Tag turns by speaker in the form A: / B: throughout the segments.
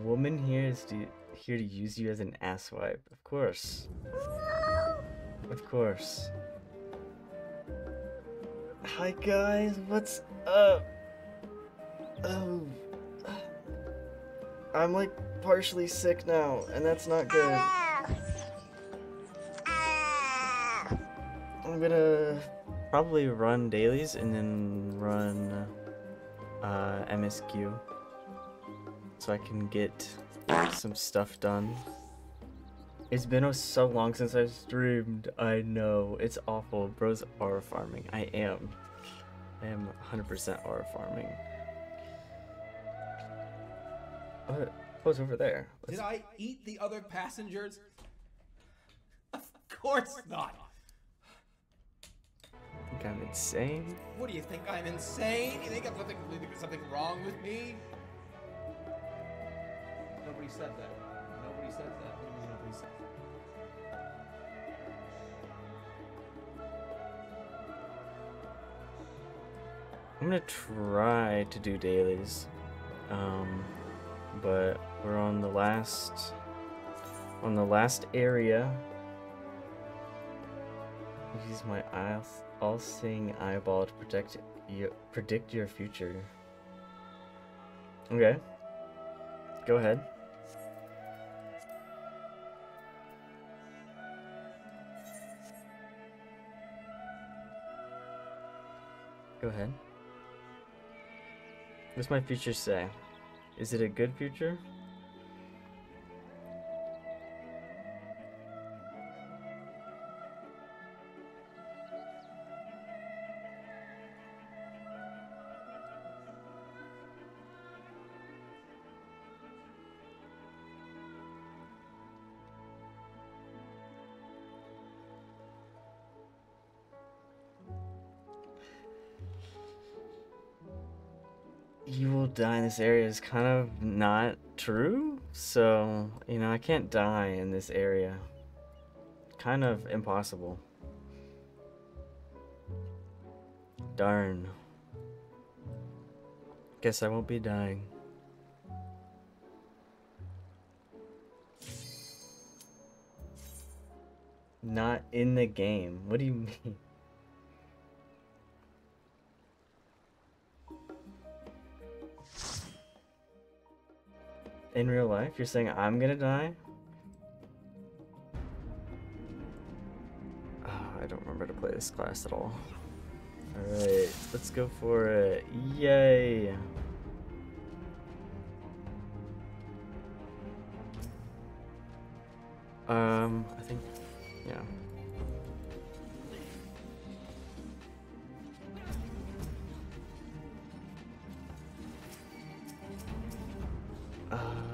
A: Woman here is here to use you as an asswipe. Of course. Of course. Hi guys, what's up? Oh, I'm like partially sick now, and that's not good. I'm gonna probably run dailies and then run MSQ so I can get some stuff done. It's been so long since I've streamed. I know, it's awful. Bros are farming. I am 100% aura farming. What's over there?
B: Did I eat the other passengers? Of course not.
A: Think I'm insane?
B: What do you think? I'm insane? You think there's something wrong with me? Nobody said that. Nobody said that. Nobody said that.
A: I'm gonna try to do dailies, but we're on the last area. Use my all-seeing eyeball to predict your future. Okay, go ahead. Go ahead. What's my future say? Is it a good future? You will die in this area is kind of not true, so you know I can't die in this area. Kind of impossible. Darn. Guess I won't be dying. Not in the game. What do you mean? In real life, you're saying I'm gonna die? Oh, I don't remember to play this class at all. Alright, let's go for it. Yay! I think, yeah.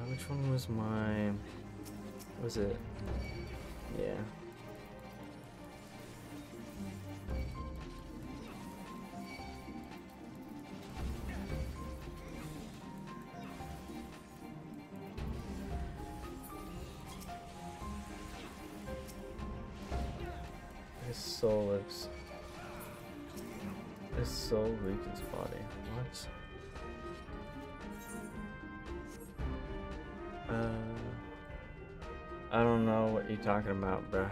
A: Which one was my... was it? Yeah. His soul lives. His soul leaves his body. What? I don't know what you're talking about, bruh.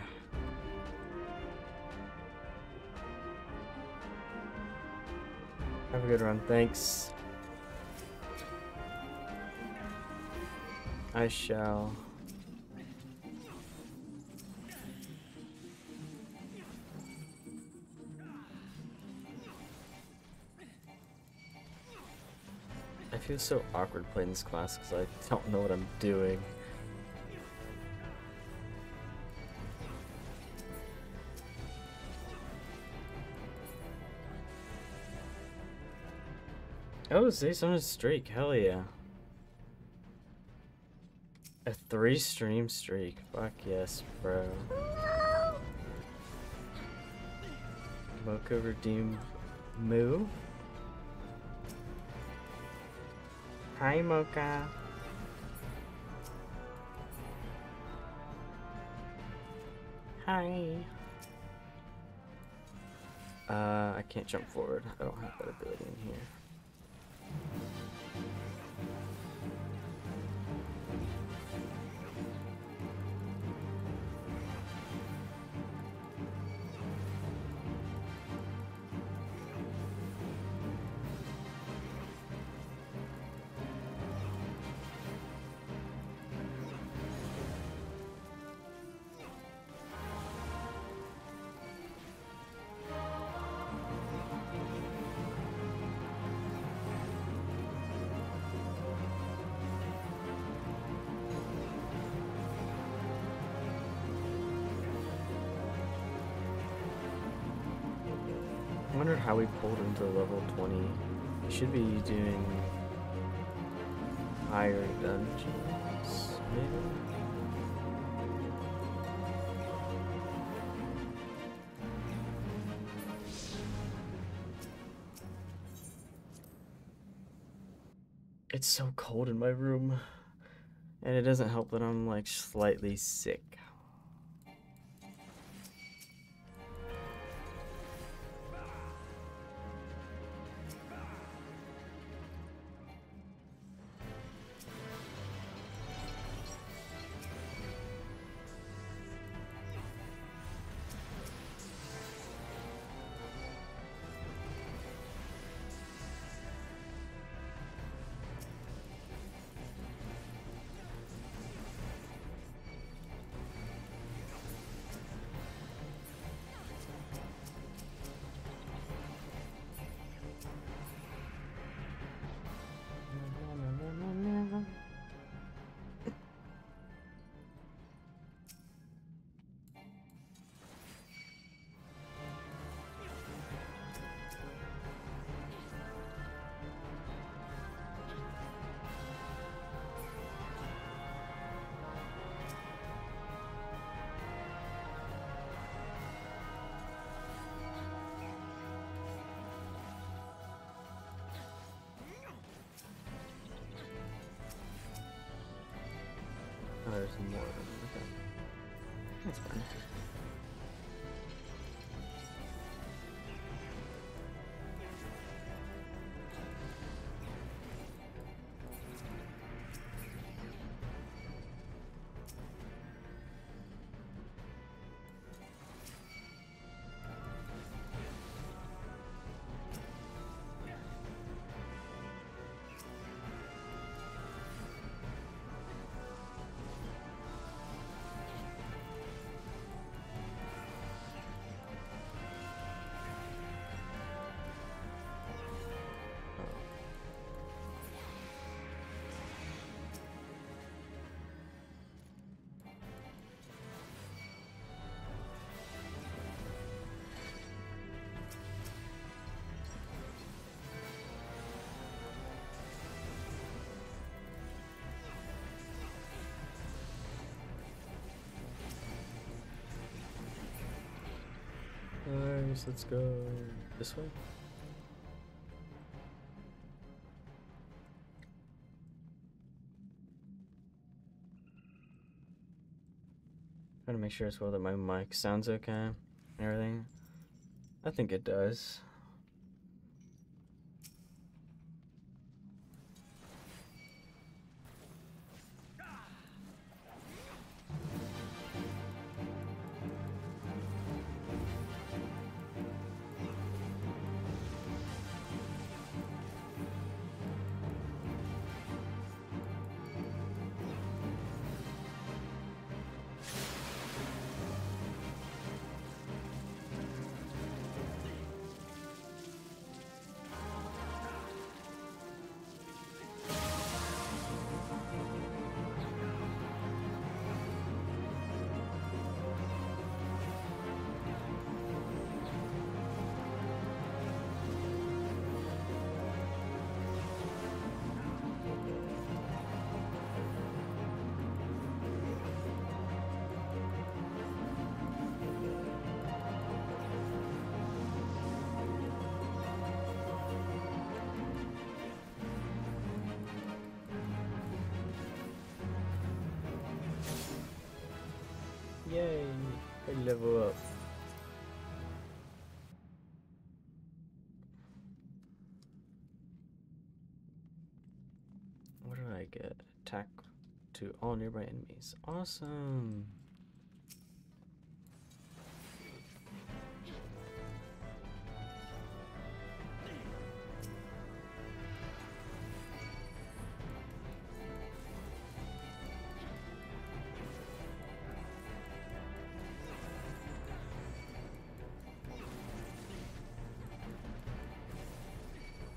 A: Have a good run, thanks. I shall. I feel so awkward playing this class because I don't know what I'm doing. Oh, 600 streak. Hell yeah. A 3-stream streak. Fuck yes, bro. Mocha redeem move. Hi, Mocha. Hi. I can't jump forward. I don't have that ability in here. I wonder how we pulled into level 20. We should be doing higher dungeons, maybe? It's so cold in my room, and it doesn't help that I'm like slightly sick. Oh, there's more of them. Okay. That's fine. Nice, let's go this way. Trying to make sure as well that my mic sounds okay and everything. I think it does. Yay! I level up. What did I get? Attack to all nearby enemies. Awesome!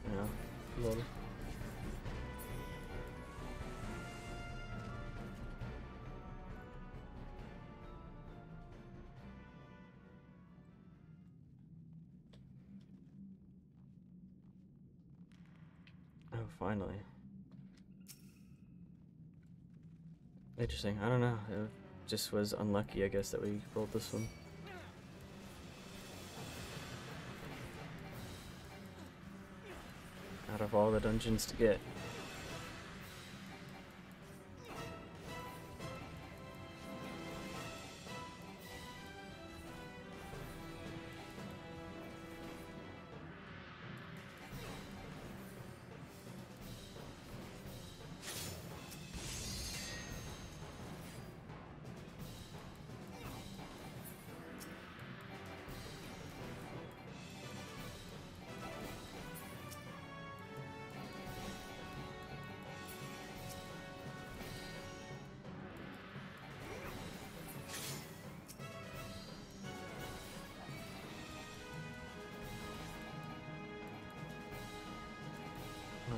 A: Yeah, lol. Oh, finally. Interesting. I don't know. It just was unlucky, I guess, that we rolled this one. Out of all the dungeons to get.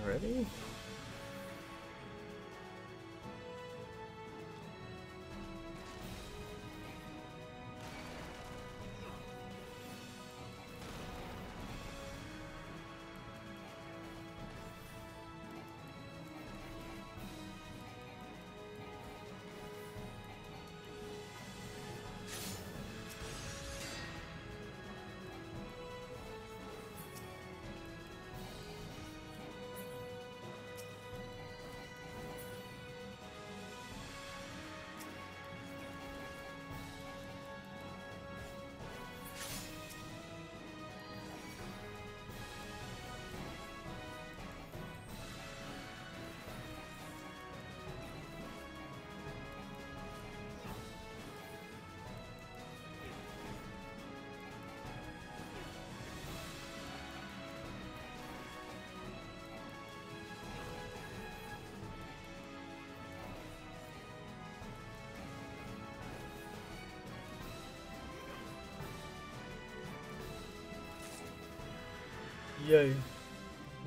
A: Already? Yay.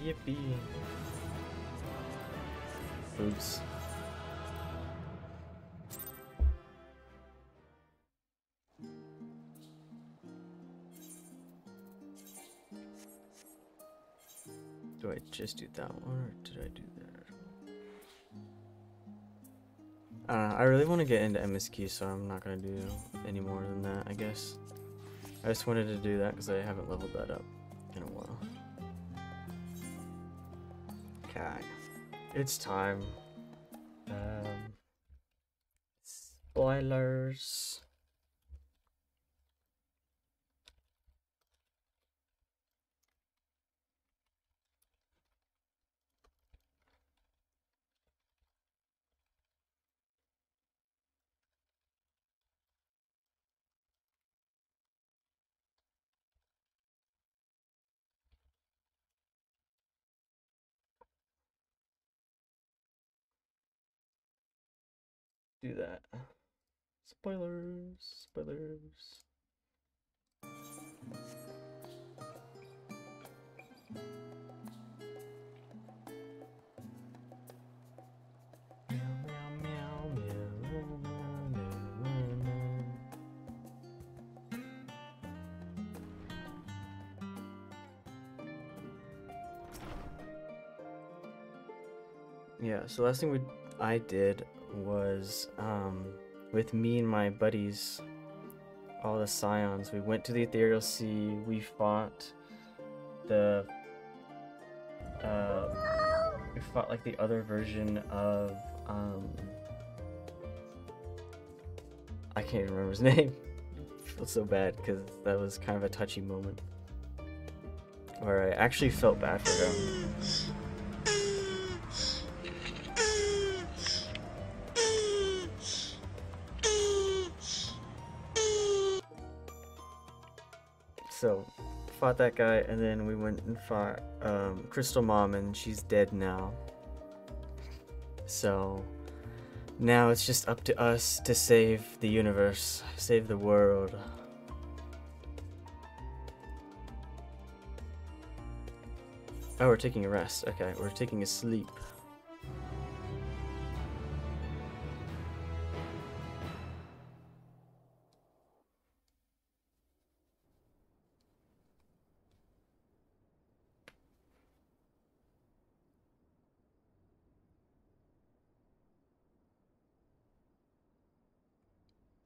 A: Yippee. Oops. Do I just do that one, or did I do that? I don't know. I really want to get into MSQ, so I'm not going to do any more than that, I guess. I just wanted to do that because I haven't leveled that up in a while. Okay. It's time. Spoilers. Do that. Spoilers. Spoilers. Yeah, so last thing I did was with me and my buddies, all the Scions, we went to the Ethereal Sea, we fought the like the other version of I can't even remember his name. I feel so bad because that was kind of a touchy moment where I actually felt bad for him. So, fought that guy, and then we went and fought Crystal Mom, and she's dead now. So, now it's just up to us to save the universe, save the world. Oh, we're taking a rest. Okay, we're taking a sleep.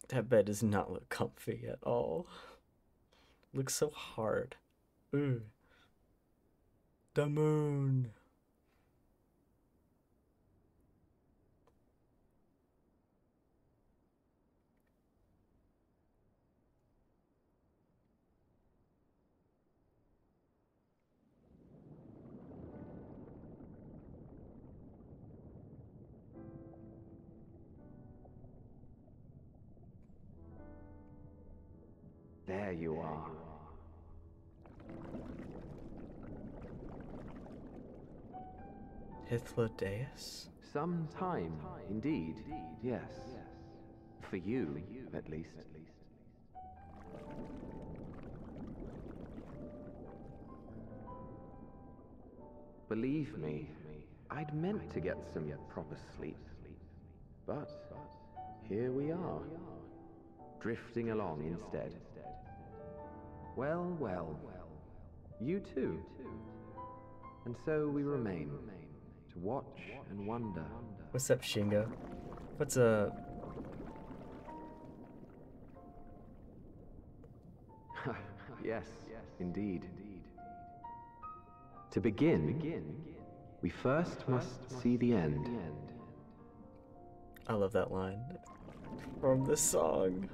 A: That bed does not look comfy at all. Looks so hard. Ooh. The moon.
C: There you are.
A: Hythlodaeus?
C: Some time, indeed. Yes. For you, at least. Believe me, I'd meant to get some proper sleep. But here we are, drifting along instead. Well, well, you too. And so we remain, to watch and wonder.
A: What's up, Shingo? What's up?
C: Yes, indeed. To begin, we first must see the end.
A: I love that line from the song.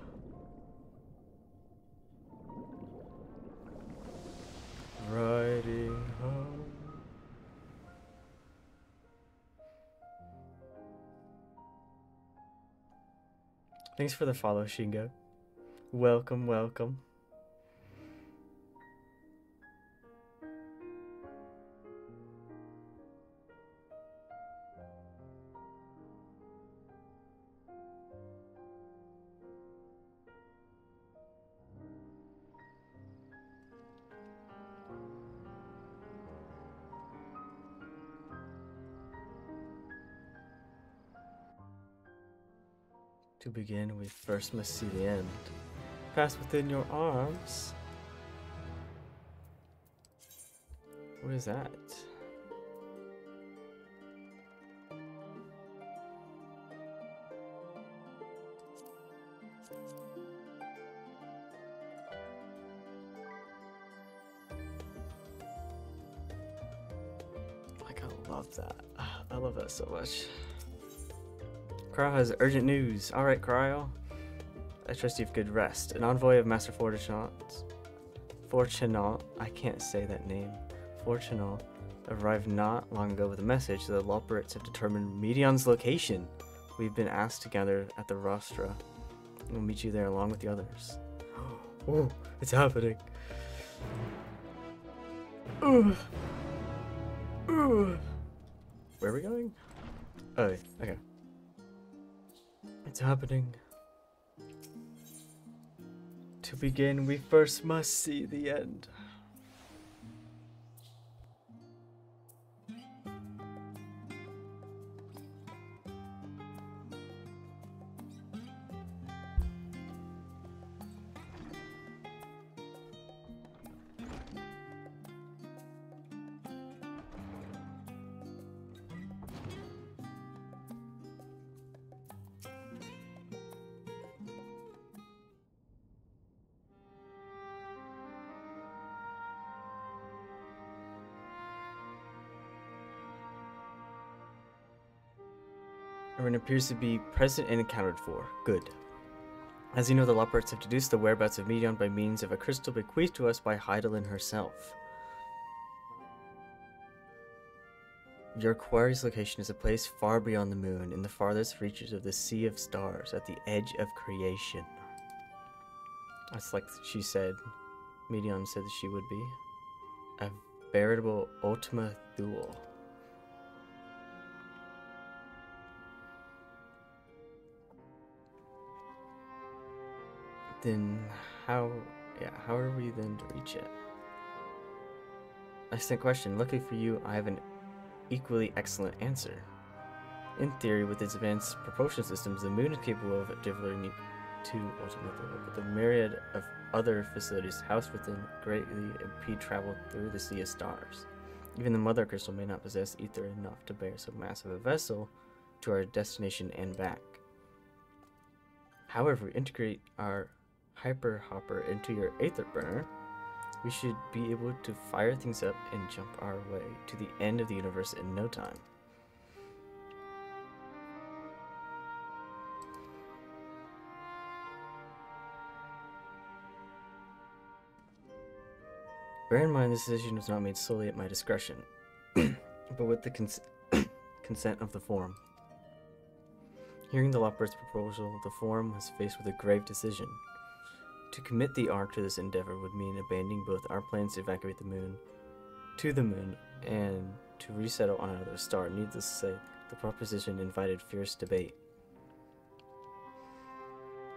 A: Riding home. Thanks for the follow, Shingo. Welcome, welcome. To begin, we first must see the end. Pass within your arms. What is that? Like, I love that. I love that so much. Cryo has urgent news. Alright, Cryo. I trust you have good rest. An envoy of Master Fortunat, I can't say that name, Fortunat, arrived not long ago with a message that the Loperates have determined Meteion's location. We've been asked to gather at the Rostra. We'll meet you there along with the others. Oh, it's happening. Where are we going? Oh, okay. It's happening. To begin, we first must see the end. Everyone appears to be present and accounted for. Good. As you know, the Loports have deduced the whereabouts of Meteion by means of a crystal bequeathed to us by Hydaelyn herself. Your quarry's location is a place far beyond the moon, in the farthest reaches of the Sea of Stars, at the edge of creation. That's like she said, Meteion said that she would be. A veritable Ultima Thule. Then how are we then to reach it? Excellent question. Luckily for you, I have an equally excellent answer. In theory, with its advanced propulsion systems, the moon is capable of delivering to Ultima Thule, but the myriad of other facilities housed within greatly impede travel through the Sea of Stars. Even the Mother Crystal may not possess ether enough to bear so massive a vessel to our destination and back. However, we integrate our hyper hopper into your aether burner, we should be able to fire things up and jump our way to the end of the universe in no time. Bear in mind this decision was not made solely at my discretion, but with the consent of the Forum. Hearing the Loport's proposal, the Forum was faced with a grave decision. To commit the Ark to this endeavor would mean abandoning both our plans to evacuate the moon, and to resettle on another star. Needless to say, the proposition invited fierce debate.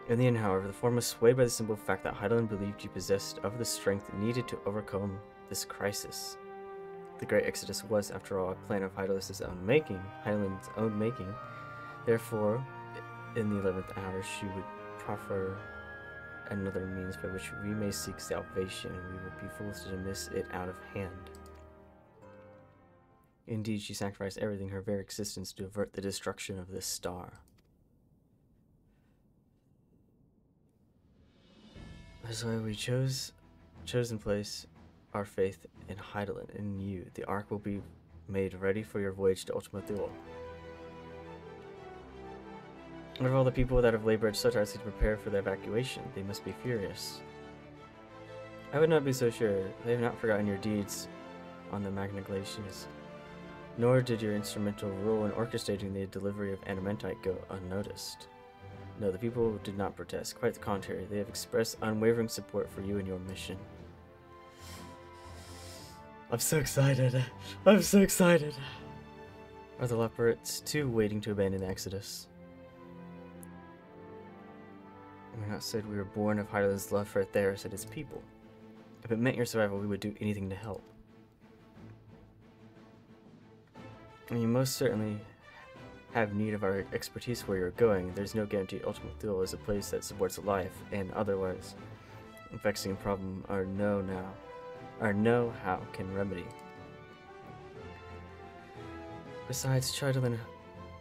A: In the end, however, the Forum was swayed by the simple fact that Hydaelyn believed you possessed of the strength needed to overcome this crisis. The Great Exodus was, after all, a plan of Hydaelyn's own making. Therefore, in the 11th hour, she would proffer another means by which we may seek salvation, and we would be fools to miss it out of hand. Indeed, she sacrificed everything, her very existence, to avert the destruction of this star. That's why we chose in place our faith in Hydaelyn, in you. The Ark will be made ready for your voyage to Ultima Thule. What of all the people that have labored so tirelessly to prepare for the evacuation? They must be furious. I would not be so sure. They have not forgotten your deeds on the Magna Glaciers, nor did your instrumental role in orchestrating the delivery of Adamentite go unnoticed. No, the people did not protest. Quite the contrary. They have expressed unwavering support for you and your mission. I'm so excited. I'm so excited. Are the Loports too waiting to abandon the Exodus? We're not said we were born of Hydaelyn's love for Theros and his people. If it meant your survival, we would do anything to help. And you most certainly have need of our expertise where you're going. There's no guarantee Ultima Thule is a place that supports life, and otherwise, a vexing problem our know-how can remedy. Besides,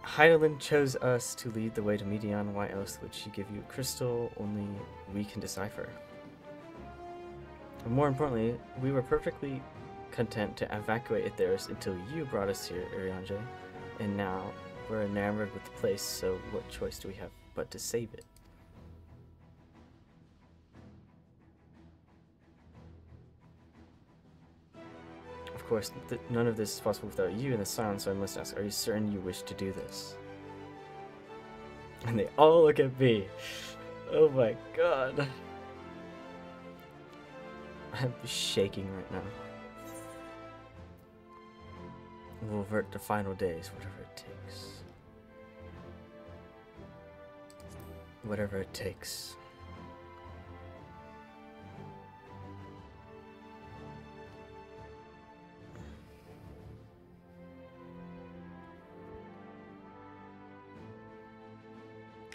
A: Hydaelyn chose us to lead the way to Meteion. Why else would she give you a crystal only we can decipher? And more importantly, we were perfectly content to evacuate Theros until you brought us here, Urianger, and now we're enamored with the place, so what choice do we have but to save it? Of course, none of this is possible without you in the silence, so I must ask, are you certain you wish to do this? And they all look at me. Oh my god. I'm shaking right now. We'll avert the final days, whatever it takes. Whatever it takes.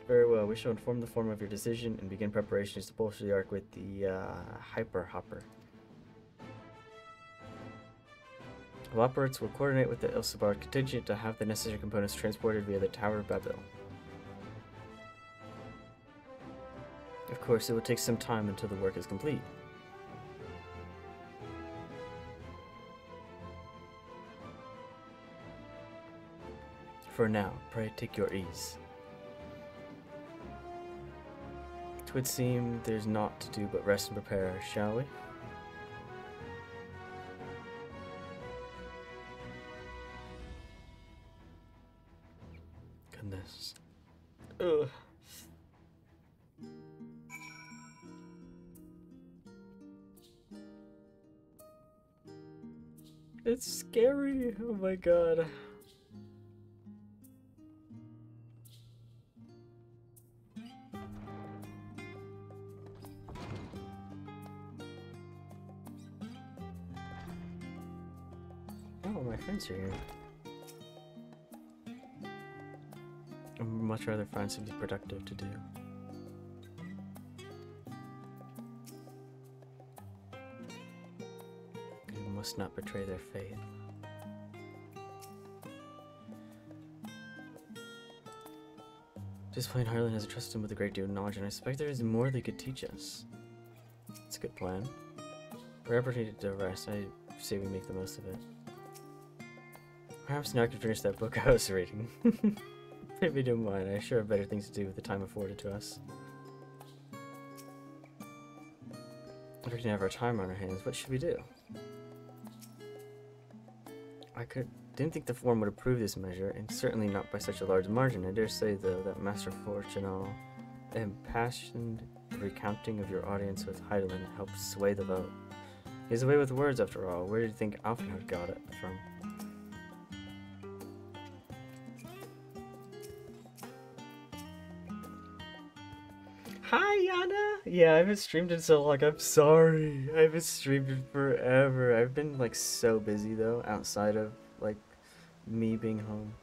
A: Very well, we shall inform the Forum of your decision and begin preparations to bolster the Ark with the Hyper Hopper. The Loports will coordinate with the Ilsabar contingent to have the necessary components transported via the Tower of Babel. Of course, it will take some time until the work is complete. For now, pray take your ease. 'Twould seem there's naught to do but rest and prepare, shall we? Goodness. Ugh. It's scary. Oh my god. Oh, my friends are here. I'd much rather find something productive to do. You must not betray their faith. Just plain Harlan has entrusted him with a great deal of knowledge, and I suspect there is more they could teach us. It's a good plan. Wherever needed to rest, I say we make the most of it. Perhaps now I can finish that book I was reading. If you don't mind, I sure have better things to do with the time afforded to us. If we can have our time on our hands, what should we do? Didn't think the form would approve this measure, and certainly not by such a large margin. I dare say, though, that Master Fortunal impassioned recounting of your audience with Heidelin helped sway the vote. He's away with words, after all. Where do you think Alfenhood got it from? Hi, Yana! Yeah, I haven't streamed in so long. I'm sorry. I haven't streamed in forever. I've been, like, so busy, though, outside of, like, me being home.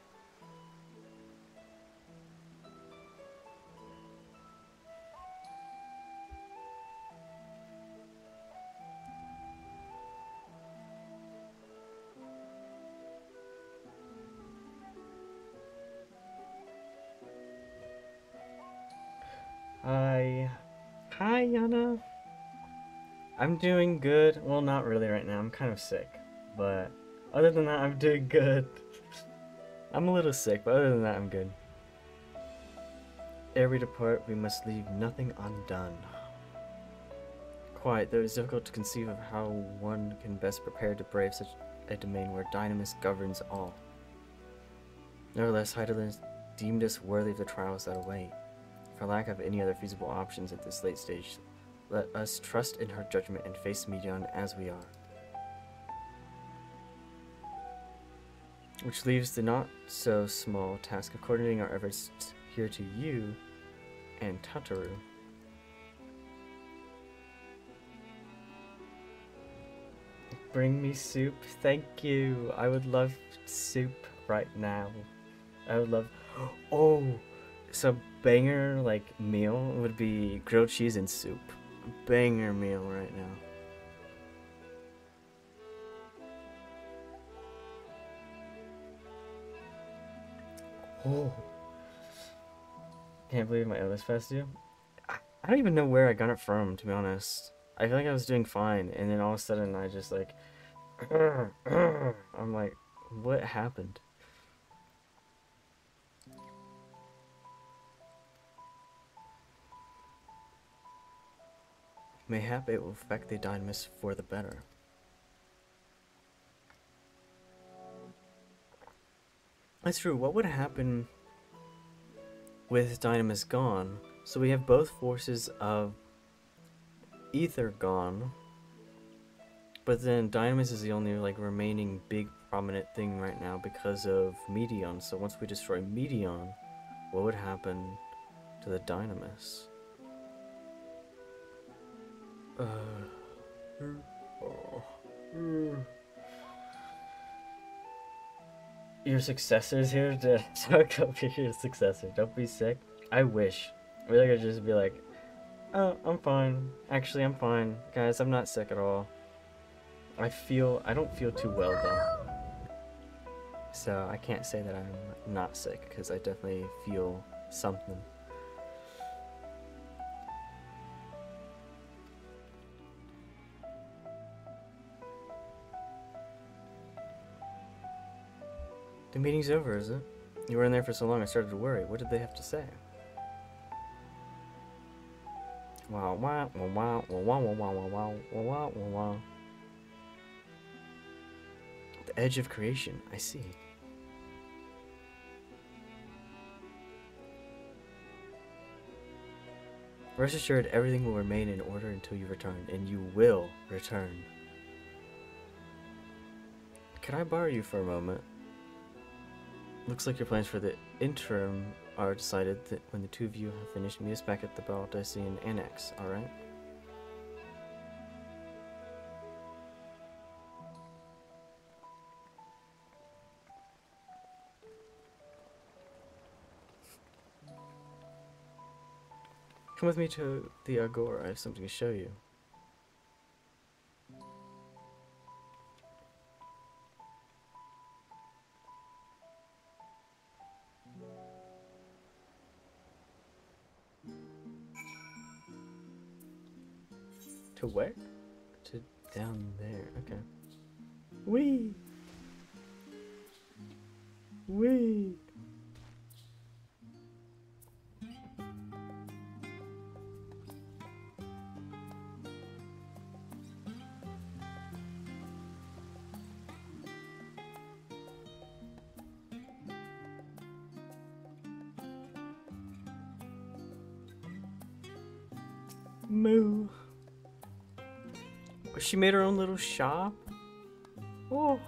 A: Hi. Hi, Yana. I'm doing good. Well, not really right now. I'm kind of sick. But other than that, I'm doing good. I'm a little sick, but other than that, I'm good. Ere we depart, we must leave nothing undone. Quite, though it is difficult to conceive of how one can best prepare to brave such a domain where Dynamis governs all. Nevertheless, Heidelin deemed us worthy of the trials that await. For lack of any other feasible options at this late stage, let us trust in her judgment and face Meteion as we are. Which leaves the not-so-small task of coordinating our efforts here to you and Tataru. Bring me soup, thank you. I would love soup right now. I would love... Oh! So banger, like, meal would be grilled cheese and soup. Banger meal right now. Oh. Can't believe my illness passed you. I don't even know where I got it from, to be honest. I feel like I was doing fine, and then all of a sudden I just like... I'm like, what happened? Mayhap it will affect the Dynamis for the better. That's true. What would happen with Dynamis gone? So we have both forces of Ether gone, but then Dynamis is the only like remaining big prominent thing right now because of Meteion. So once we destroy Meteion, what would happen to the Dynamis? Your successor's here to talk up your successor. Don't be sick. I wish. I really could just be like, oh, I'm fine. Actually, I'm fine. Guys, I'm not sick at all. I don't feel too well though. So I can't say that I'm not sick because I definitely feel something. The meeting's over, is it? You were in there for so long I started to worry. What did they have to say? Wow, wow, wow, wow, wow, wow, wow, wow, wow, wow, wow. The edge of creation, I see. Rest assured, everything will remain in order until you return, and you will return. Can I borrow you for a moment? Looks like your plans for the interim are decided that when the two of you have finished, meet us back at the Baldessian Annex, alright? Come with me to the Agora, I have something to show you. To where? To down there, okay. Whee! Whee! Moo! She made her own little shop? Oh!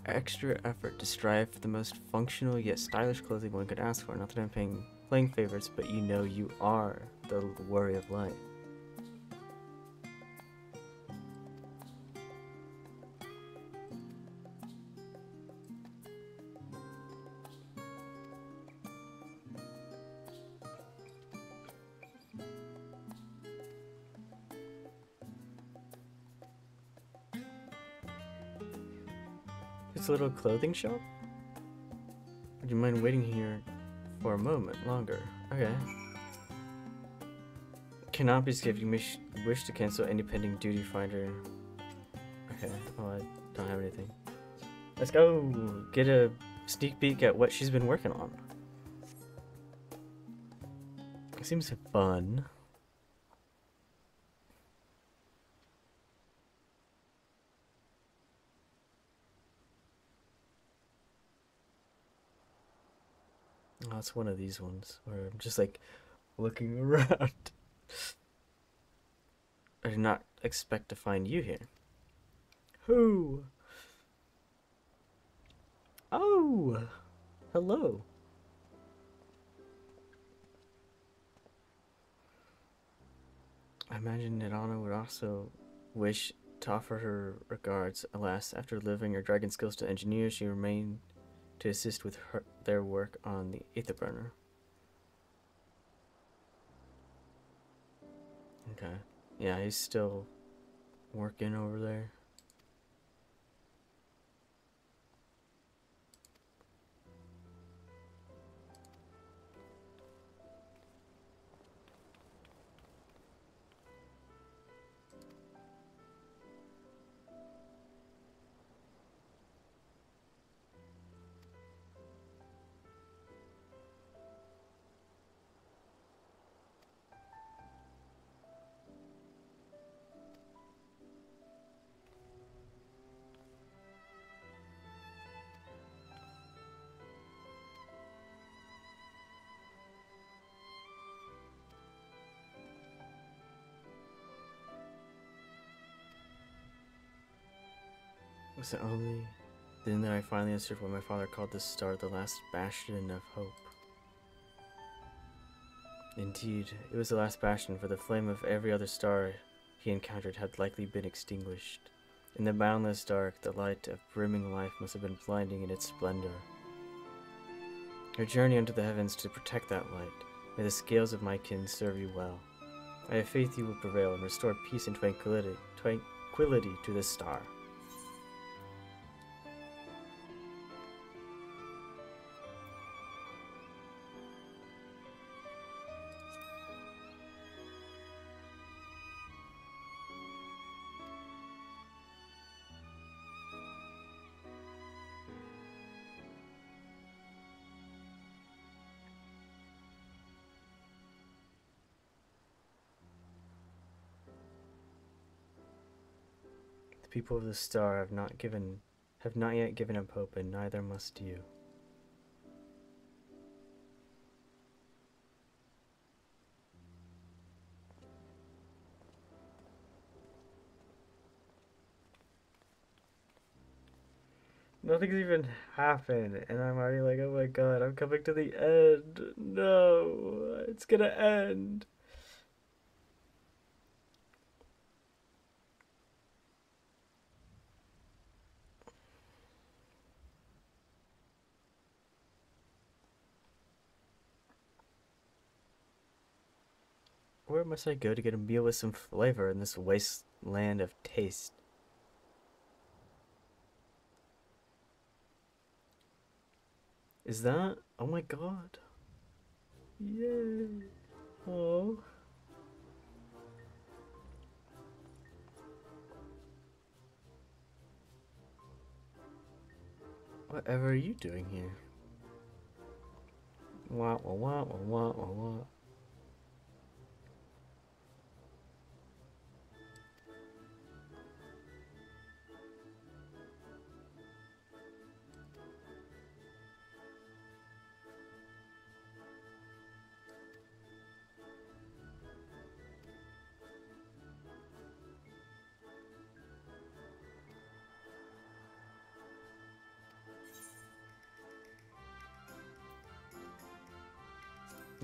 A: Extra effort to strive for the most functional yet stylish clothing one could ask for. Not that I'm playing favorites, but you know you are the worry of life. It's a little clothing shop? Would you mind waiting here for a moment longer? Okay. Cannot be skipped. You may wish to cancel any pending duty finder. Okay. Oh, I don't have anything. Let's go get a sneak peek at what she's been working on. It seems fun. Oh, it's one of these ones where I'm just like looking around. I did not expect to find you here. Who? Oh! Hello. I imagine Nidana would also wish to offer her regards. Alas, after delivering her dragon skills to engineers, she remained to assist with their work on the Aether Burner. Okay. Yeah, he's still working over there. Was it only then that I finally answered what my father called the star, the last bastion of hope? Indeed, it was the last bastion, for the flame of every other star he encountered had likely been extinguished. In the boundless dark, the light of brimming life must have been blinding in its splendor. Your journey unto the heavens to protect that light. May the scales of my kin serve you well. I have faith you will prevail and restore peace and tranquility to this star. people of the star have not yet given up hope, and neither must you. Nothing's even happened, and I'm already like, oh my god, I'm coming to the end. No, it's gonna end. Where must I go to get a meal with some flavor in this wasteland of taste? Is that? Oh my god. Yay. Oh. Whatever are you doing here? Wah wah wah wah wah wah wah.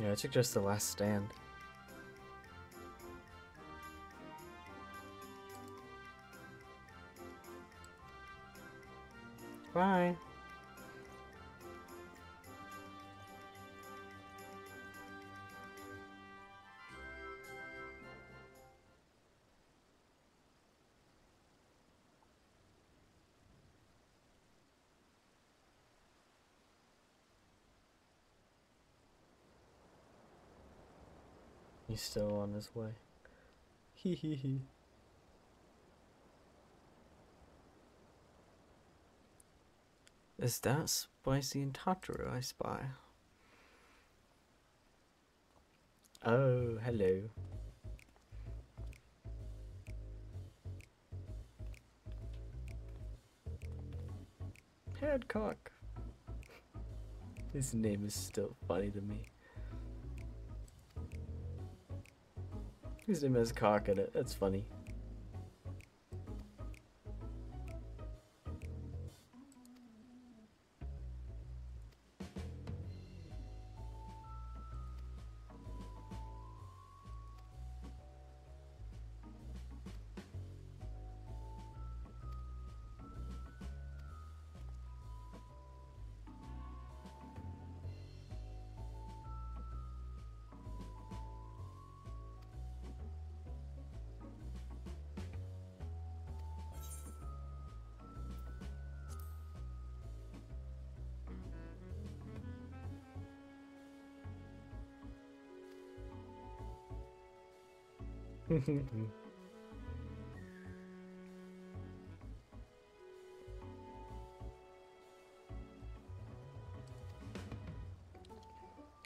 A: Yeah, I took just the last stand. Bye. He's still on his way. Hee hee hee. Is that spicy and Tataru I spy? Oh, hello. Headcock. His name is still funny to me. His name has cock in it. That's funny.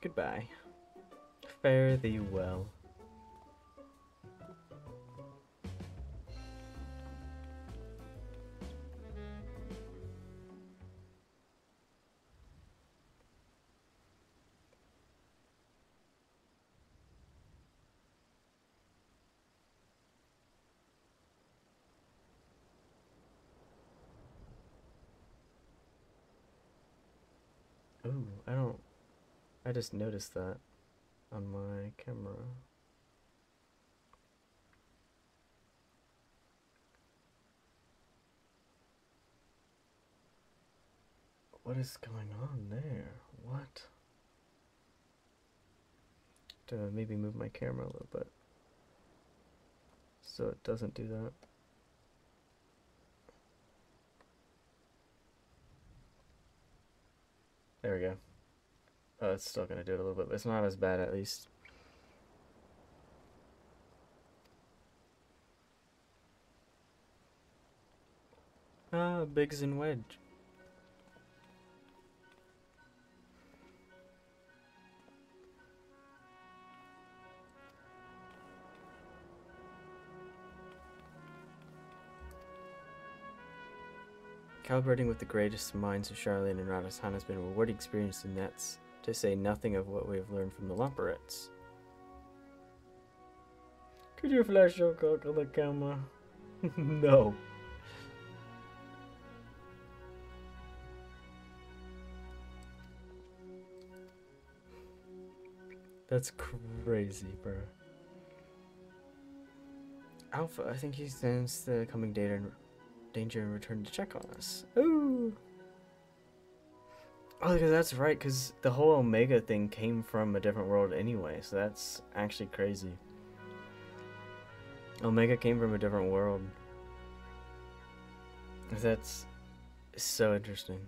A: Goodbye. Fare thee well. Ooh, I just noticed that on my camera. What is going on there? What? To maybe move my camera a little bit so it doesn't do that. There we go. Oh, it's still gonna do it a little bit, but it's not as bad at least. Ah, Biggs and Wedge. Calibrating with the greatest minds of Charlene and Radisson has been a rewarding experience, and that's to say nothing of what we have learned from the Lomperettes. Could you flash your cock on the camera? No. That's crazy, bro. Alpha, I think he sensed the coming danger and returned to check on us. Ooh. Oh, because that's right, because the whole Omega thing came from a different world anyway, so that's actually crazy. Omega came from a different world. That's so interesting.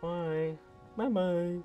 A: Bye. Bye-bye.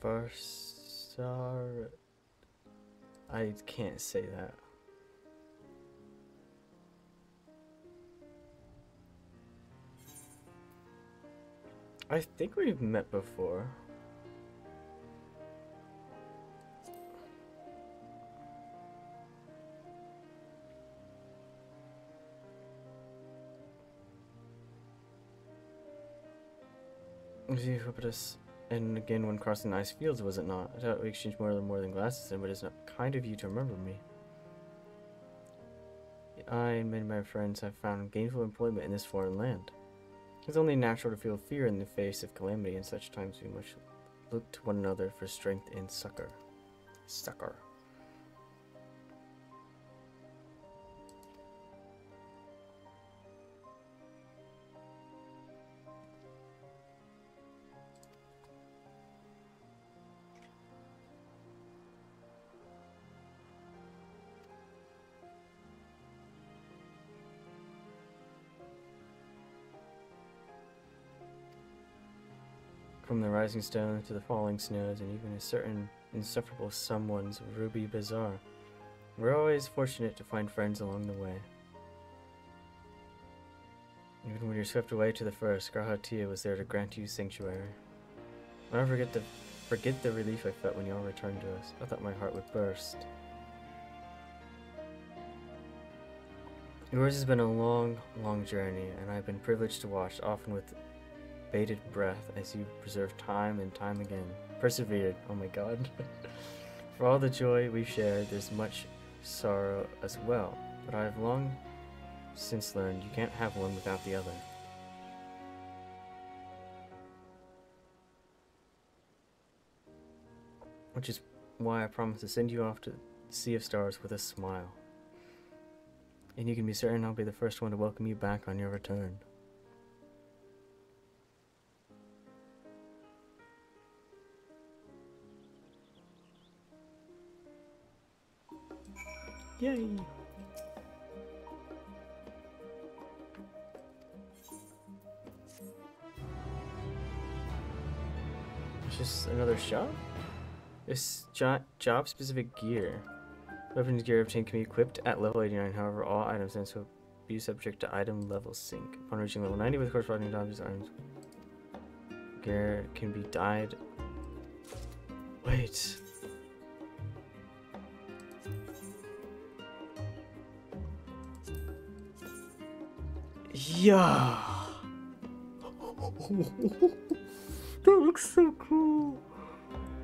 A: First star. I can't say that. I think we've met before. You put us and again when crossing the ice fields, was it not? I thought we exchanged more than glasses then, but it's not kind of you to remember me. I and many of my friends have found gainful employment in this foreign land. It's only natural to feel fear in the face of calamity. In such times we must look to one another for strength and succor. Succor. From the rising stone to the falling snows, and even a certain insufferable someone's ruby bazaar, we're always fortunate to find friends along the way. Even when you're swept away to the first, Grahatia was there to grant you sanctuary. I'll never forget the relief I felt when you all returned to us. I thought my heart would burst. Yours has been a long, long journey, and I've been privileged to watch, often with bated breath, as you preserved time and time again. Persevered, oh my god. For all the joy we've shared, there's much sorrow as well, but I've long since learned you can't have one without the other. Which is why I promise to send you off to the Sea of Stars with a smile. And you can be certain I'll be the first one to welcome you back on your return. Yay! It's just another shop? This job-specific gear. Weapons gear obtained can be equipped at level 89, however all items and so be subject to item level sync. Upon reaching level 90 with corresponding dodges items gear can be dyed. Wait. Yeah. That looks so cool.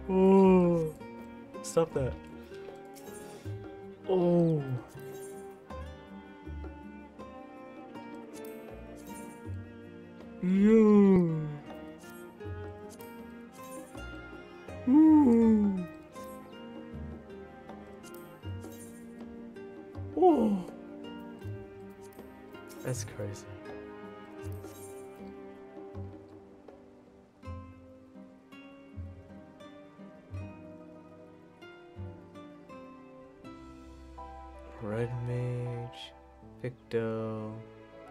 A: Oh. Stop that. Oh. Yeah. Ooh. Oh. That's crazy. Red mage, Picto,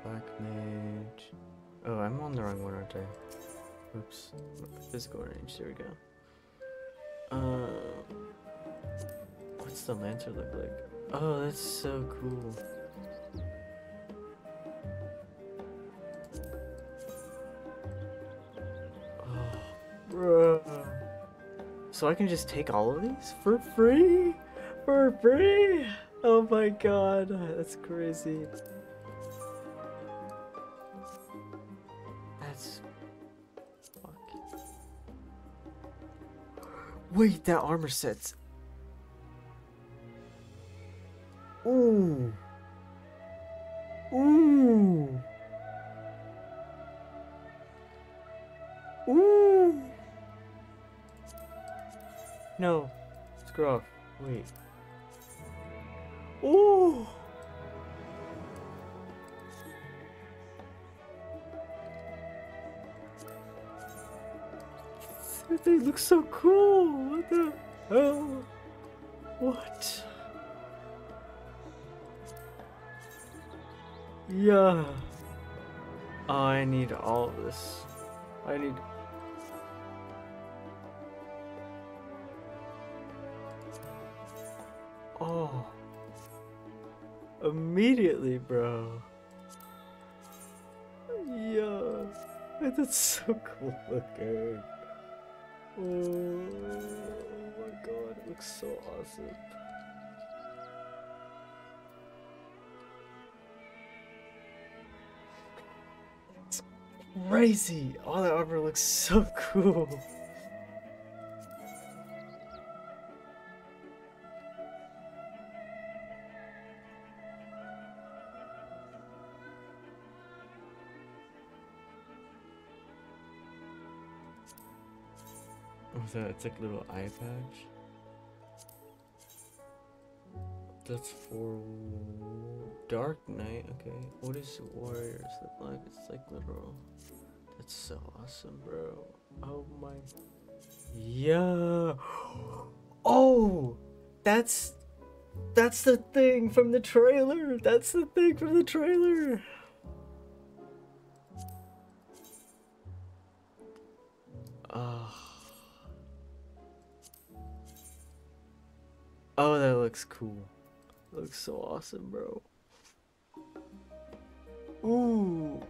A: black mage. Oh, I'm on the wrong one, aren't I? Oops. Physical range, there we go. What's the lancer look like? Oh, that's so cool. Oh, bro. So I can just take all of these for free? For free? Oh my god, that's crazy. That's... fuck. Wait, that armor set's... Ooh. Ooh. Ooh. No. Screw off. Wait. Ooh. They look so cool. What the hell? What? Yeah. Oh, I need all of this. I need... Oh. Immediately, bro. Yeah. That's so cool looking. Oh my god, it looks so awesome. It's crazy. All that armor looks so cool. What's that? It's like a little eye patch. That's for Dark Knight. Okay. What is Warriors look like? It's like literal. That's so awesome, bro. Oh my. Yeah. Oh, that's the thing from the trailer. That's the thing from the trailer. Oh, that looks cool. That looks so awesome, bro. Ooh.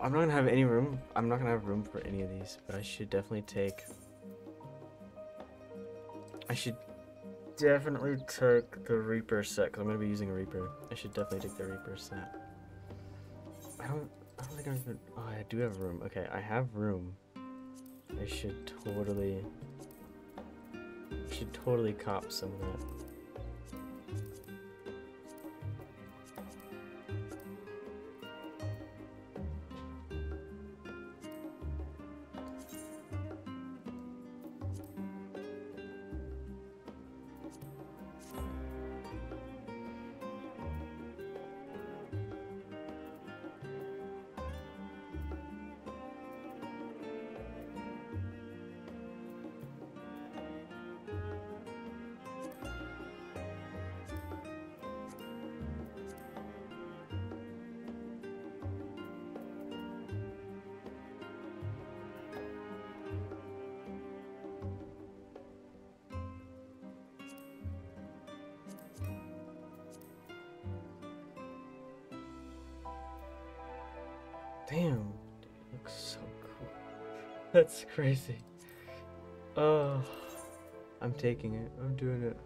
A: I'm not gonna have any room. I'm not gonna have room for any of these, but I should definitely take... I should definitely take the Reaper set, because I'm gonna be using a Reaper. I should definitely take the Reaper set. I don't think I'm even... Oh, I do have room. Okay, I have room. I should totally cop some of that. Damn, dude, it looks so cool. That's crazy. Oh, I'm taking it. I'm doing it.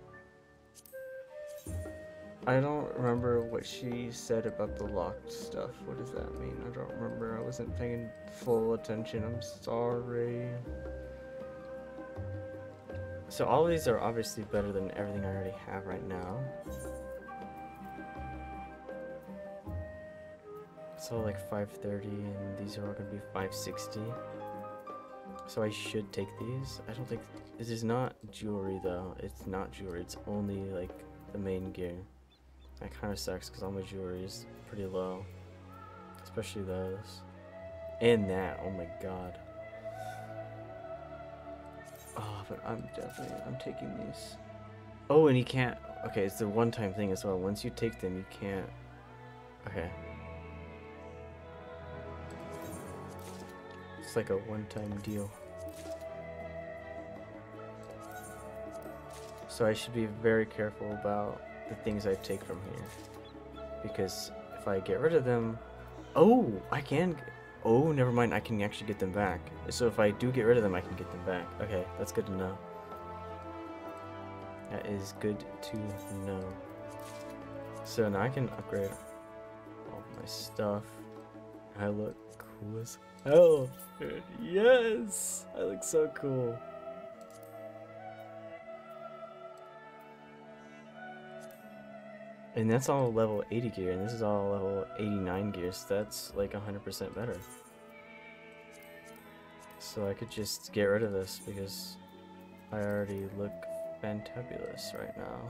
A: I don't remember what she said about the locked stuff. What does that mean? I don't remember. I wasn't paying full attention. I'm sorry. So all these are obviously better than everything I already have right now. So like 530, and these are all gonna be 560. So I should take these. I don't think this is not jewelry though. It's not jewelry. It's only like the main gear. That kind of sucks because all my jewelry is pretty low, especially those. And that. Oh my god. Oh, but I'm taking these. Oh, and you can't. Okay, it's the one-time thing as well. Once you take them, you can't. Okay. It's like a one-time deal. So I should be very careful about the things I take from here, because if I get rid of them, oh, I can. Oh, never mind. I can actually get them back. So if I do get rid of them, I can get them back. Okay, that's good to know. That is good to know. So now I can upgrade all my stuff. I look cool as hell. Yes, I look so cool. And that's all level 80 gear, and this is all level 89 gear, so that's like 100% better. So I could just get rid of this because I already look fantabulous right now.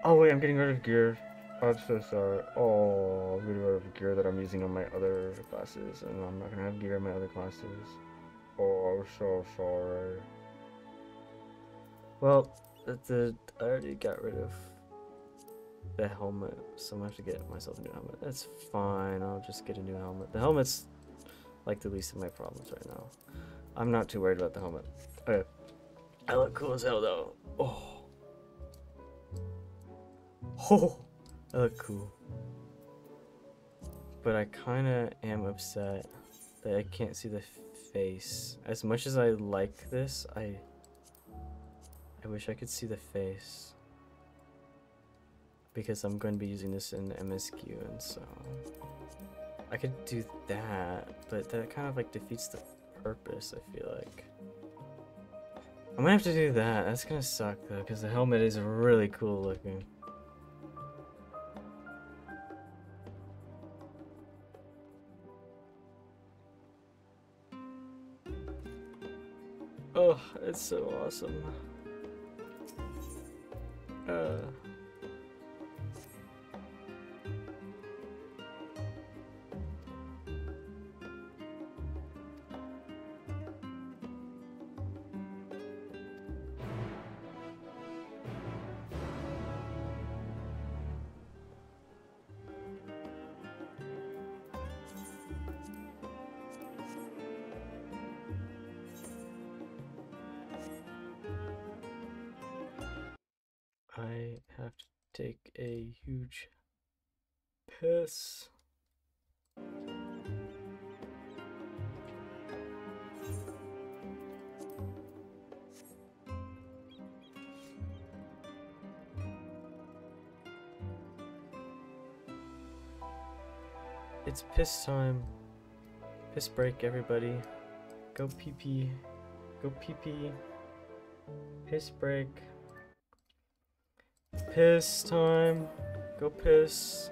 A: Oh wait, I'm getting rid of gear. I'm so sorry. Oh, I'm getting rid of gear that I'm using on my other classes, and I'm not gonna have gear in my other classes. Oh, I'm so sorry. Well, I already got rid of the helmet, so I'm gonna have to get myself a new helmet. That's fine, I'll just get a new helmet. The helmet's like the least of my problems right now. I'm not too worried about the helmet. Okay. I look cool as hell though. Oh. Oh, I look cool. But I kinda am upset that I can't see the face. As much as I like this, I wish I could see the face, because I'm going to be using this in MSQ, and so I could do that, but that kind of like defeats the purpose, I feel like. I'm gonna have to do that. That's gonna suck though, because the helmet is really cool looking. Oh, it's so awesome. I have to take a huge piss. It's piss time. Piss break, everybody. Go pee pee. Go pee pee. Piss break. Piss time. Go piss.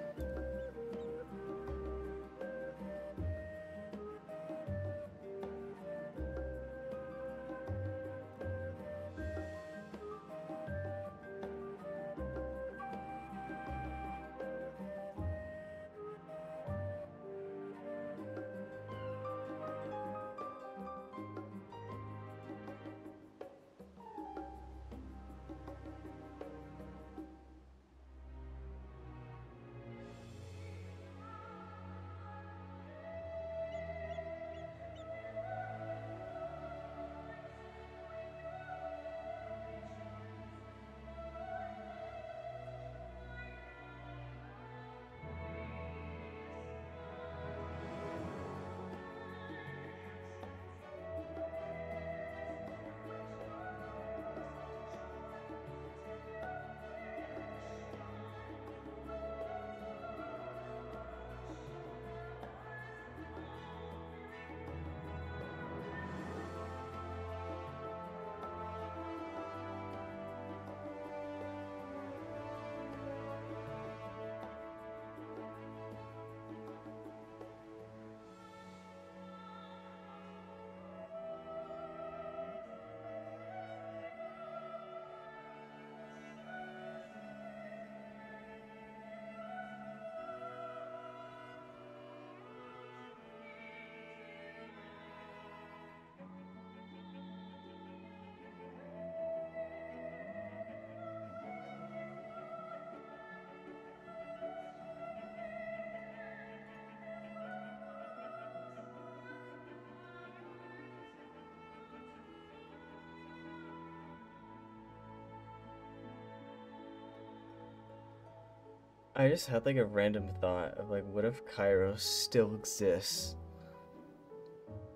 A: I just had like a random thought of like, what if Kairos still exists?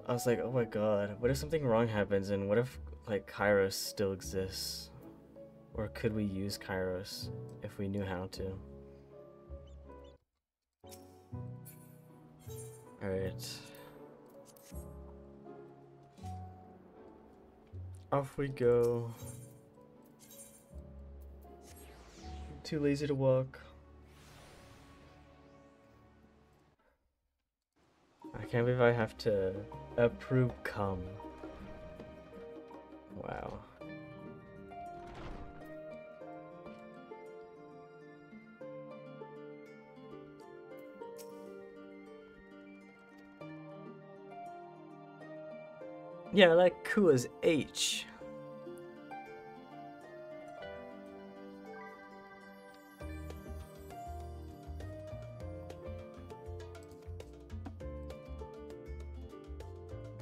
A: I was like, oh my god, what if something wrong happens and what if like Kairos still exists? Or could we use Kairos if we knew how to? Alright. Off we go. Too lazy to walk. I can't believe I have to approve come. Wow. Yeah, I like Kua's H.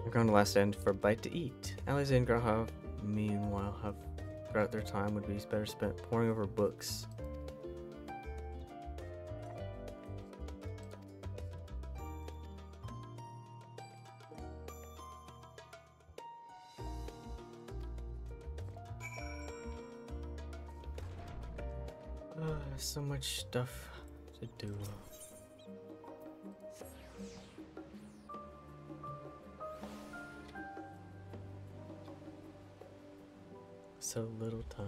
A: We're going to Last End for a bite to eat. Allies and Graha, meanwhile, have throughout their time would be better spent poring over books. So much stuff to do. So little time.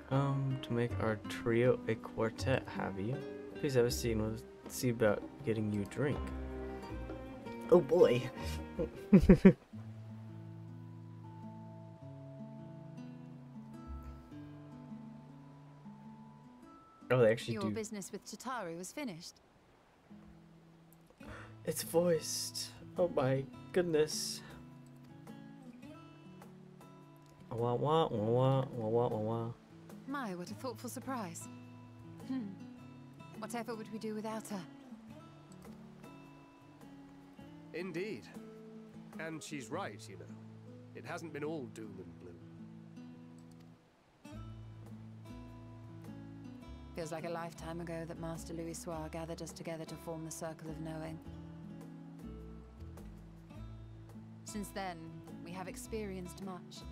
A: Come to make our trio a quartet, have you? Please have a seat and we'll see about getting you a drink. Oh boy. Oh, they actually do.
D: Your business with Chitauri was finished.
A: It's voiced. Oh my goodness. Wah wah wah wah wah wah wah wah.
D: My, what a thoughtful surprise. Whatever would we do without her?
E: Indeed. And she's right, you know. It hasn't been all doom and gloom.
D: Feels like a lifetime ago that Master Louis Soir gathered us together to form the Circle of Knowing. Since then, we have experienced much.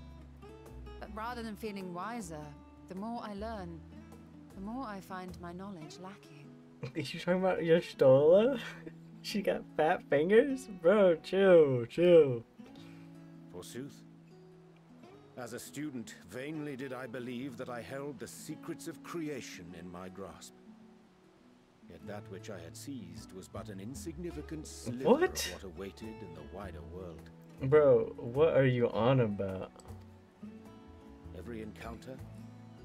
D: But rather than feeling wiser, the more I learn, the more I find my knowledge lacking.
A: Are you talking about your Stola? She got fat fingers? Bro, chill, chill.
F: Forsooth. As a student, vainly did I believe that I held the secrets of creation in my grasp. Yet that which I had seized was but an insignificant sliver of what awaited in the wider world.
A: Bro, what are you on about?
F: Every encounter,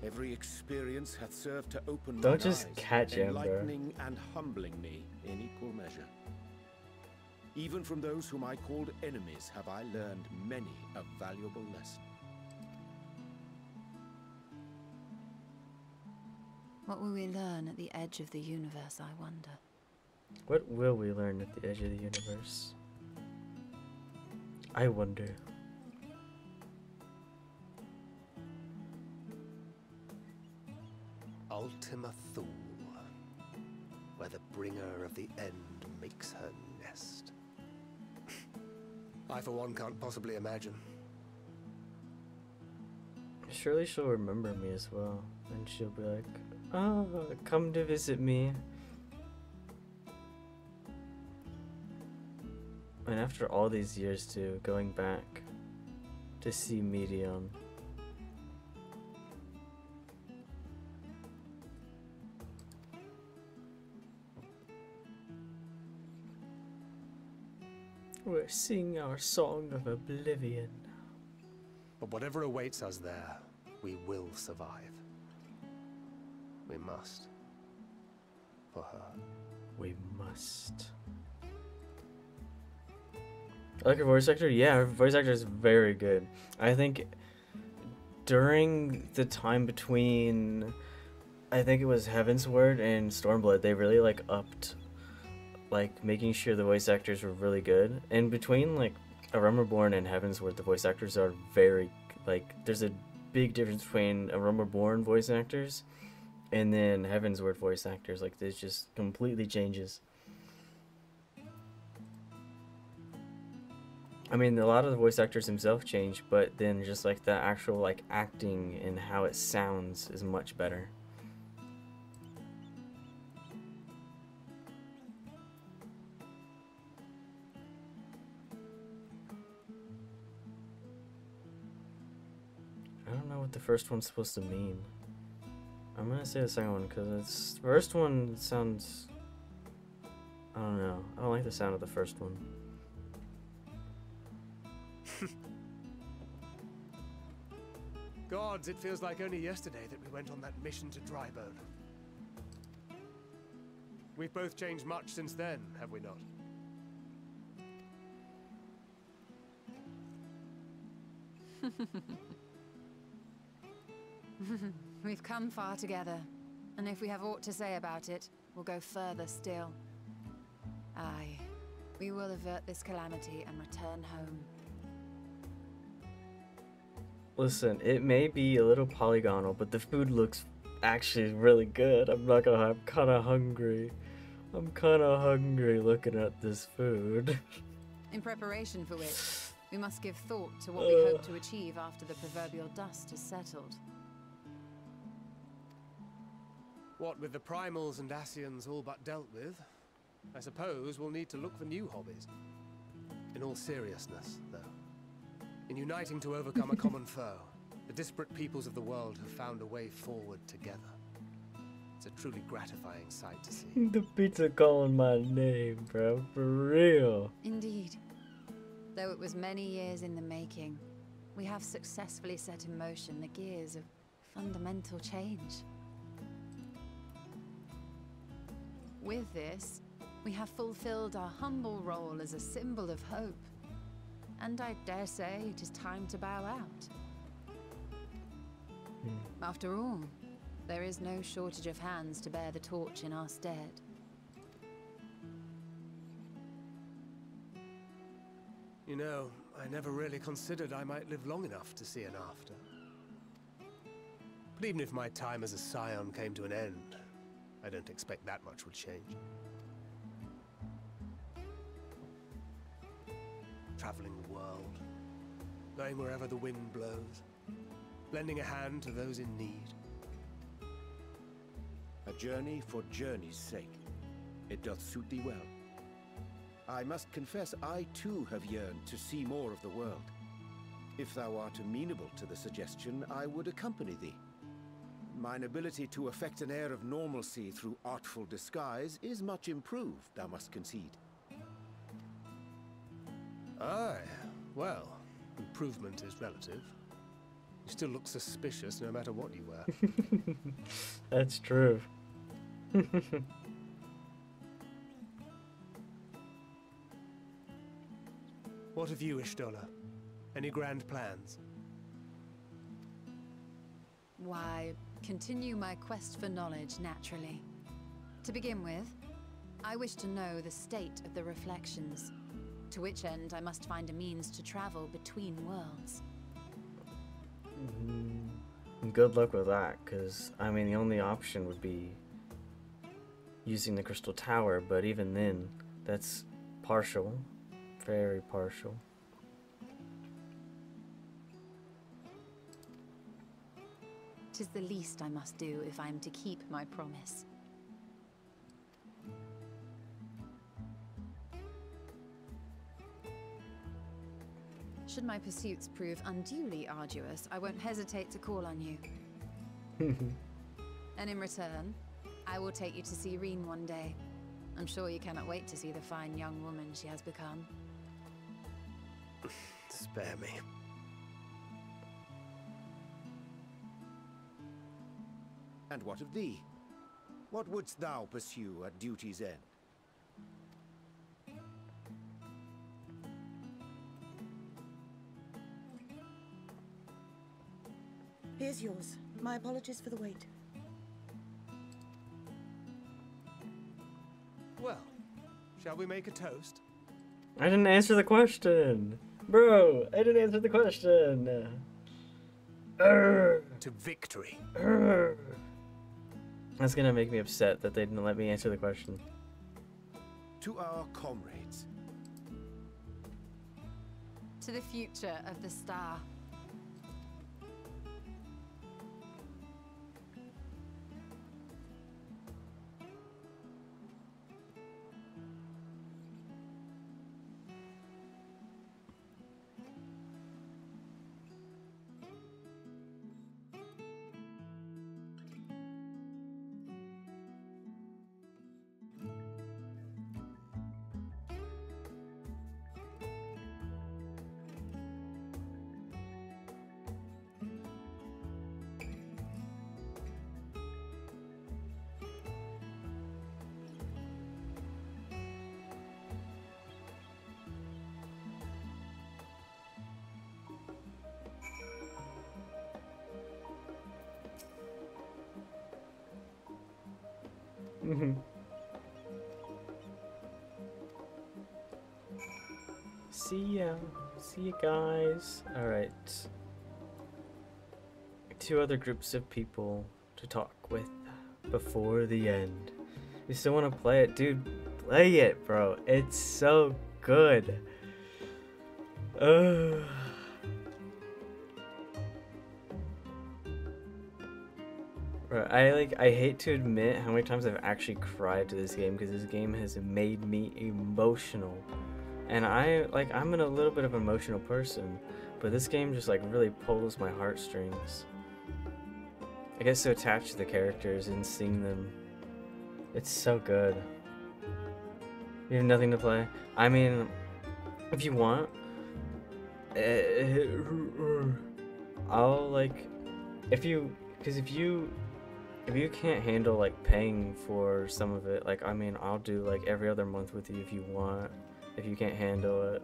F: every experience hath served to open
A: Don't
F: my
A: just
F: eyes,
A: catch him, bro.
F: enlightening and humbling me in equal measure. Even from those whom I called enemies have I learned many a valuable lesson.
D: What will we learn at the edge of the universe, I wonder?
A: What will we learn at the edge of the universe? I wonder.
E: Ultima Thule, where the bringer of the end makes her nest. I, for one, can't possibly imagine.
A: Surely she'll remember me as well, and she'll be like, "Oh, come to visit me." And after all these years too, going back to see Meteion. We're singing our song of oblivion.
E: But whatever awaits us there, we will survive. We must. For her.
A: We must. I like her voice actor. Yeah, her voice actor is very good. I think during the time between I think it was Heavensward and Stormblood. They really like upped, like making sure the voice actors were really good. And between like A Realm Reborn and Heavensward, the voice actors are very like. There's a big difference between A Realm Reborn voice actors and then Heavensward voice actors. Like this just completely changes. I mean, a lot of the voice actors themselves change, but then just like the actual like acting and how it sounds is much better. I don't know what the first one's supposed to mean. I'm gonna say the second one because the first one sounds. I don't know. I don't like the sound of the first one.
E: Gods, it feels like only yesterday that we went on that mission to Drybone. We've both changed much since then, have we not?
D: We've come far together, and if we have aught to say about it, we'll go further still. Aye, we will avert this calamity and return home.
A: Listen, it may be a little polygonal, but the food looks actually really good. I'm not gonna lie, I'm kinda hungry. I'm kinda hungry looking at this food.
D: In preparation for which, we must give thought to what we hope to achieve after the proverbial dust has settled.
E: What with the primals and Ascians all but dealt with, I suppose we'll need to look for new hobbies. In all seriousness, though, in uniting to overcome a common foe, the disparate peoples of the world have found a way forward together. It's a truly gratifying sight to see.
A: The pizza calling my name, bro, for real.
D: Indeed. Though it was many years in the making, we have successfully set in motion the gears of fundamental change. With this, we have fulfilled our humble role as a symbol of hope. And I dare say it is time to bow out. After all, there is no shortage of hands to bear the torch in our stead.
E: You know, I never really considered I might live long enough to see an after. But even if my time as a scion came to an end, I don't expect that much will change. Traveling the world, going wherever the wind blows, lending a hand to those in need.
F: A journey for journey's sake. It doth suit thee well. I must confess I too have yearned to see more of the world. If thou art amenable to the suggestion, I would accompany thee. Mine ability to effect an air of normalcy through artful disguise is much improved, thou must concede.
E: Aye, well, improvement is relative. You still look suspicious no matter what you wear.
A: That's true.
E: What of you, Ishtola? Any grand plans?
D: Why, continue my quest for knowledge, naturally. To begin with, I wish to know the state of the reflections, to which end I must find a means to travel between worlds.
A: Good luck with that, because, I mean, the only option would be using the Crystal Tower, but even then, that's partial. Very partial.
D: Tis the least I must do if I am to keep my promise. Should my pursuits prove unduly arduous, I won't hesitate to call on you. And in return, I will take you to see Reen one day. I'm sure you cannot wait to see the fine young woman she has become.
E: Spare me.
F: And what of thee? What wouldst thou pursue at duty's end?
G: Here's yours. My apologies for the wait.
E: Shall we make a toast?
A: I didn't answer the question. Bro, I didn't answer the question.
E: To victory.
A: That's gonna make me upset that they didn't let me answer the question.
F: To our comrades.
D: To the future of the star.
A: See ya. See you guys. Alright. 2 other groups of people to talk with before the end. You still want to play it? Dude, play it, bro. It's so good. Right, I hate to admit how many times I've actually cried to this game, because this game has made me emotional. And I'm a little bit of an emotional person, but this game just really pulls my heartstrings. I get so attached to the characters and seeing them. It's so good. You have nothing to play? I mean, if you want, I'll if you can't handle I for some of it, I mean, I'll do every other month with you if you want, if you can't handle it.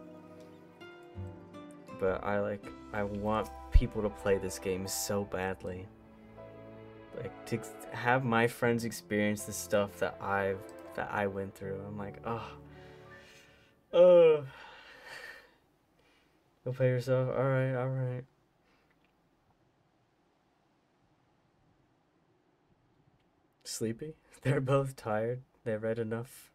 A: But I want people to play this game so badly. To have my friends experience the stuff that I went through. I'm like, oh. Go play yourself. Alright. Sleepy? They're both tired. They read enough.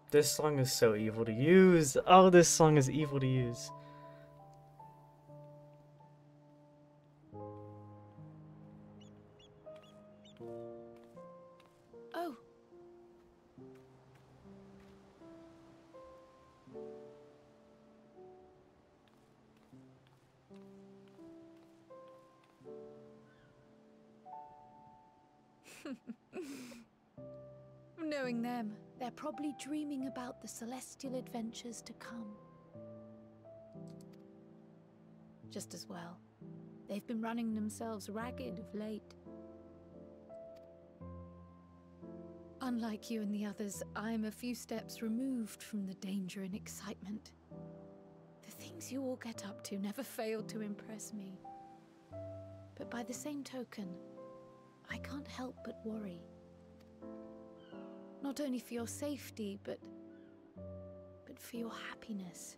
A: This song is so evil to use. Oh, this song is evil to use.
D: Oh. Knowing them, they're probably dreaming about the celestial adventures to come. Just as well. They've been running themselves ragged of late. Unlike you and the others, I'm a few steps removed from the danger and excitement. The things you all get up to never fail to impress me. But by the same token, I can't help but worry. Not only for your safety, but for your happiness.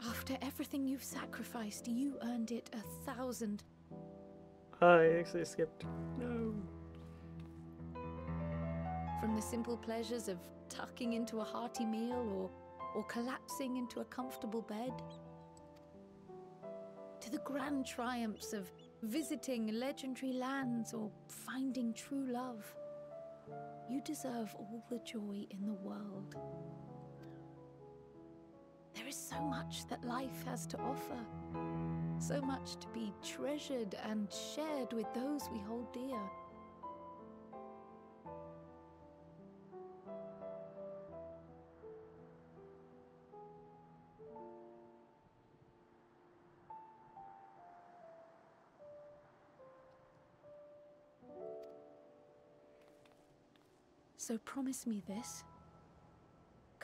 D: After everything you've sacrificed, you earned it 1,000.
A: I actually skipped. No.
D: From the simple pleasures of tucking into a hearty meal or collapsing into a comfortable bed, to the grand triumphs of visiting legendary lands or finding true love. You deserve all the joy in the world. There is so much that life has to offer, so much to be treasured and shared with those we hold dear. So promise me this.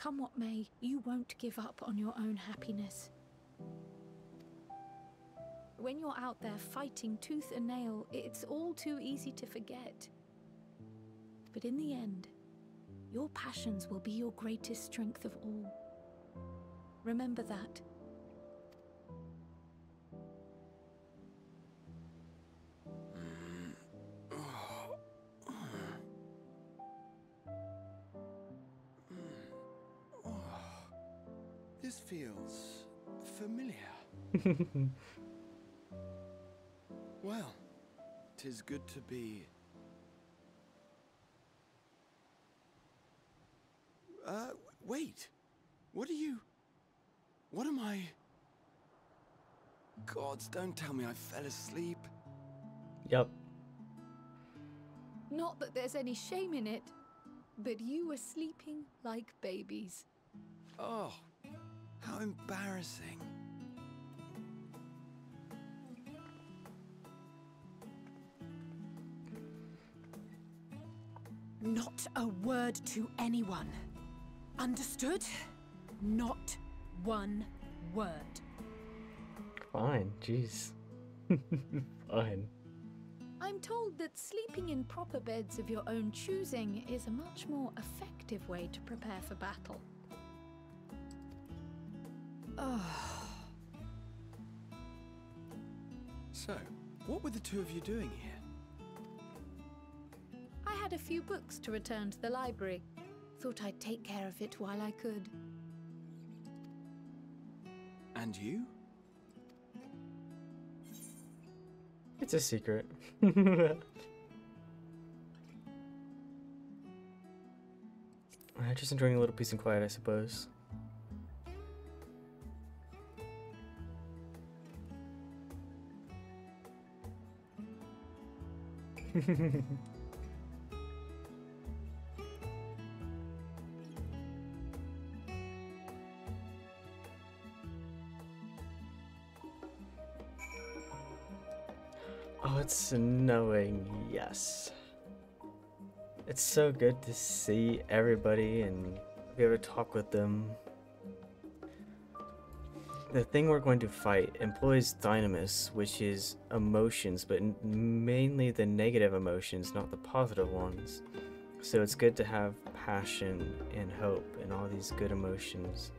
G: come what may, you won't give up on your own happiness. When you're out there fighting tooth and nail, it's all too easy to forget. But in the end, your passions will be your greatest strength of all. Remember that.
H: This feels familiar. Well, 'tis good to be... wait. What are you... What am I... Gods, don't tell me I fell asleep.
A: Yup.
G: Not that there's any shame in it, but you were sleeping like babies.
H: Oh, how embarrassing.
G: Not a word to anyone. Understood? Not one word.
A: Fine, jeez. Fine.
G: I'm told that sleeping in proper beds of your own choosing is a much more effective way to prepare for battle.
H: So, what were the two of you doing here?
G: I had a few books to return to the library. Thought I'd take care of it while I could.
H: And you?
A: It's a secret. Just enjoying a little peace and quiet, I suppose. Oh, it's snowing, yes. It's so good to see everybody and be able to talk with them. The thing we're going to fight employs dynamis, which is emotions, but mainly the negative emotions, not the positive ones. So it's good to have passion and hope and all these good emotions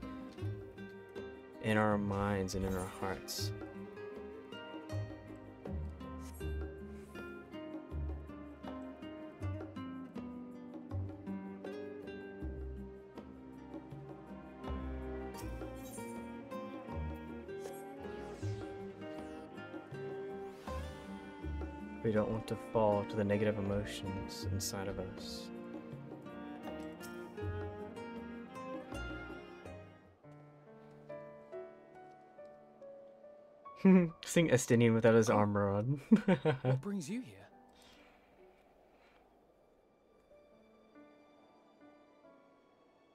A: in our minds and in our hearts. We don't want to fall to the negative emotions inside of us. Seeing Estinian without his armor on.
B: What brings you here?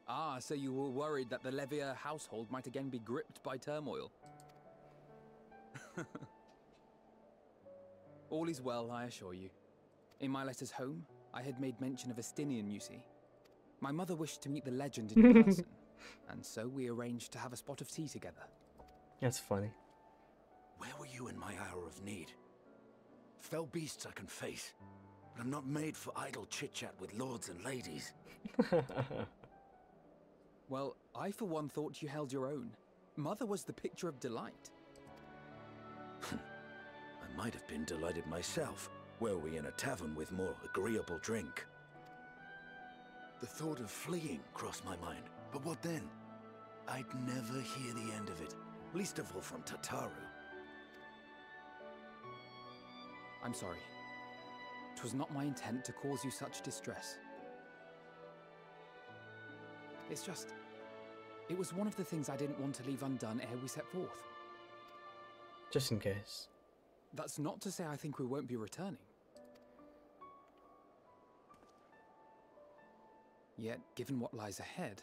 B: Ah, so you were worried that the Levier household might again be gripped by turmoil. All is well, I assure you. In my letters home, I had made mention of Estinian, you see. My mother wished to meet the legend in person, and so we arranged to have a spot of tea together.
A: That's funny.
F: Where were you in my hour of need? Fell beasts I can face, but I'm not made for idle chit-chat with lords and ladies.
B: Well, I for one thought you held your own. Mother was the picture of delight.
F: I might have been delighted myself, were we in a tavern with more agreeable drink. The thought of fleeing crossed my mind, but what then? I'd never hear the end of it, least of all from Tataru.
B: I'm sorry. 'Twas not my intent to cause you such distress. It's just... it was one of the things I didn't want to leave undone ere we set forth.
A: Just in case.
B: That's not to say I think we won't be returning. Yet, given what lies ahead,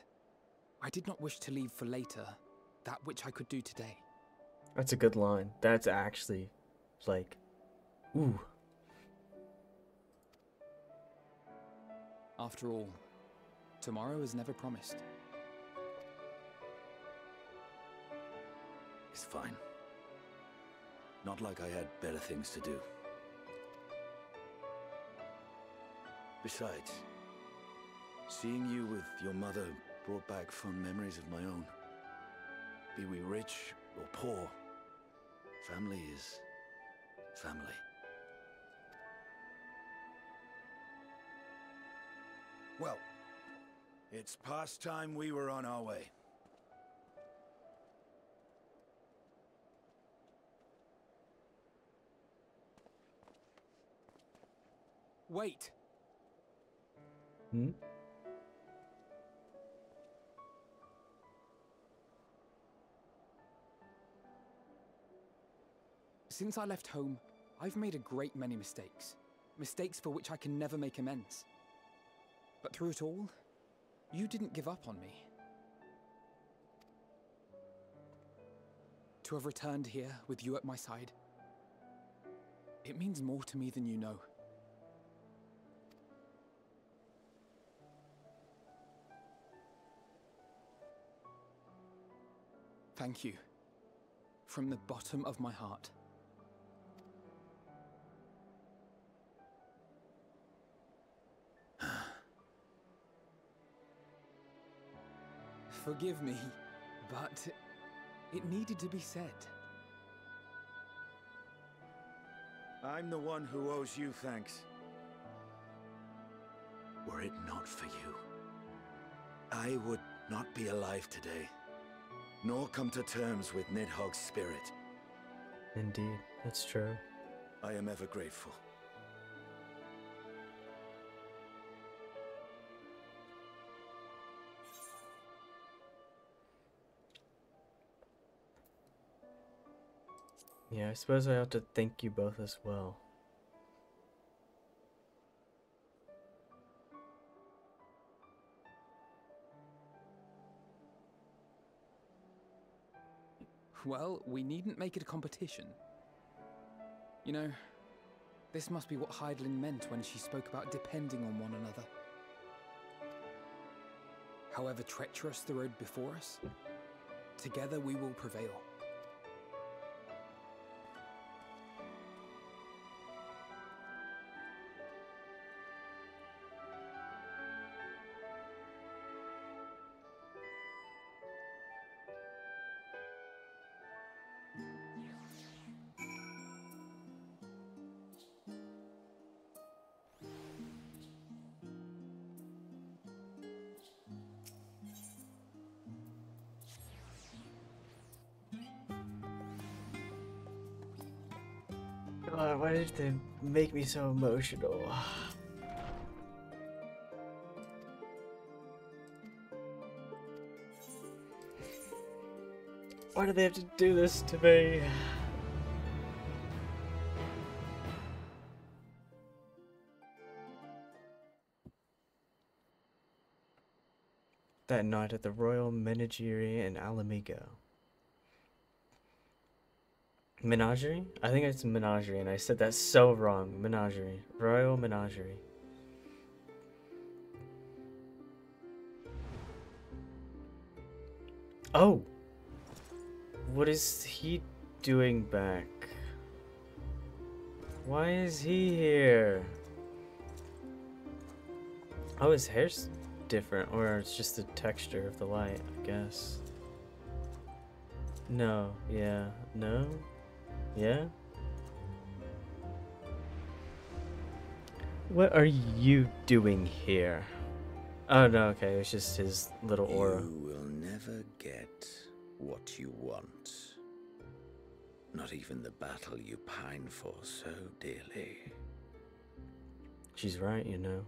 B: I did not wish to leave for later that which I could do today.
A: That's a good line. That's actually, like, ooh.
B: After all, tomorrow is never promised.
I: It's fine. Not like I had better things to do. Besides, seeing you with your mother brought back fond memories of my own. Be we rich or poor, family is family. Well, it's past time we were on our way.
B: Wait!
A: Hmm?
B: Since I left home, I've made a great many mistakes. Mistakes for which I can never make amends. But through it all, you didn't give up on me. To have returned here with you at my side, it means more to me than you know. Thank you. From the bottom of my heart. Forgive me, but it needed to be said.
I: I'm the one who owes you thanks. Were it not for you, I would not be alive today, nor come to terms with Nidhogg's spirit.
A: Indeed, that's true.
I: I am ever grateful.
A: Yeah, I suppose I ought to thank you both as well.
B: Well, we needn't make it a competition. You know, this must be what Heidelin meant when she spoke about depending on one another. However treacherous the road before us, together we will prevail.
A: God, why did they make me so emotional? Why do they have to do this to me? That night at the Royal Menagerie in Alamigo. Menagerie? I think it's Menagerie, and I said that so wrong. Menagerie. Royal Menagerie. Oh! What is he doing back? Why is he here? Oh, his hair's different, or it's just the texture of the light, I guess. No, yeah, no, yeah? What are you doing here? Oh no, okay, it's just his little aura.
F: You will never get what you want. Not even the battle you pine for so dearly.
A: She's right, you know.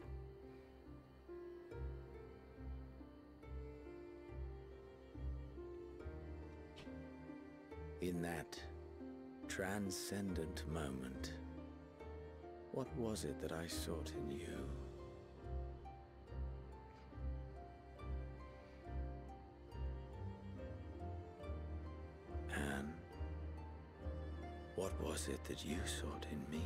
F: In that transcendent moment, what was it that I sought in you? And what was it that you sought in me?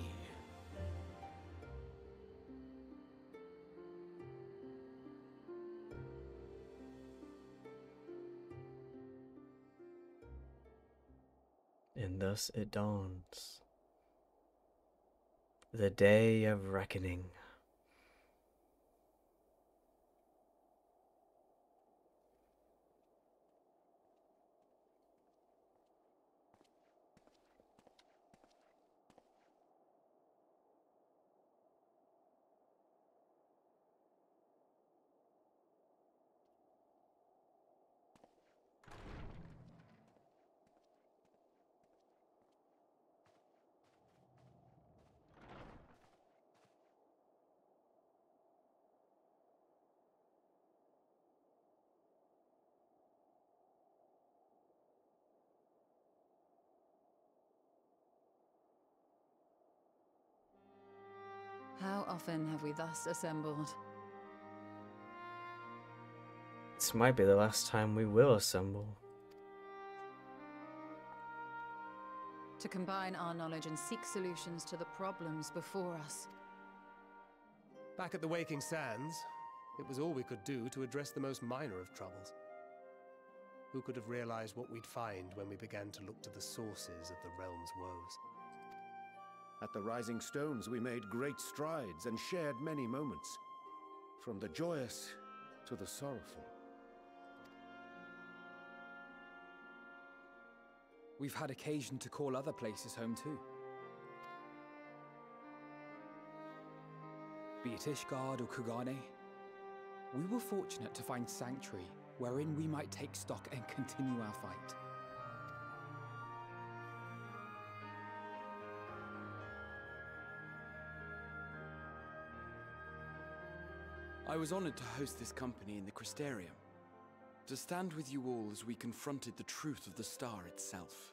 A: And thus it dawns. The day of reckoning.
D: How often have we thus assembled?
A: This might be the last time we will assemble.
D: To combine our knowledge and seek solutions to the problems before us.
E: Back at the Waking Sands, it was all we could do to address the most minor of troubles. Who could have realized what we'd find when we began to look to the sources of the realm's woes?
F: At the Rising Stones, we made great strides and shared many moments, from the joyous to the sorrowful.
B: We've had occasion to call other places home too. Be it Ishgard or Kugane, we were fortunate to find sanctuary wherein we might take stock and continue our fight.
H: I was honored to host this company in the Crystarium, to stand with you all as we confronted the truth of the star itself.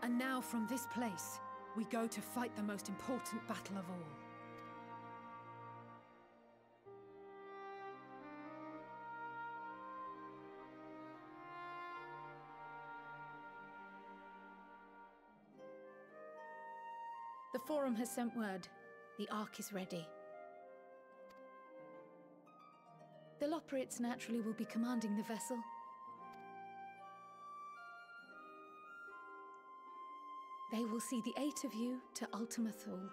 G: And now from this place, we go to fight the most important battle of all. The Forum has sent word. The Ark is ready. The Loporrits naturally will be commanding the vessel. They will see the 8 of you to Ultima Thule.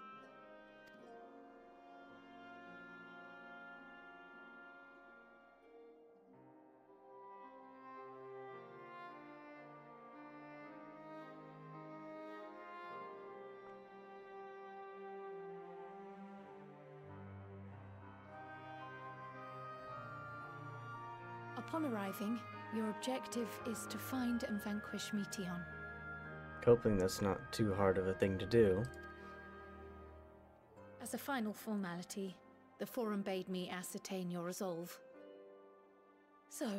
G: Upon arriving, your objective is to find and vanquish Meteion.
A: Hoping that's not too hard of a thing to do.
G: As a final formality, the Forum bade me ascertain your resolve. So,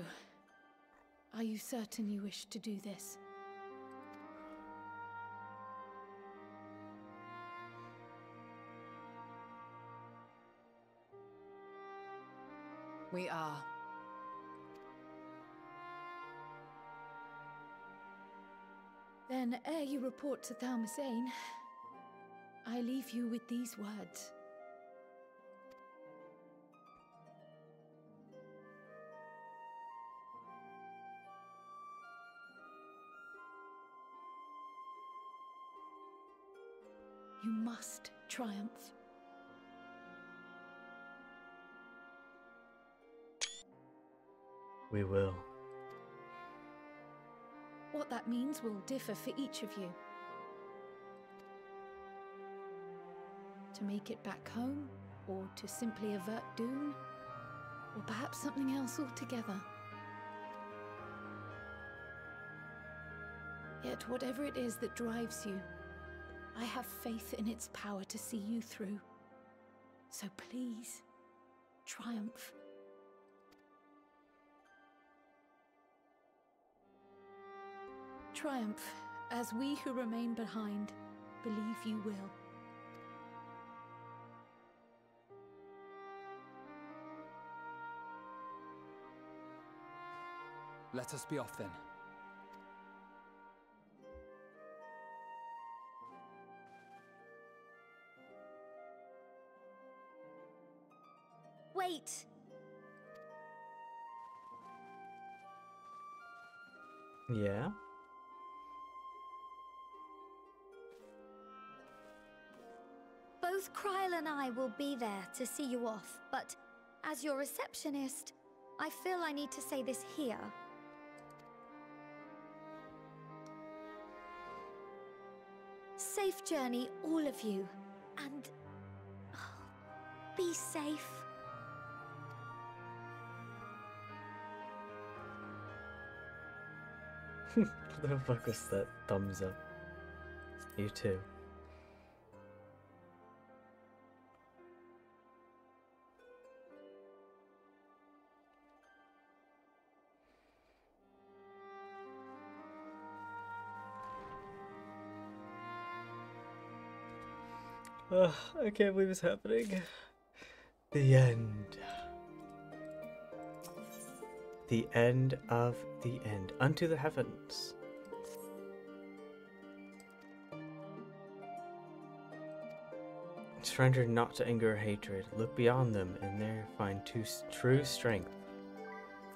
G: are you certain you wish to do this?
D: We are.
G: Then, ere you report to Thalmasane, I leave you with these words. You must triumph.
A: We will.
G: What that means will differ for each of you. To make it back home, or to simply avert doom, or perhaps something else altogether. Yet whatever it is that drives you, I have faith in its power to see you through. So please, triumph. Triumph, as we who remain behind believe you will.
B: Let us be off then.
J: Wait!
A: Yeah?
J: Both Kryle and I will be there to see you off, but as your receptionist, I feel I need to say this here. Safe journey, all of you, and be safe.
A: What the fuck was that thumbs up? You too. I can't believe it's happening. The end. The end of the end. Unto the heavens. Surrender not to anger or hatred. Look beyond them, and there find true strength.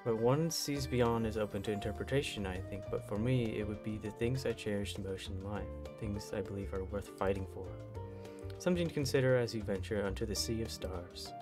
A: What one sees beyond is open to interpretation, I think, but for me, it would be the things I cherish most in life, things I believe are worth fighting for. Something to consider as you venture unto the sea of stars.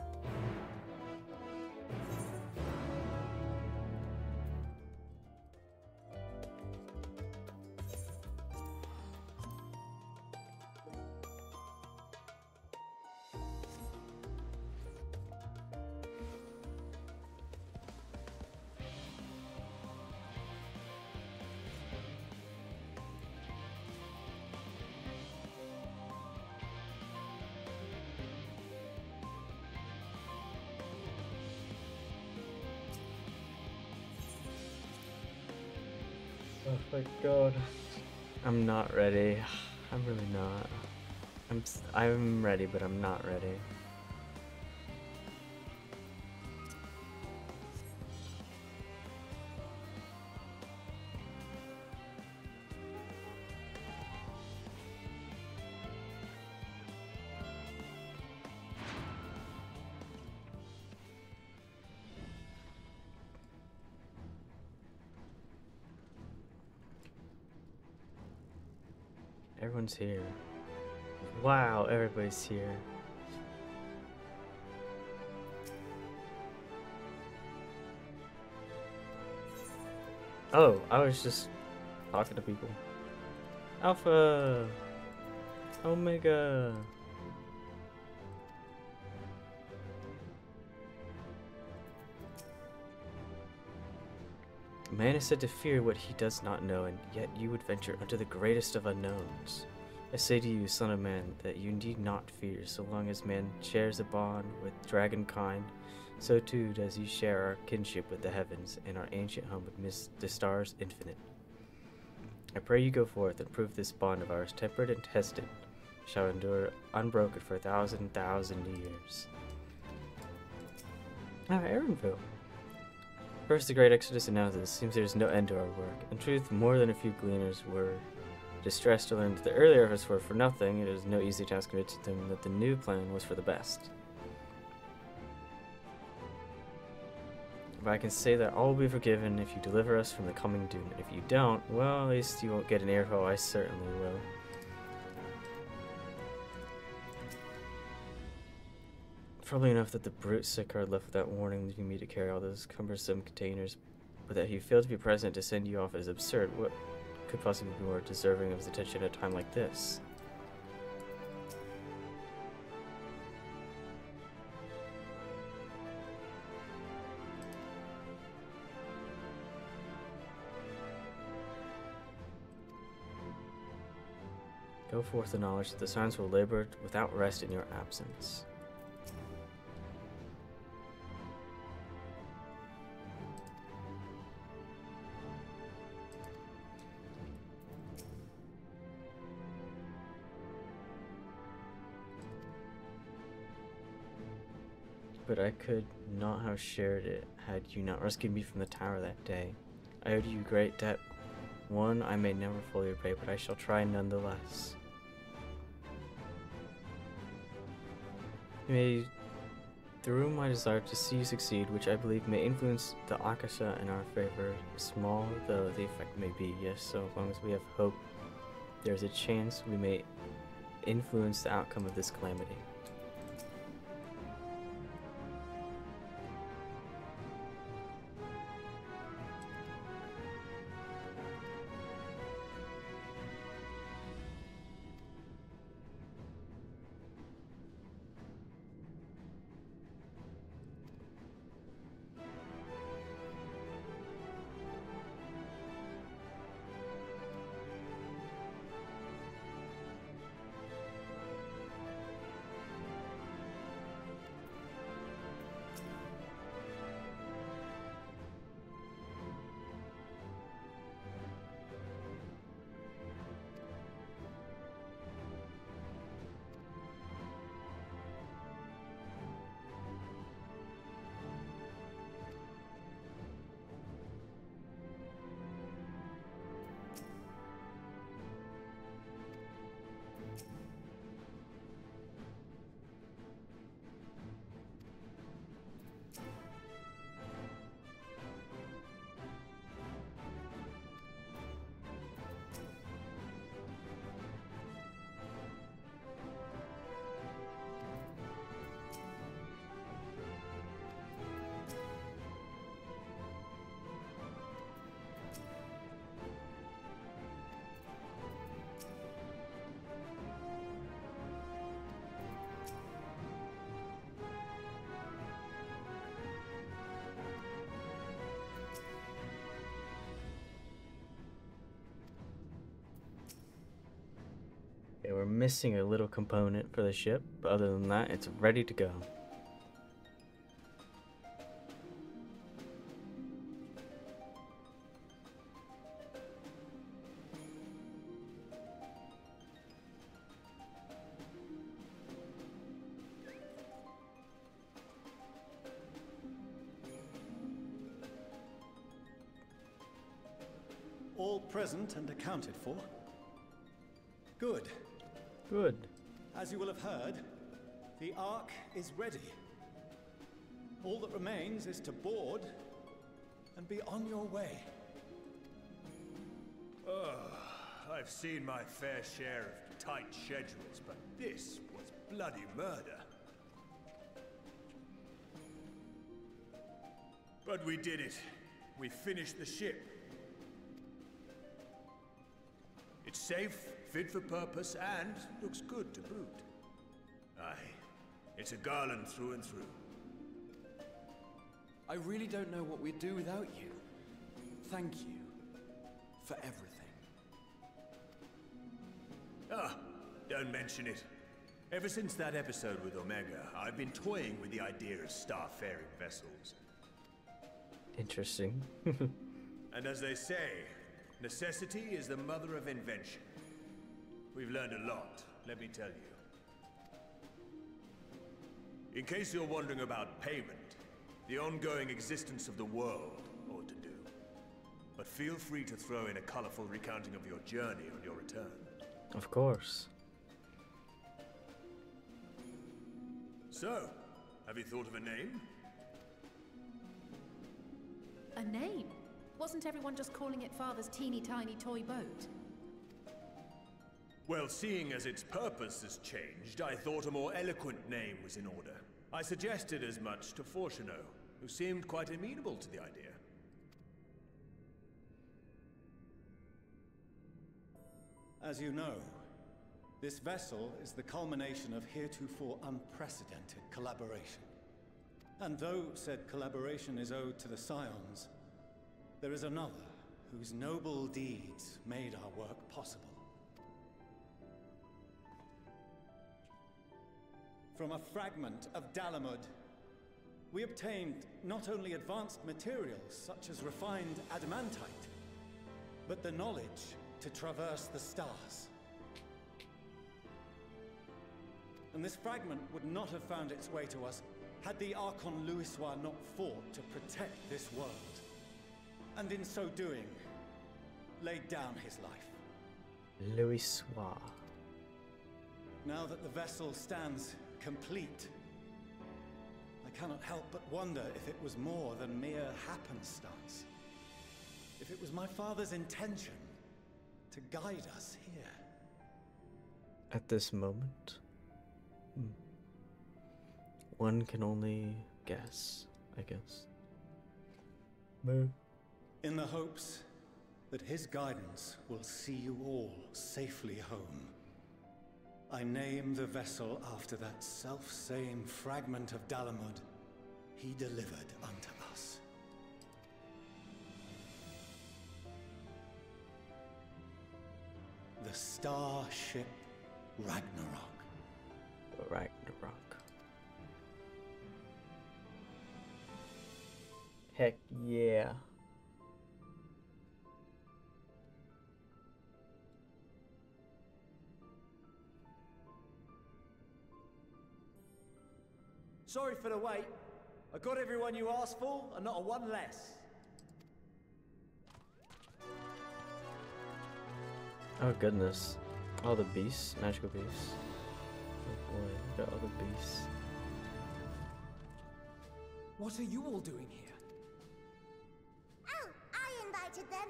A: Oh my god. I'm not ready. I'm really not. I'm ready, but I'm not ready. Everyone's here. Wow, everybody's here. Oh, I was just talking to people. Alpha! Omega! Man is said to fear what he does not know, and yet you would venture unto the greatest of unknowns. I say to you, son of man, that you need not fear, so long as man shares a bond with dragon kind, so too does he share our kinship with the heavens, and our ancient home amidst the stars infinite. I pray you go forth and prove this bond of ours, tempered and tested, shall endure unbroken for 1,000 years. Ah, Aaronville. First, the great Exodus announces, seems there is no end to our work. In truth, more than a few gleaners were distressed to learn that the earlier efforts were for nothing. It is no easy task convincing them that the new plan was for the best. But I can say that all will be forgiven if you deliver us from the coming doom. And if you don't, well, at least you won't get an earful. I certainly will. Probably enough that the brute sick card left without warning, leaving me to carry all those cumbersome containers, but that he failed to be present to send you off is absurd. What could possibly be more deserving of his attention at a time like this? Go forth the knowledge that the signs will labor without rest in your absence. But I could not have shared it had you not rescued me from the tower that day. I owed you great debt, one I may never fully repay, but I shall try nonetheless. May through my desire to see you succeed, which I believe may influence the Akasha in our favor, small though the effect may be. Yes, so as long as we have hope, there's a chance we may influence the outcome of this calamity. Okay, we're missing a little component for the ship, but other than that, it's ready to go.
K: All present and accounted for? Good.
A: Good.
K: As you will have heard, the Ark is ready. All that remains is to board and be on your way.
L: I've seen my fair share of tight schedules, but this was bloody murder. But we did it. We finished the ship. It's safe, fit for purpose, and looks good to boot. Aye, it's a Garland through and through.
H: I really don't know what we'd do without you. Thank you for everything.
L: Ah, don't mention it. Ever since that episode with Omega, I've been toying with the idea of star-faring vessels.
A: Interesting.
L: And as they say, necessity is the mother of invention. We've learned a lot, let me tell you. In case you're wondering about payment, the ongoing existence of the world ought to do. But feel free to throw in a colorful recounting of your journey on your return.
A: Of course.
L: So, have you thought of a name?
G: A name? Wasn't everyone just calling it Father's teeny tiny toy boat?
L: Well, seeing as its purpose has changed, I thought a more eloquent name was in order. I suggested as much to Fortuneau, who seemed quite amenable to the idea.
K: As you know, this vessel is the culmination of heretofore unprecedented collaboration. And though said collaboration is owed to the Scions, there is another whose noble deeds made our work possible. From a fragment of Dalamud, we obtained not only advanced materials such as refined adamantite, but the knowledge to traverse the stars. And this fragment would not have found its way to us had the Archon Louisoix not fought to protect this world. And in so doing, laid down his life.
A: Louisoix.
K: Now that the vessel stands complete, I cannot help but wonder if it was more than mere happenstance. If it was my father's intention to guide us here.
A: At this moment? One can only guess, I guess. Moo.
K: In the hopes that his guidance will see you all safely home, I name the vessel after that self-same fragment of Dalamud he delivered unto us. The starship Ragnarok.
A: Ragnarok. Heck yeah.
M: Sorry for the wait. I got everyone you asked for, and not a one less.
A: Oh goodness. All the beasts, magical beasts. Oh boy, we got all the beasts.
B: What are you all doing here?
N: Oh, I invited them.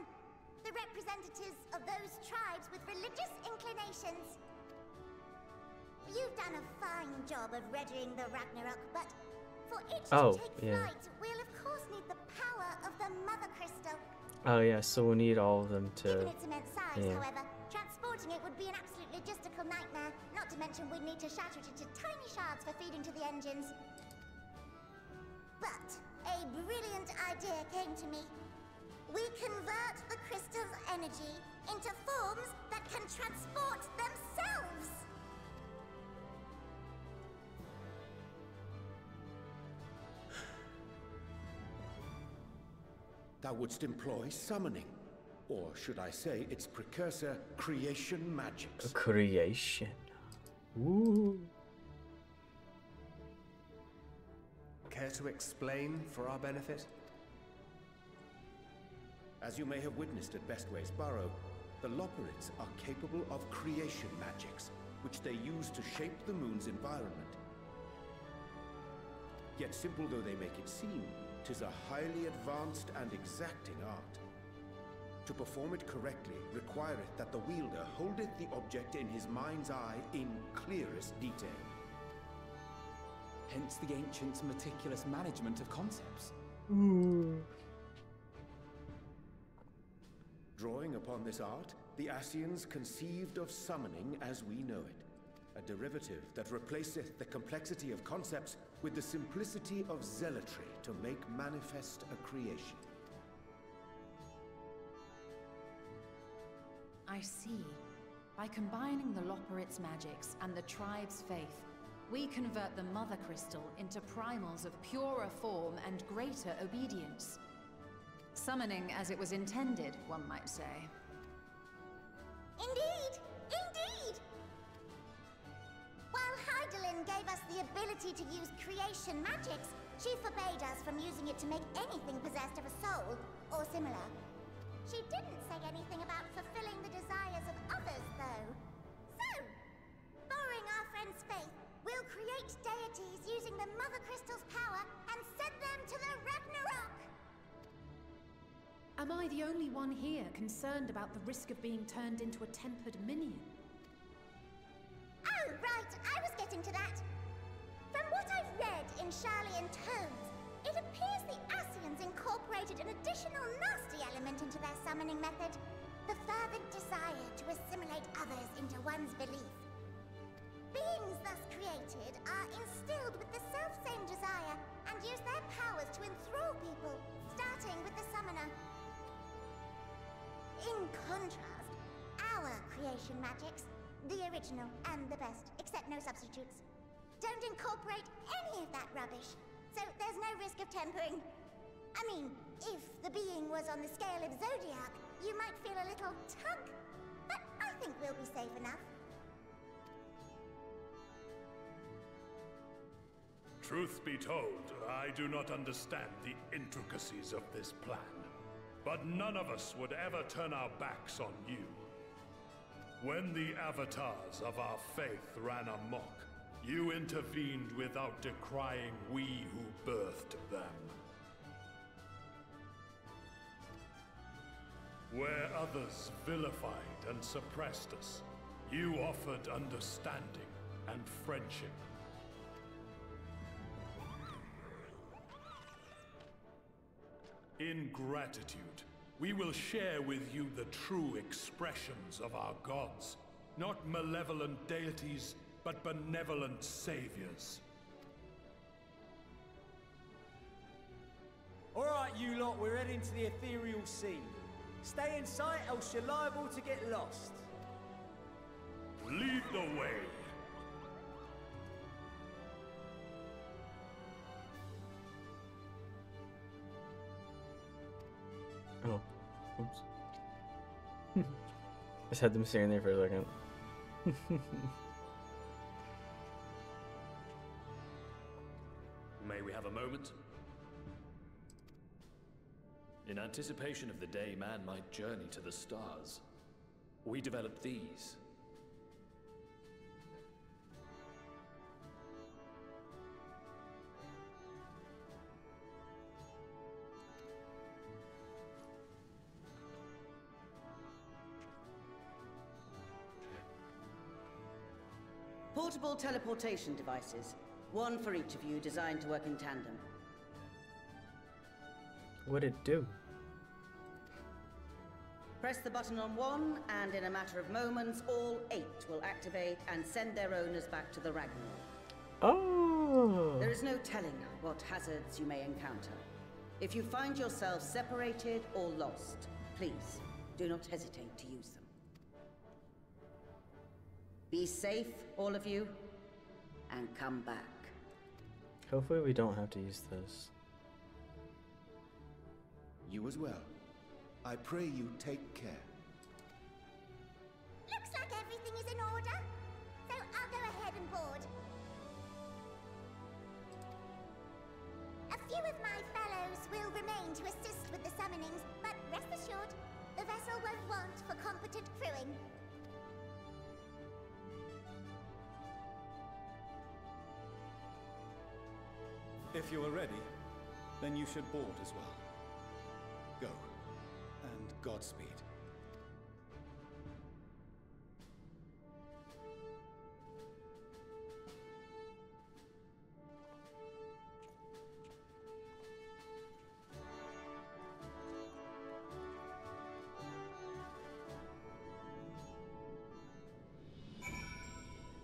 N: The representatives of those tribes with religious inclinations. You've done a fine job of readying the Ragnarok, but for it to take flight, we'll of course need the power of the Mother Crystal.
A: Oh yeah, so we'll need all of them to...
N: Given its immense size, however, transporting it would be an absolute logistical nightmare, not to mention we'd need to shatter it into tiny shards for feeding to the engines. But a brilliant idea came to me. We convert the crystal's energy into forms that can transport themselves!
F: Thou wouldst employ summoning, or should I say its precursor, creation magics.
A: Creation. Ooh.
E: Care to explain for our benefit?
F: As you may have witnessed at Bestway's Burrow, the Loporrits are capable of creation magics, which they use to shape the moon's environment. Yet simple though they make it seem, 'tis a highly advanced and exacting art. To perform it correctly requireth that the wielder holdeth the object in his mind's eye in clearest detail.
B: Hence the ancients' meticulous management of concepts.
F: Drawing upon this art, the Ascians conceived of summoning as we know it, a derivative that replaceth the complexity of concepts with the simplicity of zealotry to make manifest a creation.
D: I see. By combining the Loporrits' magics and the tribe's faith, we convert the Mother Crystal into primals of purer form and greater obedience. Summoning as it was intended, one might say.
N: Indeed! Indeed! While Hydaelyn gave us the ability to use creation magics, she forbade us from using it to make anything possessed of a soul, or similar. She didn't say anything about fulfilling the desires of others, though. So, borrowing our friend's faith, we'll create deities using the Mother Crystal's power and send them to the Ragnarok!
G: Am I the only one here concerned about the risk of being turned into a tempered minion?
N: Oh, right, I was getting to that. From what I've read in Sharlayan tomes, it appears the Ascians incorporated an additional nasty element into their summoning method. The fervent desire to assimilate others into one's belief. Beings thus created are instilled with the self-same desire and use their powers to enthrall people, starting with the summoner. In contrast, our creation magics, the original and the best, except no substitutes, don't incorporate any of that rubbish, so there's no risk of tempering. I mean, if the being was on the scale of Zodiac, you might feel a little tug, but I think we'll be safe enough.
L: Truth be told, I do not understand the intricacies of this plan. But none of us would ever turn our backs on you. When the avatars of our faith ran amok,
O: You intervened without decrying we who birthed them. Where others vilified and suppressed us, you offered understanding and friendship. In gratitude, we will share with you the true expressions of our gods. Not malevolent deities, but benevolent saviors.
M: Alright, you lot, we're heading to the ethereal sea. Stay in sight, else you're liable to get lost.
O: Lead the way.
A: Oh, oops. Just had them staring there for a second.
P: May we have a moment? In anticipation of the day man might journey to the stars, we developed these.
Q: Portable teleportation devices. One for each of you, designed to work in tandem.
A: What'd it do?
Q: Press the button on one, and in a matter of moments, all 8 will activate and send their owners back to the Ragnarok.
A: Oh!
Q: There is no telling what hazards you may encounter. If you find yourself separated or lost, please do not hesitate to use them. Be safe, all of you, and come back.
A: Hopefully we don't have to use this.
F: You as well. I pray you take care.
N: Looks like everything is in order, so I'll go ahead and board. A few of my fellows will remain to assist with the summonings, but rest assured, the vessel won't want for competent crewing.
K: If you are ready, then you should board as well. Go, and Godspeed.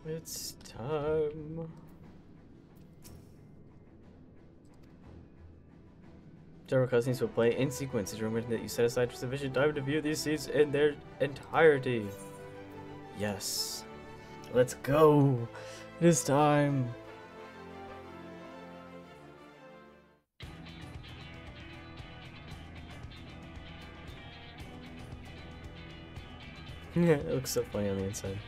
A: It's time. Several cutscenes will play in sequence. It's rumored that you set aside sufficient time to view these scenes in their entirety. Yes. Let's go. It is time. Yeah, it looks so funny on the inside.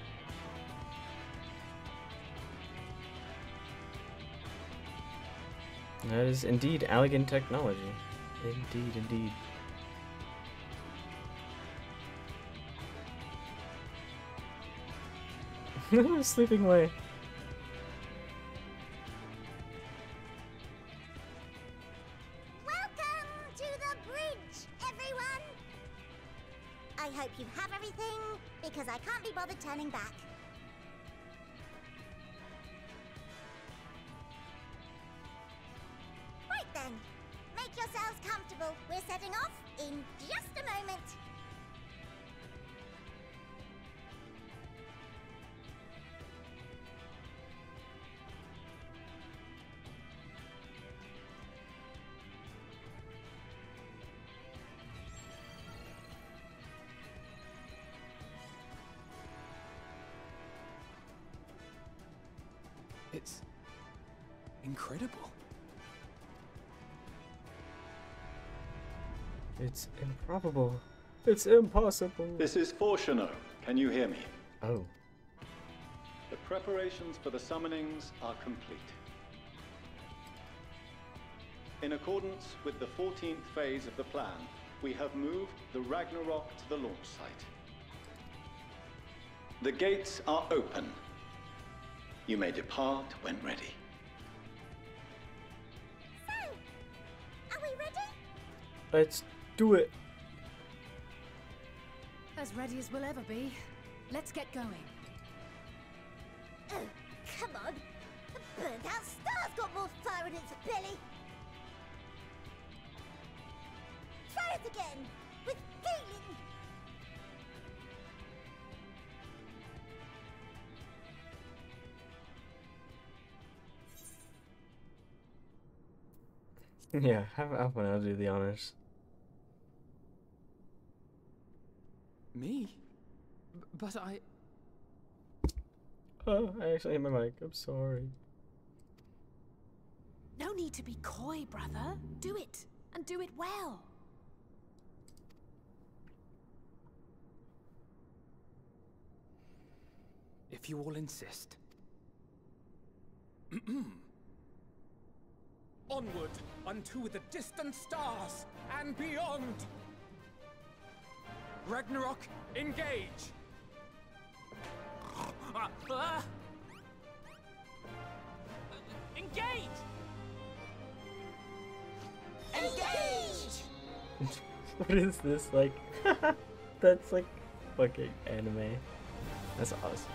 A: That is indeed elegant technology. Indeed, indeed. Sleeping away.
N: Welcome to the bridge, everyone! I hope you have everything, because I can't be bothered turning back. Right then, make yourselves comfortable. We're setting off in just a moment.
B: It's incredible.
A: It's improbable. It's impossible.
K: This is Fortuno. Can you hear me?
A: Oh.
K: The preparations for the summonings are complete. In accordance with the 14th phase of the plan, we have moved the Ragnarok to the launch site. The gates are open.
R: You may depart when ready.
N: So, are we ready?
A: Let's do it.
D: As ready as we'll ever be. Let's get going.
N: Oh, come on. The burnt-out star's got more fire in its belly. Try it again, with feeling.
A: Yeah, have Alpha now do the honors.
B: Me? But I...
A: Oh, I actually hit my mic. I'm sorry.
G: No need to be coy, brother. Do it, and do it well.
B: If you all insist.
M: Onward unto the distant stars and beyond. Ragnarok, engage!
S: Engage!
N: Engage!
A: What is this, like? That's like fucking anime. That's awesome.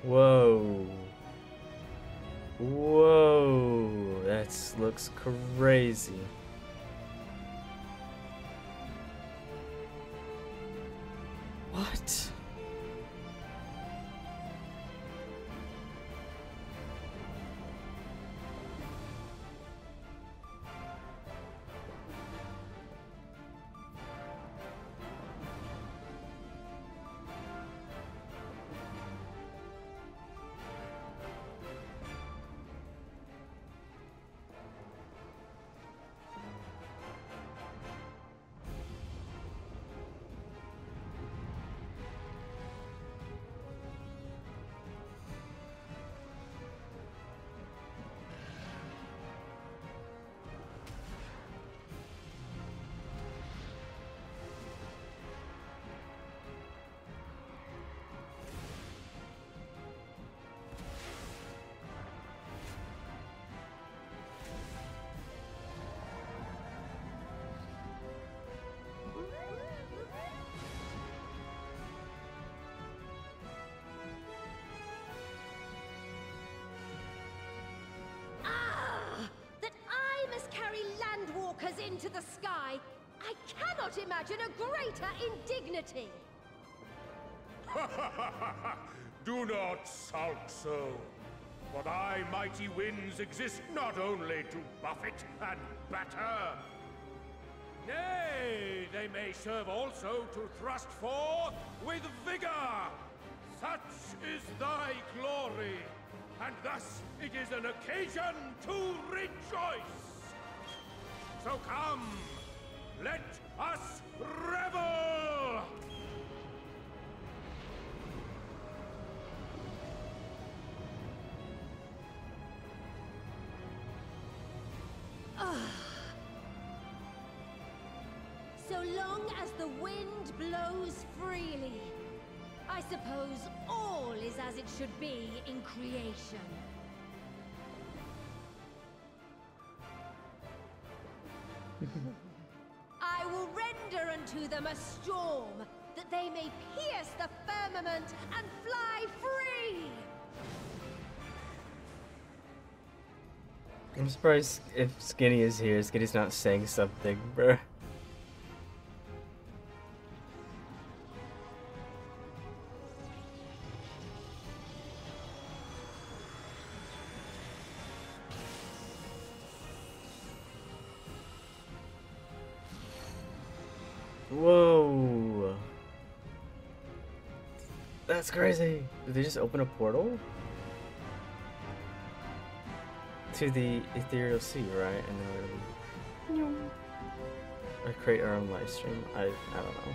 A: Whoa. Whoa. That looks crazy. What?
T: Into the sky. I cannot imagine a greater indignity.
L: Do not sulk so. For thy mighty winds exist not only to buffet and batter. Nay, they may serve also to thrust forth with vigor. Such is thy glory, and thus it is an occasion to rejoice. So come, let us revel!
T: So long as the wind blows freely, I suppose all is as it should be in creation. I will render unto them a storm, that they may pierce the firmament and fly free!
A: I'm surprised if Skinny is here. Skinny's not saying something, bruh. Whoa. That's crazy. Did they just open a portal? To the ethereal sea, right? And then we're or create our own live stream. I don't know.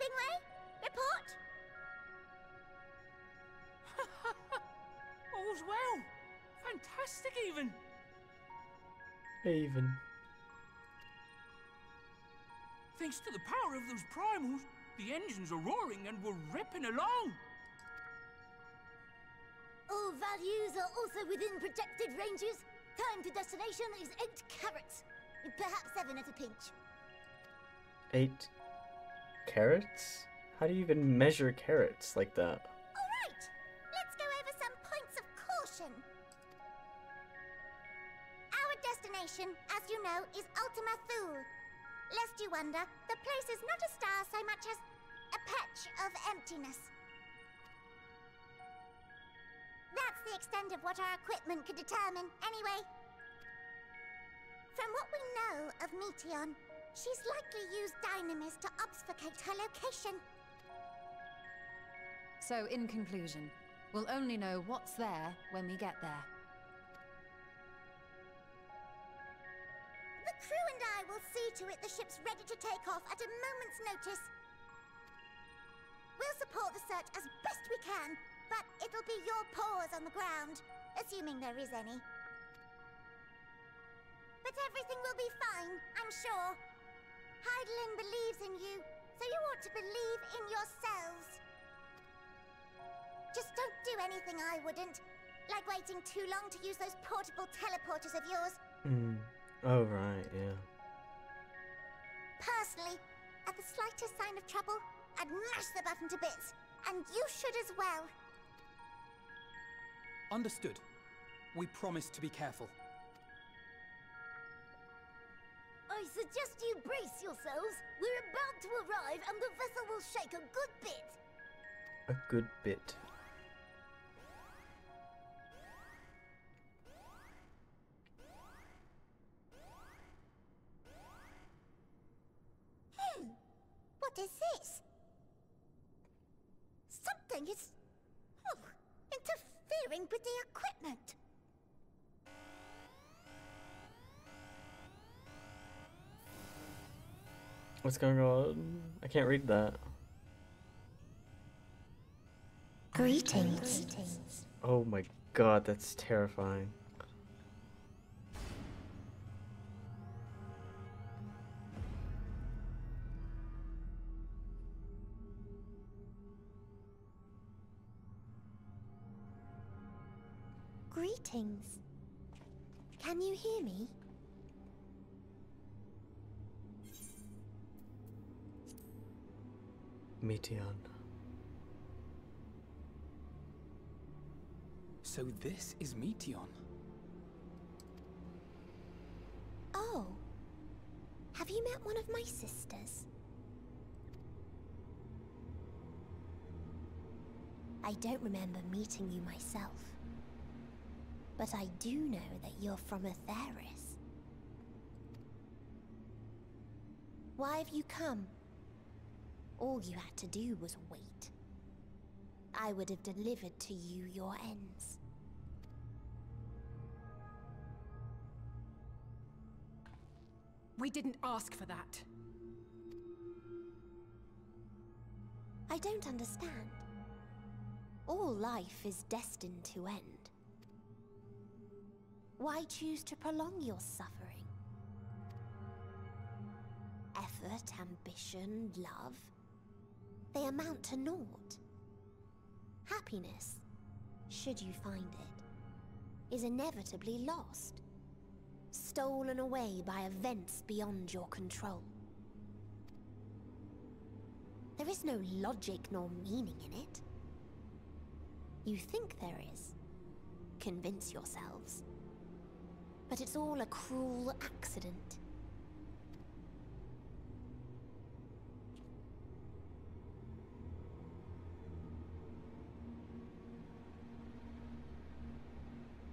N: Bingway? Report?
S: All's well. Fantastic, even.
A: Even.
S: Thanks to the power of those primals, the engines are roaring and we're ripping along.
U: All values are also within projected ranges. Time to destination is 8 carats. Perhaps 7 at a pinch.
A: 8 carats? How do you even measure carats like that?
N: Alright, let's go over some points of caution. Our destination, as you know, is Ultima Thule. Lest you wonder, the place is not a star so much as a patch of emptiness. That's the extent of what our equipment could determine, anyway. From what we know of Meteion, she's likely used dynamis to obfuscate her location.
D: So, in conclusion, we'll only know what's there when we get there.
N: The crew and I will see to it the ship's ready to take off at a moment's notice. We'll support the search as best we can, but it'll be your paws on the ground, assuming there is any. But everything will be fine, I'm sure. Hydaelyn believes in you, so you ought to believe in yourselves. Just don't do anything I wouldn't, like waiting too long to use those portable teleporters of yours.
A: Oh, right, yeah.
N: Personally, at the slightest sign of trouble, I'd mash the button to bits, and you should as well.
B: Understood. We promise to be careful.
U: I suggest you brace yourselves. We're about to arrive and the vessel will shake a good bit.
A: A good bit.
N: What is this? Something is interfering with the equipment.
A: What's going on? I can't read that.
N: Greetings.
A: Oh my god, that's terrifying.
N: Greetings. Can you hear me?
A: Meteion.
B: So this is Meteion.
N: Oh. Have you met one of my sisters? I don't remember meeting you myself. But I do know that you're from Atheris. Why have you come? All you had to do was wait. I would have delivered to you your ends.
V: We didn't ask for that.
N: I don't understand. All life is destined to end. Why choose to prolong your suffering? Effort, ambition, love, they amount to naught. Happiness, should you find it, is inevitably lost, stolen away by events beyond your control. There is no logic nor meaning in it. You think there is. Convince yourselves. But it's all a cruel accident.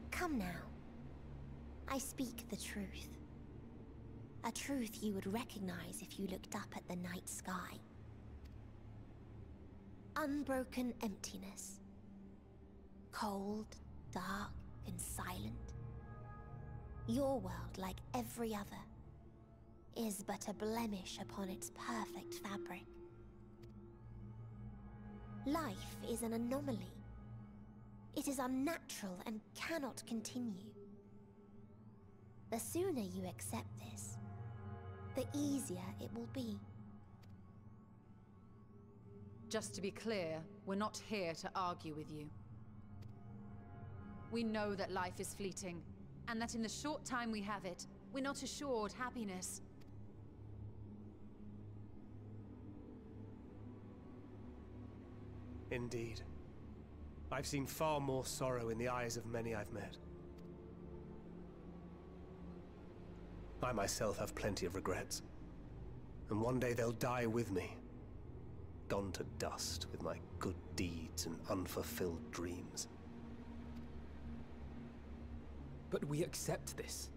N: Come now. I speak the truth. A truth you would recognize if you looked up at the night sky. Unbroken emptiness. Cold, dark, and silent. Your world, like every other, is but a blemish upon its perfect fabric.
C: Life is an anomaly. It is unnatural and cannot continue. The sooner you accept this, the easier it will be.
D: Just to be clear, we're not here to argue with you. We know that life is fleeting, and that in the short time we have it, we're not assured happiness.
E: Indeed. I've seen far more sorrow in the eyes of many I've met. I myself have plenty of regrets. And one day they'll die with me. Gone to dust with my good deeds and unfulfilled dreams.
B: But we accept this.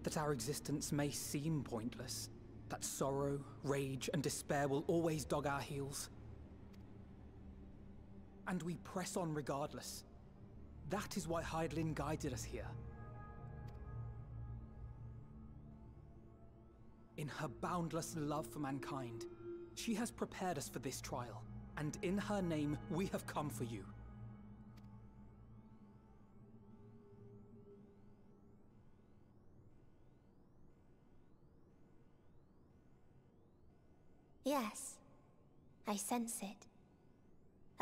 B: That our existence may seem pointless. That sorrow, rage, and despair will always dog our heels. And we press on regardless. That is why Hydaelyn guided us here. In her boundless love for mankind, she has prepared us for this trial, and in her name, we have come for you.
C: Yes, I sense it.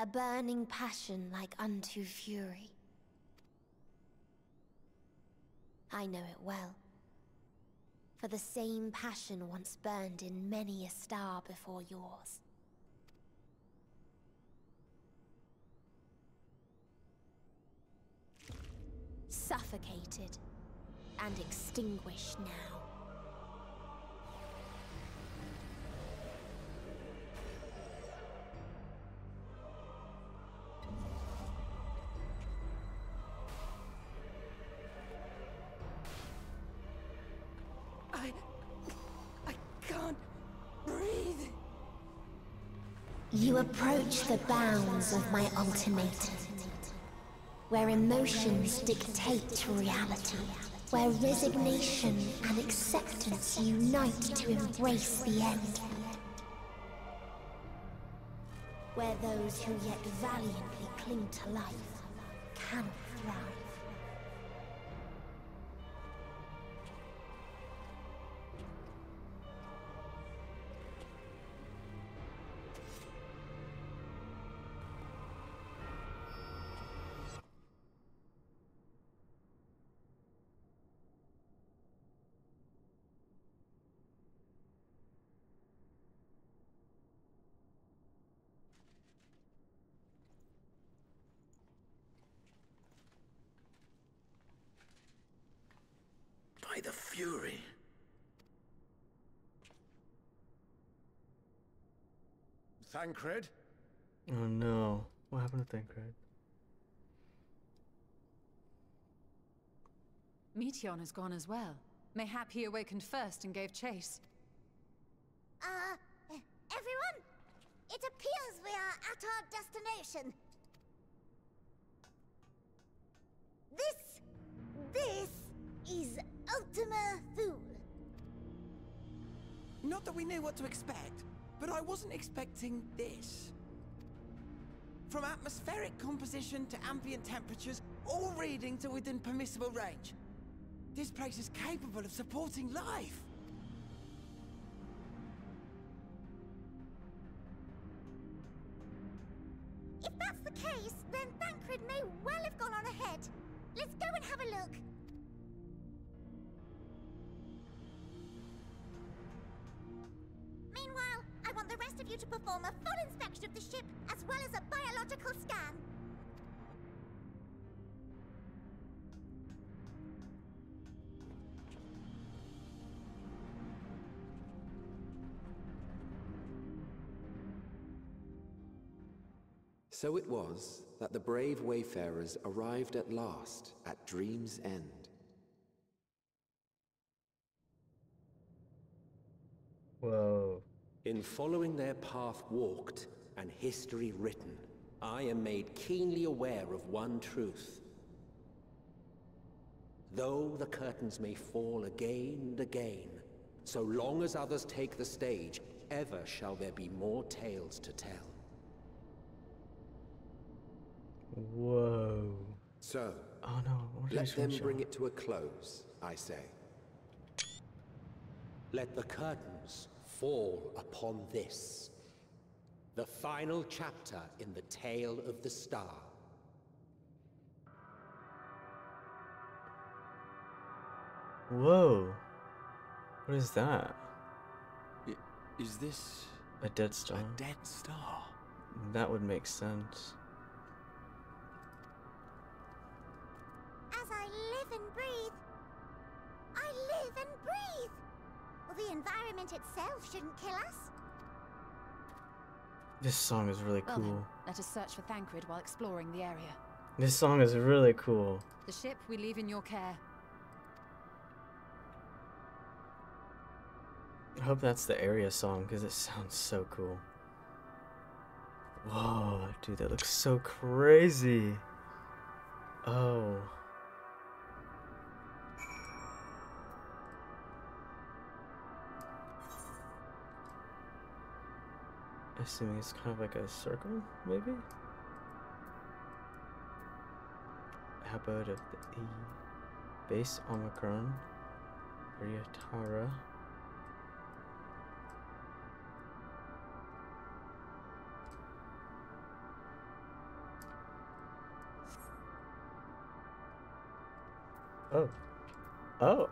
C: A burning passion like unto fury. I know it well. For the same passion once burned in many a star before yours. Suffocated and extinguished now.
B: I can't breathe.
C: You approach the bounds of my ultimatum, where emotions dictate reality, where resignation and acceptance unite to embrace the end, where those who yet valiantly cling to life cannot thrive.
F: By the Fury. Thancred?
A: Oh no. What happened to Thancred?
D: Meteion has gone as well. Mayhap he awakened first and gave chase.
N: Everyone? It appears we are at our destination. This is Ultima Thule.
B: Not that we knew what to expect, but I wasn't expecting this. From atmospheric composition to ambient temperatures, all reading to within permissible range. This place is capable of supporting life.
N: If that's the case, then Thancred may well have gone on ahead. Let's go and have a look. Meanwhile, I want the rest of you to perform a full inspection of the ship, as well as a biological scan.
I: So it was that the brave wayfarers arrived at last at Dream's End.
A: Whoa.
I: In following their path walked and history written, I am made keenly aware of one truth. Though the curtains may fall again and again, so long as others take the stage, ever shall there be more tales to tell.
A: Whoa.
H: So,
A: oh no,
H: let them bring it to a close, I say.
I: Let the curtains fall upon this, the final chapter in the tale of the star.
A: Whoa. What is that?
H: Is this
A: a dead star?
H: A dead star?
A: That would make sense.
N: As I live and breathe, I live and breathe. Well, the environment itself shouldn't kill us.
A: This song is really
D: Well
A: cool.
D: then, let us search for Thancred while exploring the area.
A: This song is really cool.
D: The ship we leave in your care.
A: I hope that's the area song because it sounds so cool. Whoa, dude, that looks so crazy. Oh. Assuming it's kind of like a circle, maybe? Abode of the base Omicron, Ryatara. Oh. Oh.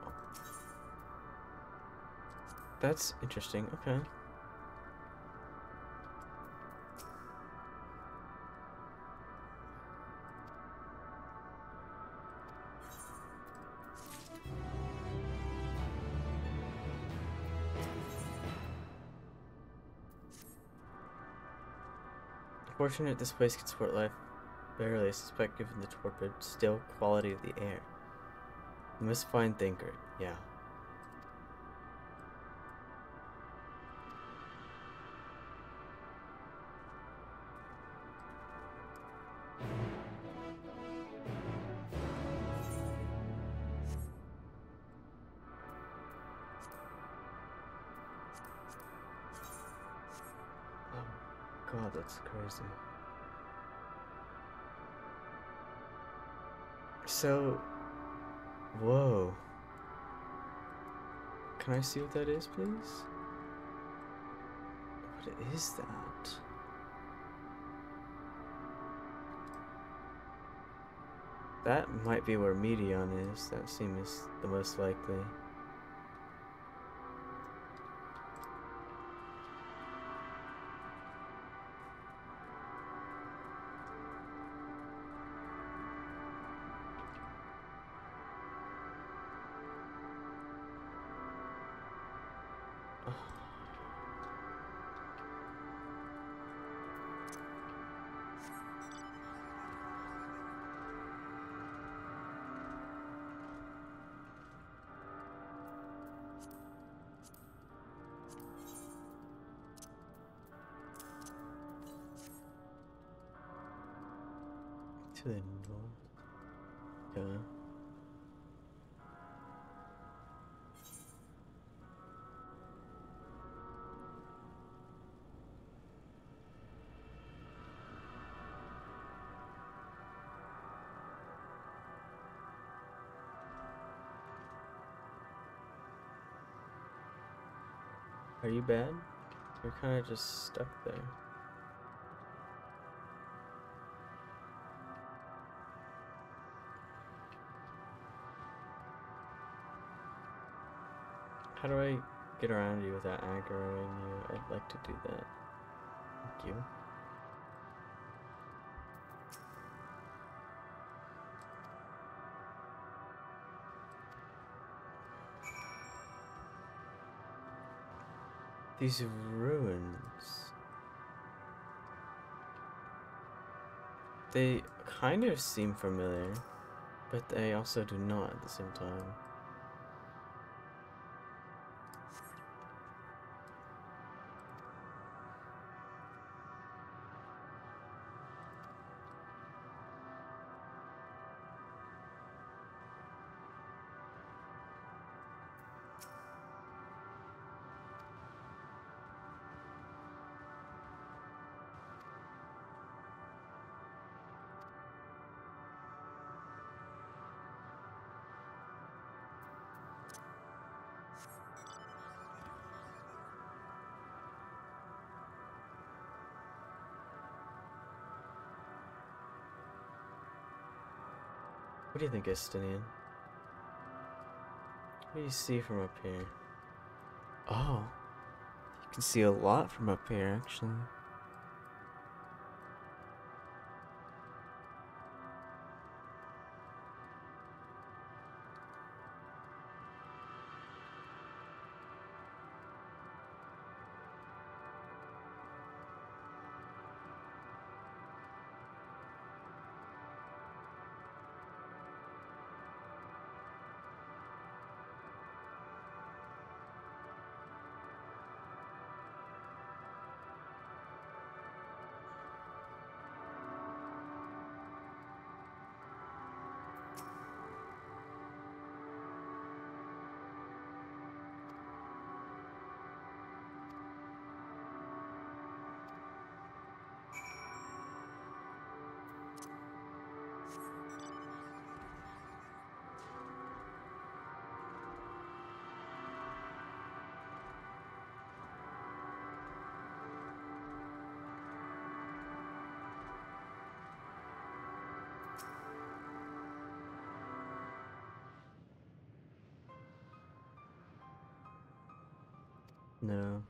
A: That's interesting. Okay. Fortunate this place can support life. Barely, I suspect, given the torpid, still quality of the air. We must find Thancred, yeah. Oh god, that's crazy. So, whoa. Can I see what that is, please? What is that? That might be where Meteion is. That seems the most likely. To the north. Okay. Are you bad? You're kind of just stuck there. How do I get around you without aggroing you? I'd like to do that. Thank you. These ruins. They kind of seem familiar, but they also do not at the same time. What do you think, Estinian? What do you see from up here? Oh, you can see a lot from up here, actually. No.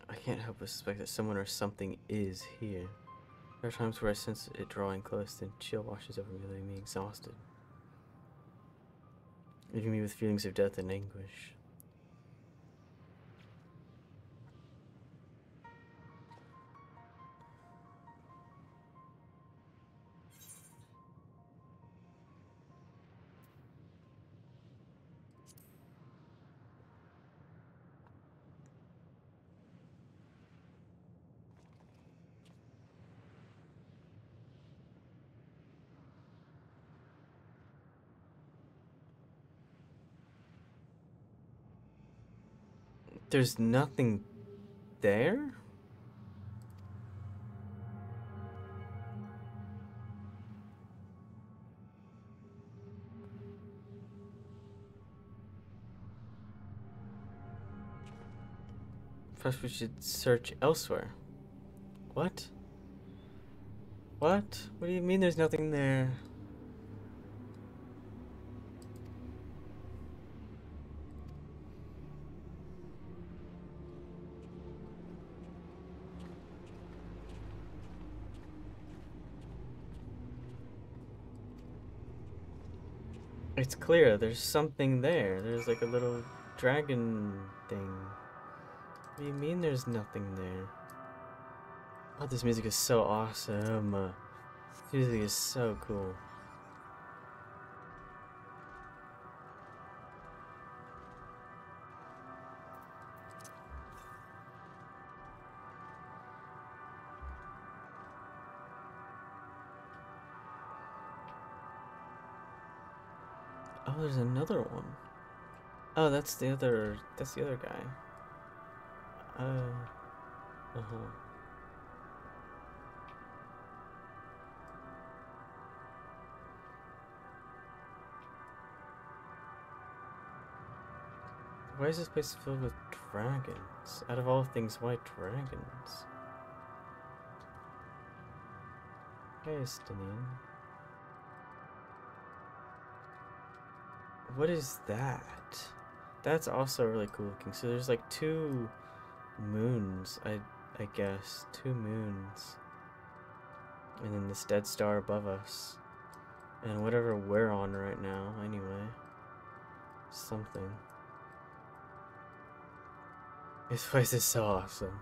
A: I can't help but suspect that someone or something is here. There are times where I sense it drawing close, then chill washes over me, leaving me exhausted, leaving me with feelings of death and anguish. There's nothing there? First we should search elsewhere. What? What? What do you mean there's nothing there? It's clear, there's something there. There's like a little dragon thing. What do you mean there's nothing there? Oh, this music is so awesome. This music is so cool. Oh, there's another one. Oh, that's the other guy. Uh-huh. Why is this place filled with dragons? Out of all things, why dragons? Hey, Estinian. What is that? That's also really cool looking. So there's like two moons, I guess. Two moons. And then this dead star above us. And whatever we're on right now, anyway. Something. This place is so awesome.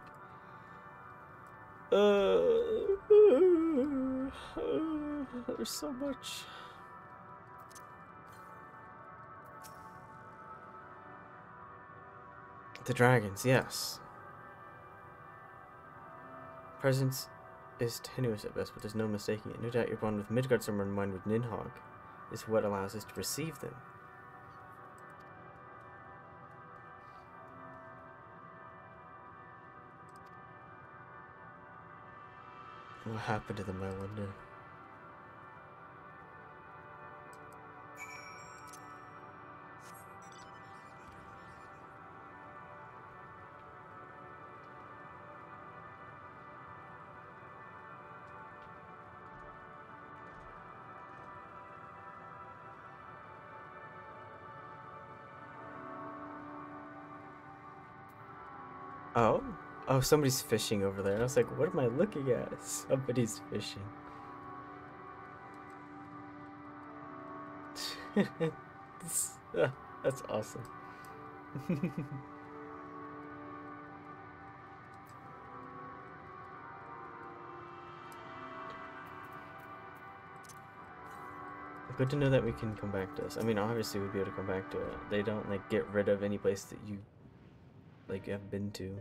A: There's so much. The dragons, yes. Presence is tenuous at best, but there's no mistaking it. No doubt your bond with Midgard's summer and mine with Ninhogg is what allows us to receive them. What happened to them, I wonder? Oh? Oh, somebody's fishing over there. I was like, what am I looking at? Somebody's fishing. That's awesome. Good to know that we can come back to this. I mean, obviously we'd be able to come back to it. They don't, like, get rid of any place that you, like, have been to.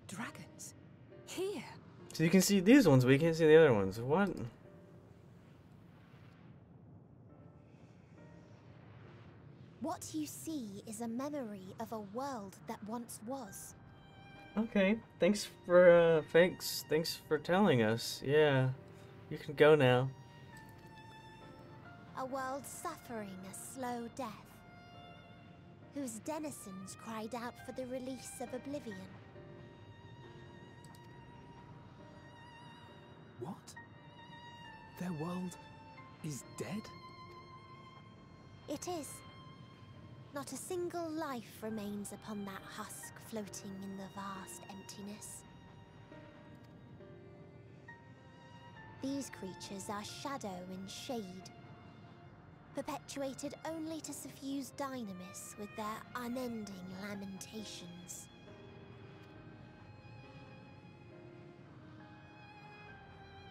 V: Dragons? Here?
A: So you can see these ones, but you can't see the other ones. What?
C: What you see is a memory of a world that once was.
A: Okay, thanks for telling us. Yeah, you can go now.
C: A world suffering a slow death, whose denizens cried out for the release of oblivion.
H: What? Their world is dead?
C: It is. Not a single life remains upon that husk floating in the vast emptiness. These creatures are shadow and shade, perpetuated only to suffuse dynamis with their unending lamentations.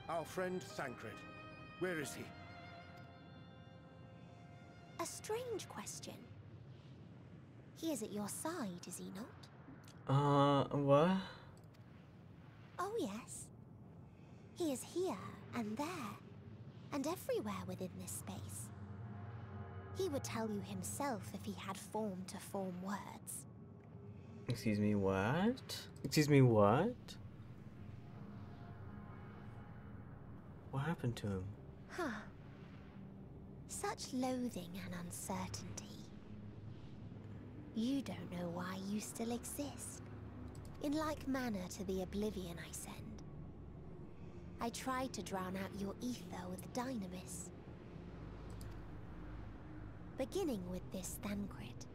F: Our friend Thancred, where is he?
C: A strange question. He is at your side, is he not?
A: What?
C: Oh yes. He is here and there, and everywhere within this space. He would tell you himself if he had form to form words.
A: Excuse me, what? Excuse me, what? What happened to him?
C: Huh. Such loathing and uncertainty. You don't know why you still exist. In like manner to the oblivion I send. I tried to drown out your ether with dynamis. Beginning with this Thancred,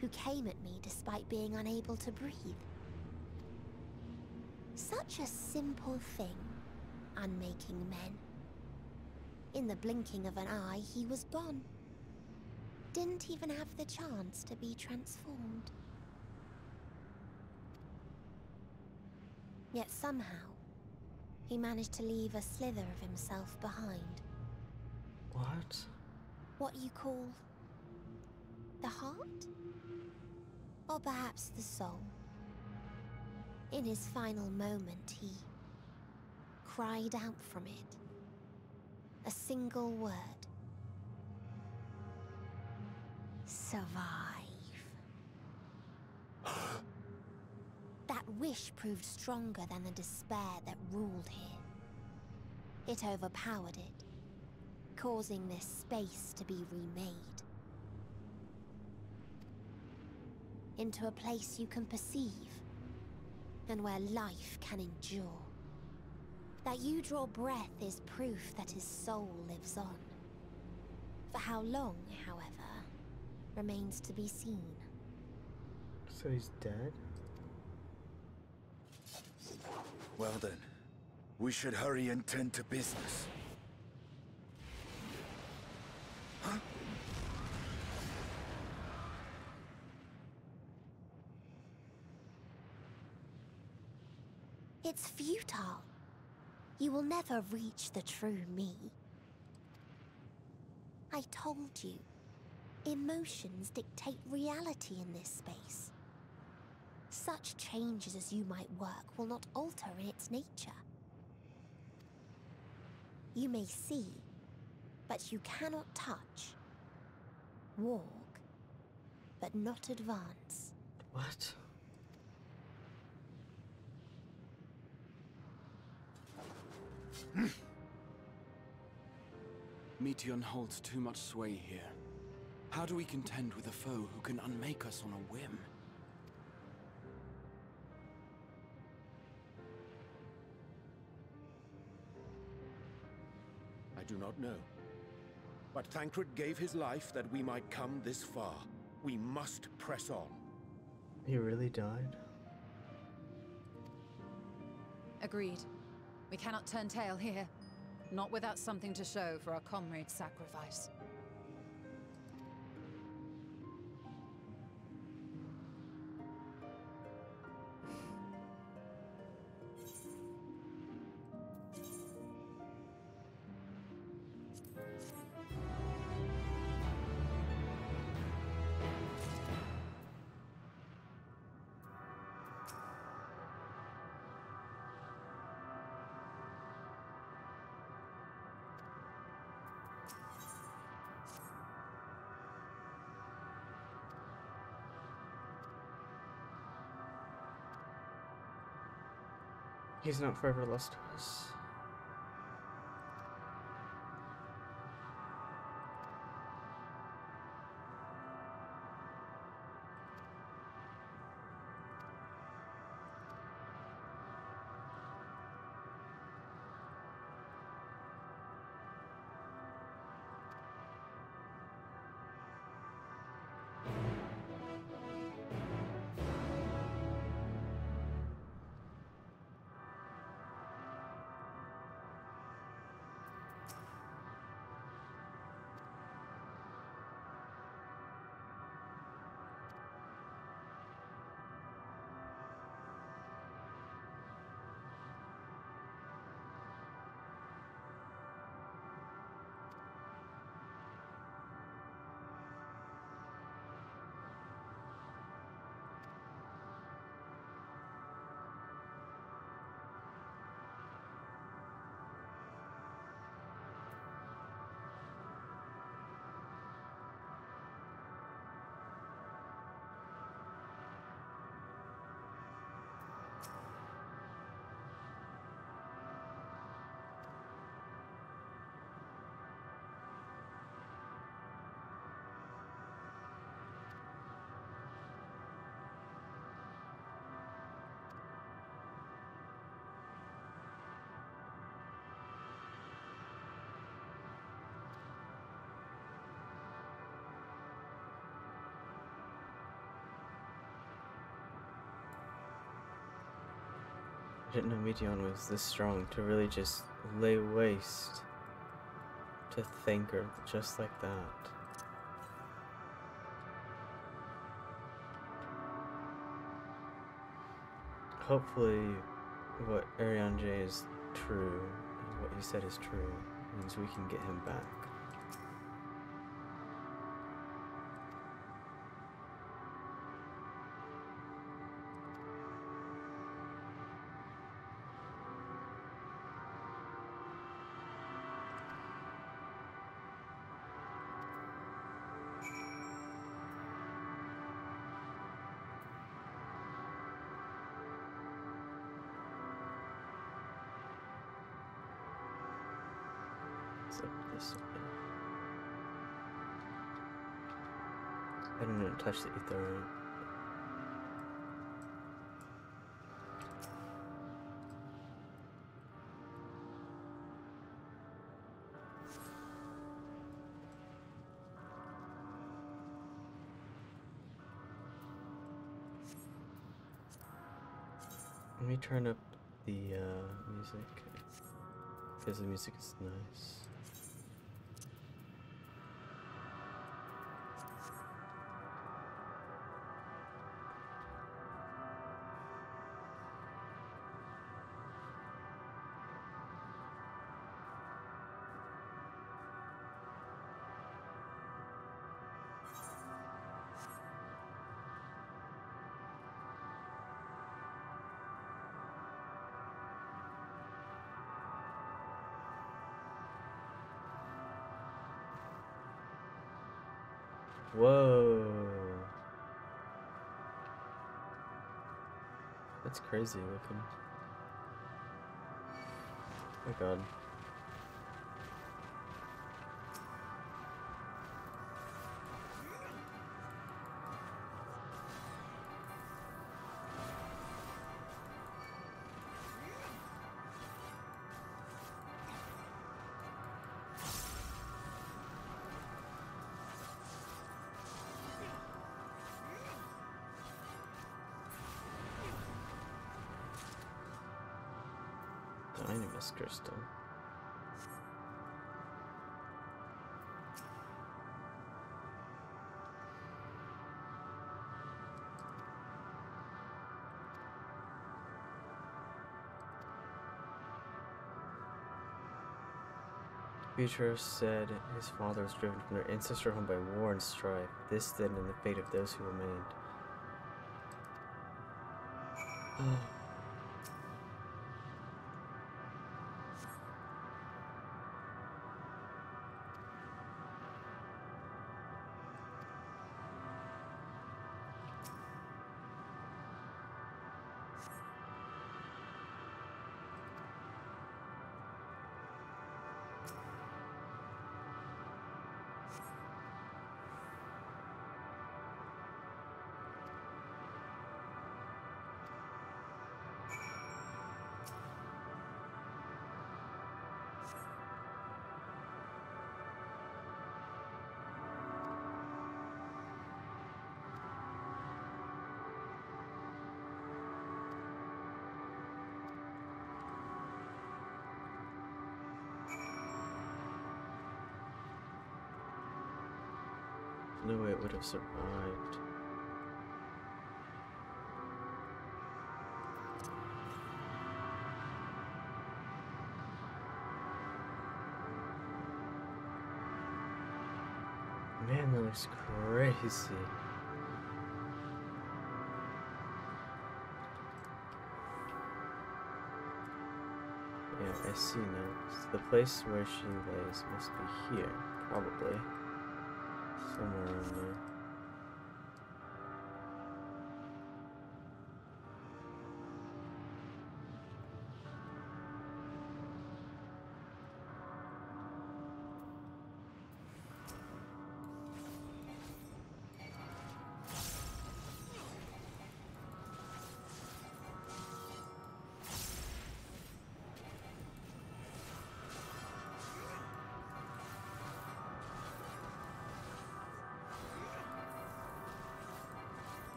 C: who came at me despite being unable to breathe. Such a simple thing, unmaking men. In the blinking of an eye, he was gone. Didn't even have the chance to be transformed. Yet somehow, he managed to leave a slither of himself behind.
A: What?
C: What you call the heart? Or perhaps the soul. In his final moment, he cried out from it. A single word. Survive. That wish proved stronger than the despair that ruled here. It overpowered it, causing this space to be remade. Into a place you can perceive, and where life can endure. That you draw breath is proof that his soul lives on. For how long, however, remains to be seen.
A: So he's dead?
J: Well then, we should hurry and tend to business. Huh?
C: It's futile. You will never reach the true me. I told you, emotions dictate reality in this space. Such changes as you might work will not alter in its nature. You may see, but you cannot touch. Walk, but not advance.
A: What?
O: Meteion holds too much sway here. How do we contend with a foe who can unmake us on a whim?
F: I do not know. But Thancred gave his life that we might come this far. We must press on.
A: He really died?
D: Agreed. We cannot turn tail here. Not without something to show for our comrade's sacrifice.
A: He's not forever lost to us. I didn't know Meteion was this strong to really just lay waste to Thancred just like that. Hopefully what Ariane J is true, what he said is true, means we can get him back. This way. I didn't touch the ether. Let me turn up the music because the music is nice. Whoa. That's crazy looking. Oh my god. Dynamis crystal. Beatrice said his father was driven from their ancestral home by war and strife. This then and the fate of those who remained. No way it would have survived. Man, that looks crazy. Yeah, I see now. So the place where she lays must be here, probably. Somewhere in there.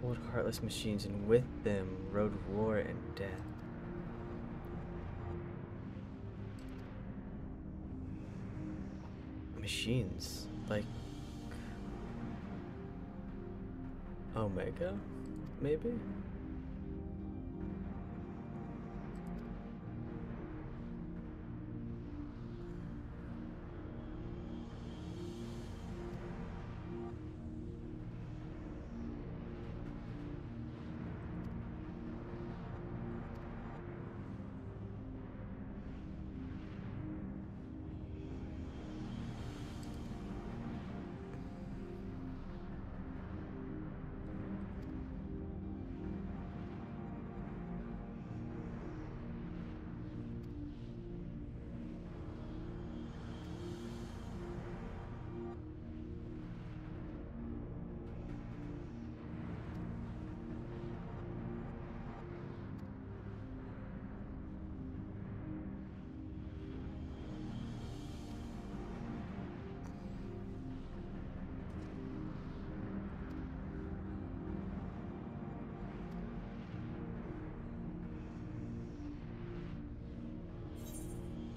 A: Old heartless machines, and with them rode war and death. Machines? Like Omega? Maybe?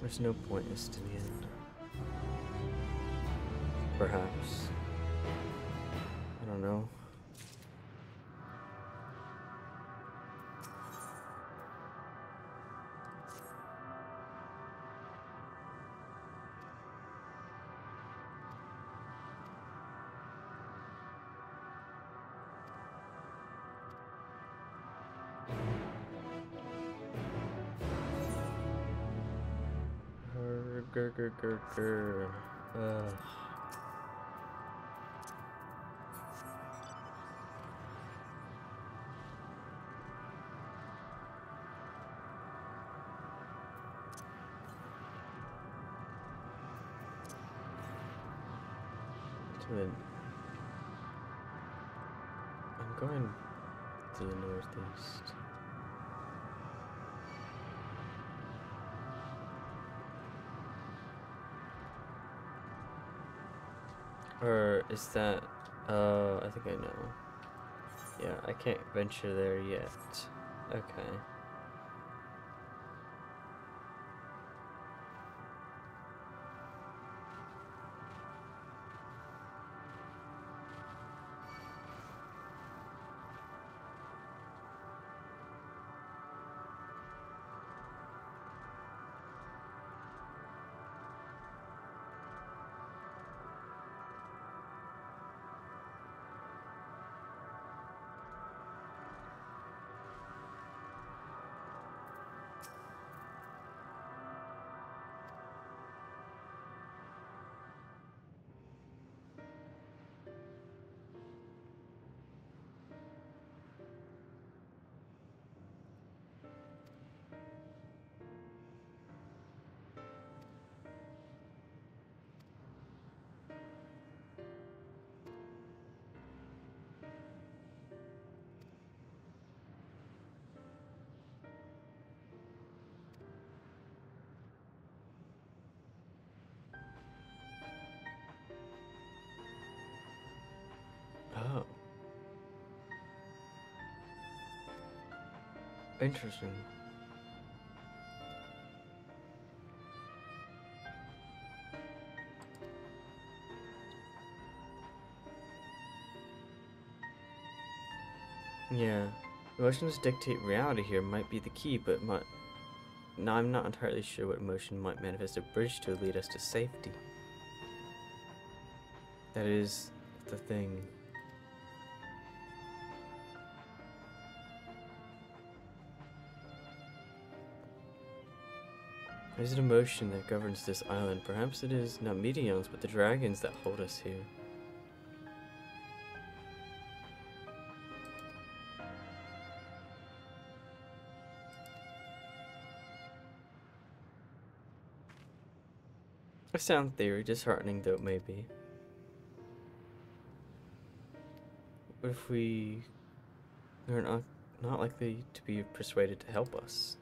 A: There's no pointness to the end. Perhaps. I don't know. Grr. So then I'm going to the northeast. Or is that, I think I know. Yeah, I can't venture there yet. Okay. Oh. Interesting. Yeah. Emotions dictate reality here might be the key, but now I'm not entirely sure what emotion might manifest a bridge to lead us to safety. That is the thing. There's an emotion that governs this island. Perhaps it is not Meteions, but the dragons that hold us here. A sound theory, disheartening though it may be. What if we are not likely to be persuaded to help us?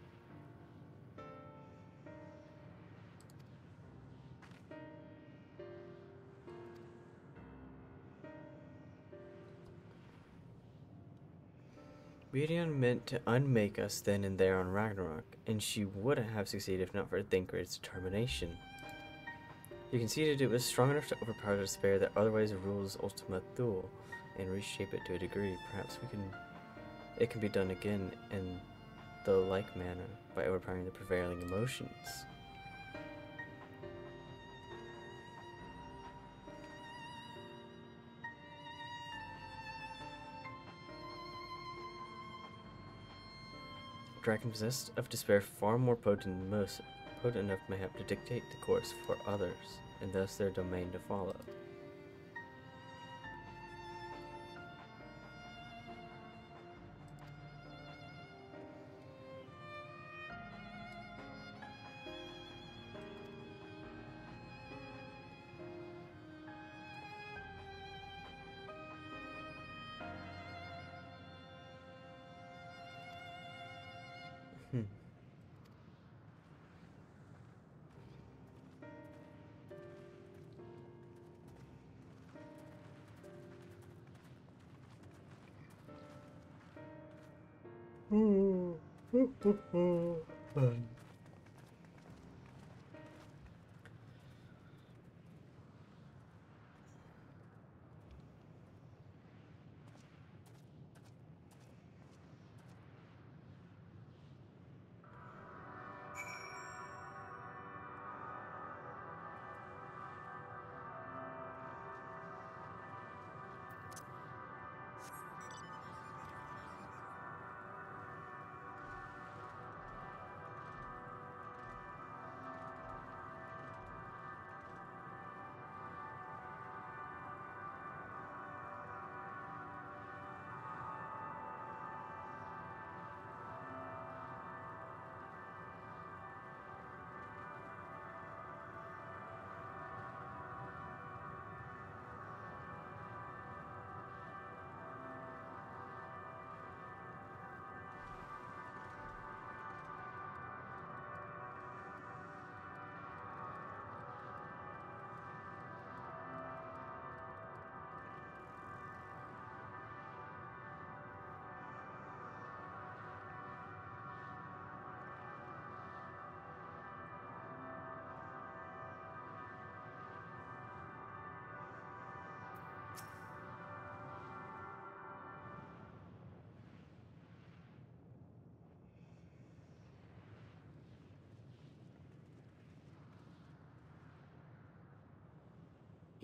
A: Meteion meant to unmake us then and there on Ragnarok, and she would have succeeded if not for Thinker's determination. He conceded it was strong enough to overpower the despair that otherwise rules Ultima Thule, and reshape it to a degree. Perhaps it can be done again in the like manner, by overpowering the prevailing emotions. Dragon possessed of despair, far more potent enough mayhap to dictate the course for others, and thus their domain to follow.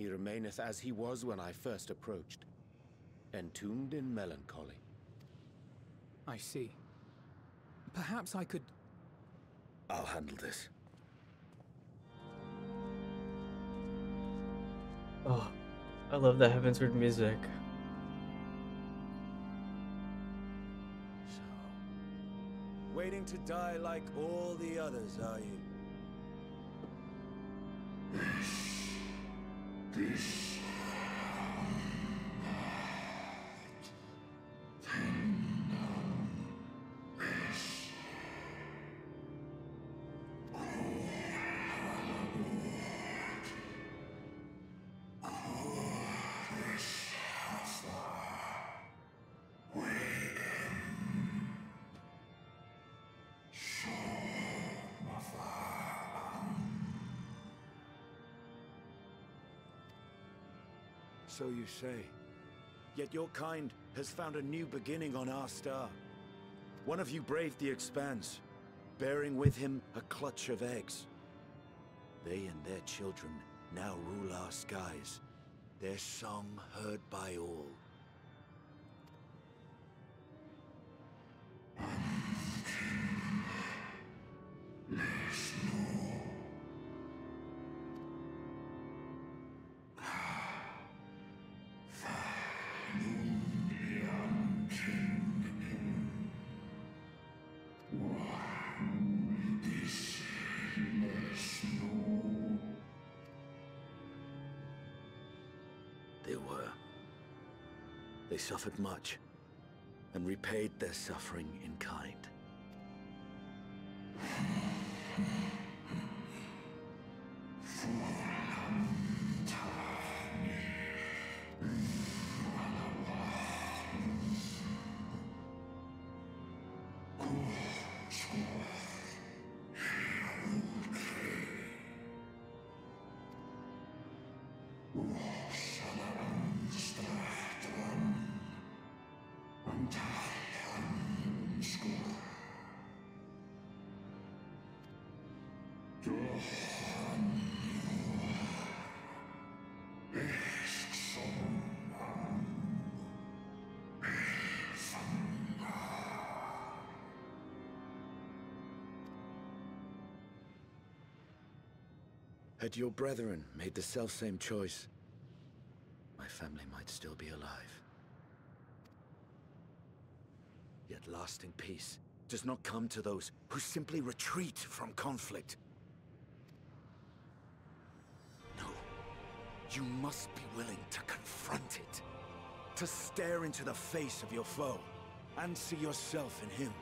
F: He remaineth as he was when I first approached, entombed in melancholy.
H: I see. Perhaps I could...
J: I'll handle this.
A: Oh, I love the Heavensward music.
J: Waiting to die like all the others, are you? This So you say. Yet your kind has found a new beginning on our star. One of you braved the Expanse, bearing with him a clutch of eggs. They and their children now rule our skies, their song heard by all. They suffered much, and repaid their suffering in kind. Had your brethren made the selfsame choice, my family might still be alive. Yet lasting peace does not come to those who simply retreat from conflict. No, you must be willing to confront it, to stare into the face of your foe, and see yourself in him.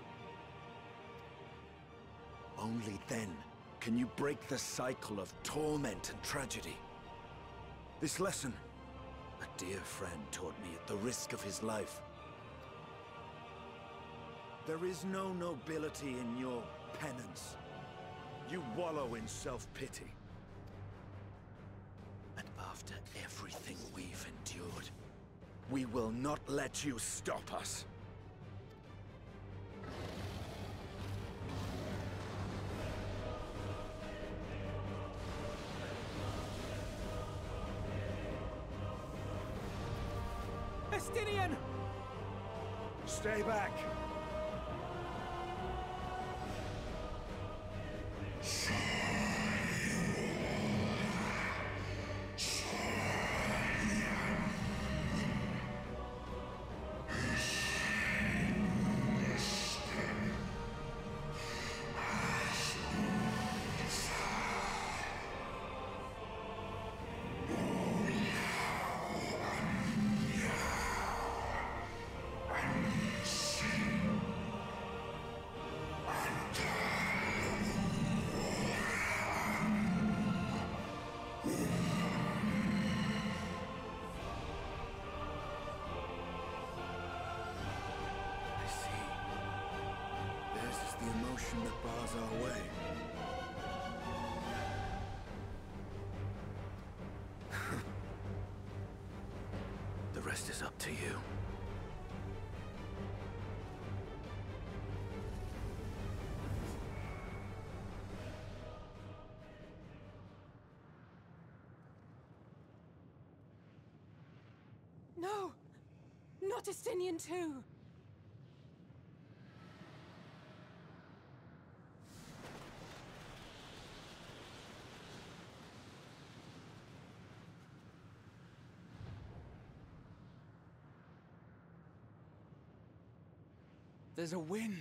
J: Only then can you break the cycle of torment and tragedy. This lesson, a dear friend taught me at the risk of his life. There is no nobility in your penance. You wallow in self-pity. And after everything we've endured, we will not let you stop us.
M: Meteion!
J: Stay back! That bars our way. The rest is up to you.
V: No! Not Estinian too!
O: There's a wind.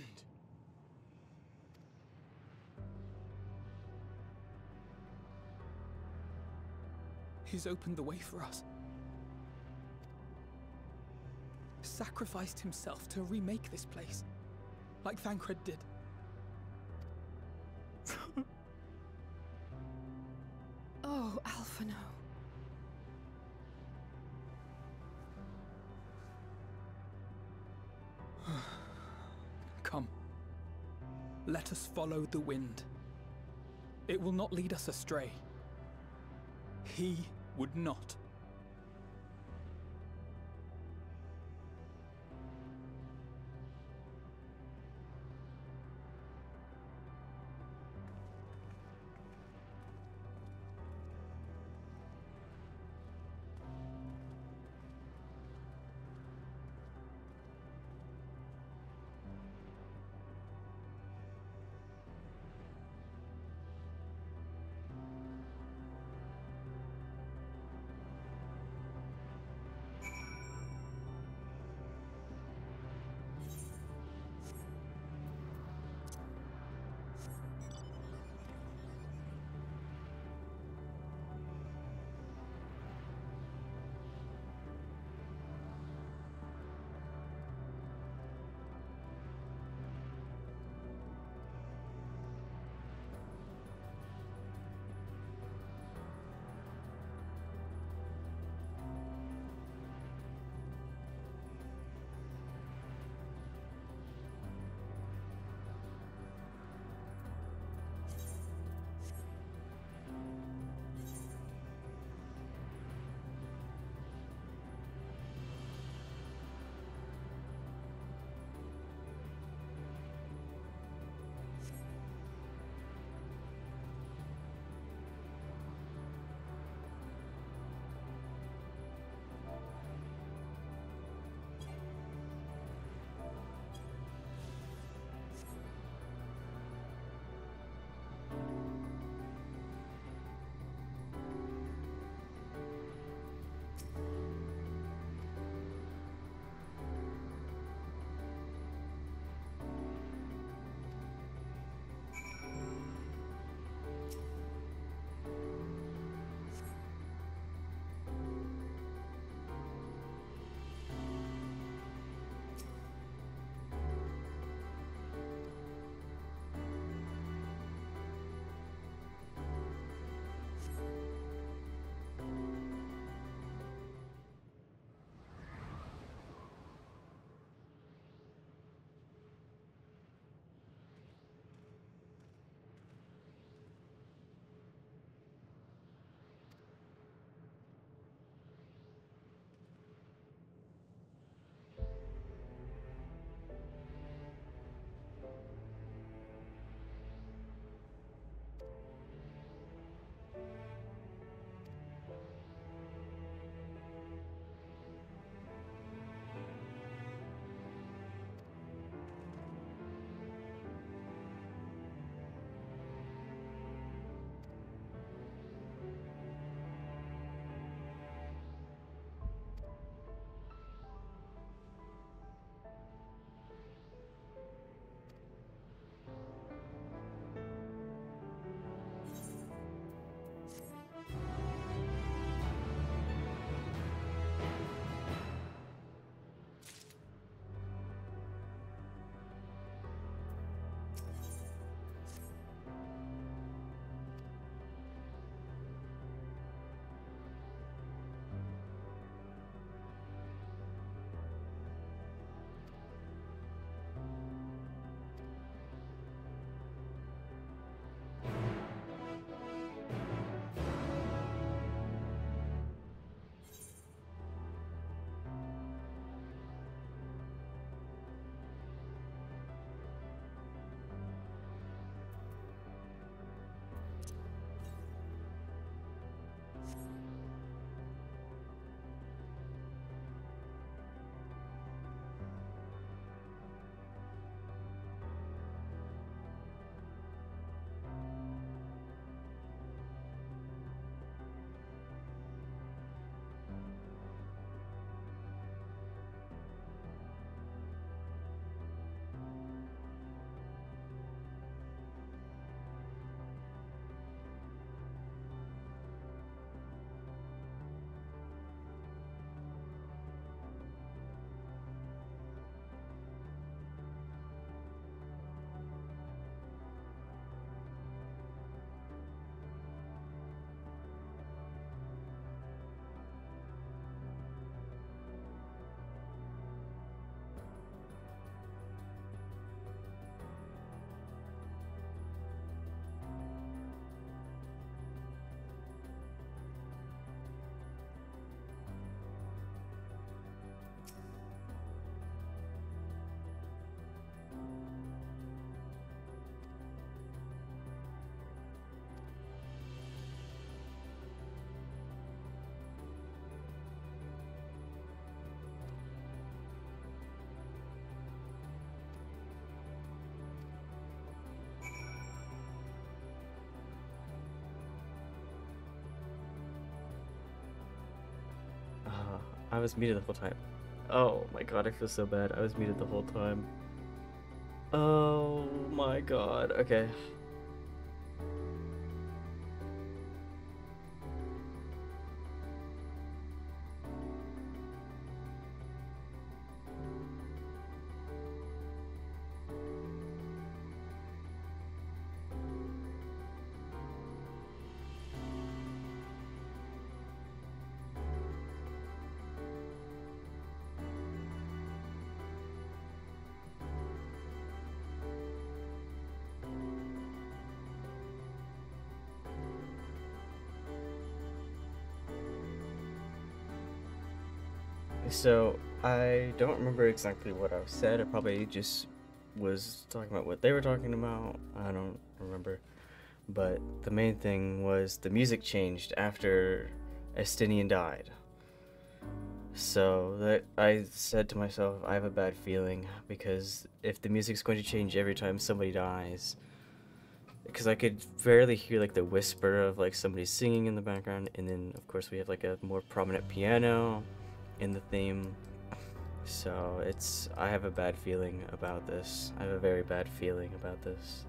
H: He's opened the way for us. Sacrificed himself to remake this place, like Thancred did.
V: Oh, Alphino.
H: Come. Let us follow the wind. It will not lead us astray. He would not.
A: I was muted the whole time. Oh my god, I feel so bad. I was muted the whole time. Oh my god. Okay. So, I don't remember exactly what I said. I probably just was talking about what they were talking about. I don't remember. But the main thing was the music changed after Estinian died. So, that I said to myself, I have a bad feeling, because if the music's going to change every time somebody dies, because I could barely hear like the whisper of like somebody singing in the background, and then of course we have like a more prominent piano in the theme. So I have a bad feeling about this. I have a very bad feeling about this.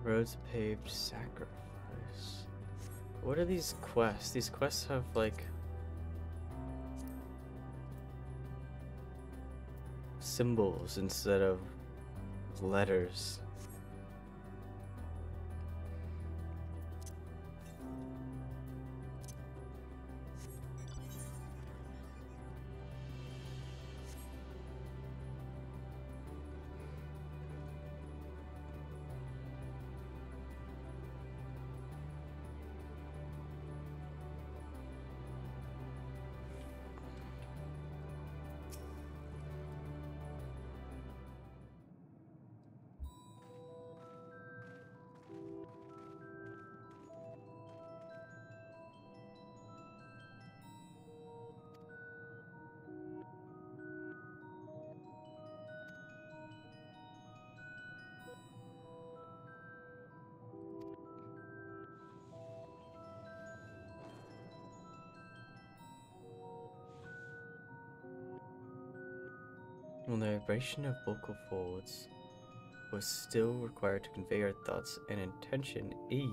A: Roads paved sacrifice. What are these quests? These quests have like symbols instead of letters. When the vibration of vocal folds was still required to convey our thoughts and intention, E,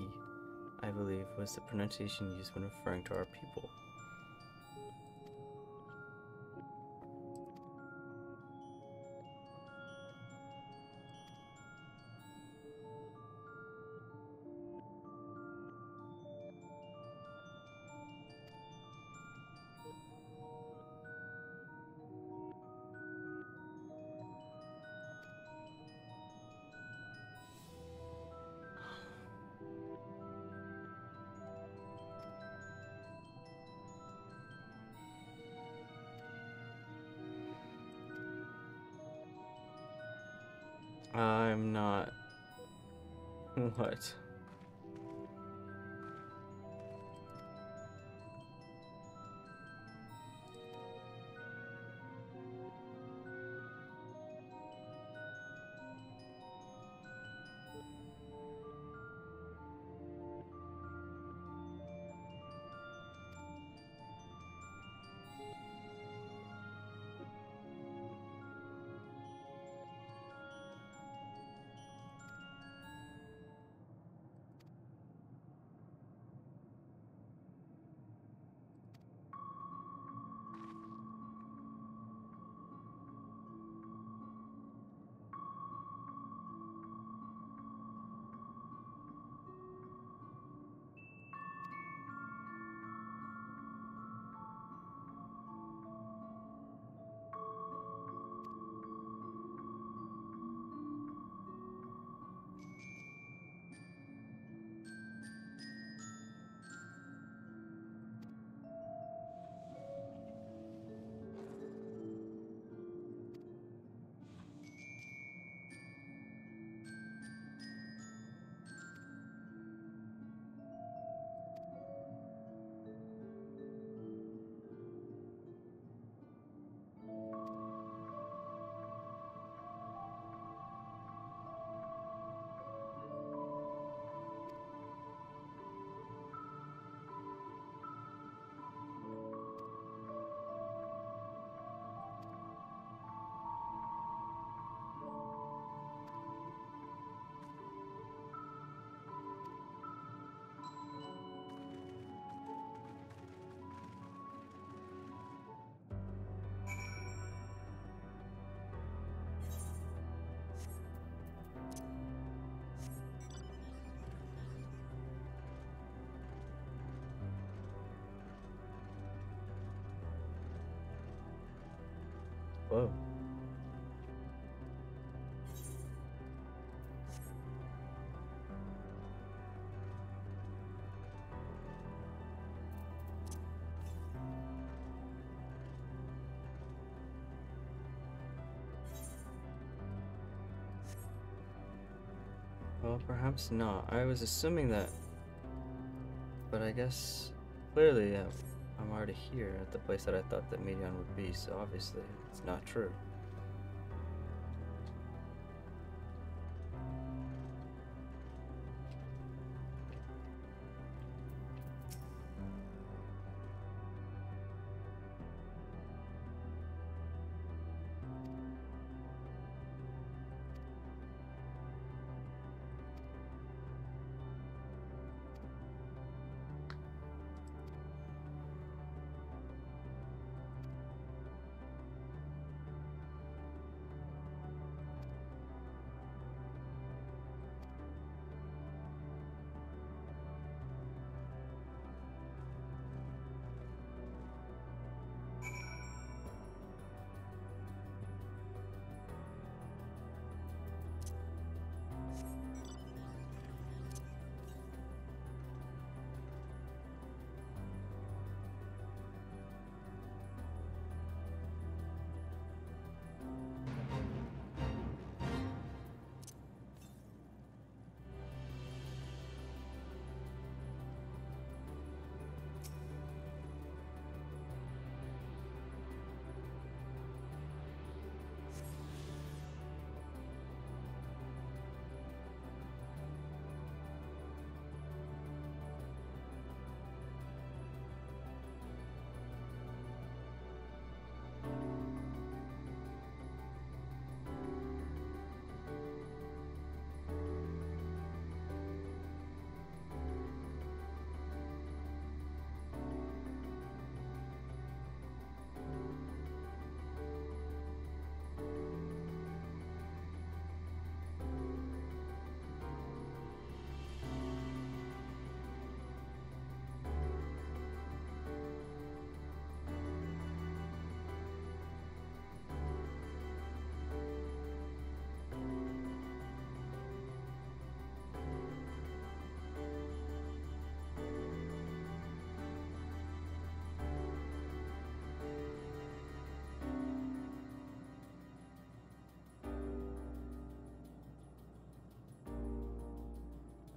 A: I believe, was the pronunciation used when referring to our people. I'm not. What? Whoa. Well, perhaps not. I was assuming that, but I guess clearly I'm already here at the place that I thought that Meteion would be, so obviously it's not true.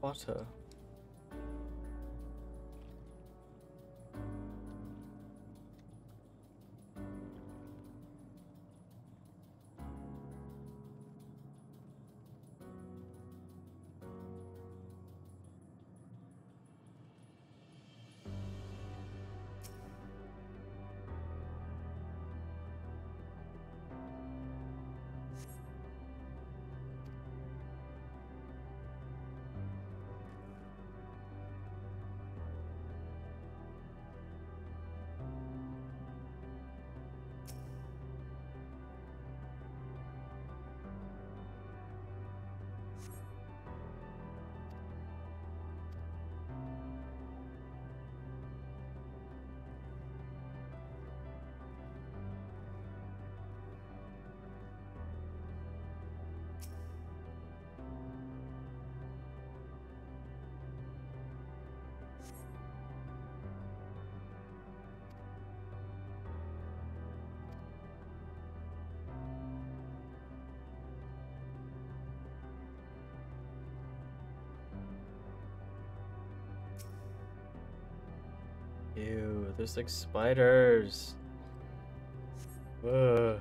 A: Water. Ew, there's like spiders. Ugh.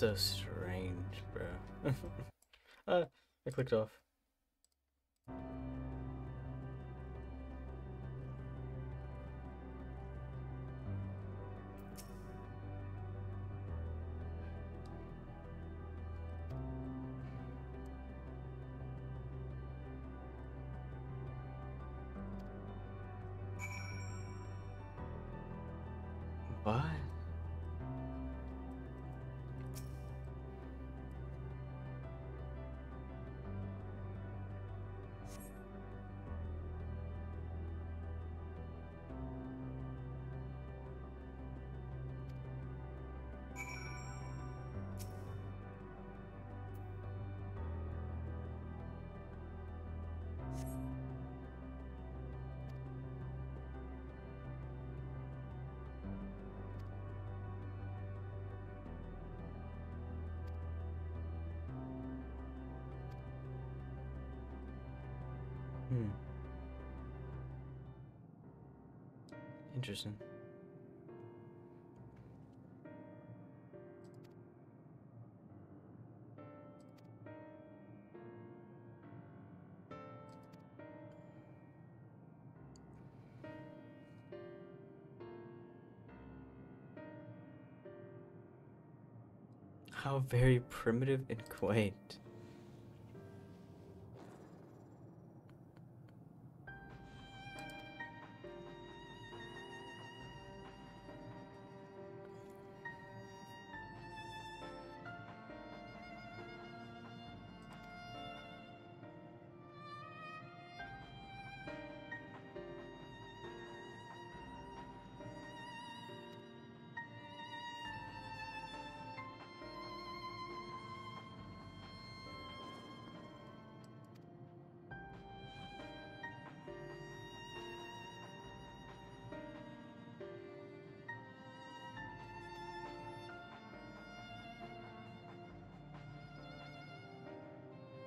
A: so strange, bro. I clicked off. What? Interesting. How very primitive and quaint.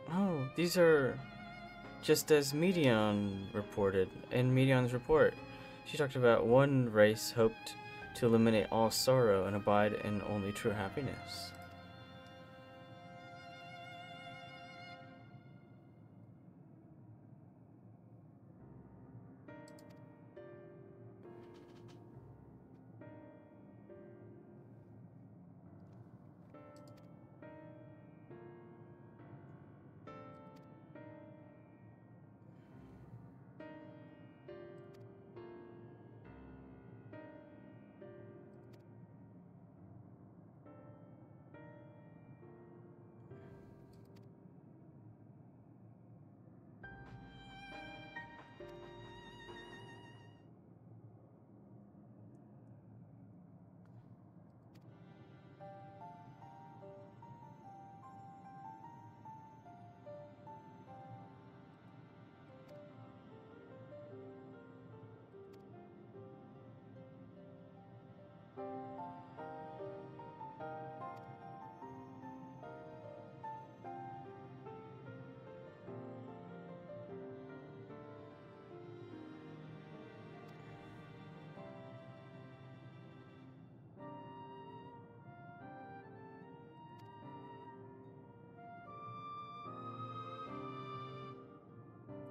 A: Oh, these are just as Meteion reported in Meteion's report. She talked about one race hoped to eliminate all sorrow and abide in only true happiness.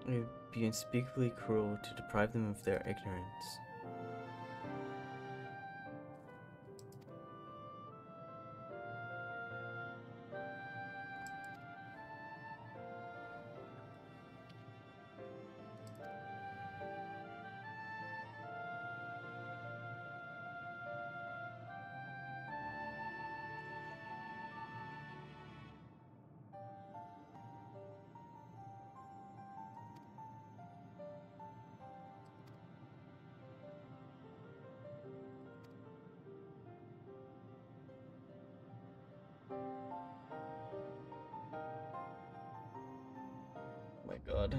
A: It would be unspeakably cruel to deprive them of their ignorance. My God.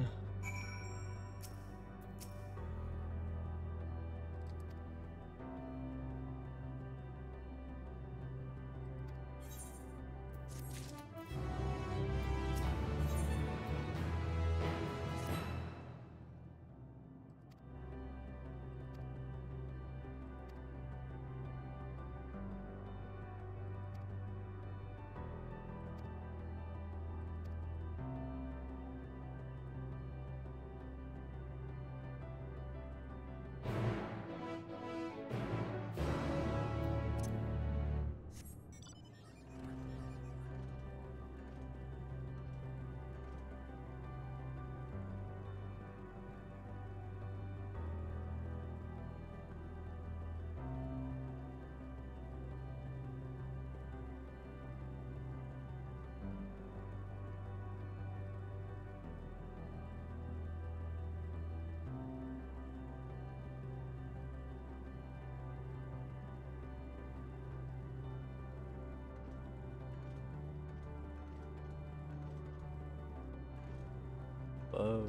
A: bow.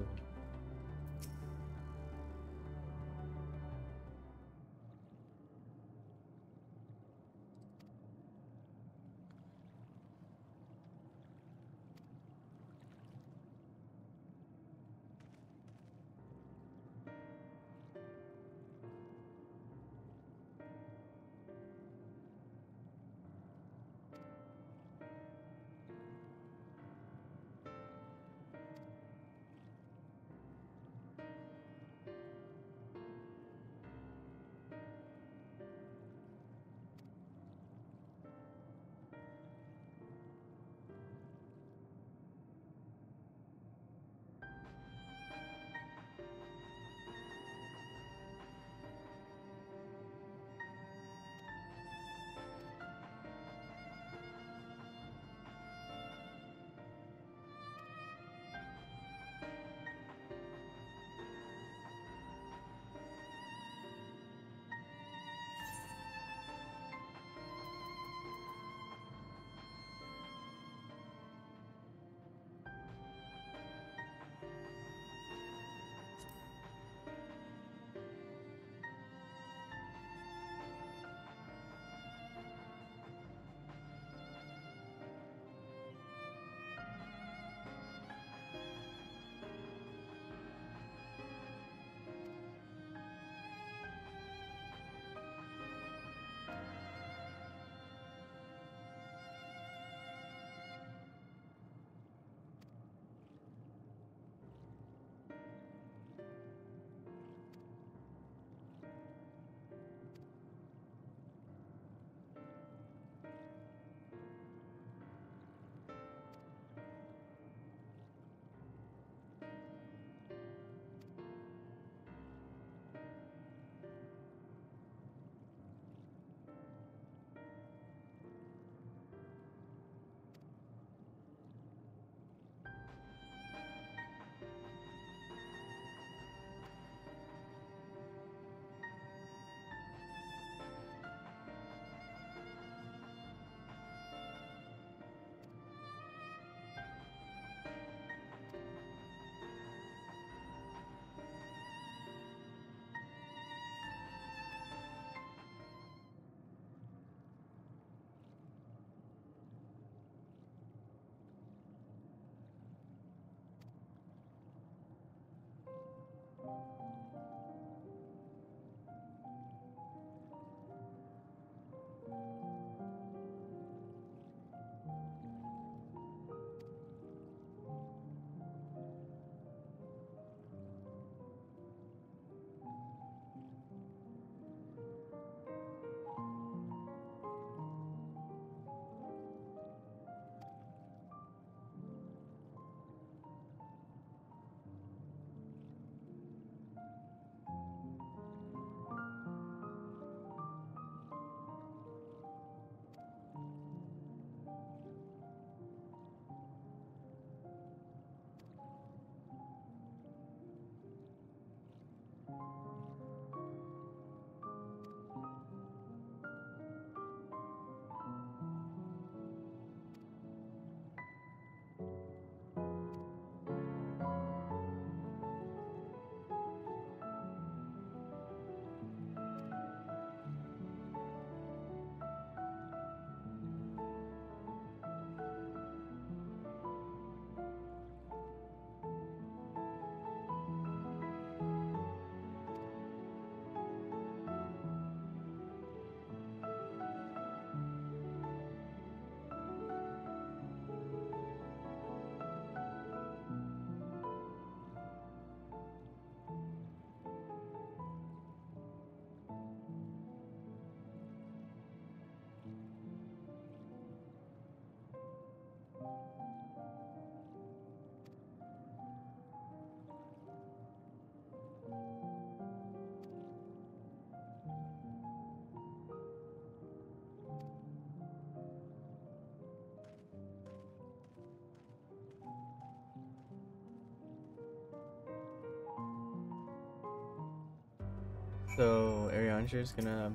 A: So Arianger's gonna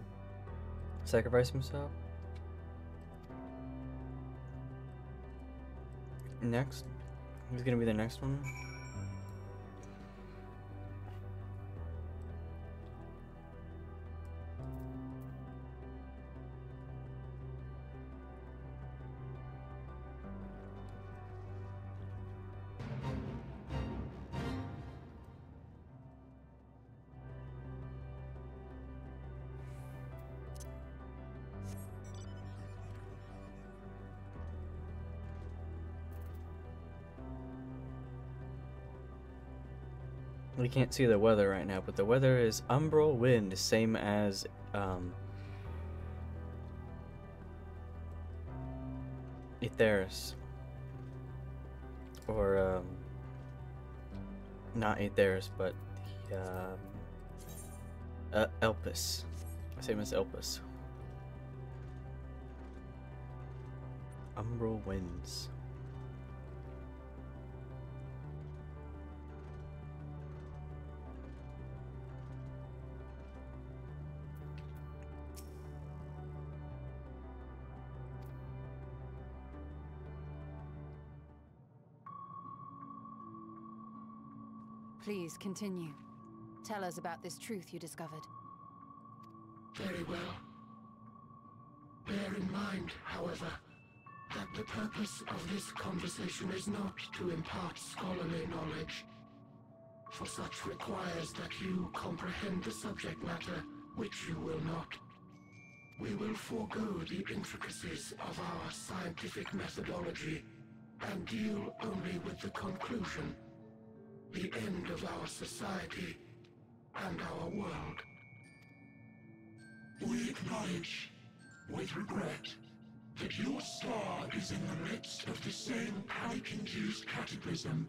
A: sacrifice himself. Next, who's gonna be the next one? We can't see the weather right now, but the weather is umbral wind, same as Aetheris. Or not Aetheris, but the Elpis. Same as Elpis. Umbral winds.
D: Please continue. Tell us about this truth you discovered.
P: Very well. Bear in mind, however, that the purpose of this conversation is not to impart scholarly knowledge, for such requires that you comprehend the subject matter, which you will not. We will forego the intricacies of our scientific methodology and deal only with the conclusion, the end of our society and our world.
L: We acknowledge, with regret, that your star is in the midst of the same panic-induced cataclysm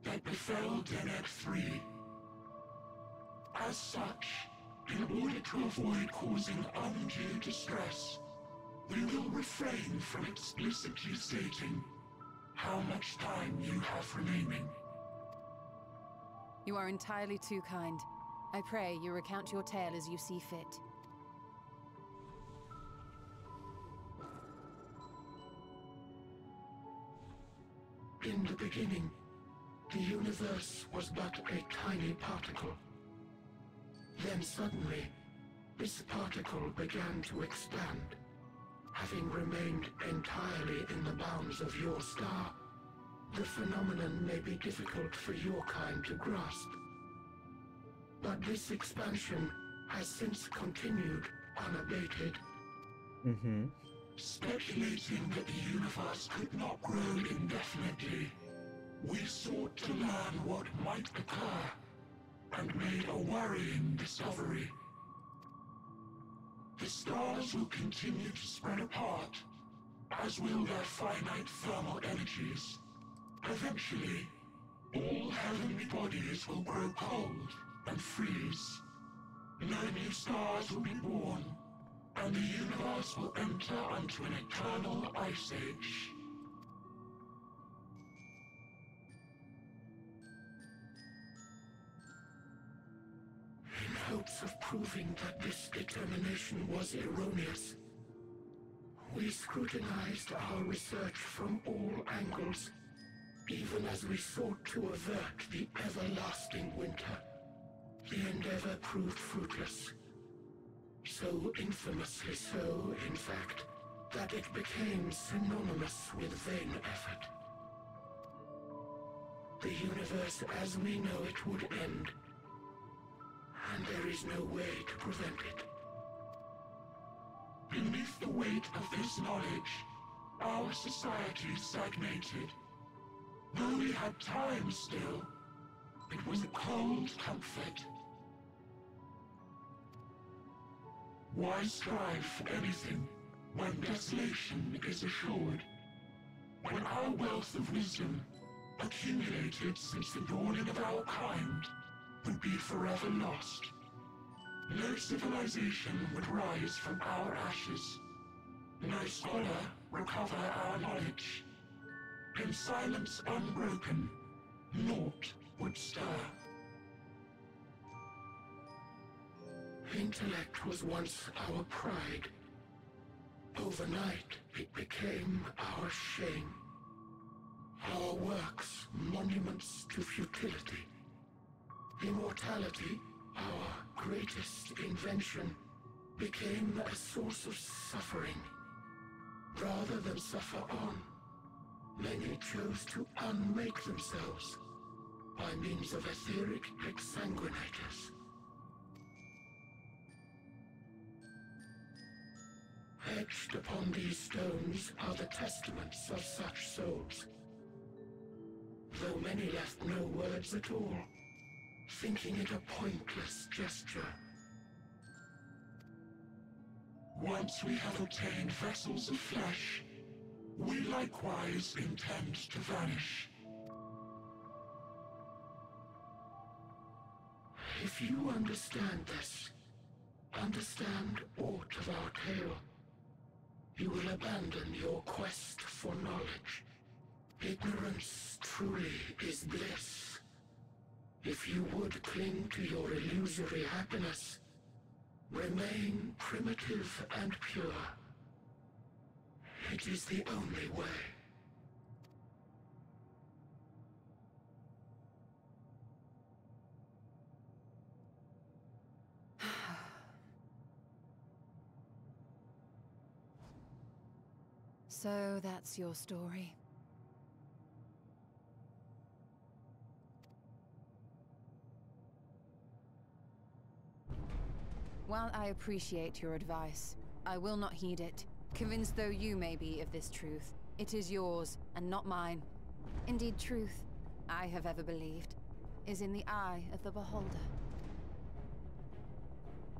L: that befell Deneb-3. As such, in order to avoid causing undue distress, we will refrain from explicitly stating how much time you have remaining.
D: You are entirely too kind. I pray you recount your tale as you see fit.
P: In the beginning, the universe was but a tiny particle. Then suddenly, this particle began to expand. Having remained entirely in the bounds of your star, the phenomenon may be difficult for your kind to grasp. But this expansion has since continued unabated.
L: Speculating that the universe could not grow indefinitely, we sought to learn what might occur, and made a worrying discovery. The stars will continue to spread apart, as will their finite thermal energies. Eventually, all heavenly bodies will grow cold and freeze. No new stars will be born, and the universe will enter onto an eternal ice age.
P: In hopes of proving that this determination was erroneous, we scrutinized our research from all angles, even as we sought to avert the everlasting winter. The endeavor proved fruitless. So infamously so, in fact, that it became synonymous with vain effort. The universe as we know it would end, and there is no way to prevent it.
L: Beneath the weight of this knowledge, our society stagnated. Though we had time still, it was a cold comfort. Why strive for anything when desolation is assured? When our wealth of wisdom, accumulated since the dawning of our kind, would be forever lost. No civilization would rise from our ashes. No scholar recover our knowledge. In silence unbroken, naught would stir.
P: Intellect was once our pride. Overnight, it became our shame. Our works, monuments to futility. Immortality, our greatest invention, became a source of suffering. Rather than suffer on, many chose to unmake themselves by means of etheric exsanguinators. Etched upon these stones are the testaments of such souls. Though many left no words at all, thinking it a pointless gesture. Once we have obtained vessels of flesh, we likewise intend to vanish. If you understand this, understand aught of our tale, you will abandon your quest for knowledge. Ignorance truly is bliss. If you would cling to your illusory happiness, remain primitive and pure. It is the only way.
D: So that's your story. While I appreciate your advice, I will not heed it. Convinced though you may be of this truth, it is yours and not mine. Indeed, truth, I have ever believed, is in the eye of the beholder.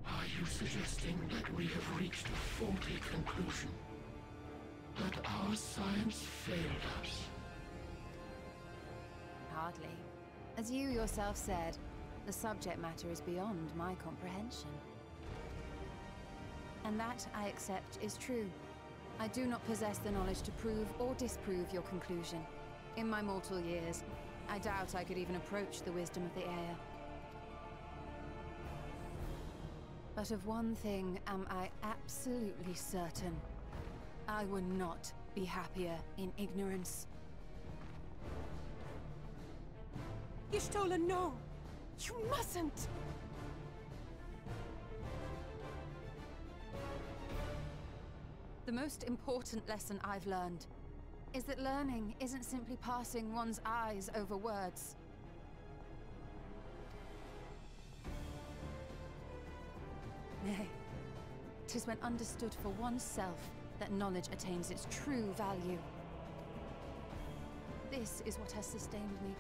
P: Are you suggesting that we have reached a faulty conclusion? That our science failed us?
D: Hardly. As you yourself said, the subject matter is beyond my comprehension. And that, I accept, is true. I do not possess the knowledge to prove or disprove your conclusion. In my mortal years, I doubt I could even approach the wisdom of the air. But of one thing am I absolutely certain. I would not be happier in ignorance.
V: Y'shtola, no! You mustn't!
D: The most important lesson I've learned is that learning isn't simply passing one's eyes over words. Nay, 'tis when understood for oneself that knowledge attains its true value. This is what has sustained me,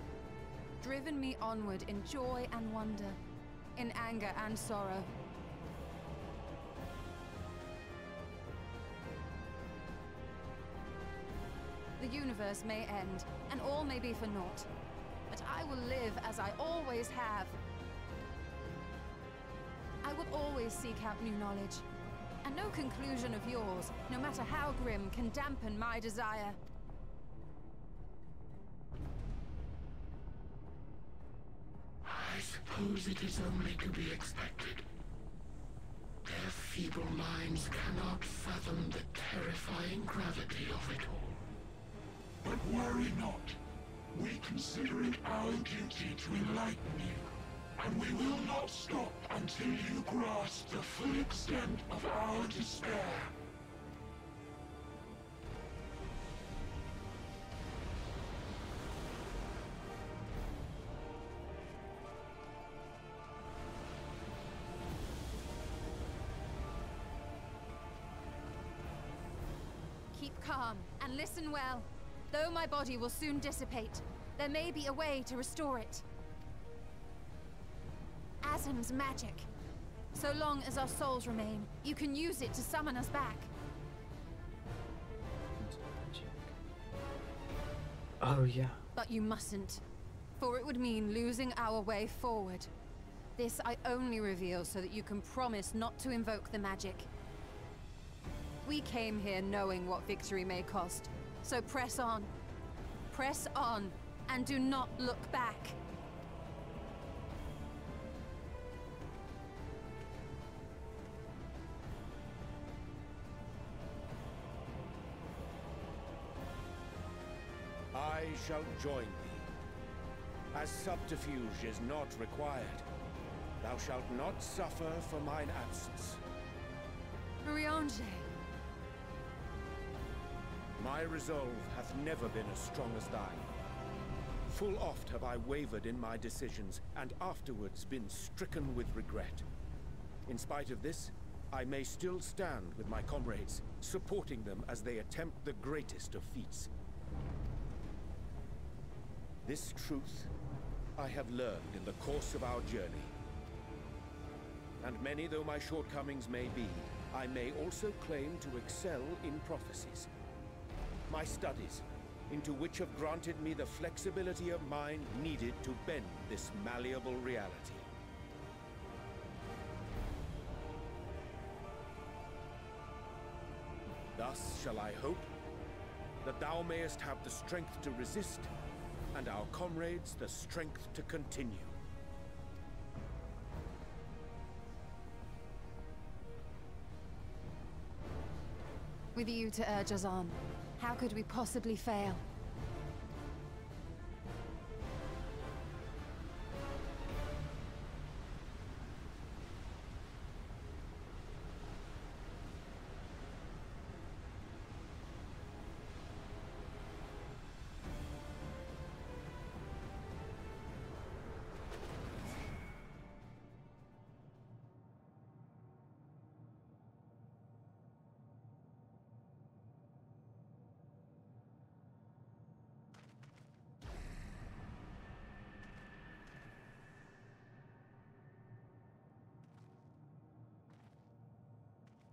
D: driven me onward in joy and wonder, in anger and sorrow. The universe may end, and all may be for naught, but I will live as I always have. I will always seek out new knowledge, and no conclusion of yours, no matter how grim, can dampen my desire.
P: I suppose it is only to be expected. Their feeble minds cannot fathom the terrifying gravity of it all. But worry not. We consider it our duty to enlighten you, and we will not stop until you grasp the full extent of our despair.
D: Keep calm and listen well. Though my body will soon dissipate, there may be a way to restore it. Azim's magic. So long as our souls remain, you can use it to summon us back.
A: Oh, yeah.
D: But you mustn't, for it would mean losing our way forward. This I only reveal so that you can promise not to invoke the magic. We came here knowing what victory may cost. So press on, and do not look back.
F: I shall join thee. As subterfuge is not required, thou shalt not suffer for mine absence.
D: Briange.
F: My resolve hath never been as strong as thine. Full oft have I wavered in my decisions, and afterwards been stricken with regret. In spite of this, I may still stand with my comrades, supporting them as they attempt the greatest of feats. This truth I have learned in the course of our journey. And many though my shortcomings may be, I may also claim to excel in prophecies. My studies, into which have granted me the flexibility of mind needed to bend this malleable reality. Thus shall I hope that thou mayest have the strength to resist, and our comrades the strength to continue.
D: With you to urge us on, how could we possibly fail?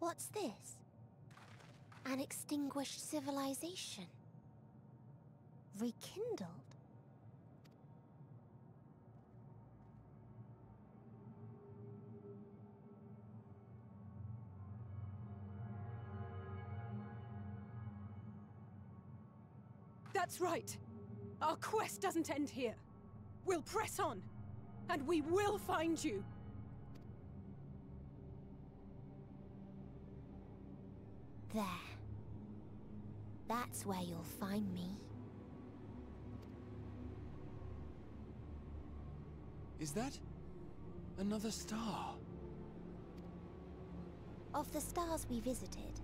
C: What's this? An extinguished civilization. Rekindled?
V: That's right. Our quest doesn't end here. We'll press on, and we will find you.
C: There. That's where you'll find me.
O: Is that another star?
C: Of the stars we visited,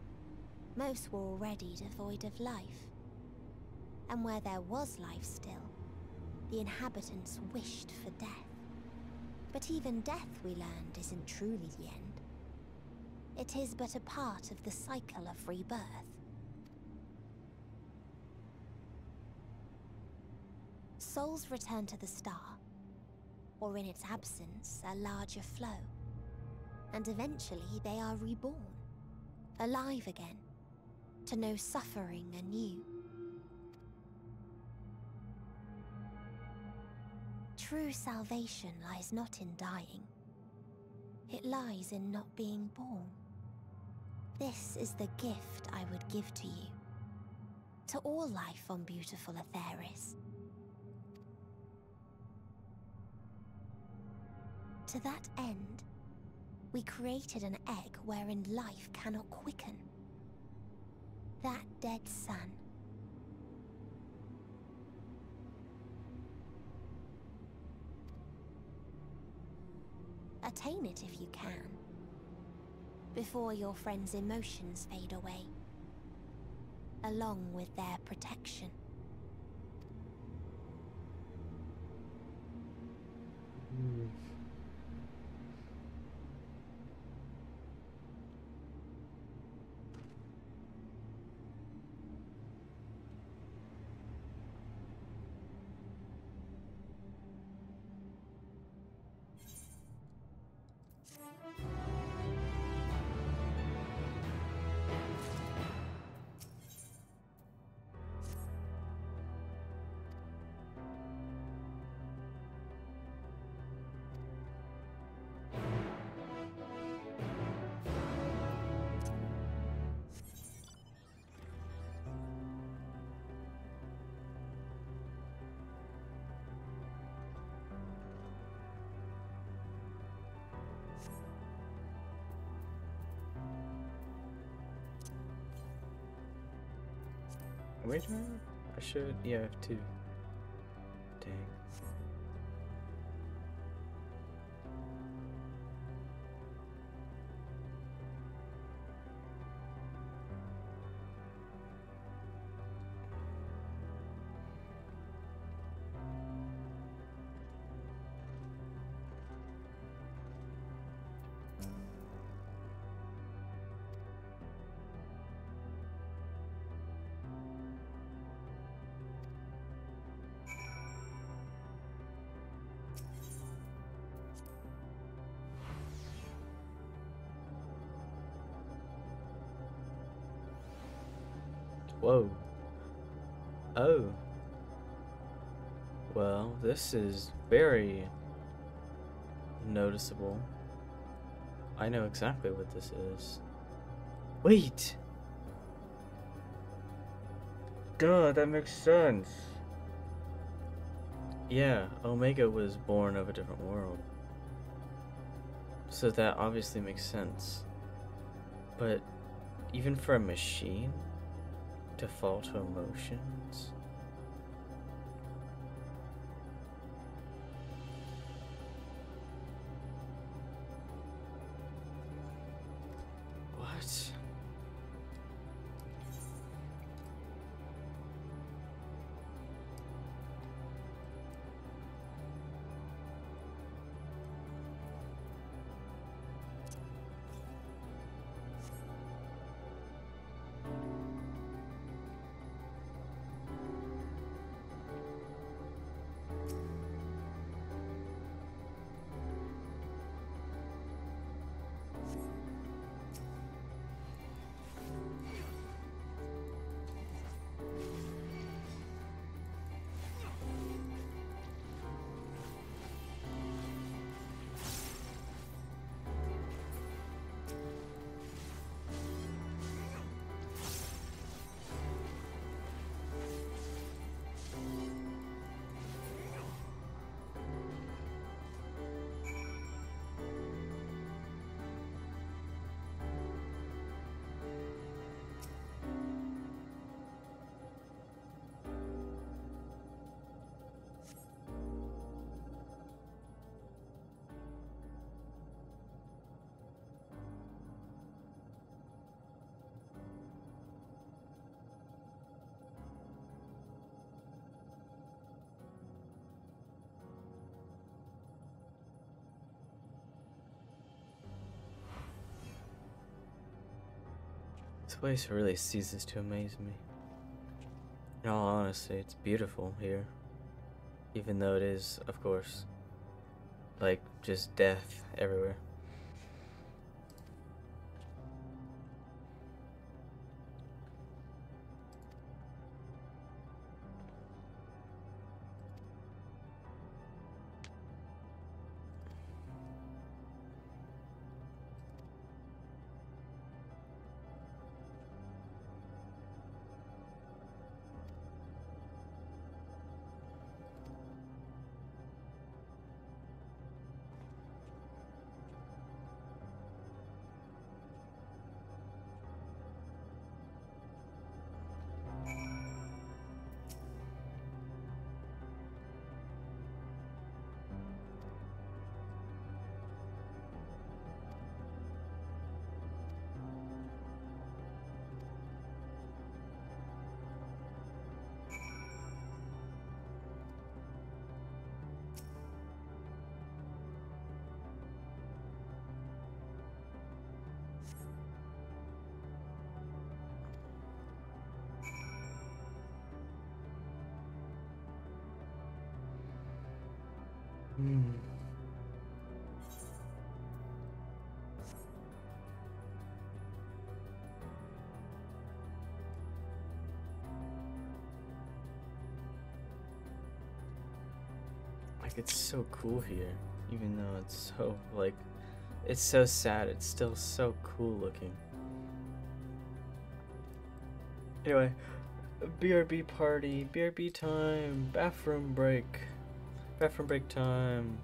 C: most were already devoid of life. And where there was life still, the inhabitants wished for death. But even death, we learned, isn't truly the end. It is but a part of the cycle of rebirth. Souls return to the star, or in its absence, a larger flow. And eventually they are reborn, alive again, to know suffering anew. True salvation lies not in dying. It lies in not being born. This is the gift I would give to you. To all life on beautiful Aetheris. To that end, we created an egg wherein life cannot quicken. That dead sun. Attain it if you can, before your friends' emotions fade away, along with their protection.
A: Wait a minute. I should. Yeah, I have two. Dang. Whoa. Oh. Well, this is very noticeable. I know exactly what this is. Wait! Duh, that makes sense. Yeah, Omega was born of a different world. So that obviously makes sense. But even for a machine to fall to emotions? What? This place really ceases to amaze me. In all honesty, it's beautiful here. Even though it is, of course, like, just death everywhere. Like, it's so cool here, even though it's so, like, it's so sad, it's still so cool looking. Anyway, BRB party, BRB time, bathroom break time.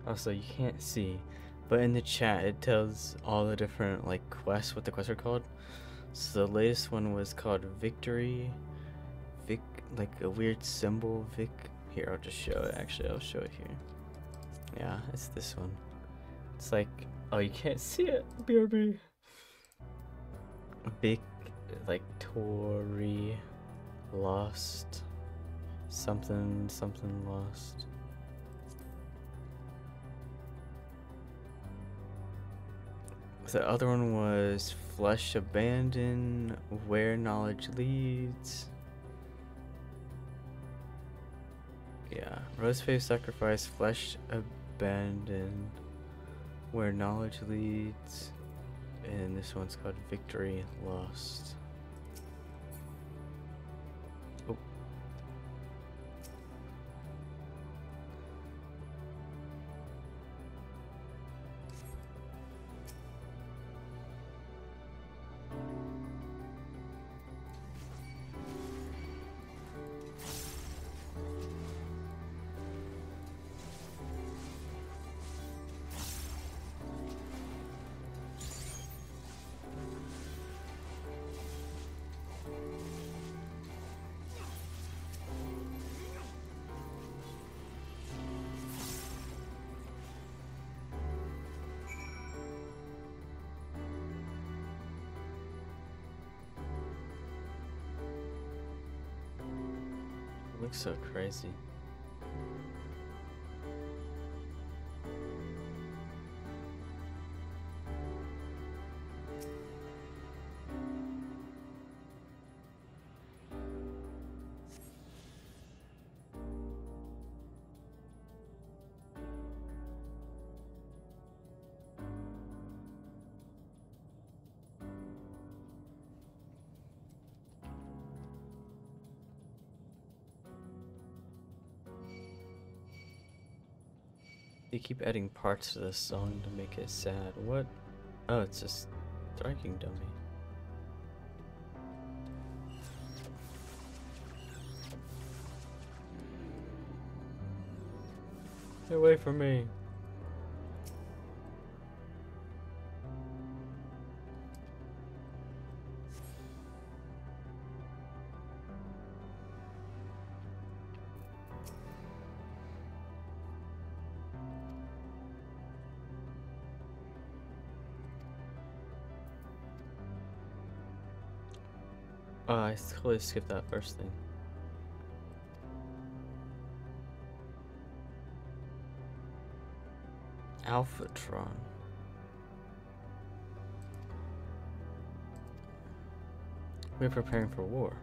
A: Also, you can't see, but in the chat it tells all the different like quests, what the quests are called. So the latest one was called Victory. Like a weird symbol, Vic. Here, I'll just show it. Actually, I'll show it here. Yeah, it's this one. It's like, oh, you can't see it. BRB. Big, like Tory, lost, something lost. The other one was Flesh Abandoned, Where Knowledge Leads. Yeah, Roseface Sacrifice, Flesh Abandoned, Where Knowledge Leads, and this one's called Victory Lost. Oh. Looks so crazy. They keep adding parts to this song to make it sad. What? Oh, it's just striking dummy. Get away from me. Oh, I totally skipped that first thing. Alphatron. We're preparing for war.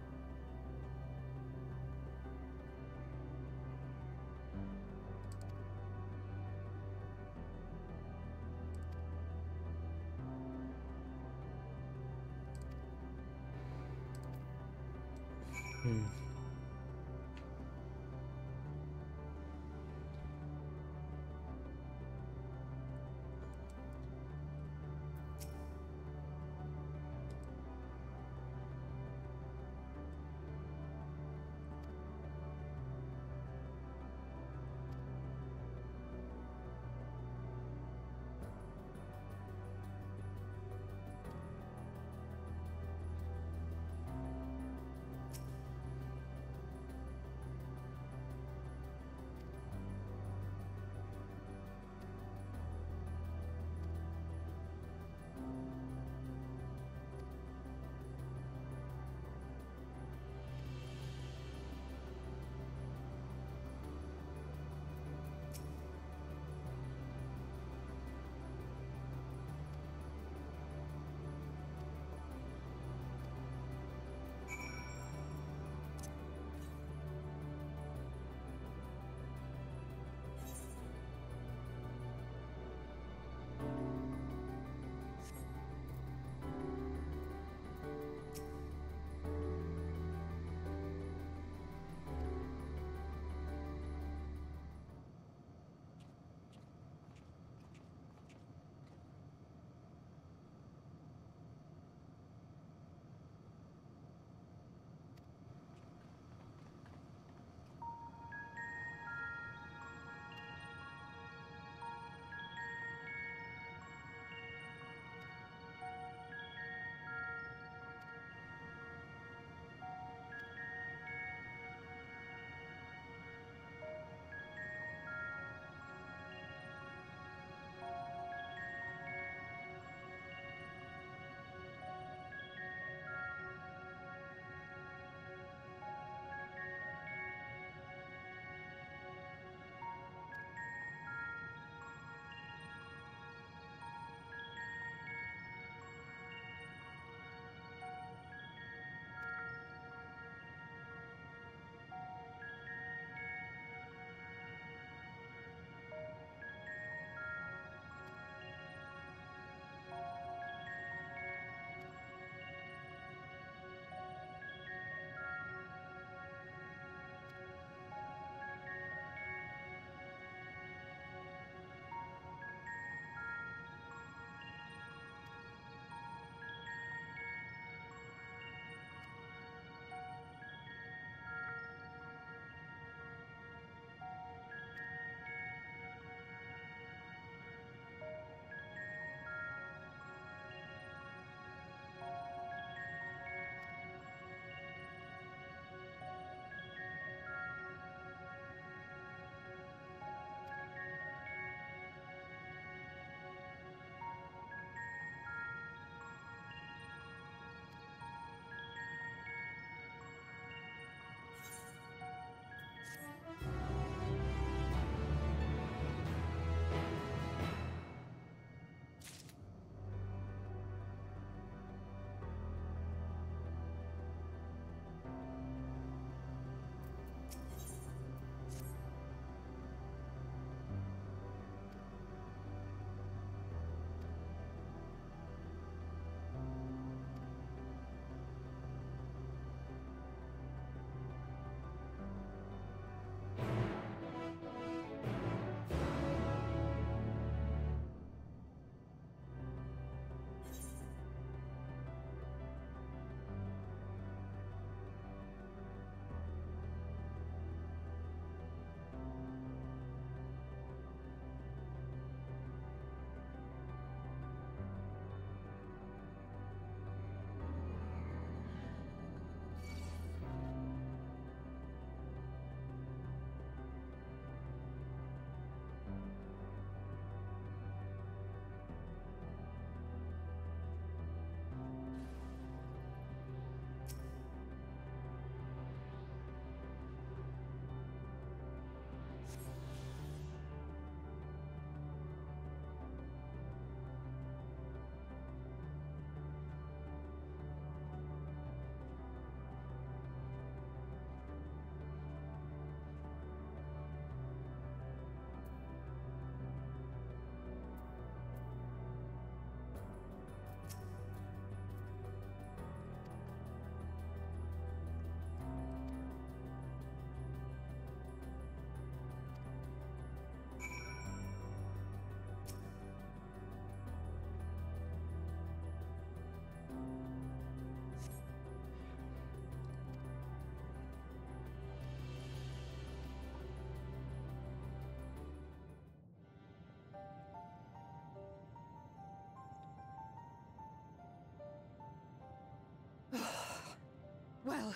V: Well,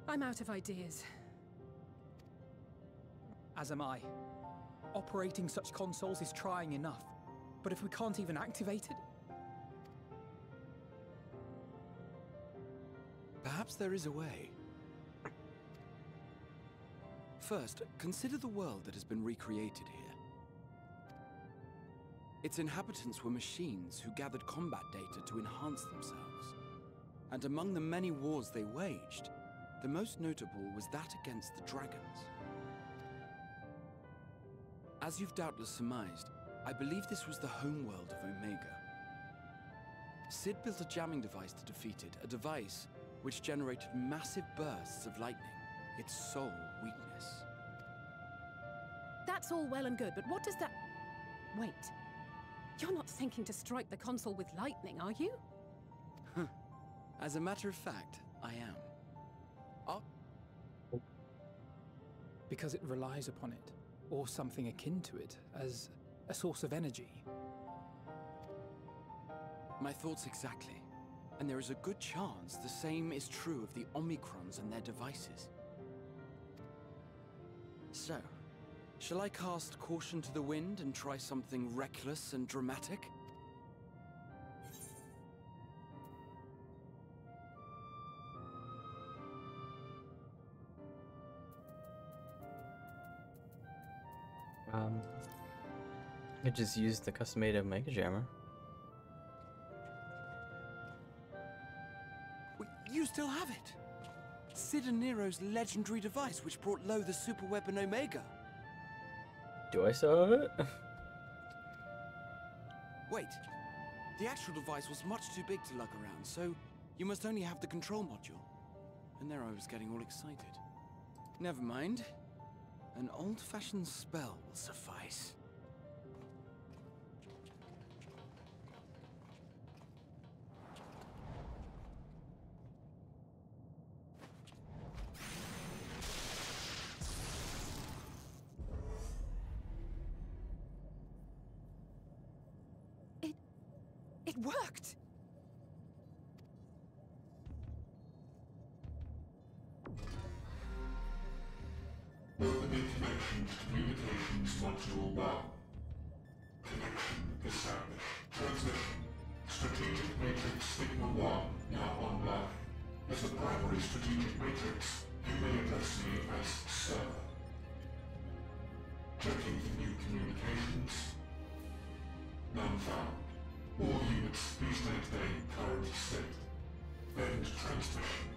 V: I'm out of ideas.
H: As am I. Operating such consoles is trying enough, but if we can't even activate it...
O: Perhaps there is a way. First, consider the world that has been recreated here. Its inhabitants were machines who gathered combat data to enhance themselves. And among the many wars they waged, the most notable was that against the dragons. As you've doubtless surmised, I believe this was the homeworld of Omega. Sid built a jamming device to defeat it, a device which generated massive bursts of lightning, its sole weakness.
V: That's all well and good, but what does that... Wait. You're not thinking to strike the console with lightning, are you?
O: As a matter of fact, I am.
H: Because it relies upon it, or something akin to it, as a source of energy.
O: My thoughts exactly. And there is a good chance the same is true of the Omicrons and their devices. So, shall I cast caution to the wind and try something reckless and dramatic?
A: I could just use the custom-made Omega Jammer.
O: You still have it! Sid and Nero's legendary device which brought low the super weapon Omega.
A: Do I still have it?
O: Wait, the actual device was much too big to lug around, so you must only have the control module. And there I was getting all excited. Never mind. An old-fashioned spell will suffice.
V: It worked!
P: Opening connection to communications module 1. Connection established. Transmission. Strategic matrix signal 1 now online. As a primary strategic matrix, you may address me as Sir. Checking for new communications. None found. All units, please maintain current state. End transmission.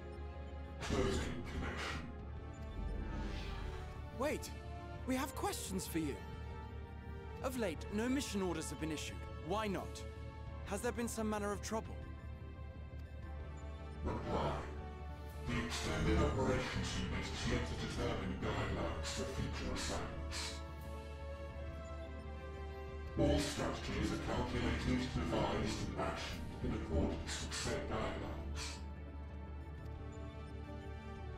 P: Closing connection.
O: Wait! We have questions for you! Of late, no mission orders have been issued. Why not? Has there been some manner of trouble?
P: Reply. The Extended Operations Unit is yet to determine guidelines for future assignments. All strategies are calculated, devised, and actioned in accordance with said guidelines.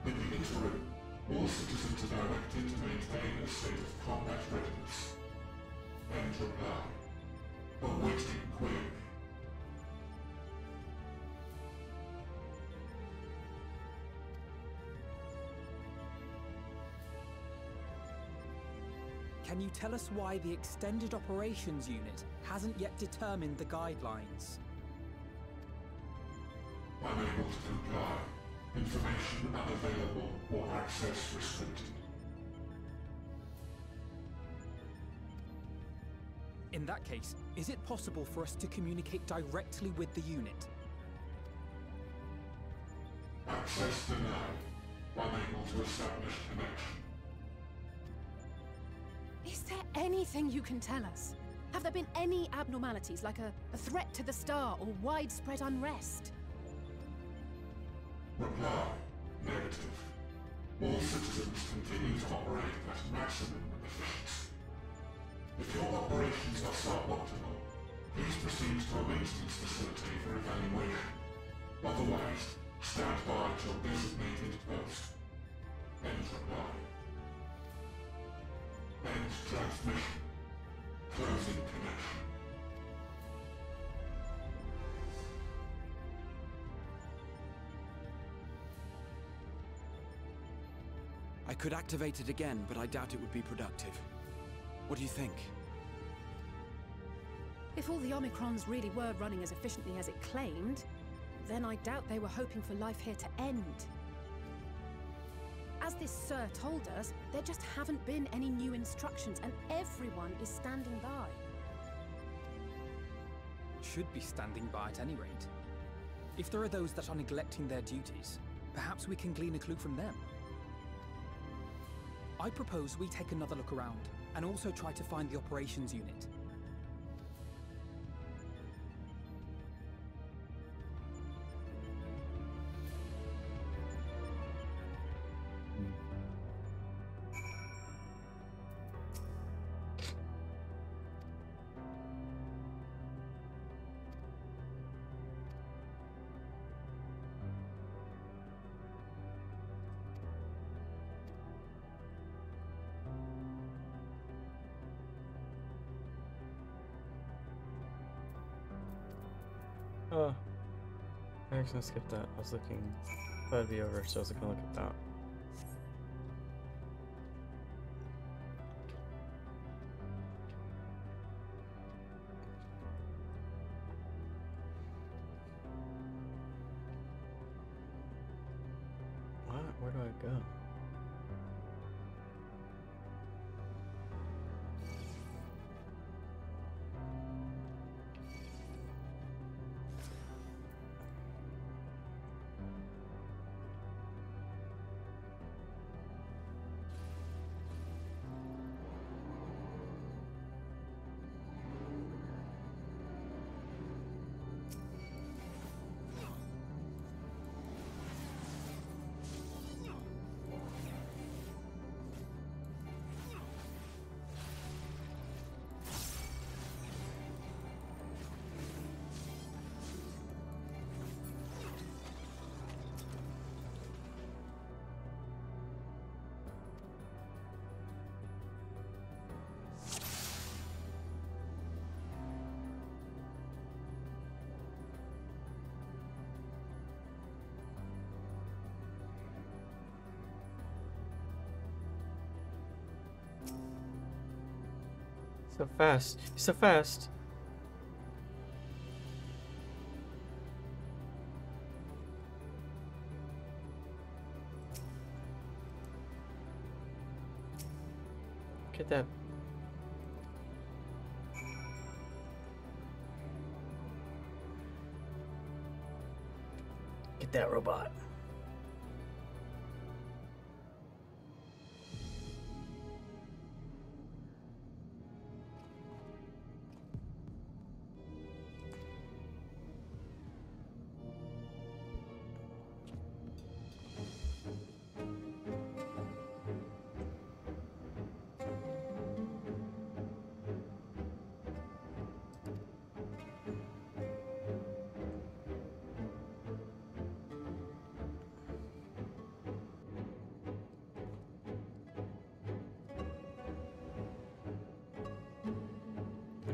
P: In the interim, all citizens are directed to maintain a state of combat readiness. End reply. Awaiting query.
H: Can you tell us why the Extended Operations Unit hasn't yet determined the guidelines?
P: Unable to comply. Information unavailable or access restricted.
H: In that case, is it possible for us to communicate directly with the unit?
P: Access denied. Unable to establish connection.
V: Is there anything you can tell us? Have there been any abnormalities, like a threat to the star or widespread unrest?
P: Reply. Negative. All citizens continue to operate at maximum efficiency. If your operations are suboptimal, please proceed to a maintenance facility for evaluation. Otherwise, stand by at your designated post. End reply. End transmission. Closing connection.
O: I could activate it again, but I doubt it would be productive. What do you think?
V: If all the Omicrons really were running as efficiently as it claimed, then I doubt they were hoping for life here to end. As this Sir told us, there just haven't been any new instructions, and everyone is standing by.
H: Should be standing by at any rate. If there are those that are neglecting their duties, perhaps we can glean a clue from them. I propose we take another look around, and also try to find the operations unit.
A: Oh, I was gonna skip that. I was looking, thought it'd be over, so I was gonna look at that. What? Where do I go? So fast. You're so fast. Get that. Get that robot.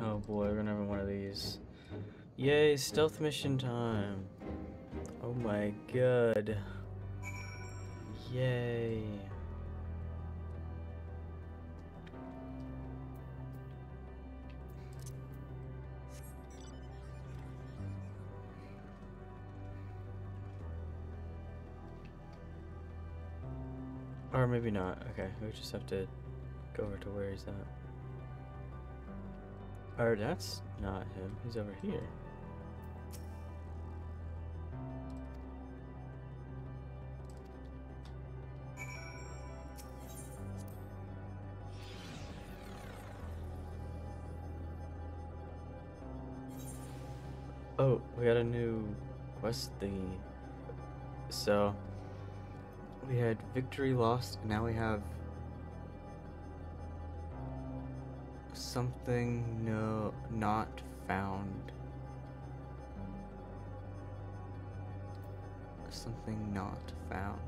A: Oh boy, we're gonna have one of these. Yay, stealth mission time. Oh my god. Yay. Or maybe not. Okay, we just have to go over to where he's at. Or that's not him. He's over here. Oh, we got a new quest thingy. So we had victory lost, and now we have something not found. Something not found.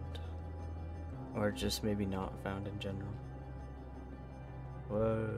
A: Or just maybe not found in general. Whoa.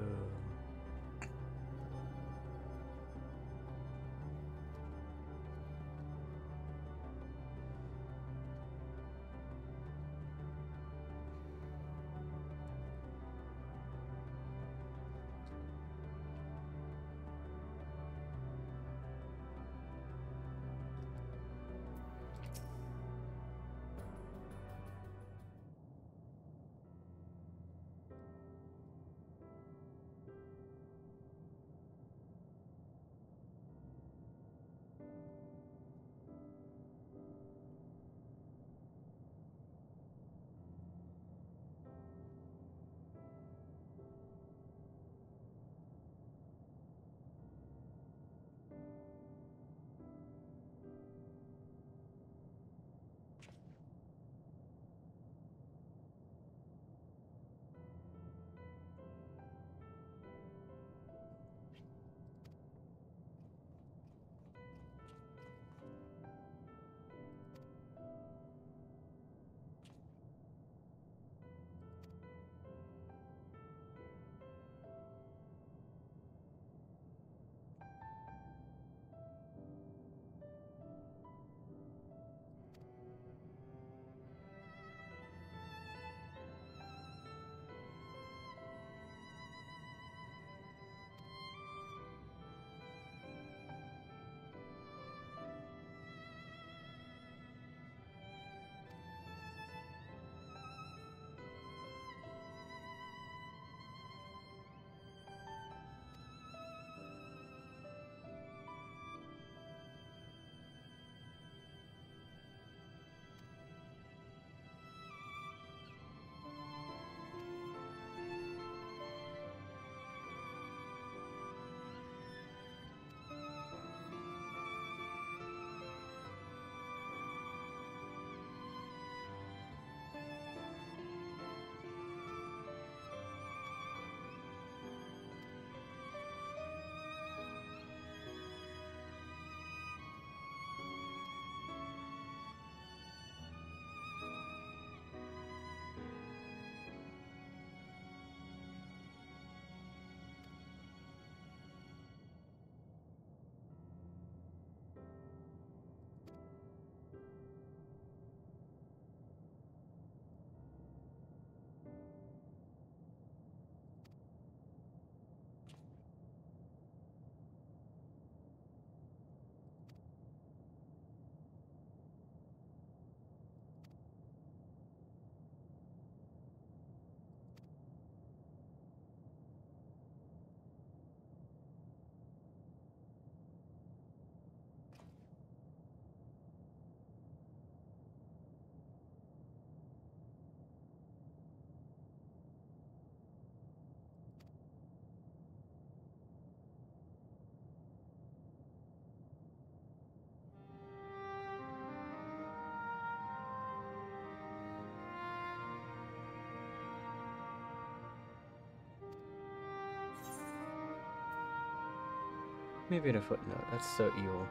A: Maybe in a footnote. That's so evil.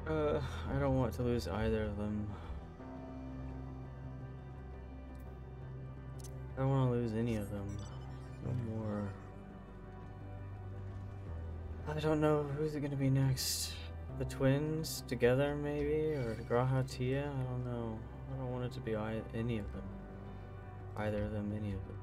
A: I don't want to lose either of them. I don't want to lose any of them. No more. I don't know who's it gonna be next. The twins together, maybe, or Graha Tia. I don't know. I don't want it to be any of them. Either of them, any of them.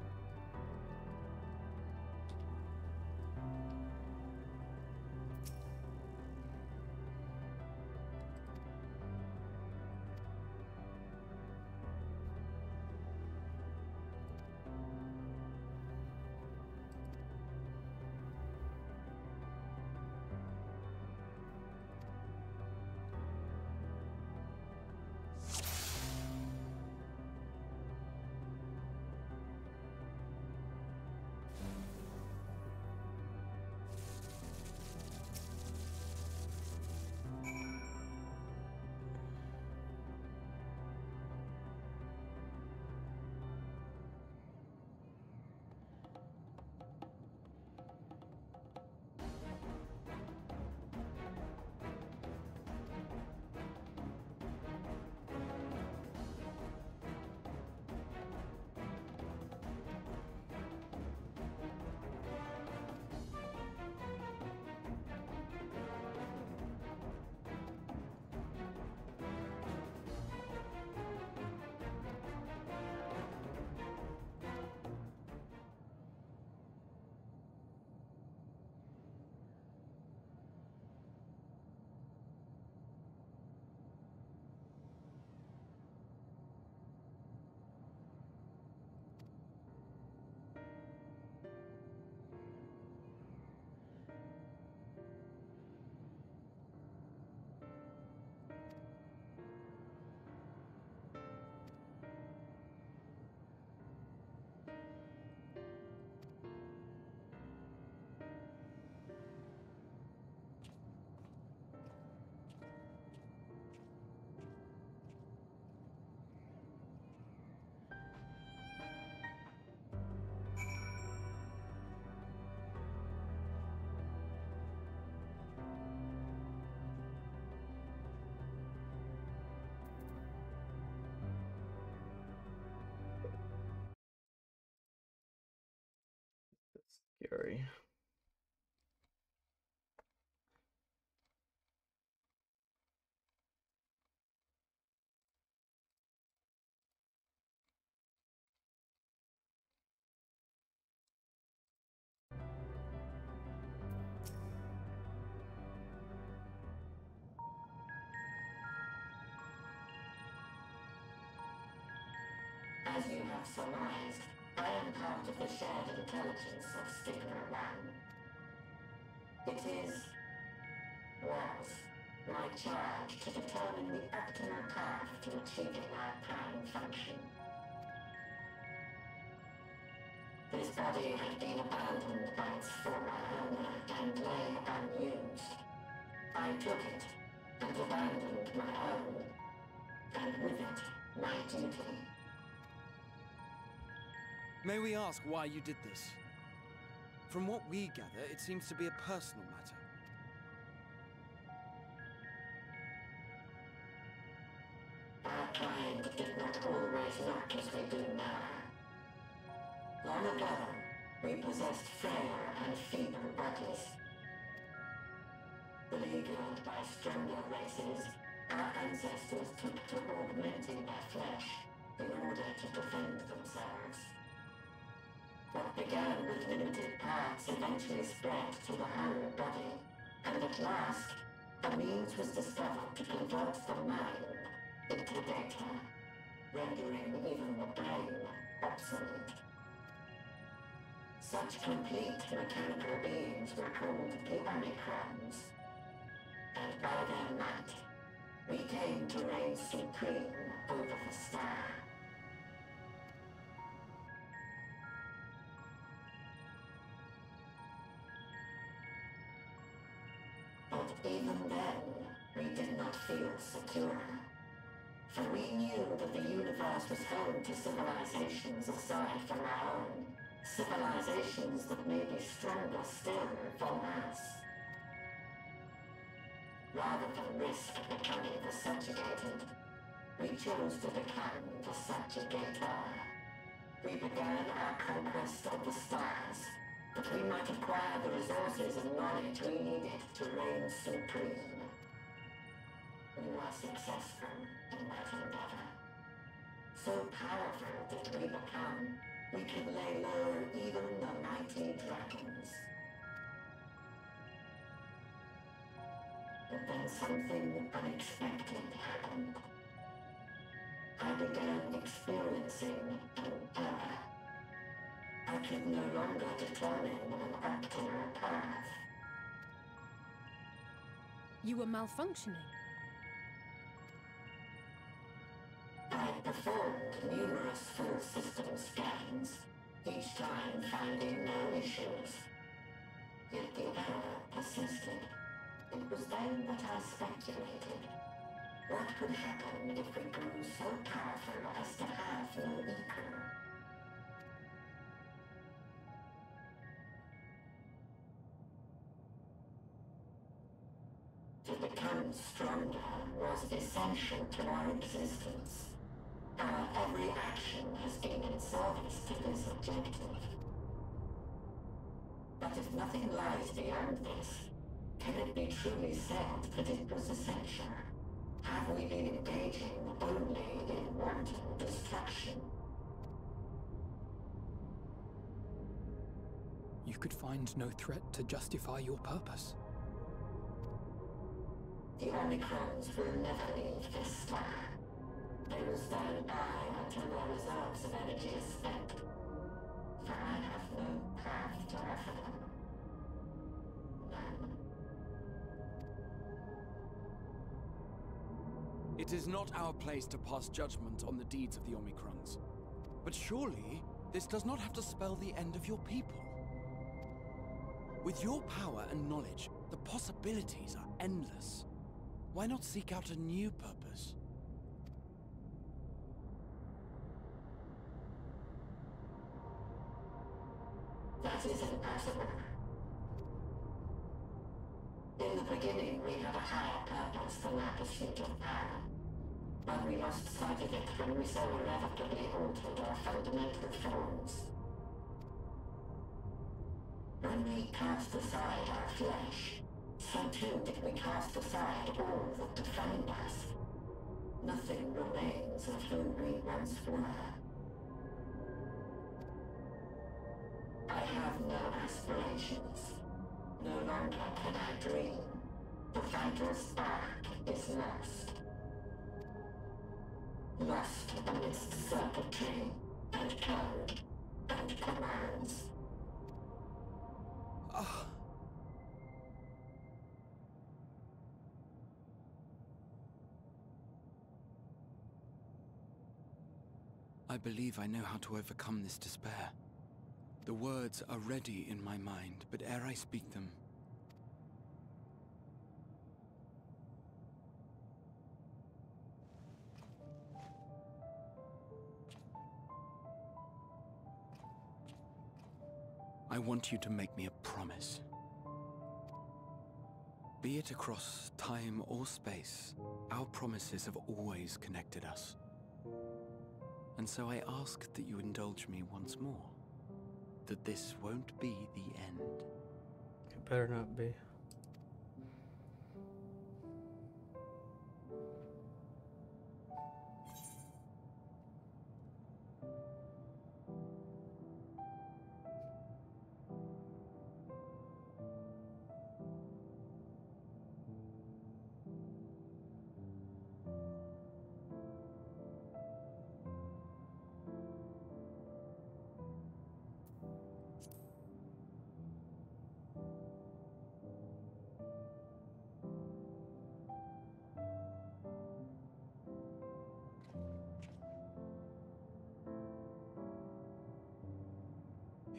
A: Fury.
P: As you have surmised, I am part of the shared intelligence of Stigma 1. It was my charge to determine the optimal path to achieving our prime function. This body had been abandoned by its former owner and lay unused. I took it and abandoned my own, and with it, my duty.
O: May we ask why you did this? From what we gather, it seems to be a personal matter.
P: Our kind did not always look as we do now. Long ago, we possessed frail and feeble bodies. Beleaguered by stronger races, our ancestors took to augmenting their flesh in order to defend themselves. What began with limited parts eventually spread to the whole body, and at last, a means was discovered to convert the mind into data, rendering even the brain obsolete. Such complete mechanical beings were called the Omicrons, and by their might, we came to reign supreme over the star. But even then, we did not feel secure. For we knew that the universe was home to civilizations aside from our own. Civilizations that may be stronger still than us. Rather than risk becoming the subjugated, we chose to become the subjugator. We began our conquest of the stars, that we might acquire the resources and knowledge we needed to reign supreme. We were successful in that endeavor. So powerful did we become, we could lay low even the mighty dragons. But then something unexpected happened. I began experiencing an error. I could no longer determine an optimal path.
V: You were malfunctioning.
P: I performed numerous full system scans, each time finding no issues. Yet the error persisted. It was then that I speculated. What could happen if we grew so powerful as to have no equal? To become stronger was essential to our existence. Our every action has been in service to this objective. But if nothing lies beyond this, can it be truly said that it was essential? Have we been engaging only in wanton destruction?
H: You could find no threat to justify your purpose.
P: The Omicrons will never leave this star. They will stand by until their reserves of energy is spent. For I have no path to offer them. None.
O: It is not our place to pass judgment on the deeds of the Omicrons. But surely, this does not have to spell the end of your people. With your power and knowledge, the possibilities are endless. Why not seek out a new purpose?
P: That is impossible. In the beginning, we had a higher purpose than our pursuit of power. But we lost sight of it when we so irrevocably altered our fundamental forms. When we cast aside our flesh, so too did we cast aside all that defined us. Nothing remains of who we once were. I have no aspirations. No longer can I dream. The vital spark is lost. Lost amidst circuitry and code and commands.
O: I believe I know how to overcome this despair. The words are ready in my mind, but ere I speak them, I want you to make me a promise. Be it across time or space, our promises have always connected us. And so I ask that you indulge me once more. That this won't be the end.
A: It better not be.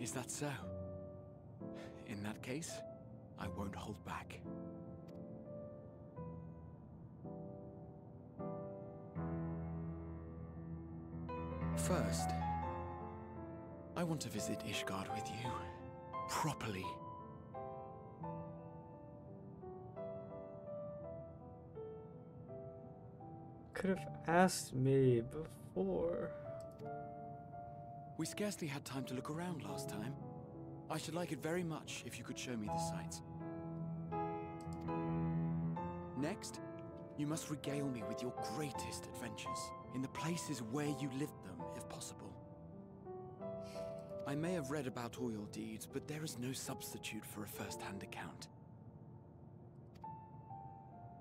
O: Is that so? In that case, I won't hold back. First, I want to visit Ishgard with you. Properly.
A: Could have asked me before.
O: We scarcely had time to look around last time. I should like it very much if you could show me the sights. Next, you must regale me with your greatest adventures, in the places where you lived them, if possible. I may have read about all your deeds, but there is no substitute for a first-hand account.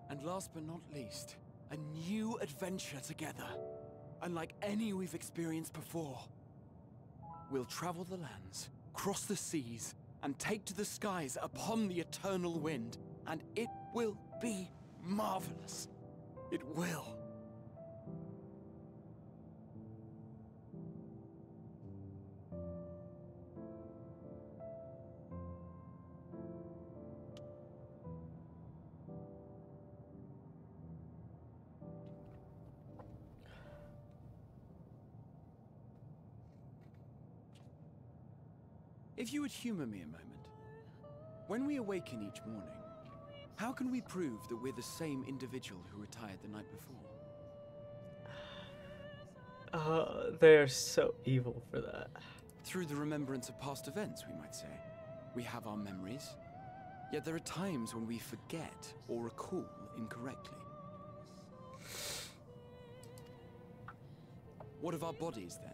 O: And last but not least, a new adventure together, unlike any we've experienced before. We'll travel the lands, cross the seas, and take to the skies upon the eternal wind, and it will be marvelous. It will. If you would humor me a moment, when we awaken each morning, how can we prove that we're the same individual who retired the night before?
A: They're so evil for that.
O: Through the remembrance of past events, we might say. We have our memories, yet there are times when we forget or recall incorrectly. What of our bodies, then?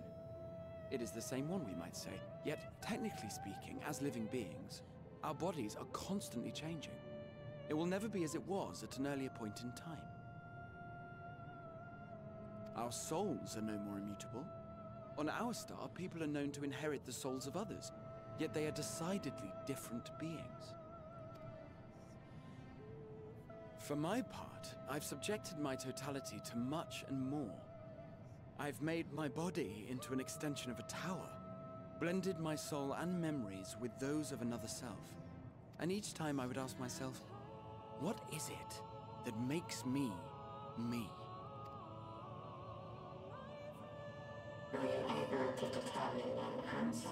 O: It is the same one, we might say, yet technically speaking, as living beings, our bodies are constantly changing. It will never be as it was at an earlier point in time. Our souls are no more immutable. On our star, people are known to inherit the souls of others, yet they are decidedly different beings. For my part, I've subjected my totality to much and more. I've made my body into an extension of a tower, blended my soul and memories with those of another self. And each time I would ask myself, what is it that makes me, me?
P: Were you able to determine an answer?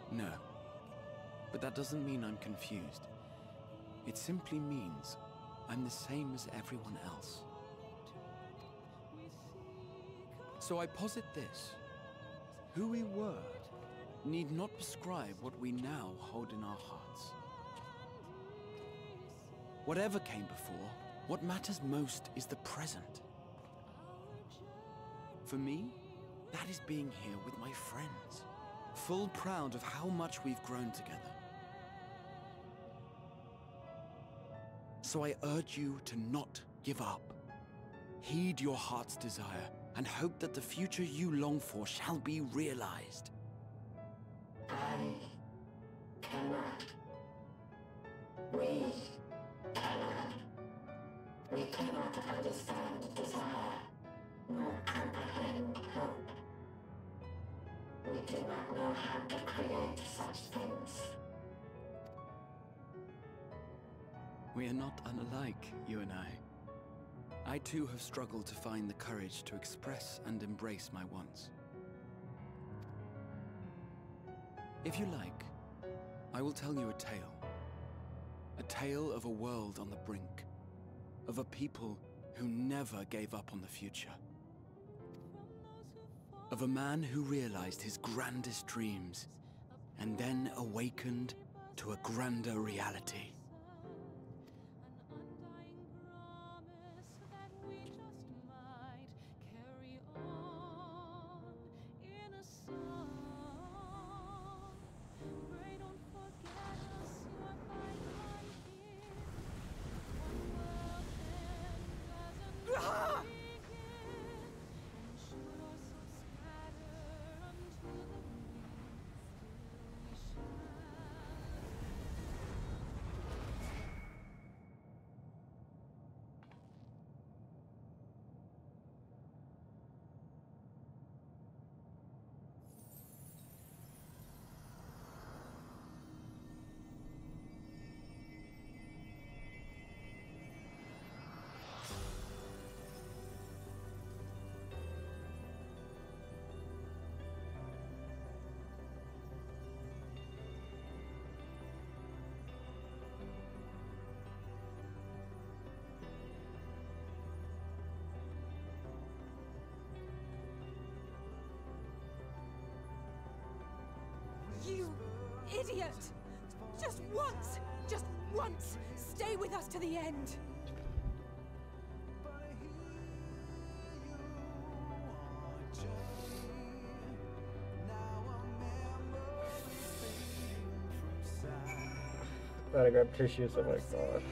O: No. But that doesn't mean I'm confused. It simply means I'm the same as everyone else. So I posit this. Who we were need not prescribe what we now hold in our hearts. Whatever came before, what matters most is the present. For me, that is being here with my friends, full proud of how much we've grown together. So I urge you to not give up. Heed your heart's desire and hope that the future you long for shall be realized.
P: I cannot. We cannot. We cannot understand desire, nor comprehend hope. We do not know how to create such things.
O: We are not unalike, you and I. I too have struggled to find the courage to express and embrace my wants. If you like, I will tell you a tale. A tale of a world on the brink. Of a people who never gave up on the future. Of a man who realized his grandest dreams and then awakened to a grander reality.
V: You idiot! Just once, stay with us to the end!
A: Gotta grab tissues, oh my god.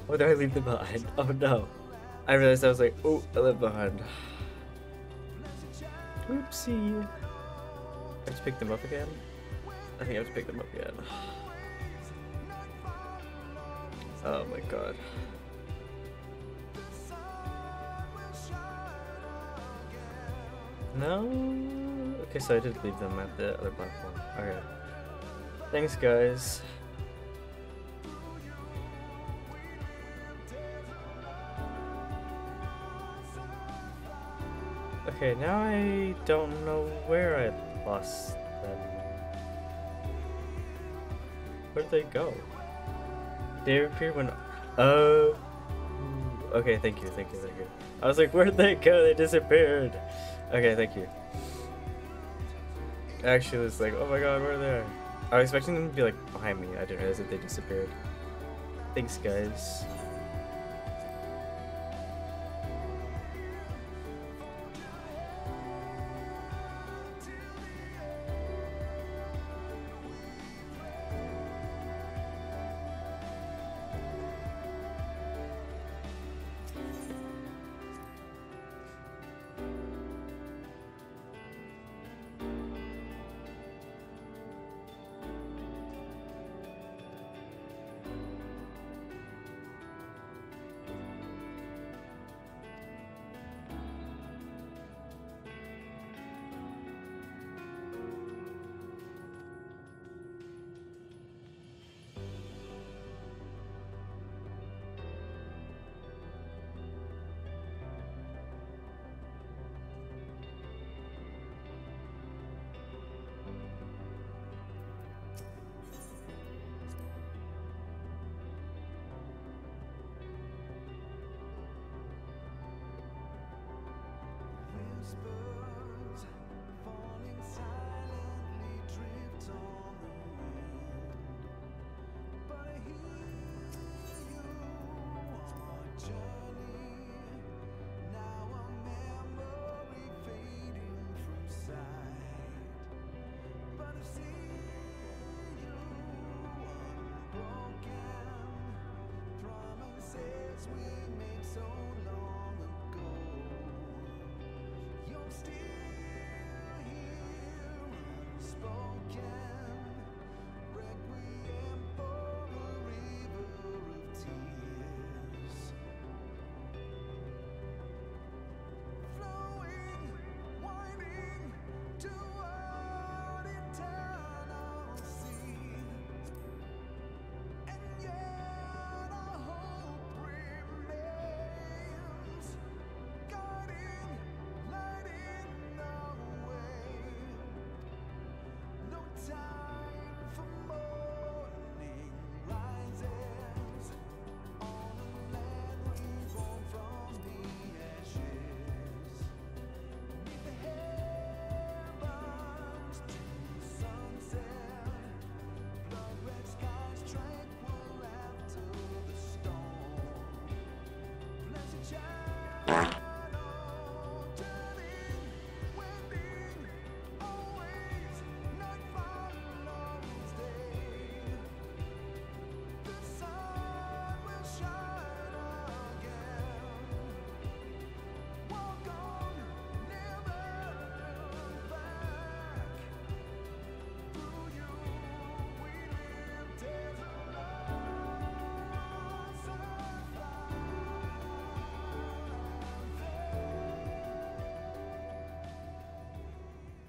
A: Or did I leave them behind? Oh no. I realized I was like, oh, I left behind. Oopsie. I have to pick them up again? I think I have to pick them up again. Oh my god. No? Okay, so I did leave them at the other platform. Okay. Thanks, guys. Okay, now I don't know where I lost them. Where'd they go? They appear when... Oh... Okay, thank you. I was like, where'd they go? They disappeared. Okay, thank you. I actually was like, oh my god, where are they? I was expecting them to be like behind me. I didn't realize that they disappeared. Thanks, guys.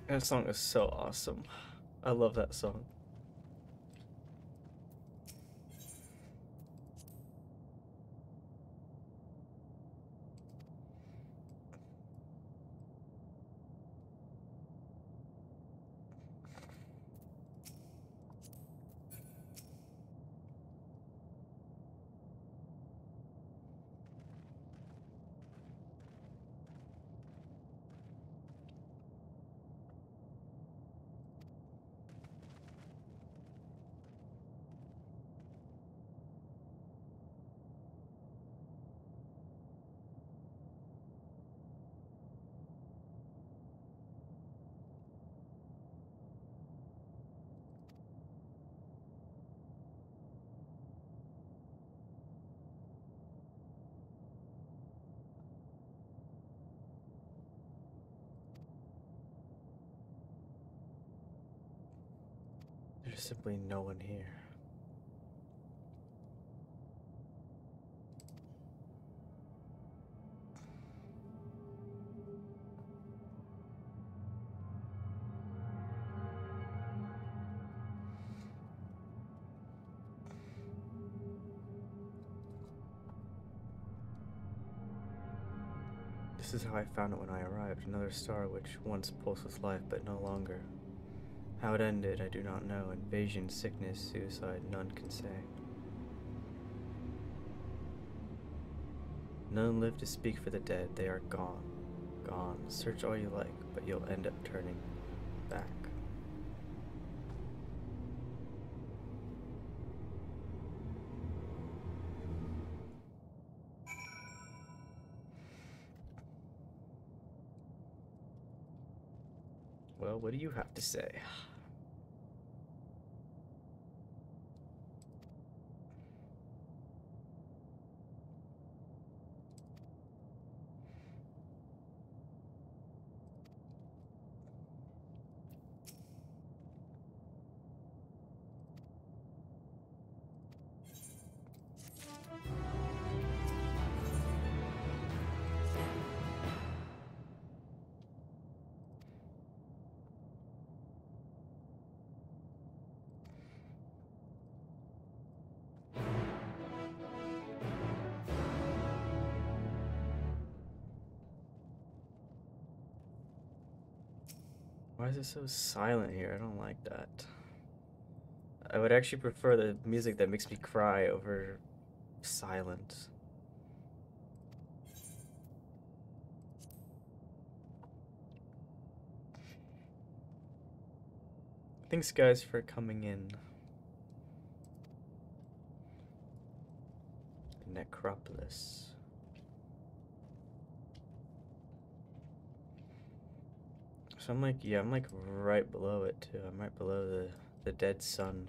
A: That song is so awesome. I love that song. simply no one here. This is how I found it when I arrived, another star which once pulsed with life, but no longer. How it ended, I do not know. Invasion, sickness, suicide, none can say. None live to speak for the dead, they are gone. Gone. Search all you like, but you'll end up turning back. Well, what do you have to say? Why is it so silent here? I don't like that. I would actually prefer the music that makes me cry over silence. Thanks guys for coming in. Necropolis. So I'm like, yeah, I'm like right below it too. I'm right below the dead sun.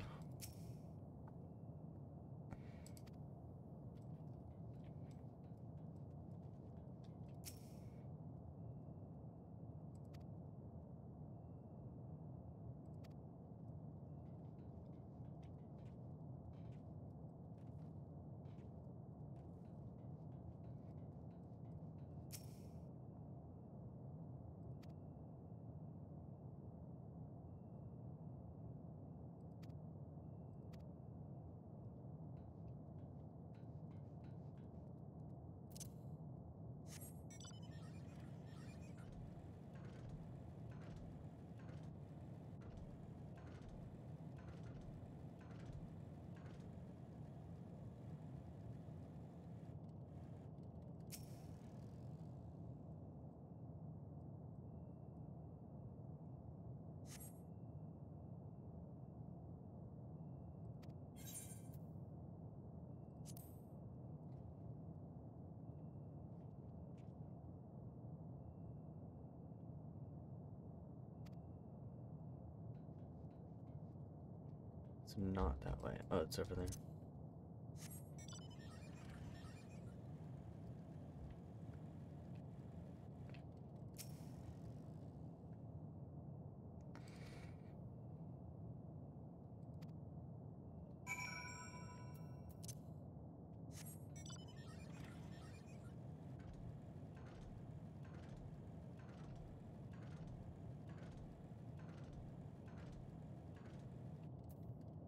A: It's not that way. Oh, it's over there.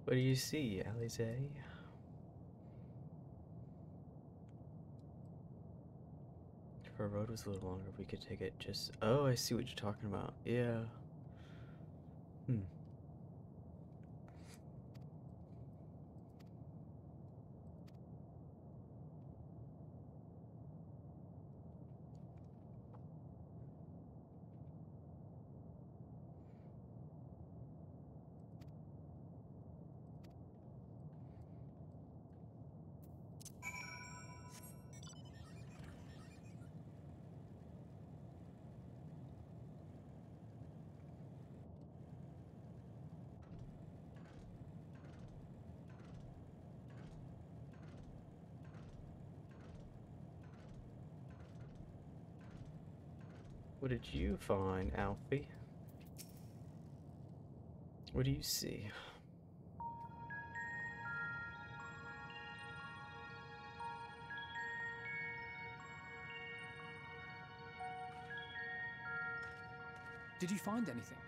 A: What do you see, Alize? If our road was a little longer, we could take it just... Oh, I see what you're talking about. Yeah. What did you find, Alfie? What do you see?
H: Did you find anything?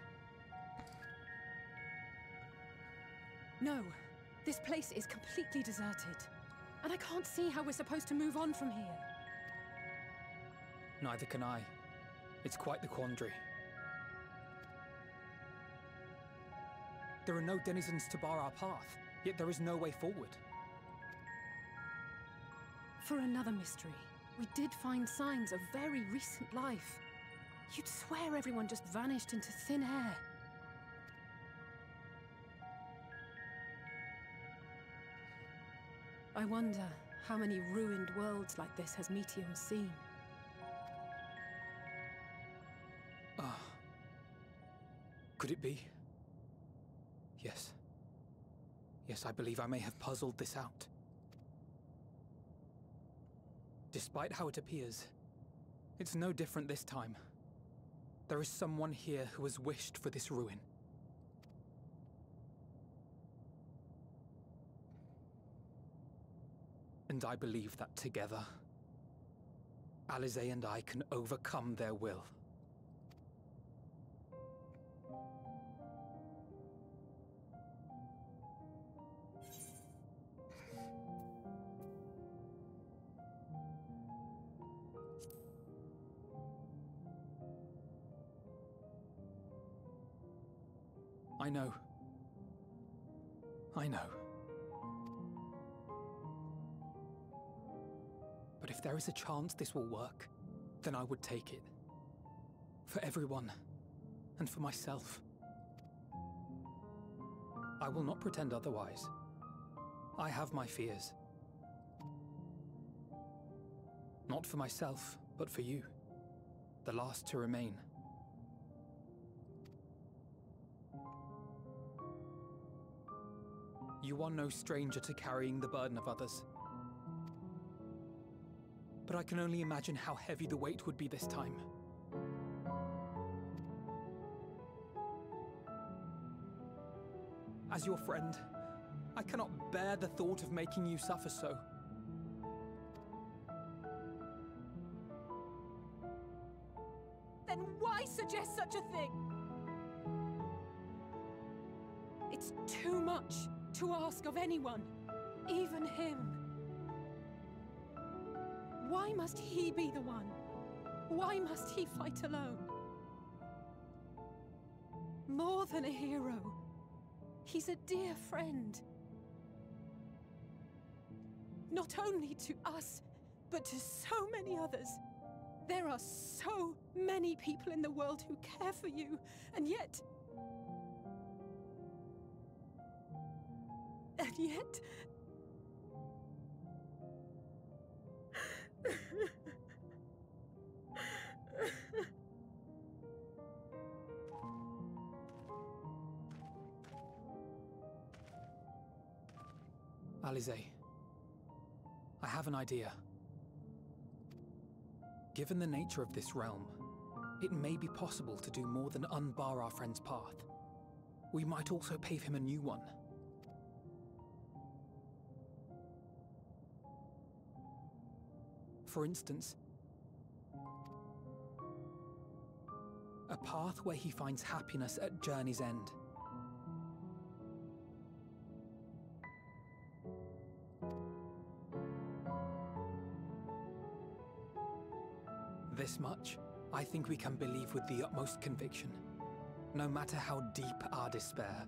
V: No. This place is completely deserted. And I can't see how we're supposed to move on from here.
H: Neither can I. It's quite the quandary. There are no denizens to bar our path, yet there is no way forward.
V: For another mystery, we did find signs of very recent life. You'd swear everyone just vanished into thin air. I wonder how many ruined worlds like this has Meteion seen.
H: Ah. Could it be? Yes. Yes, I believe I may have puzzled this out. Despite how it appears, it's no different this time. There is someone here who has wished for this ruin. And I believe that together, Alisaie and I can overcome their will. I know. I know. But if there is a chance this will work, then I would take it. For everyone, and for myself. I will not pretend otherwise. I have my fears. Not for myself, but for you. The last to remain. You are no stranger to carrying the burden of others. But I can only imagine how heavy the weight would be this time. As your friend, I cannot bear the thought of making you suffer so.
V: Then why suggest such a thing? It's too much to ask of anyone, even him. Why must he be the one? Why must he fight alone? More than a hero, he's a dear friend. Not only to us, but to so many others. There are so many people in the world who care for you, and yet... And yet...
H: Alisaie, I have an idea. Given the nature of this realm, it may be possible to do more than unbar our friend's path. We might also pave him a new one. For instance, a path where he finds happiness at journey's end. This much, I think we can believe with the utmost conviction, no matter how deep our despair.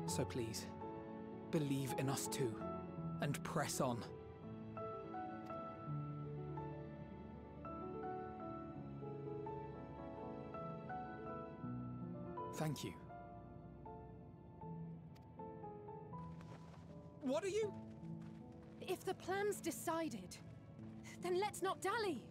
H: So please, believe in us too, and press on. Thank you. What are you?
V: If the plan's decided, then let's not dally.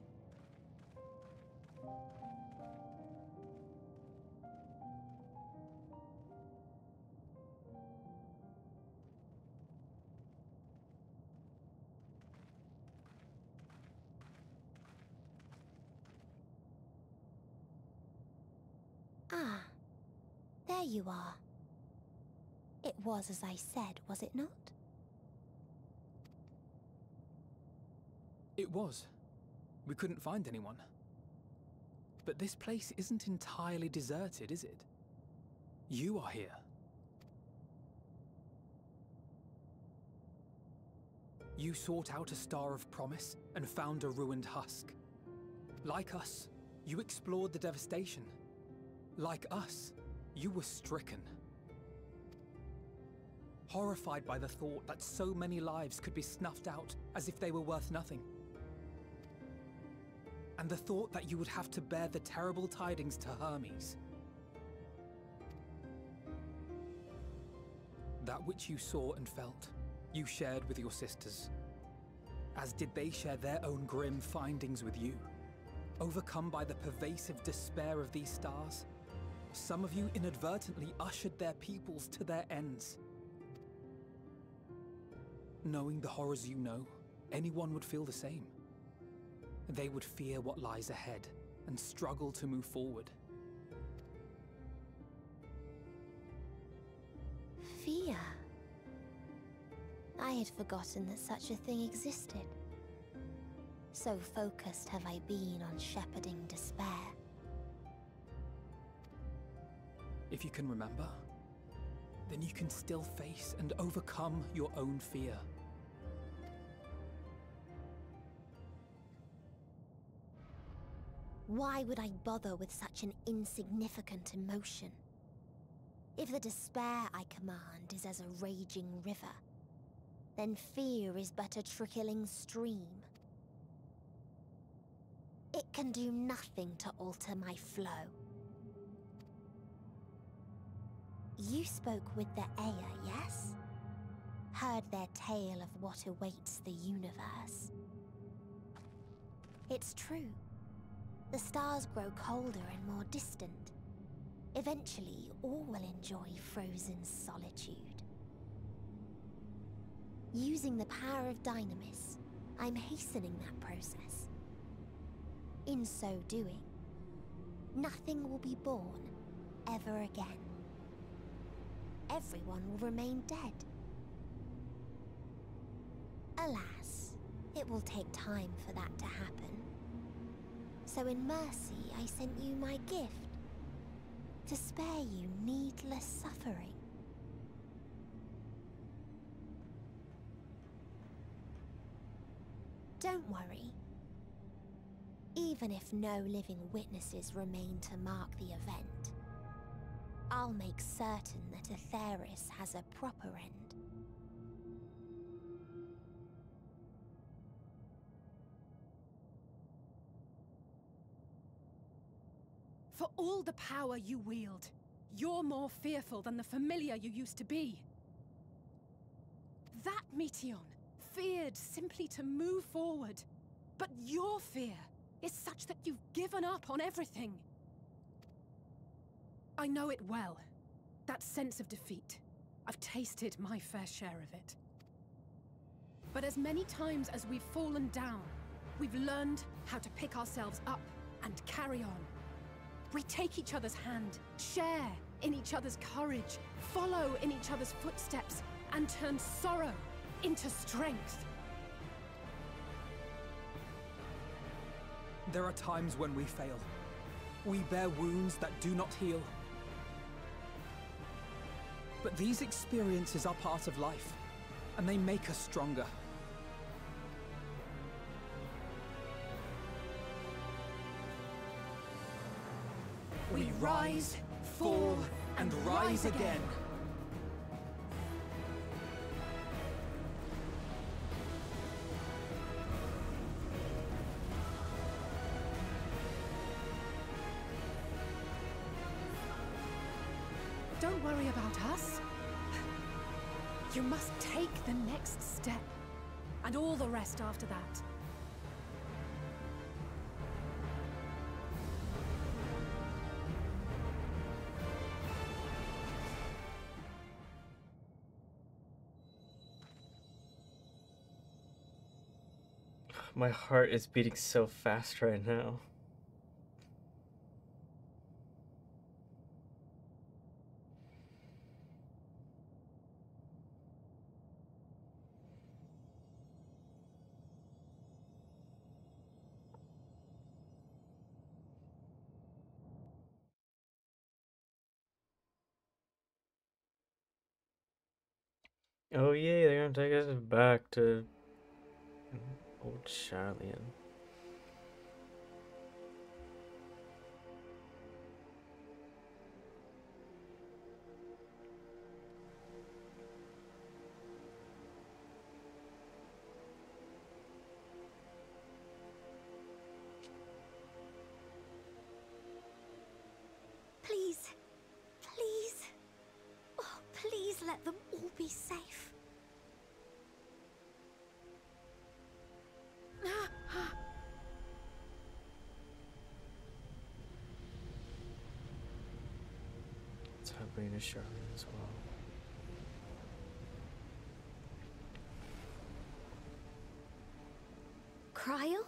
C: Ah, there you are. It was as I said, was it not?
H: It was. We couldn't find anyone. But this place isn't entirely deserted, is it? You are here. You sought out a star of promise and found a ruined husk. Like us, you explored the devastation. Like us, you were stricken. Horrified by the thought that so many lives could be snuffed out as if they were worth nothing. And the thought that you would have to bear the terrible tidings to Hermes. That which you saw and felt, you shared with your sisters. As did they share their own grim findings with you. Overcome by the pervasive despair of these stars, some of you inadvertently ushered their peoples to their ends. Knowing the horrors you know, anyone would feel the same. They would fear what lies ahead and struggle to move forward.
C: Fear? I had forgotten that such a thing existed. So focused have I been on shepherding despair.
H: If you can remember, then you can still face and overcome your own fear.
C: Why would I bother with such an insignificant emotion? If the despair I command is as a raging river, then fear is but a trickling stream. It can do nothing to alter my flow. You spoke with the Aya, yes? Heard their tale of what awaits the universe. It's true. The stars grow colder and more distant. Eventually, all will enjoy frozen solitude. Using the power of Dynamis, I'm hastening that process. In so doing, nothing will be born ever again. Everyone will remain dead. Alas, it will take time for that to happen. So in mercy, I sent you my gift, to spare you needless suffering. Don't worry. Even if no living witnesses remain to mark the event, I'll make certain that Aetheris has a proper end.
V: For all the power you wield, you're more fearful than the familiar you used to be. That Meteion feared simply to move forward. But your fear is such that you've given up on everything. I know it well. That sense of defeat. I've tasted my fair share of it. But as many times as we've fallen down, we've learned how to pick ourselves up and carry on. We take each other's hand, share in each other's courage, follow in each other's footsteps, and turn sorrow into strength.
H: There are times when we fail. We bear wounds that do not heal. But these experiences are part of life, and they make us stronger. We rise, fall, and rise again.
V: Don't worry about us. You must take the next step, and all the rest after that.
A: My heart is beating so fast right now. Oh yay, they're gonna take us back to old Charlian.
U: Please, please, oh, please let them all be safe.
A: It's happening to Charlian as well.
U: Cryle?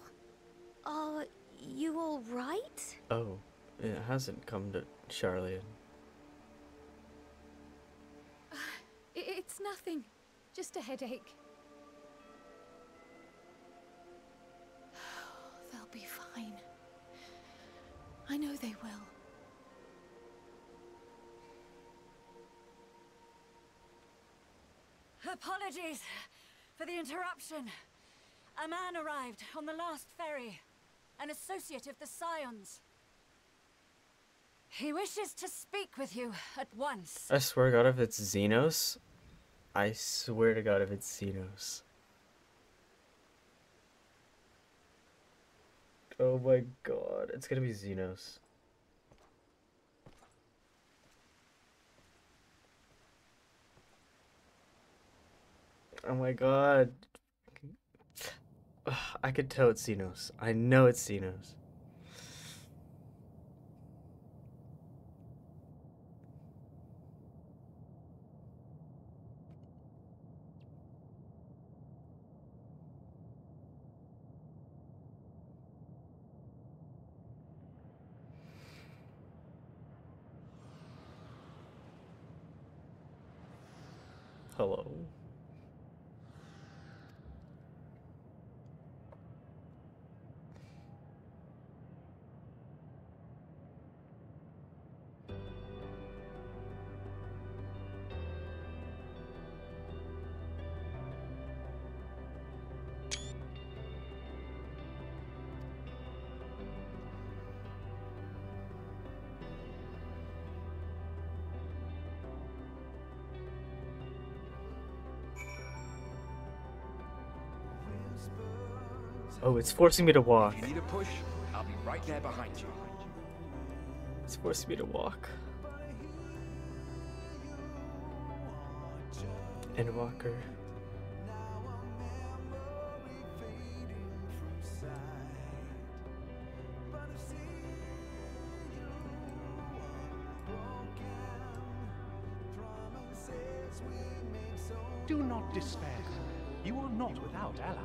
U: Are you all right?
A: Oh, it hasn't come to Charlian.
G: It's nothing. Just a headache. They'll be fine. I know they will.
T: Apologies for the interruption. A man arrived on the last ferry. An associate of the Scions. He wishes to speak with you at once.
A: I swear to God, if it's Xenos, I swear to God, if it's Xenos. Oh my God, it's gonna be Xenos. Oh my God. I could tell it's Xenos. I know it's Xenos. Hello. Oh, it's forcing me to walk.
K: If you need a push, I'll be right there behind you.
A: It's forcing me to walk. Endwalker.
L: Do not despair. You are not without allies.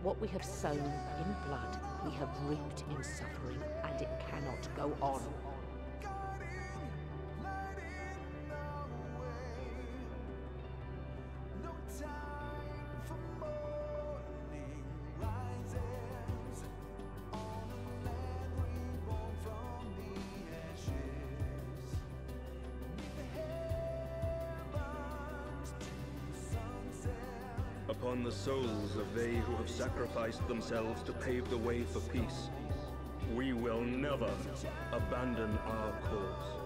Q: What we have sown in blood, we have reaped in suffering, and it cannot go on.
W: Upon the souls of they who have sacrificed themselves to pave the way for peace, we will never abandon our cause.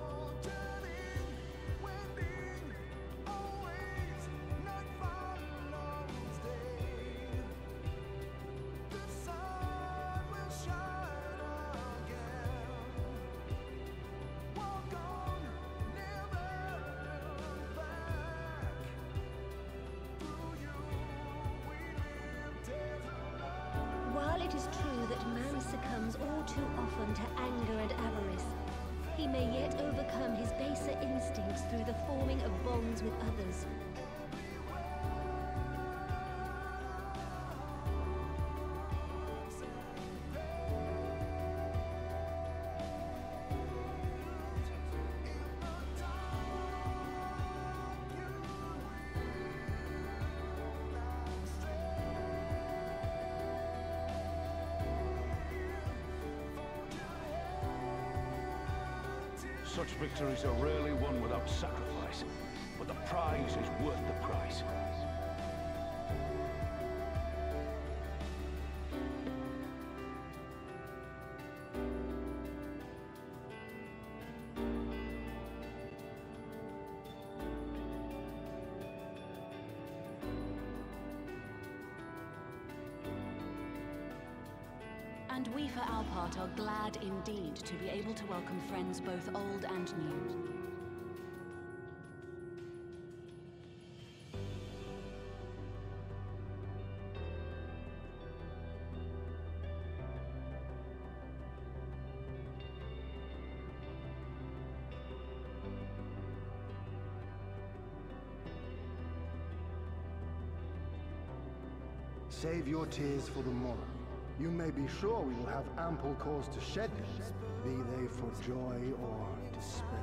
T: While it is true that man succumbs all too often to anger and avarice, he may yet overcome his baser instincts through the forming of bonds with others.
L: Such victories are rarely won without sacrifice, but the prize is worth the price.
E: And we, for our part, are glad indeed to be able to welcome friends both old and new.
R: Save your tears for the morrow. You may be sure we will have ample cause to shed them, be they for joy or despair.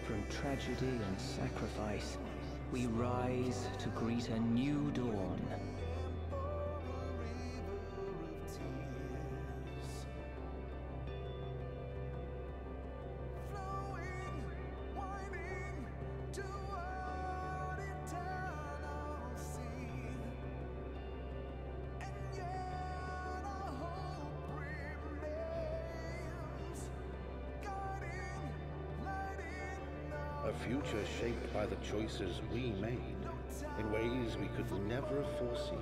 S: From tragedy and sacrifice, we rise to greet a new dawn.
X: A future shaped by the choices we made, in ways we could never have foreseen.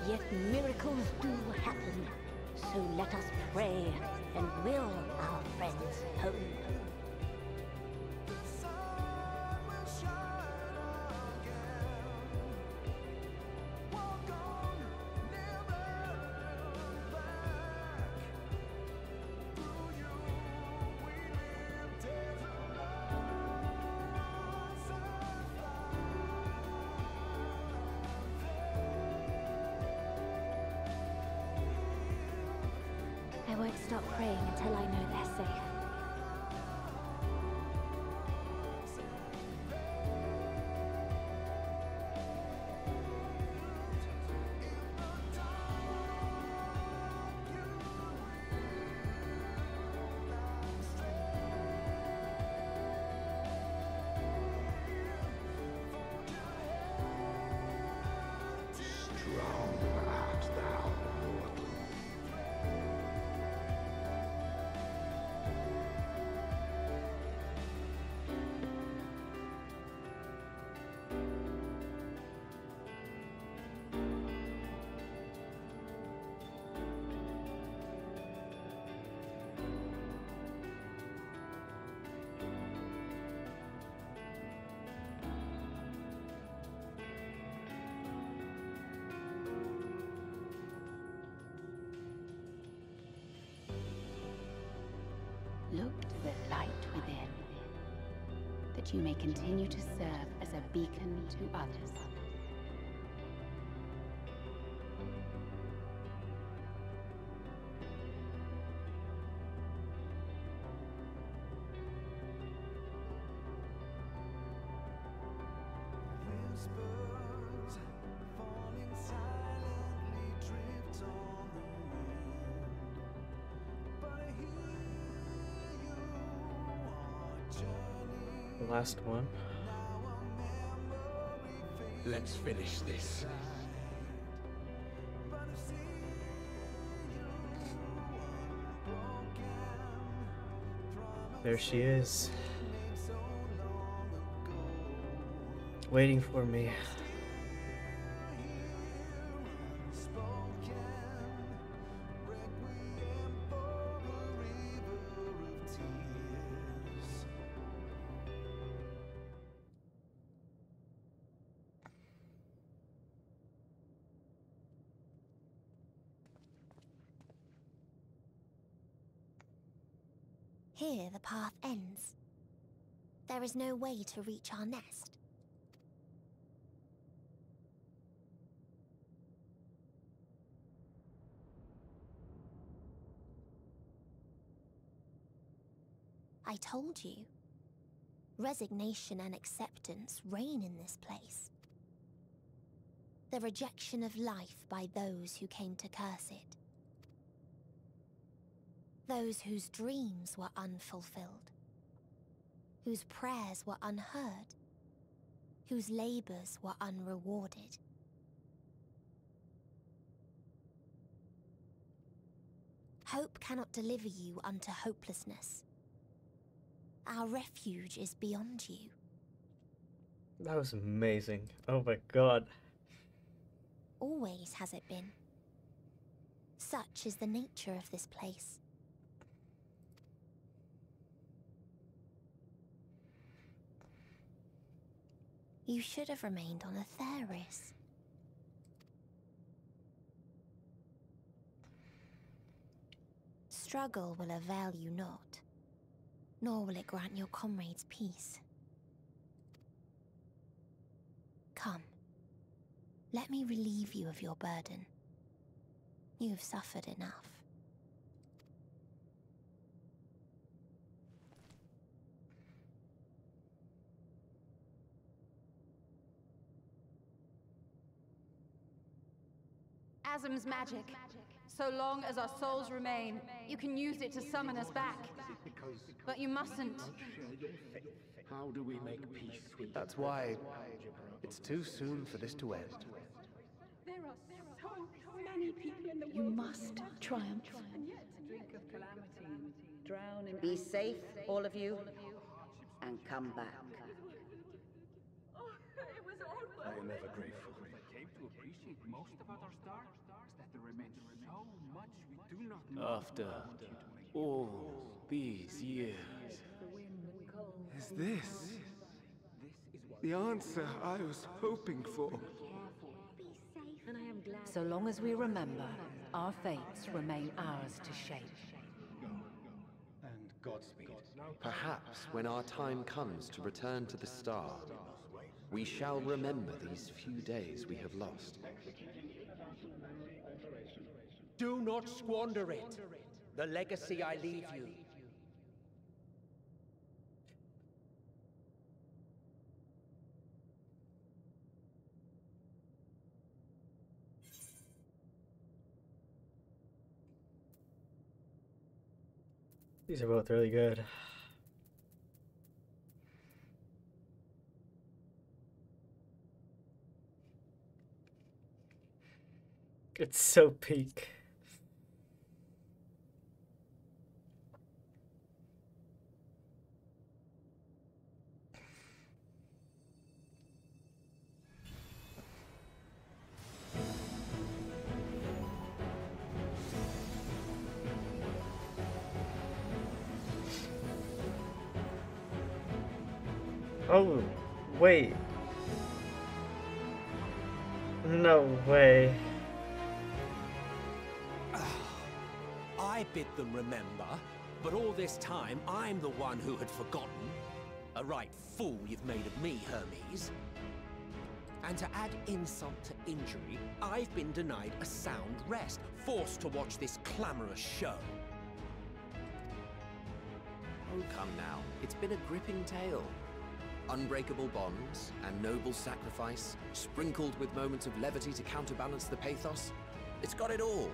U: Yet miracles do happen, so let us pray and will our friends home. I won't stop praying until I know they're safe.
P: Strong art thou, mortal.
E: Look to the light within, that you may continue to serve as a beacon to others.
A: The last one.
K: Let's finish this.
A: There she is. Waiting for me.
C: Here the path ends. There is no way to reach our nest. I told you. Resignation and acceptance reign in this place. The rejection of life by those who came to curse it. Those whose dreams were unfulfilled. Whose prayers were unheard. Whose labors were unrewarded. Hope cannot deliver you unto hopelessness. Our refuge is beyond you.
A: That was amazing. Oh my god.
C: Always has it been. Such is the nature of this place. You should have remained on Atheris. Struggle will avail you not, nor will it grant your comrades peace. Come, let me relieve you of your burden. You've suffered enough.
B: Asm's magic. So long as our souls remain, you can use it to summon us back. But you mustn't.
P: How do we make peace with
I: That's why it's too soon for this to end.
B: There are so many people in the world.
Q: You must triumph.
B: Drink of calamity and drown in...
Q: Be safe, all of you, and come back.
B: It was all
I: I am ever grateful.
K: I came to appreciate most about our star is that there remains so much we do not know.
I: After all these years,
M: Is this the answer I was hoping for?
E: So long as we remember, our fates remain ours to shape.
I: and Godspeed.
N: Perhaps when our time comes to return to the star, we shall remember these few days we have lost.
K: Do not squander it. The legacy I leave you.
A: These are both really good. It's so peak. Oh, wait. No way.
K: I bid them remember, but all this time I'm the one who had forgotten. A right fool you've made of me, Hermes. And to add insult to injury, I've been denied a sound rest, forced to watch this clamorous show.
N: Oh, come now. It's been a gripping tale. Unbreakable bonds and noble sacrifice, sprinkled with moments of levity to counterbalance the pathos. It's got it all.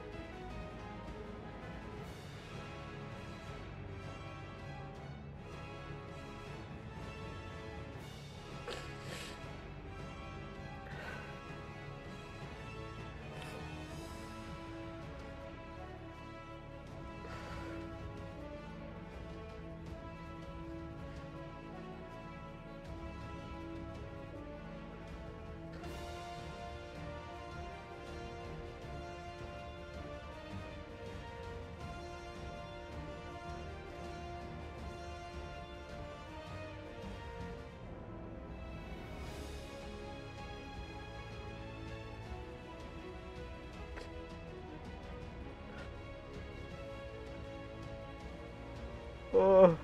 A: Oh,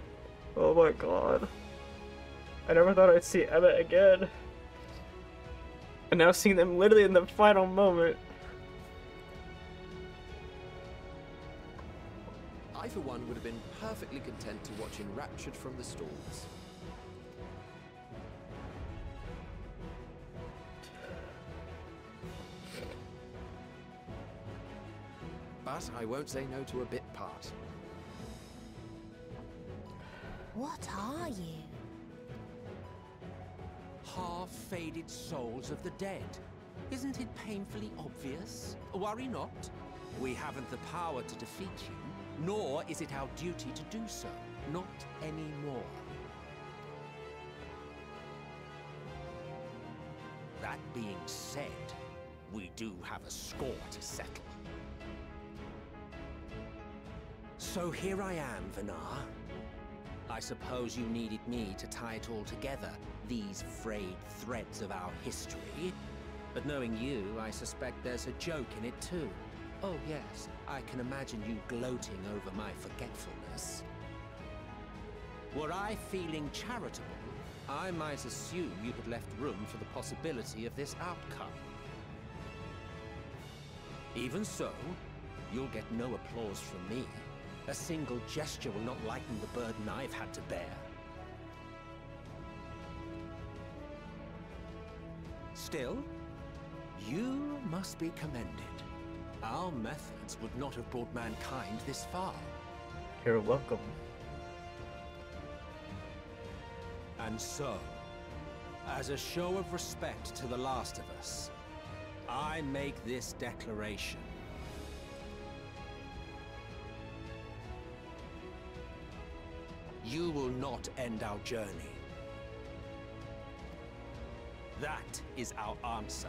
A: oh my god. I never thought I'd see Emmett again. And now seeing them literally in the final moment.
N: I, for one, would have been perfectly content to watch enraptured from the stalls. But I won't say no to a bit part.
C: What are you?
K: Half-faded souls of the dead. Isn't it painfully obvious? Worry not. We haven't the power to defeat you, nor is it our duty to do so. Not anymore. That being said, we do have a score to settle. So here I am, Vinar. I suppose you needed me to tie it all together, these frayed threads of our history. But knowing you, I suspect there's a joke in it too. Oh yes, I can imagine you gloating over my forgetfulness. Were I feeling charitable, I might assume you had left room for the possibility of this outcome. Even so, you'll get no applause from me. A single gesture will not lighten the burden I've had to bear. Still, you must be commended. Our methods would not have brought mankind this far.
A: You're welcome.
K: And so, as a show of respect to the last of us, I make this declaration. You will not end our journey. That is our answer.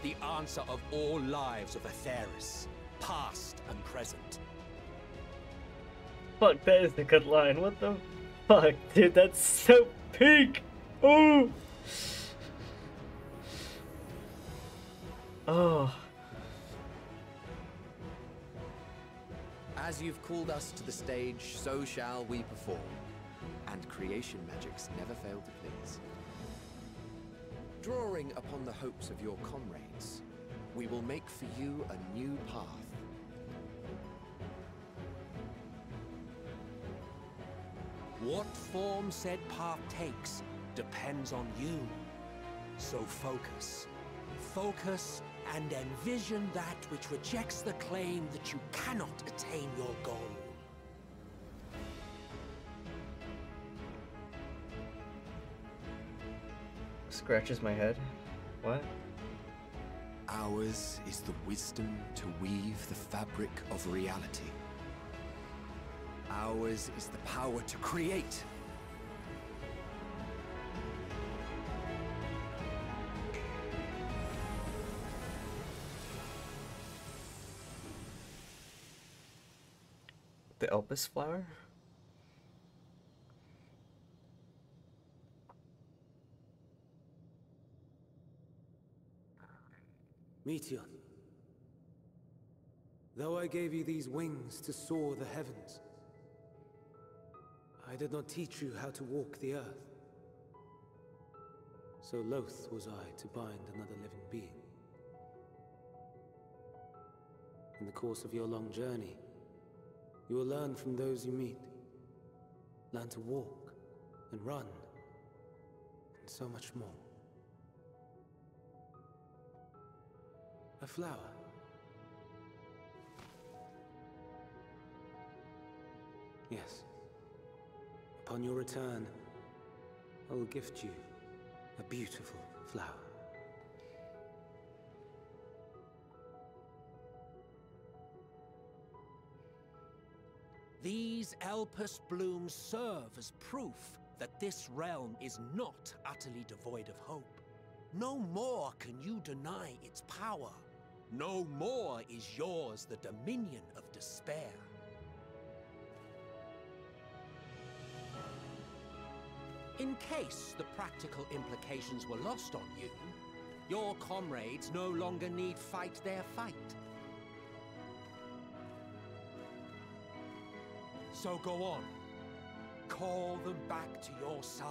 K: The answer of all lives of Aetheris, past and present.
A: Fuck, that is the good line. What the fuck, dude? That's so peak. Oh. Oh.
N: As you've called us to the stage, so shall we perform. And creation magics never fail to please. Drawing upon the hopes of your comrades, we will make for you a new path.
K: What form said path takes depends on you. So focus. Focus and envision that which rejects the claim that you cannot attain your goal.
A: Scratches my head. What?
N: Ours is the wisdom to weave the fabric of reality. Ours is the power to create.
A: The Elpis flower?
D: Meteion, though I gave you these wings to soar the heavens, I did not teach you how to walk the earth. So loath was I to bind another living being. In the course of your long journey, you will learn from those you meet. Learn to walk and run, and so much more. A flower. Yes. Upon your return, I will gift you a beautiful flower.
K: These Elpis blooms serve as proof that this realm is not utterly devoid of hope. No more can you deny its power. No more is yours the dominion of despair. In case the practical implications were lost on you, your comrades no longer need fight their fight. So go on, call them back to your side.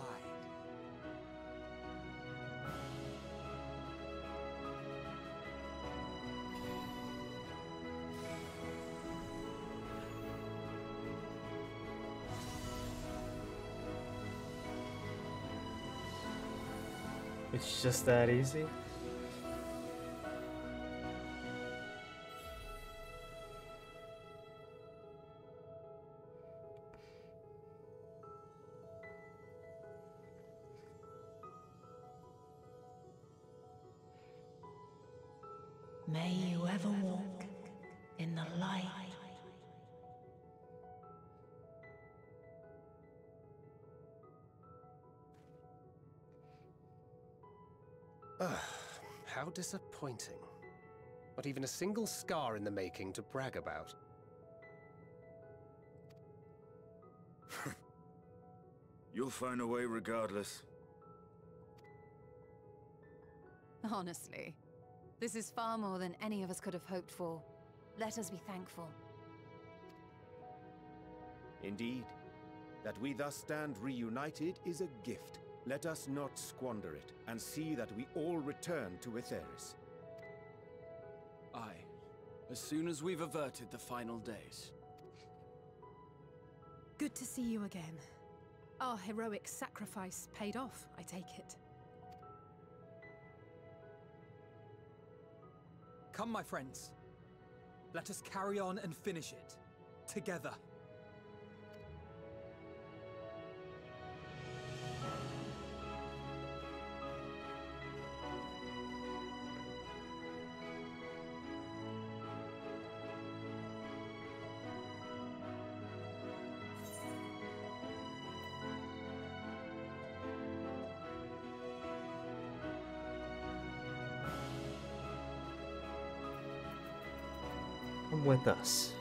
A: It's just that easy.
F: May you ever walk in the light.
K: How disappointing. Not even a single scar in the making to brag about.
H: You'll find a way regardless.
B: Honestly, this is far more than any of us could have hoped for. Let us be thankful.
J: Indeed. That we thus stand reunited is a gift. Let us not squander it, and see that we all return to Etheris.
O: Aye. As soon as we've averted the final days.
V: Good to see you again. Our heroic sacrifice paid off, I take it.
Y: Come, my friends. Let us carry on and finish it. Together.
A: Come with us.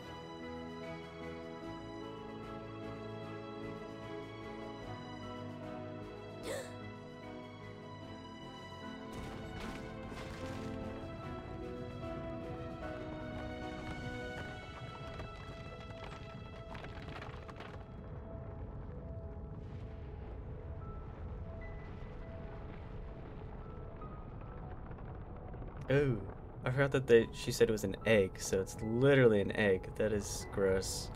A: Oh, I forgot that she said it was an egg, so it's literally an egg. That is gross.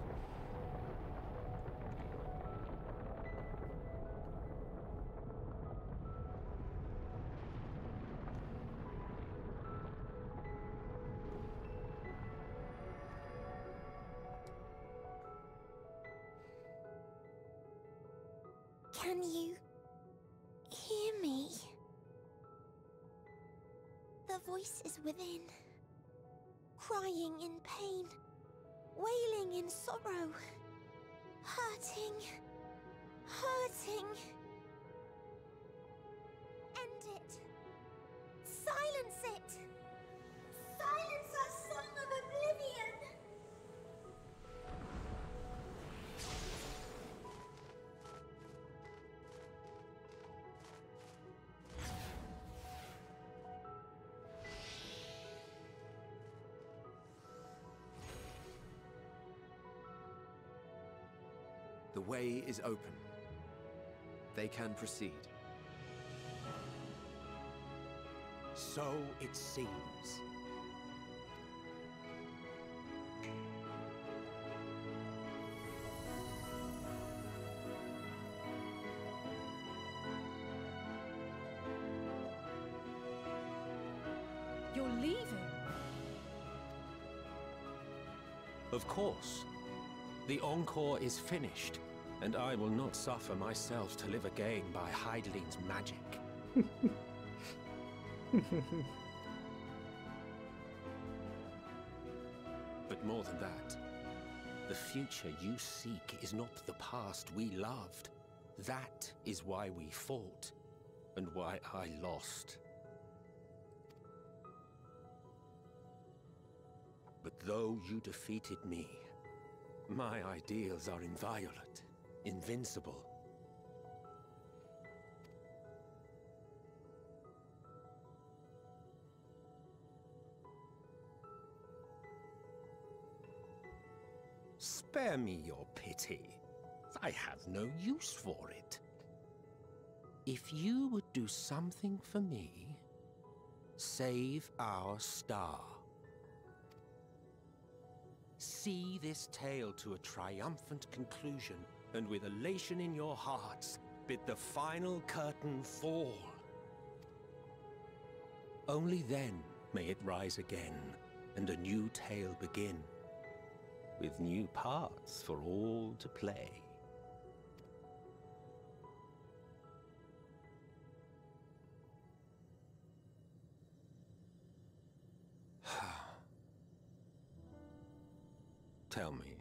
C: Can you hear me? The voice is within, crying in pain, wailing in sorrow, hurting, hurting. End it. Silence it. Silence our song of oblivion.
N: The way is open. They can proceed.
K: So it seems.
V: You're leaving?
K: Of course. The encore is finished, and I will not suffer myself to live again by Heideling's magic. But more than that, the future you seek is not the past we loved. That is why we fought, and why I lost. But though you defeated me, my ideals are inviolate, invincible. Spare me your pity. I have no use for it. If you would do something for me, save our star. See this tale to a triumphant conclusion, and with elation in your hearts, bid the final curtain fall. Only then may it rise again, and a new tale begin, with new parts for all to play. Tell me,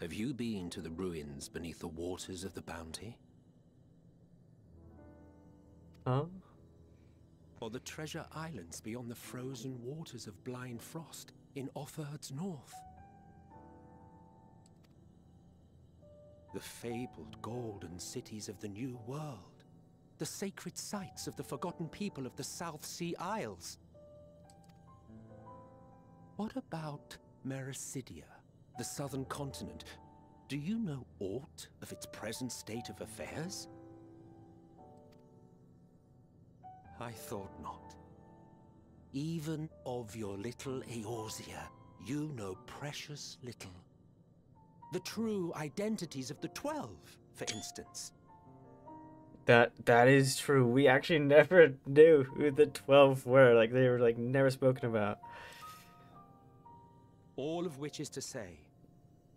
K: have you been to the ruins beneath the waters of the Bounty?
A: Huh?
K: Or the treasure islands beyond the frozen waters of Blind Frost in Offerd's north? The fabled golden cities of the New World, the sacred sites of the forgotten people of the South Sea Isles? What about Mericidia, the southern continent? Do you know aught of its present state of affairs? I thought not. Even of your little Eorzea, you know precious little. The true identities of the 12, for instance.
A: That is true. We actually never knew who the 12 were. Like, they were, like, never spoken about.
K: All of which is to say,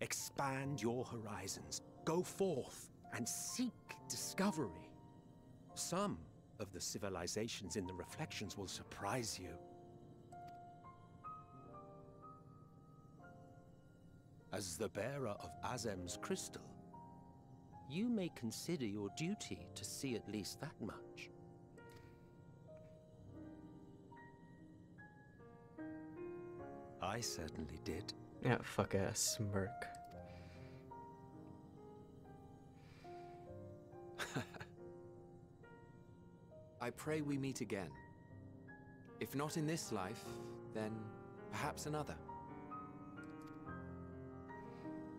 K: expand your horizons, go forth and seek discovery. Some of the civilizations in the reflections will surprise you. As the bearer of Azem's crystal, you may consider your duty to see at least that much. I certainly did.
A: Yeah, fuck ass smirk.
O: I pray we meet again. If not in this life, then perhaps another.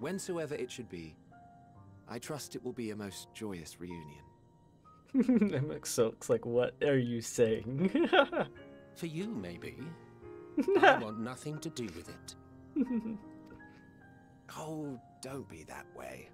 O: Whensoever it should be, I trust it will be a most joyous reunion.
A: MX looks like, what are you saying?
K: For you, maybe. I want nothing to do with it.
N: Oh, don't be that way.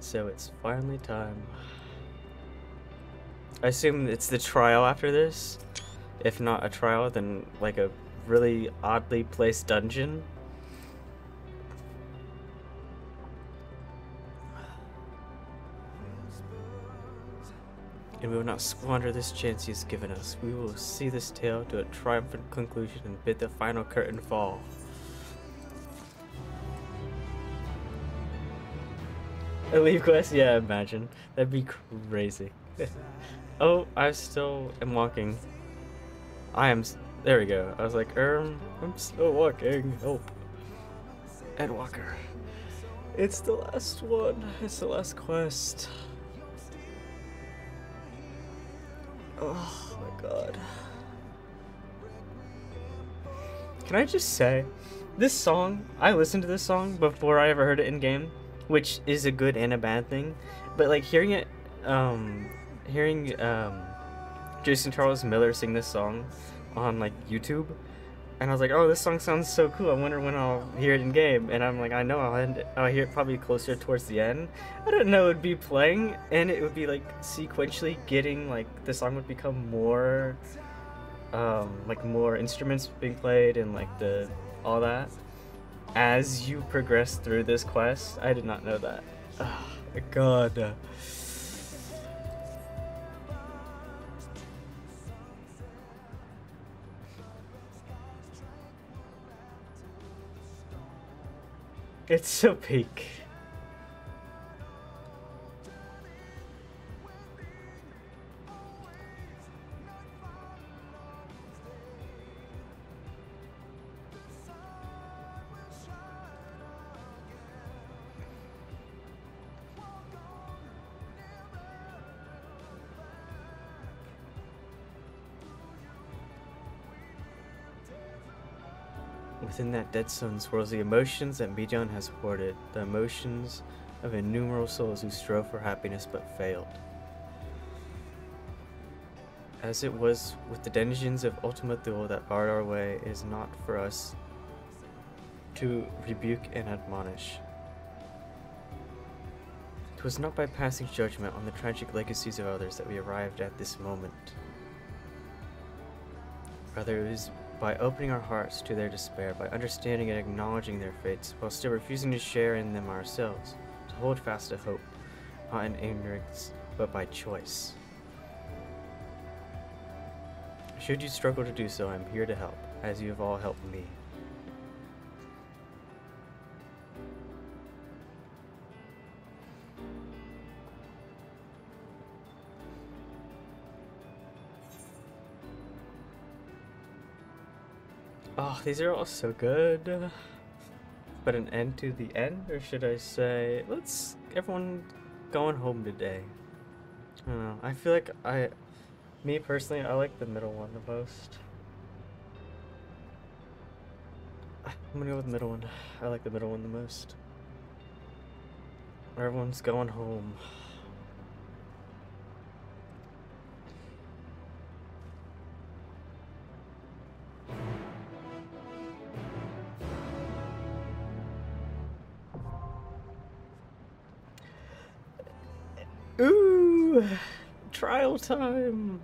A: So it's finally time. I assume it's the trial after this. If not a trial, then like a really oddly placed dungeon. And we will not squander this chance he has given us. We will see this tale to a triumphant conclusion and bid the final curtain fall. A leave quest? Yeah, imagine. That'd be crazy. Oh, I still am walking. There we go. I was like, I'm still walking. Help. Endwalker. It's the last one. It's the last quest. Oh my god. Can I just say, this song, I listened to this song before I ever heard it in game, which is a good and a bad thing, but like hearing it, hearing Jason Charles Miller sing this song on like YouTube, and I was like, oh, this song sounds so cool, I wonder when I'll hear it in game, and I'm like, I know I'll hear it probably closer towards the end. I didn't know it would be playing, and it would be like sequentially getting, like the song would become more, like more instruments being played and like all that. as you progress through this quest. I did not know that. Oh, God. It's so peak. Within that dead sun swirls the emotions that Meteion has hoarded, the emotions of innumerable souls who strove for happiness but failed. As it was with the dungeons of Ultima Thule that barred our way, it is not for us to rebuke and admonish. It was not by passing judgment on the tragic legacies of others that we arrived at this moment. Rather, it was by opening our hearts to their despair, by understanding and acknowledging their fates, while still refusing to share in them ourselves, to hold fast to hope, not in ignorance, but by choice. Should you struggle to do so, I am here to help, as you have all helped me. Oh, these are all so good. But an end to the end, or should I say, let's everyone going home today. I don't know. I feel like me personally, I like the middle one the most. I'm gonna go with the middle one. I like the middle one the most. Everyone's going home. Ooh, trial time.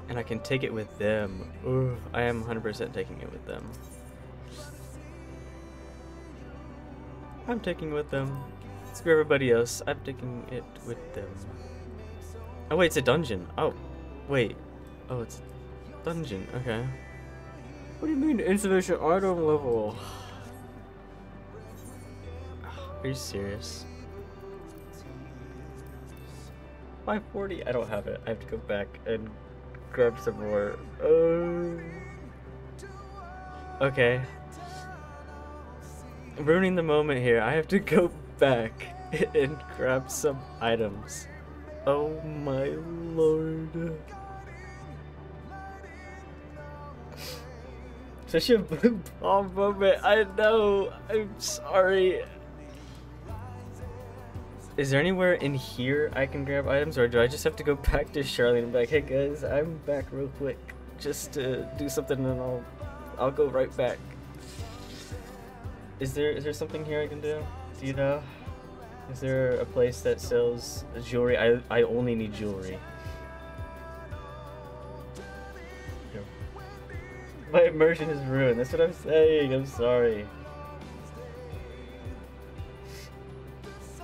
A: And I can take it with them. Ooh, I am 100% taking it with them. I'm taking it with them. Screw everybody else. I'm taking it with them. Oh wait, it's a dungeon. Oh, wait. Oh, it's a dungeon. Okay. What do you mean insufficient item level? Are you serious? 540? I don't have it. I have to go back and grab some more. Okay. Ruining the moment here. I have to go back and grab some items. Oh my lord. Such a blue ball moment. I know. I'm sorry. Is there anywhere in here I can grab items, or do I just have to go back to Charlene and be like, hey guys, I'm back real quick just to do something, and I'll go right back. Is there something here I can do? Do you know? Is there a place that sells jewelry? I only need jewelry. My immersion is ruined. That's what I'm saying. I'm sorry.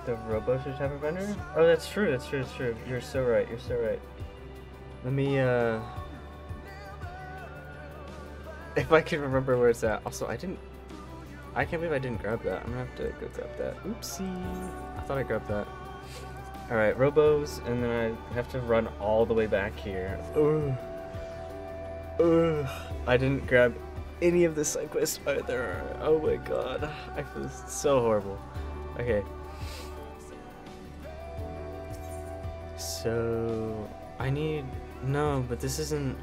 A: The robo should have a vendor? Oh, that's true. That's true. That's true. You're so right. You're so right. Let me, if I can remember where it's at. Also, I can't believe I didn't grab that. I'm gonna have to go grab that. Oopsie. I thought I grabbed that. Alright, robos, and then I have to run all the way back here. Ugh. Ugh. I didn't grab any of the side quests either. Oh my god. I feel so horrible. Okay. So I need no, but this isn't.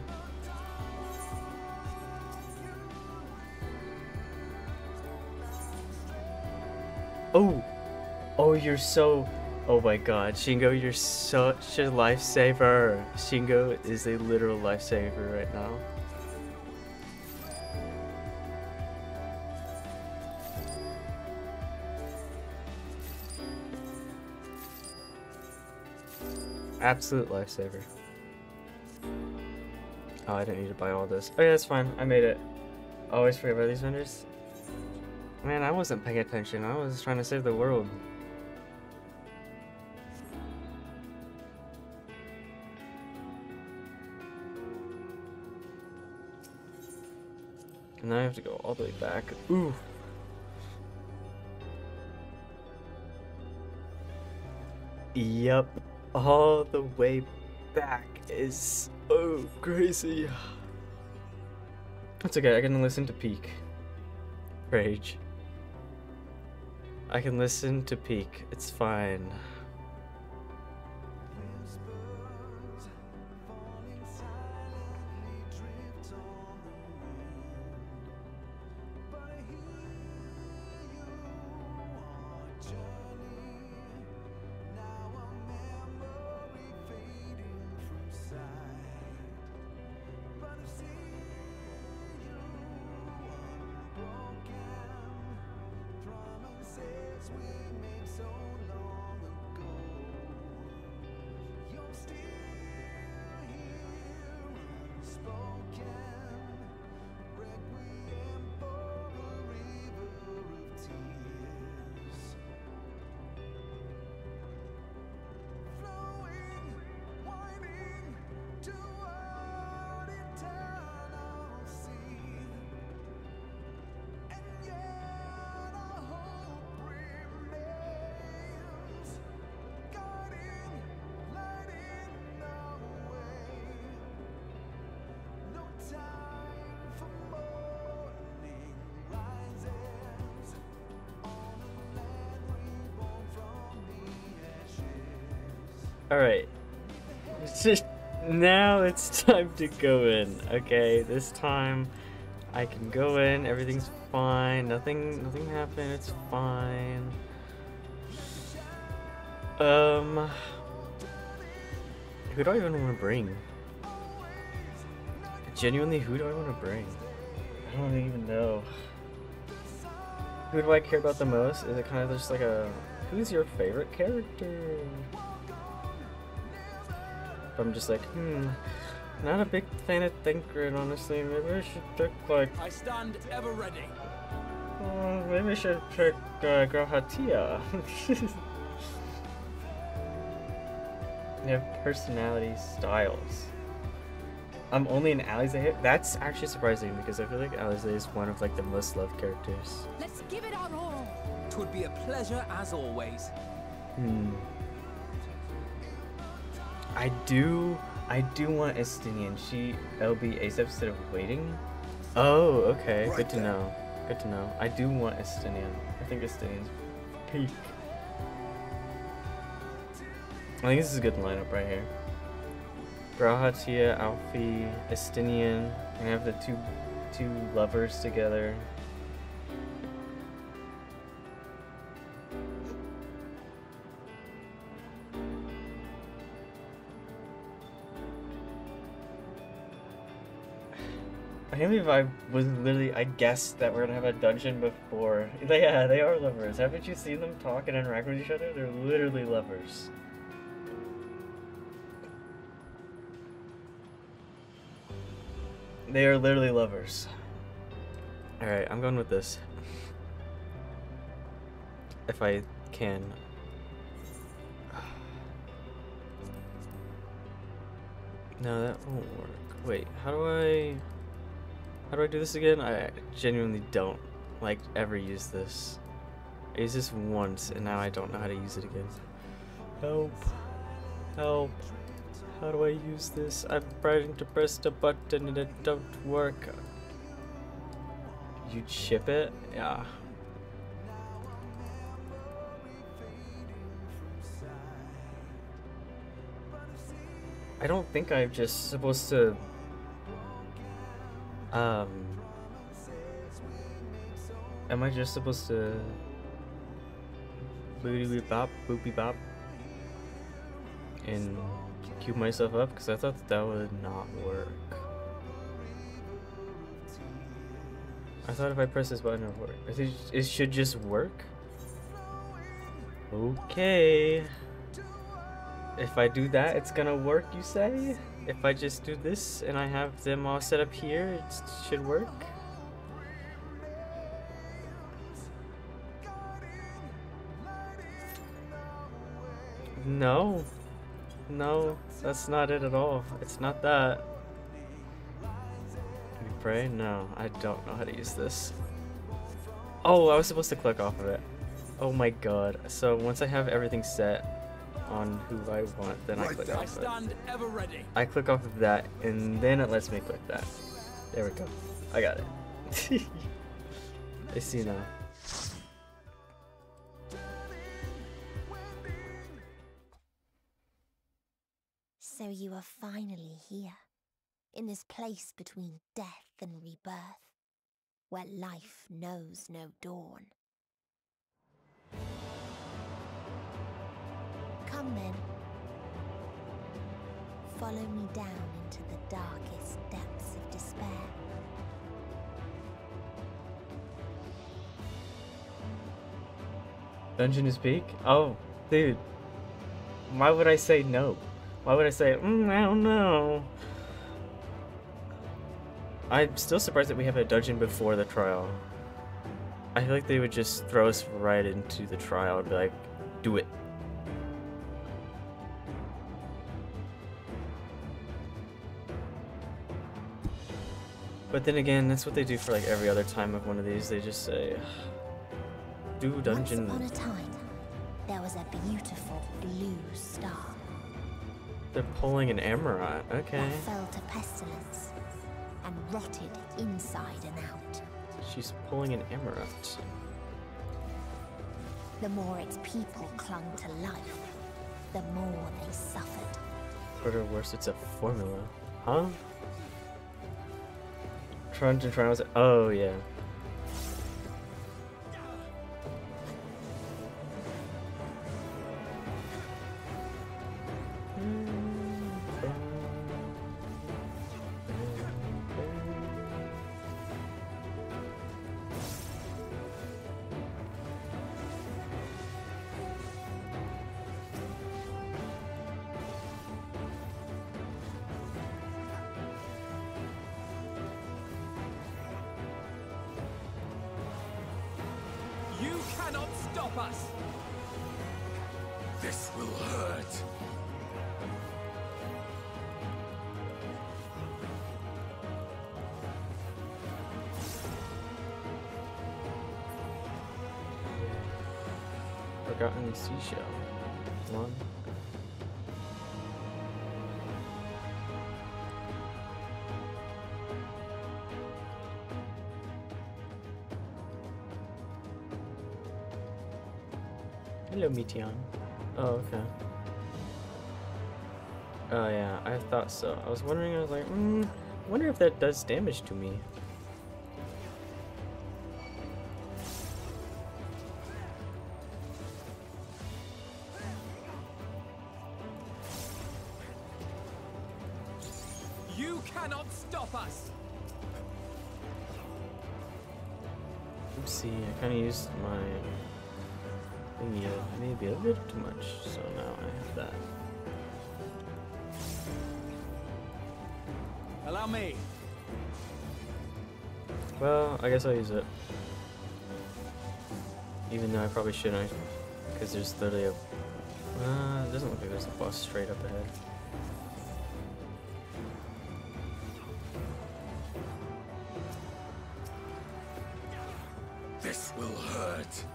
A: Oh, you're so. Oh my god, Shingo, you're such a lifesaver. Shingo is a literal lifesaver right now. Absolute lifesaver. Oh, I didn't need to buy all this. Oh yeah, that's fine. I made it. Always forget about these vendors. Man, I wasn't paying attention. I was trying to save the world. And now I have to go all the way back. Ooh. Yep. All the way back is so crazy. That's okay, I can listen to Peak. Rage. I can listen to Peak. It's fine. Alright. Now it's time to go in. Okay, this time I can go in, everything's fine, nothing happened, it's fine. Who do I even want to bring? Genuinely, who do I want to bring? I don't even know. Who do I care about the most? Is it kind of just like a, who's your favorite character? I'm just like, not a big fan of Thancred, honestly. Maybe I should pick, like...
Y: I stand ever ready.
A: Maybe I should pick Grahatia. They have personality styles. I'm only an Alizé. That's actually surprising because I feel like Alizé is one of like the most loved characters.
Y: Let's give it our all. 'Twould be a pleasure as always.
A: I do want Estinian. It'll be ASAP instead of waiting. Oh, okay.
Y: Right
A: Good to know. Good to know. I do want Estinian. I think Estinian's peak. I think this is a good lineup right here. Grahatia, Alfie, Estinian. We're gonna have the two lovers together. I can't believe I guessed that we're gonna have a dungeon before. Yeah, they are lovers. Haven't you seen them talk and interact with each other? They're literally lovers. They are literally lovers. Alright, I'm going with this. If I can. No, that won't work. Wait, how do I do this again? I genuinely don't like ever use this. I used this once and now I don't know how to use it again. Help. Help. How do I use this? I'm trying to press the button and it don't work. You chip it? Yeah. I don't think I'm just supposed to am I just supposed to boopy bop and cube myself up? Because I thought that would not work. I thought if I press this button it would work. I think it should just work. Okay. if I do that, it's gonna work, you say? If I just do this and I have them all set up here, it should work? No. No, that's not it at all. It's not that. Can you pray? No, I don't know how to use this. Oh, I was supposed to click off of it. Oh my god. So once I have everything set on who I want, then I click off of it. I click off of that, and then it lets me click that. There we go. I got it. I see now.
C: So you are finally here, in this place between death and rebirth, where life knows no dawn. Come then. Follow me down into the darkest depths of despair.
A: Dungeon is peak? Oh, dude. Why would I say no? Why would I say, I don't know? I'm still surprised that we have a dungeon before the trial. I feel like they would just throw us right into the trial and be like, do it. But then again, that's what they do for like every other time of one of these. They just say, do dungeon.
C: Once upon a time, there was a beautiful blue star.
A: They're pulling an emerald, okay.
C: That fell to pestilence and rotted inside and out.
A: She's pulling an emerald.
C: The more its people clung to life, the more they suffered.
A: For or worse, it's a formula. Huh? Dungeon trials. Oh, yeah.
Y: You cannot stop us!
H: This will hurt.
A: Forgotten seashell. One. Hello, Meteion. Oh, okay. Oh, yeah, I thought so. I was wondering, I was like, I wonder if that does damage to me.
Y: You cannot stop us!
A: Oopsie, I kind of used my thingy maybe a bit too much, so now I have that.
Y: Allow me.
A: Well, I guess I'll use it. Even though I probably shouldn't, because there's literally a... it doesn't look like there's a boss straight up ahead.
H: This will hurt.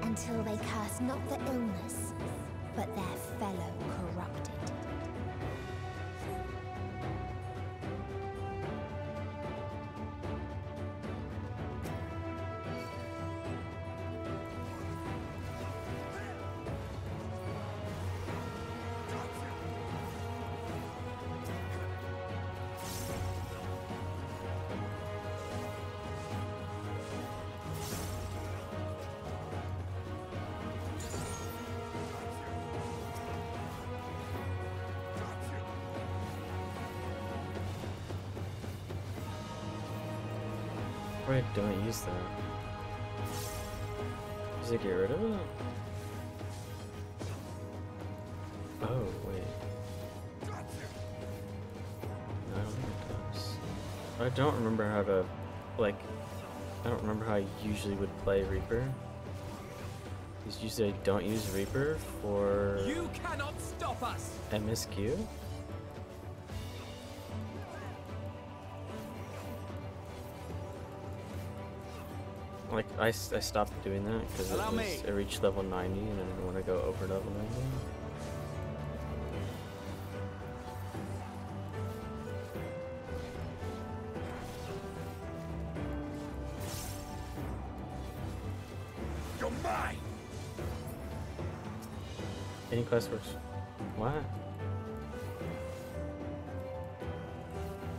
C: Until they curse not the illness, but their fellow corrupted.
A: Why don't use that? Does it get rid of it? Oh, wait. No, I don't think it does. I don't remember how to, like, I don't remember how I usually would play Reaper. Because usually I don't use Reaper for
Y: You cannot stop us.
A: MSQ. Like, I stopped doing that because I reached level 90 and I didn't want to go over level 90.
H: You're mine.
A: Any class works. What?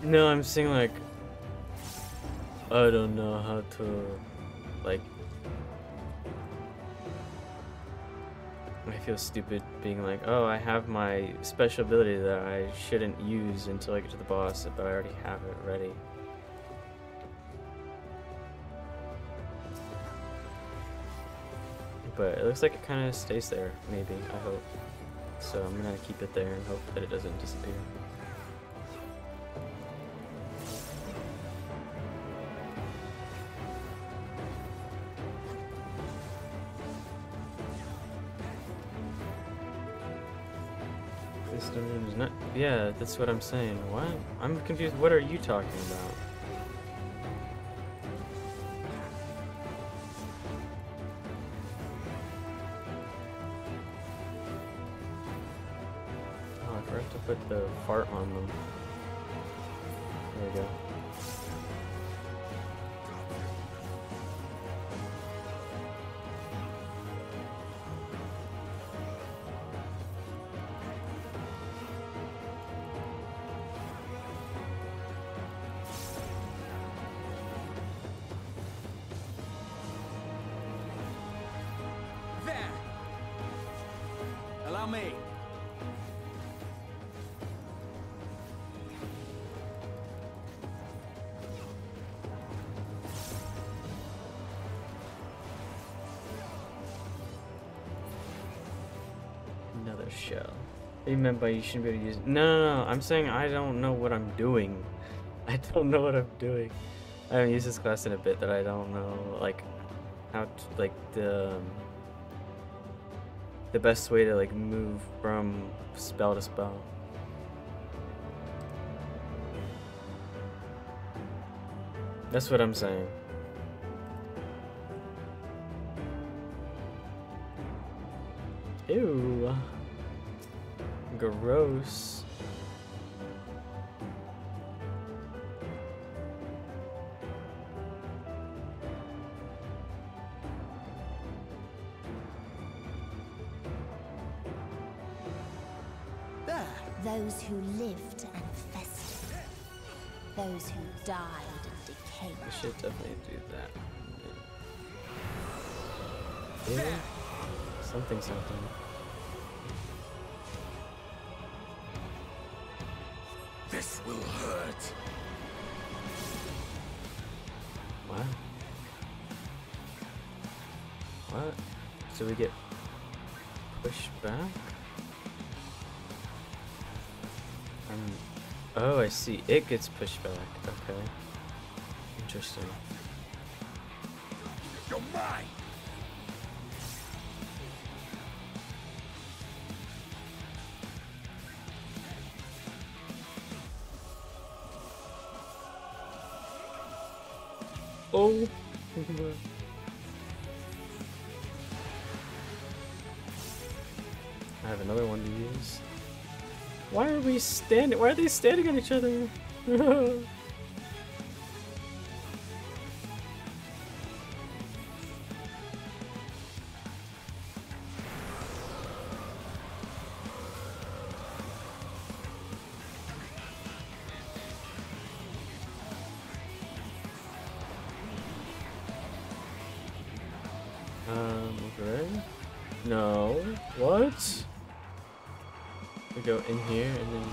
A: No, I'm saying like I don't know how to like I feel stupid being like, oh, I have my special ability that I shouldn't use until I get to the boss, but I already have it ready. But it looks like it kind of stays there, maybe, I hope. So I'm gonna keep it there and hope that it doesn't disappear. This dungeon is not. Yeah, that's what I'm saying. What? I'm confused. What are you talking about? Oh, I forgot to put the fart on them. There we go.
Y: Allow me.
A: Another shell. You meant by you shouldn't be able to use it. No, I'm saying I don't know what I'm doing. I don't know what I'm doing. I haven't used this class in a bit that I don't know, like, how to, like, the best way to, like, move from spell to spell. That's what I'm saying. Ew. Gross.
C: Those who lived and festered. Those who died and decayed.
A: We should definitely do that. Yeah. Something.
H: This will hurt.
A: What? What? So we get pushed back? Oh, I see. It gets pushed back. Okay. Interesting.
H: You're mine.
A: Oh. I have another one to use. Why are we standing? Why are they standing on each other? Okay. No. What? We go in here and then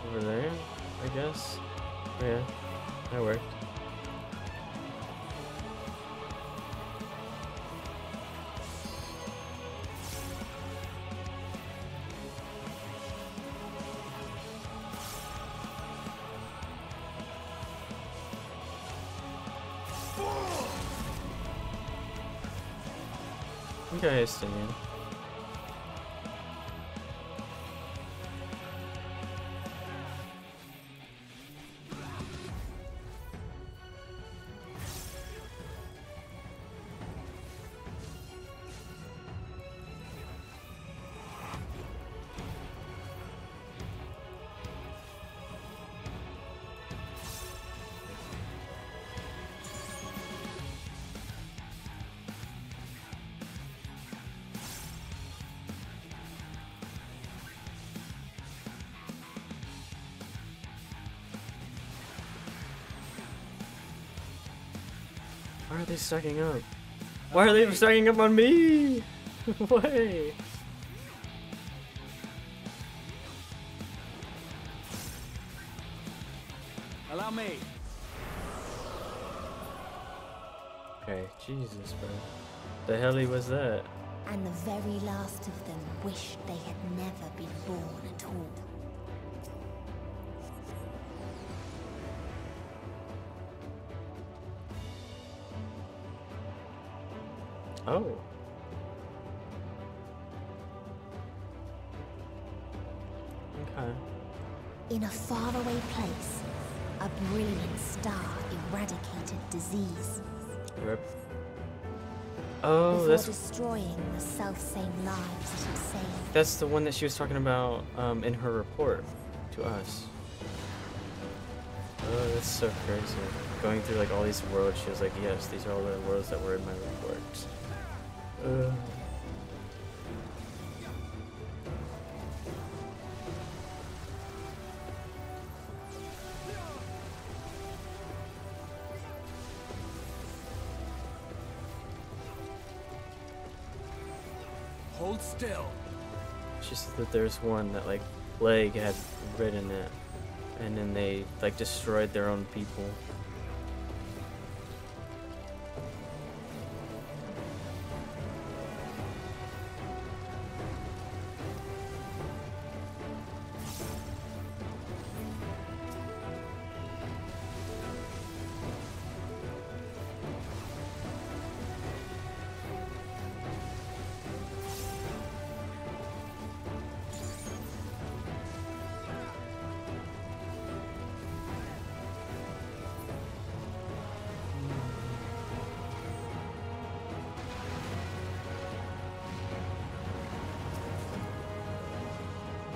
A: over there, I guess. Yeah. That worked. Okay, stay in. Why are they stacking up? Why are they stacking up on me? Why?
Y: Allow me.
A: Okay, Jesus, bro. The hell was that?
C: And the very last of them wished they had never been born at all.
A: Oh. Okay.
C: In a faraway place, a brilliant star eradicated disease.
A: Rip. Oh,
C: before
A: that's
C: destroying the self-same lives it had saved.
A: that's the one that she was talking about in her report to us. Oh, that's so crazy. Going through like all these worlds, she was like, yes, these are all the worlds that were in my report.
Y: Hold still.
A: She said that there's one that like plague had ridden it, and then they like destroyed their own people.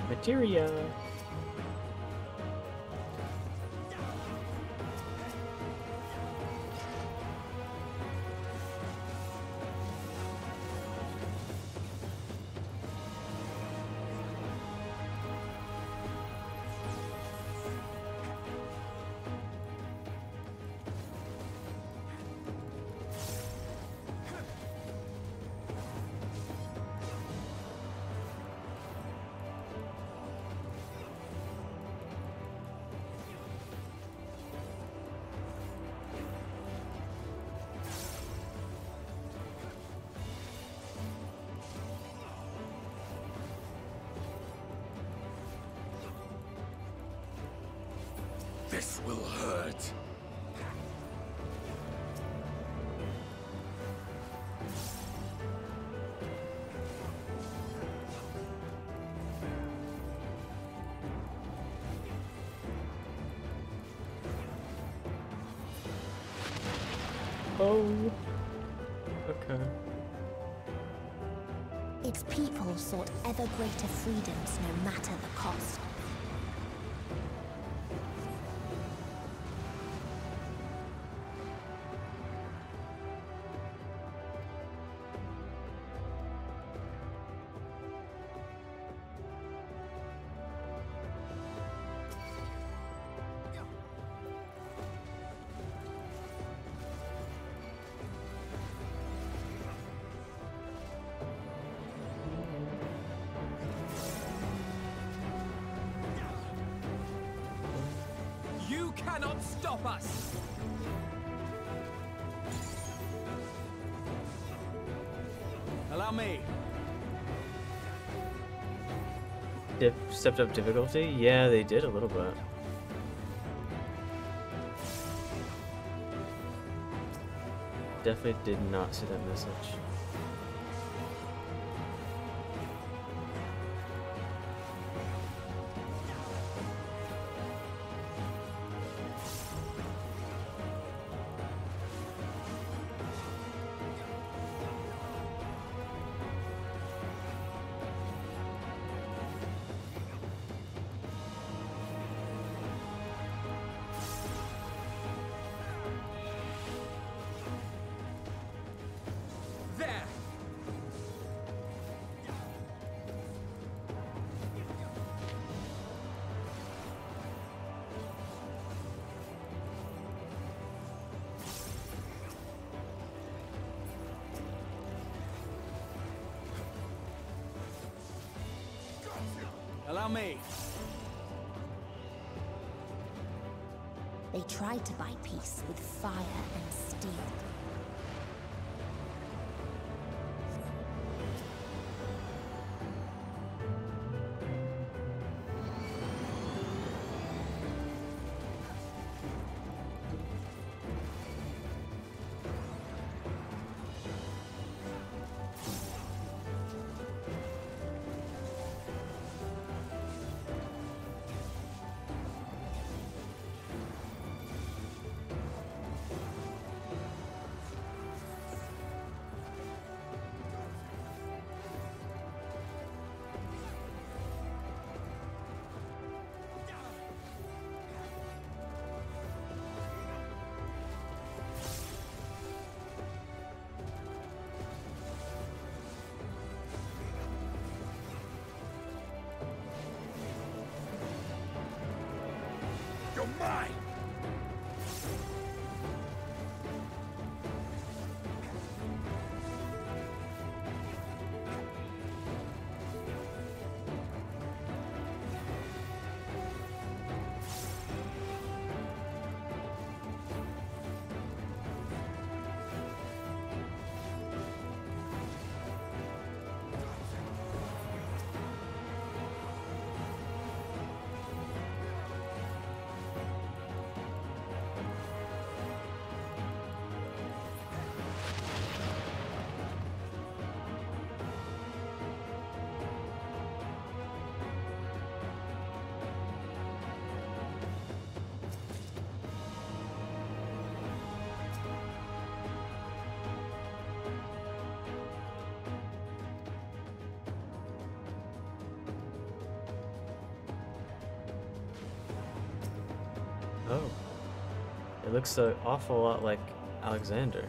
A: Materia.
H: This will hurt.
A: Oh. Okay.
C: Its people sought ever greater freedoms no matter the cost.
Y: You cannot stop us! Allow me.
A: Stepped up difficulty? Yeah, they did a little bit. Definitely did not see that message.
Y: There! Allow me.
C: They tried to buy peace with fire and steel.
H: You're mine!
A: Oh. It looks an awful lot like Alexander.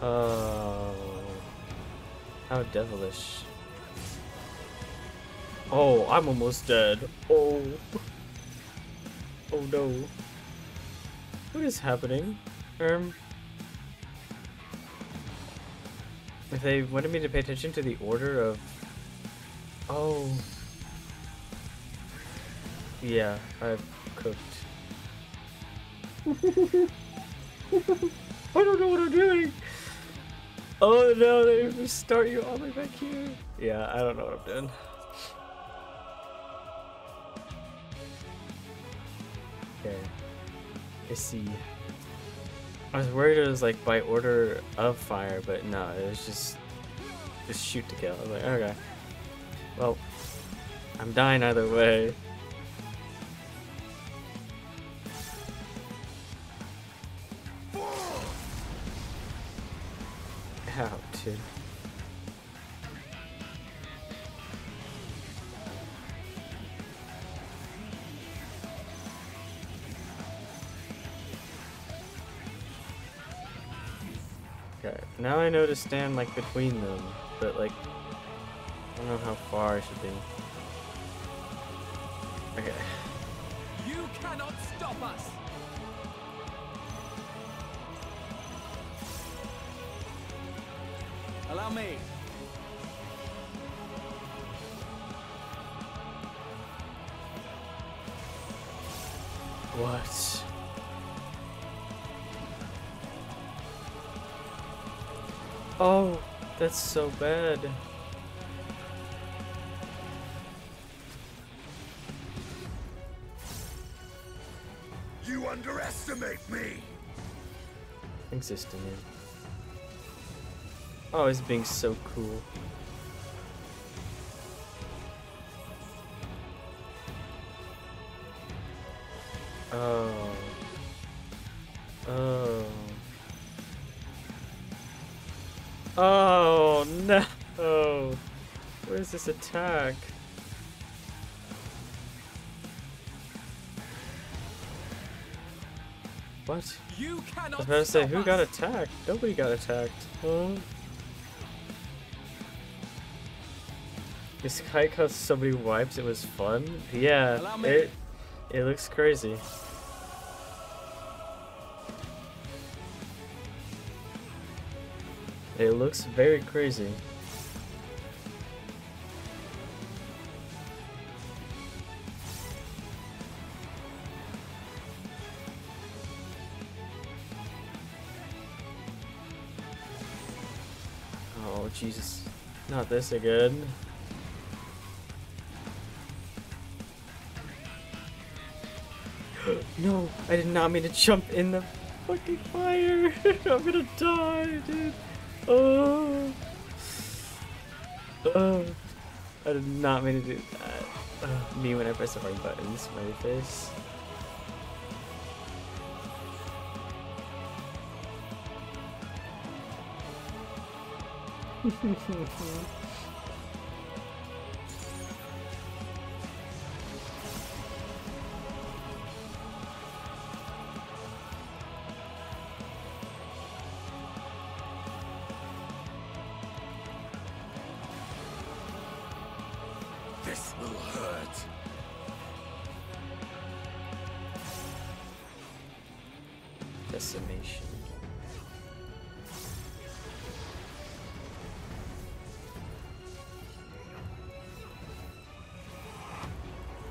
A: Oh. How devilish. Oh, I'm almost dead. Oh. Oh no. What is happening? If they wanted me to pay attention to the order of... Oh. Yeah, I've cooked. I don't know what I'm doing! Oh no, they just start you all the way back here. Yeah, I don't know what I'm doing. Okay. I see. I was worried it was like by order of fire, but no, it was just shoot to kill. I was like, okay. Well, I'm dying either way. Ow, dude. Okay, now I know to stand like between them, but like I don't know how far I should be. Okay.
Y: You cannot stop us. Allow me.
A: What? Oh, that's so bad.
H: You underestimate me.
A: Existing. Oh, he's being so cool. Oh. Oh. Oh no! Where's this attack? What?
Y: You
A: I was about to say, who got attacked? Nobody got attacked. Huh? This kite caused so many wipes, it was fun. Yeah, it looks crazy. It looks very crazy. Oh, Jesus. Not this again. No, I did not mean to jump in the fucking fire. I'm gonna die, dude. Oh. I did not mean to do that. Me when I press the right buttons, my face.
H: This will hurt.
A: Decimation.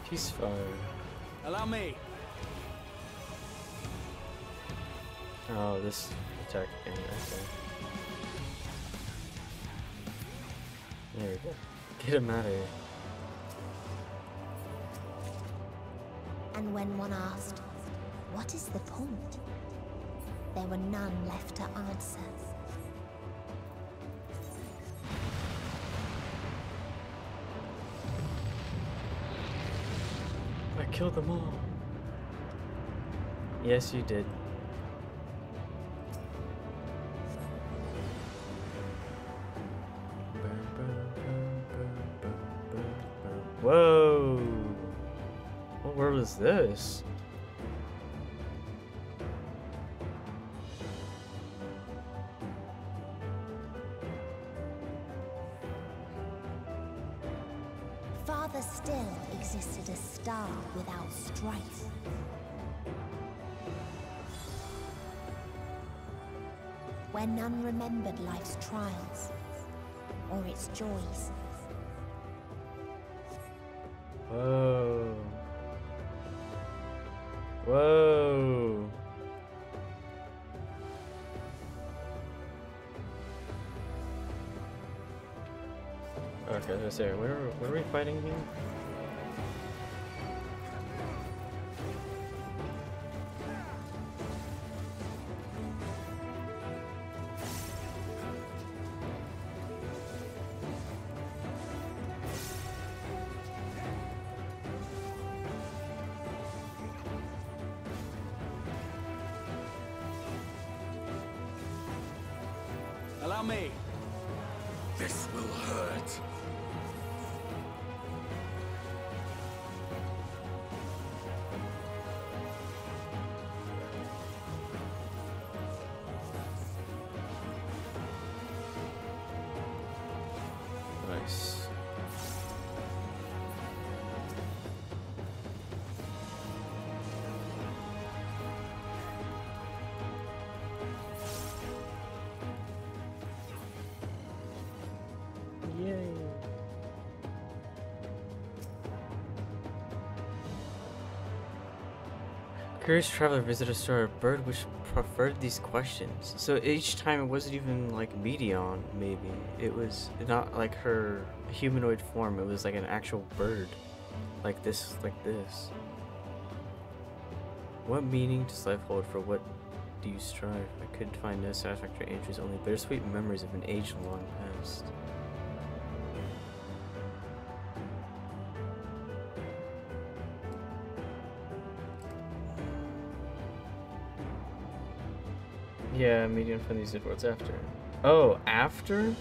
A: Ceasefire.
Y: Allow me.
A: Oh, this attack again. Okay. There we go. Get him out of here.
C: And when one asked, what is the point? There were none left to answer.
A: I killed them all. Yes, you did. Whoa! What world is this?
C: Farther still existed a star without strife. Where none remembered life's trials or its joys.
A: Whoa. Whoa. Okay, let's see. Where are we fighting here?
Y: Allow me.
H: This will hurt.
A: Nice. Curious traveler visited a store, a bird which preferred these questions. So each time it wasn't even like Meteion, maybe. It was not like her humanoid form, it was like an actual bird. Like this, like this. What meaning does life hold? For what do you strive? I could find no satisfactory answers, only bittersweet memories of an age long past. Yeah, Meteion from these worlds after. Oh, after?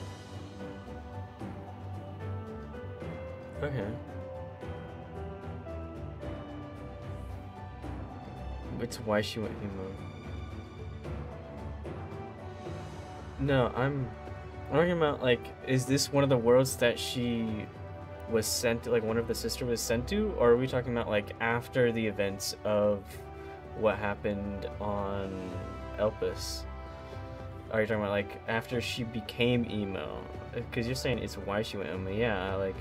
A: Okay. It's why she went emo. No, I'm talking about, like, is this one of the worlds that she was sent to, like one of the sister was sent to? Or are we talking about like after the events of what happened on Elpis? Are you talking about like after she became emo? Because you're saying it's why she went emo. Yeah, like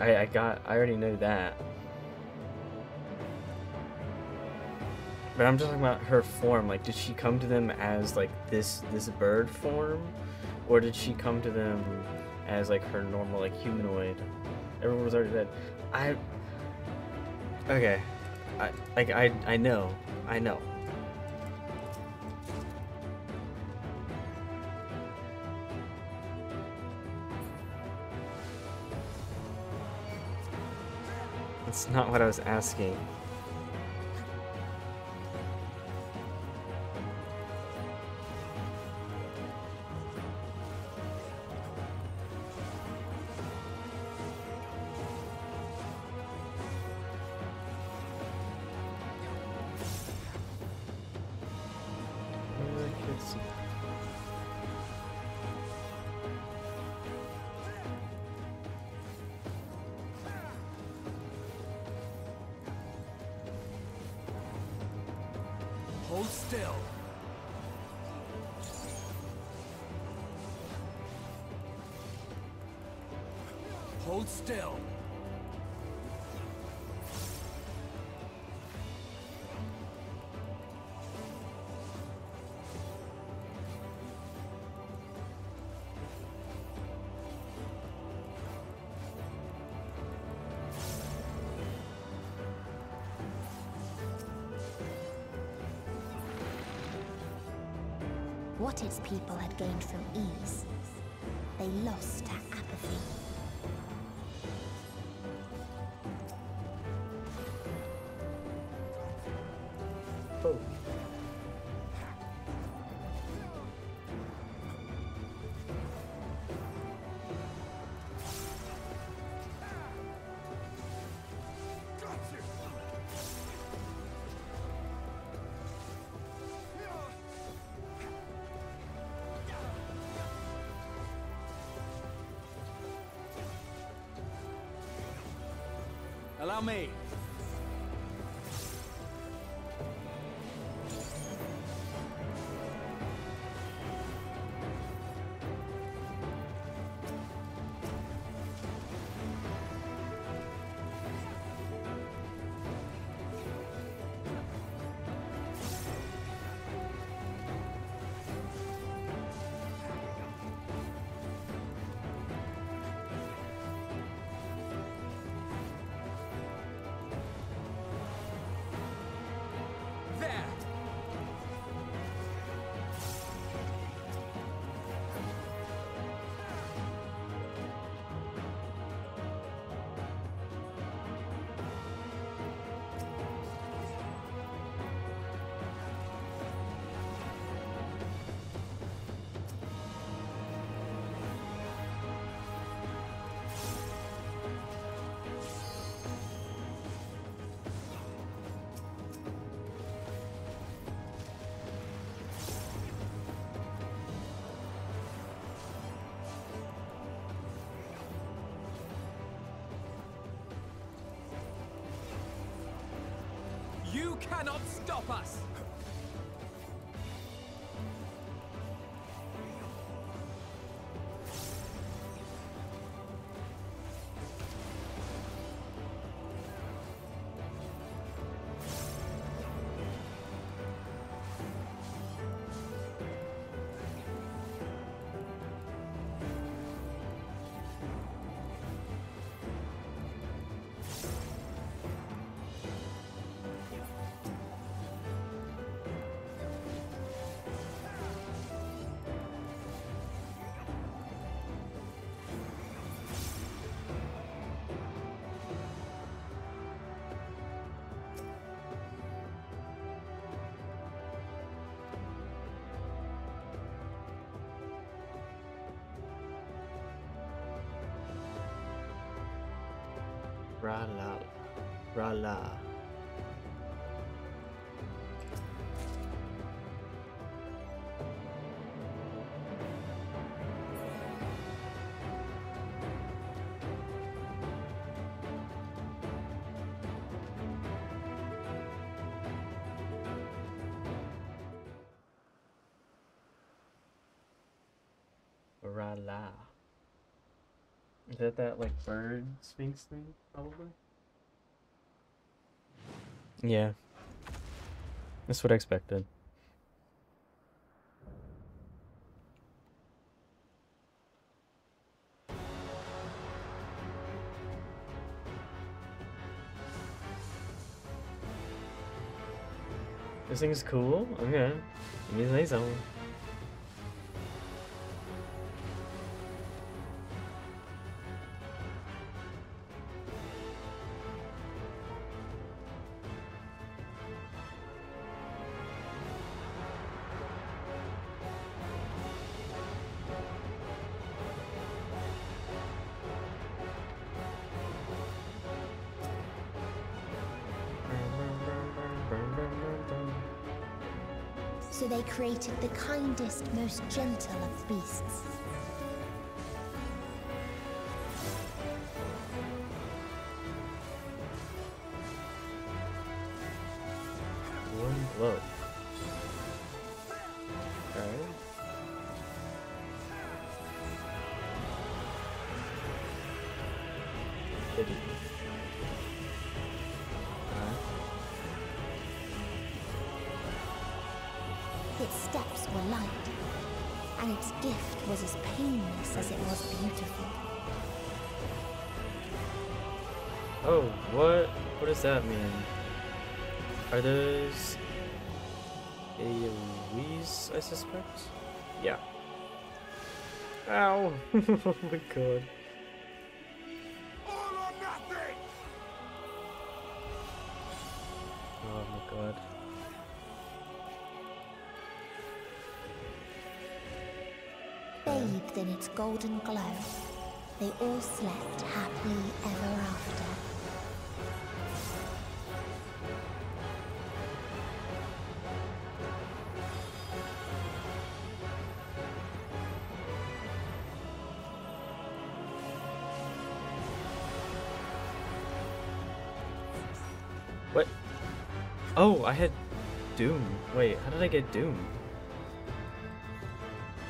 A: I already know that. But I'm just talking about her form. Like, did she come to them as like this bird form, or did she come to them as like her normal like humanoid? Everyone was already dead. Okay. I know. That's not what I was asking.
K: Hold still. Hold still.
C: What its people had gained from ease, they lost to apathy.
A: Oh.
K: Allow me. You cannot stop us!
A: Rala. Rala. Rala. Is that like bird sphinx thing? Probably. Yeah. That's what I expected. This thing's cool? Okay. Give me a nice one.
C: So they created the kindest, most gentle of beasts.
A: One blow. Okay. Pity.
C: Its steps were light, and its gift was as painless as it was beautiful.
A: Oh, what? What does that mean? Are those AoEs, I suspect? Yeah. Ow! Oh my god.
H: All or nothing!
A: Oh my god.
C: Bathed in its golden glow, they all slept happily ever after.
A: What? Oh, I had Doom. Wait, how did I get Doom?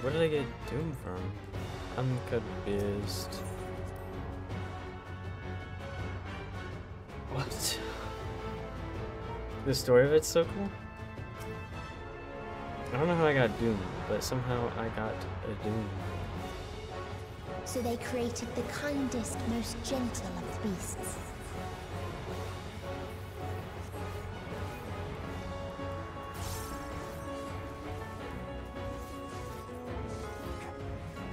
A: Where did I get Doom from? I'm confused. What? The story of it's so cool? I don't know how I got Doom, but somehow I got a Doom.
C: So they created the kindest, most gentle of beasts.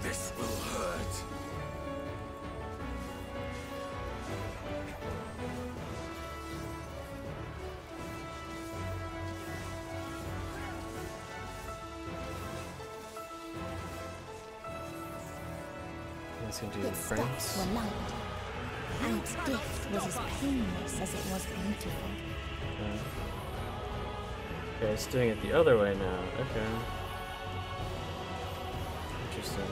H: This will hurt.
A: Let's go do
C: Its
A: friends.
C: steps were light, and its gift was as painless as it was beautiful.
A: Okay, it's doing it the other way now. Okay. Interesting.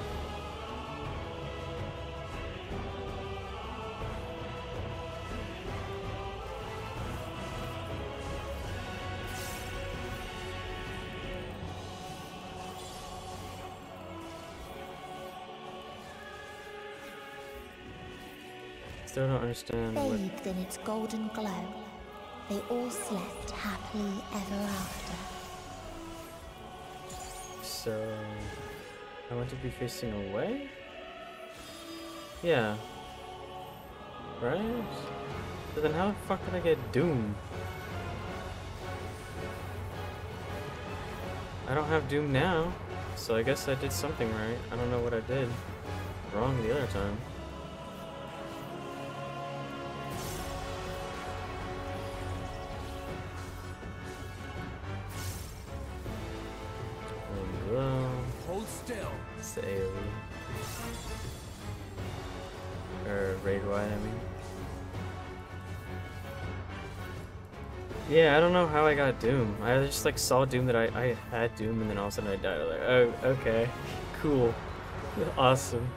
A: Still don't understand what...
C: Bathed in its golden glow, they all slept happily ever after.
A: So... I want to be facing away? Yeah. Right? So then how the fuck did I get Doom? I don't have Doom now, so I guess I did something right. I don't know what I did wrong the other time.
K: Hold still.
A: It's the AoE. Or raid wide, I mean. Yeah, I don't know how I got Doom. I just like saw Doom that I had Doom and then all of a sudden I died. I was like, oh, okay. Cool. Awesome.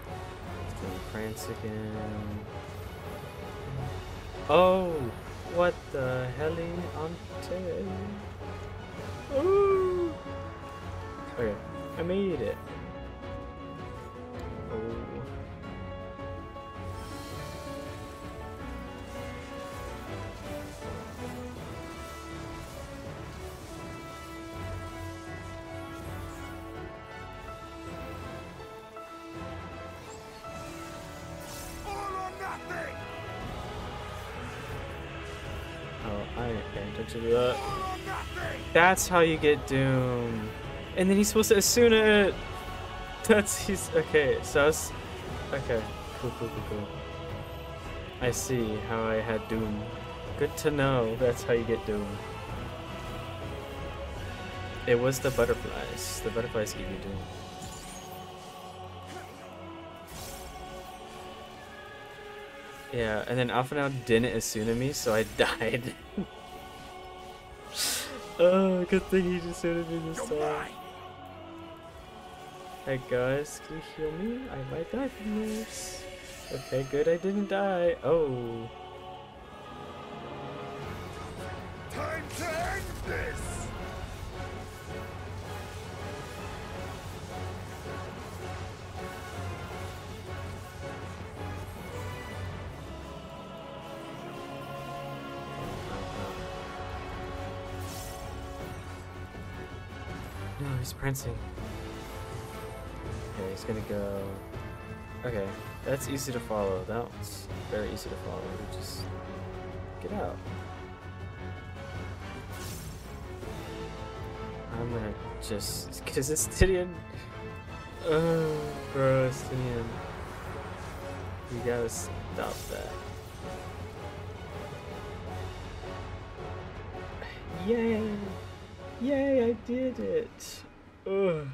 A: Then Prance again. Oh, what the helly ante? Ooh. Okay, I made it. Oh. I ain't paying attention to that. That's how you get Doom. And then he's supposed to Asuna it. He's okay, so I was, okay, cool. I see how I had Doom. Good to know that's how you get Doom. It was the butterflies. The butterflies give you Doom. Yeah, and then Alpha now didn't Asuna me, so I died. Oh, good thing he just Asuna me this time. Hey guys, can you heal me? I might die from this. Okay, good, I didn't die. Oh.
H: Time to end this!
A: No, he's prancing. Okay, he's gonna go. Okay, that's easy to follow. That was very easy to follow. Just get out. I'm gonna just, cause it's Tyrion. Oh, bro, it's Tyrion. You gotta stop that. Yay! Yay, I did it! Ugh.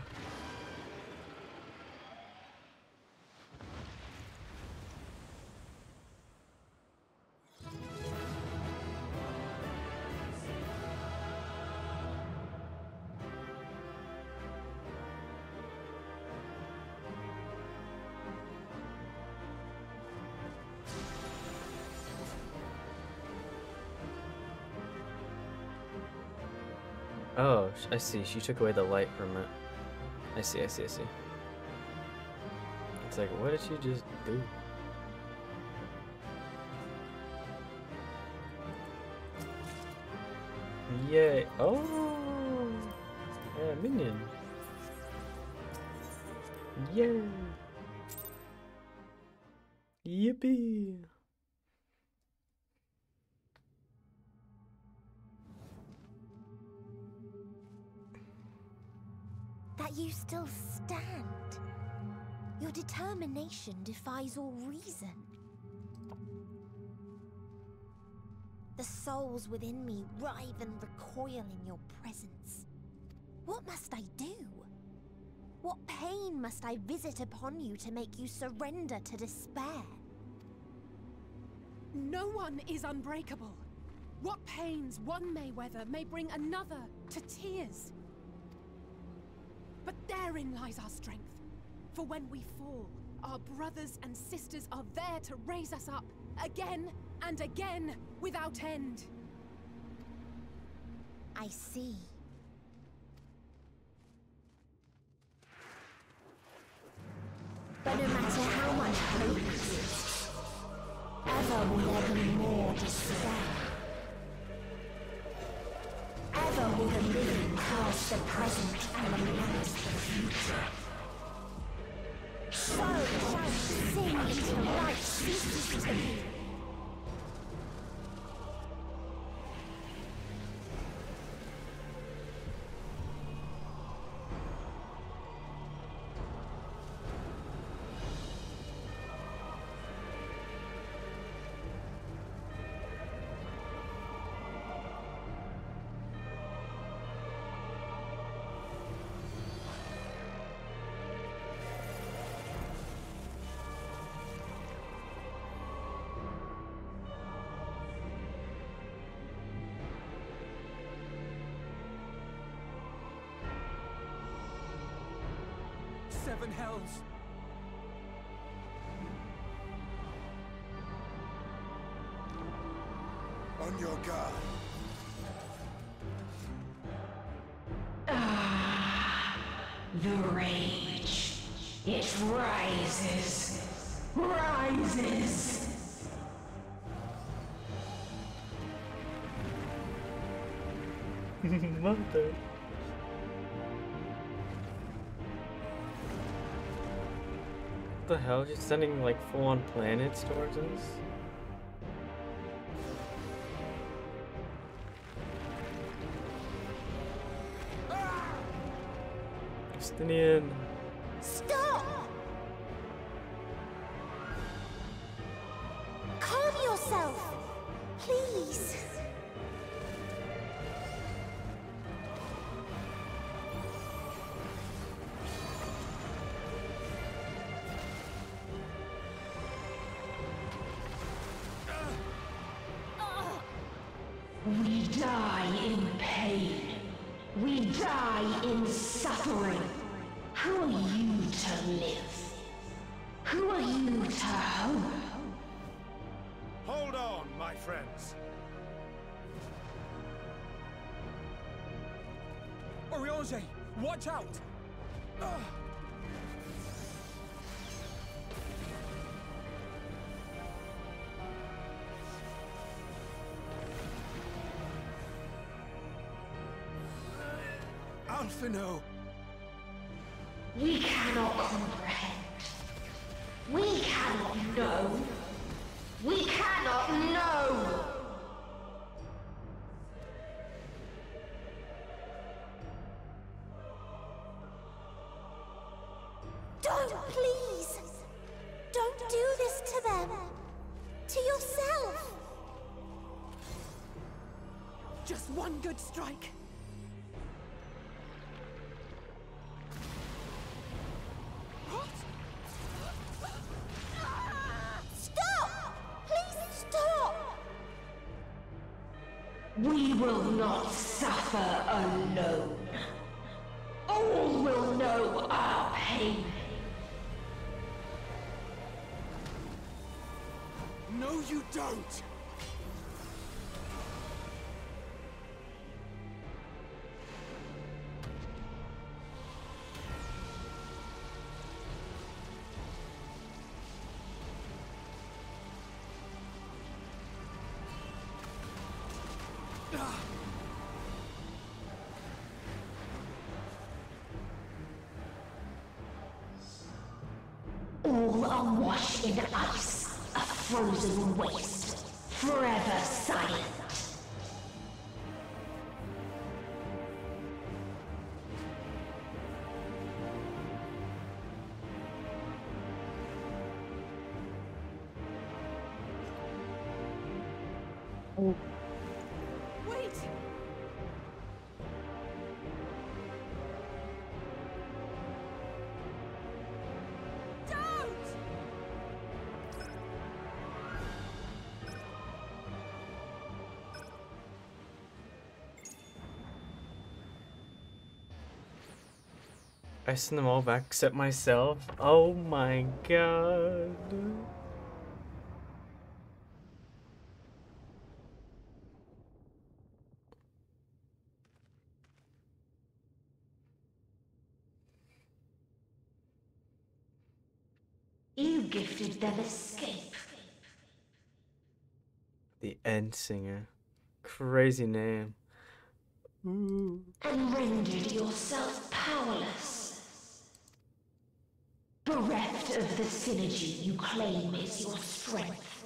A: Oh, I see. She took away the light from it. I see. It's like, what did she just do? Yay. Oh! Yeah, minion. Yay! Yippee!
C: That you still stand. Your determination defies all reason. The souls within me writhe and recoil in your presence. What must I do? What pain must I visit upon you to make you surrender to despair?
V: No one is unbreakable. What pains one may weather may bring another to tears. But therein lies our strength. For when we fall, our brothers and sisters are there to raise us up, again and again, without end.
C: I see. But no matter how much hope exists, ever will there be more despair. Ever will the living curse the present and lament the future. So shall sing until life ceases to be.
Y: seven hells.
H: On your guard.
F: The rage. It rises. Rises.
A: Mother. What the hell? Just sending like full-on planets towards us? Justinian.
C: Stop! Calm yourself, please.
F: We die in pain. We die in suffering. Who are you to live? Who are you to hope?
J: Hold on, my friends.
Y: Oriange, watch out!
J: Alphino!
F: We cannot comprehend. We cannot know. We cannot know.
C: Don't, please! Don't do this to them! To yourself!
V: Just one good strike.
C: Stop! Please stop!
F: We will not suffer alone. All will know our pain.
Y: No, you don't!
F: All are washed in ice, a frozen waste, forever silent.
V: Wait!
A: I send them all back except myself. Oh my god.
F: You gifted them escape.
A: The End Singer. Crazy name.
F: And rendered yourself powerless. Bereft of the synergy you claim is your strength.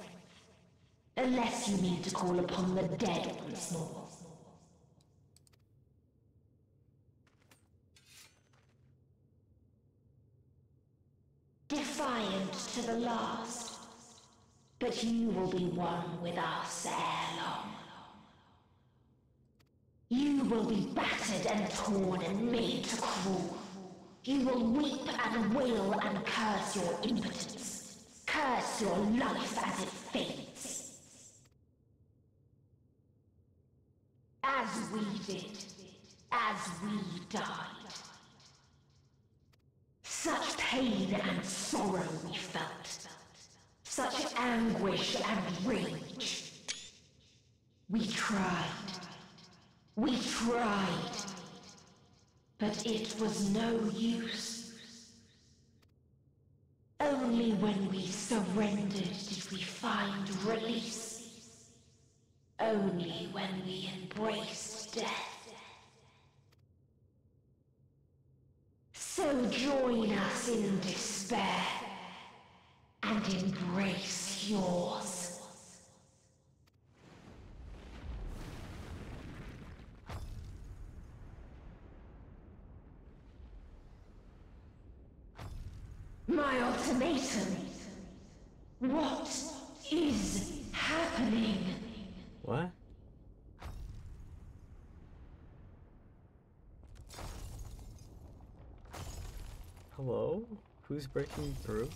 F: Unless you need to call upon the dead once more. Defiant to the last. But you will be one with us ere long. You will be battered and torn and made to crawl. You will weep and wail and curse your impotence. Curse your life as it fades. As we did. As we died. Such pain and sorrow we felt. Such anguish and rage. We tried. We tried. But it was no use. Only when we surrendered did we find release. Only when we embraced death. So join us in despair and embrace yours. My ultimatum. What is happening?
A: What? Hello? Who's breaking through?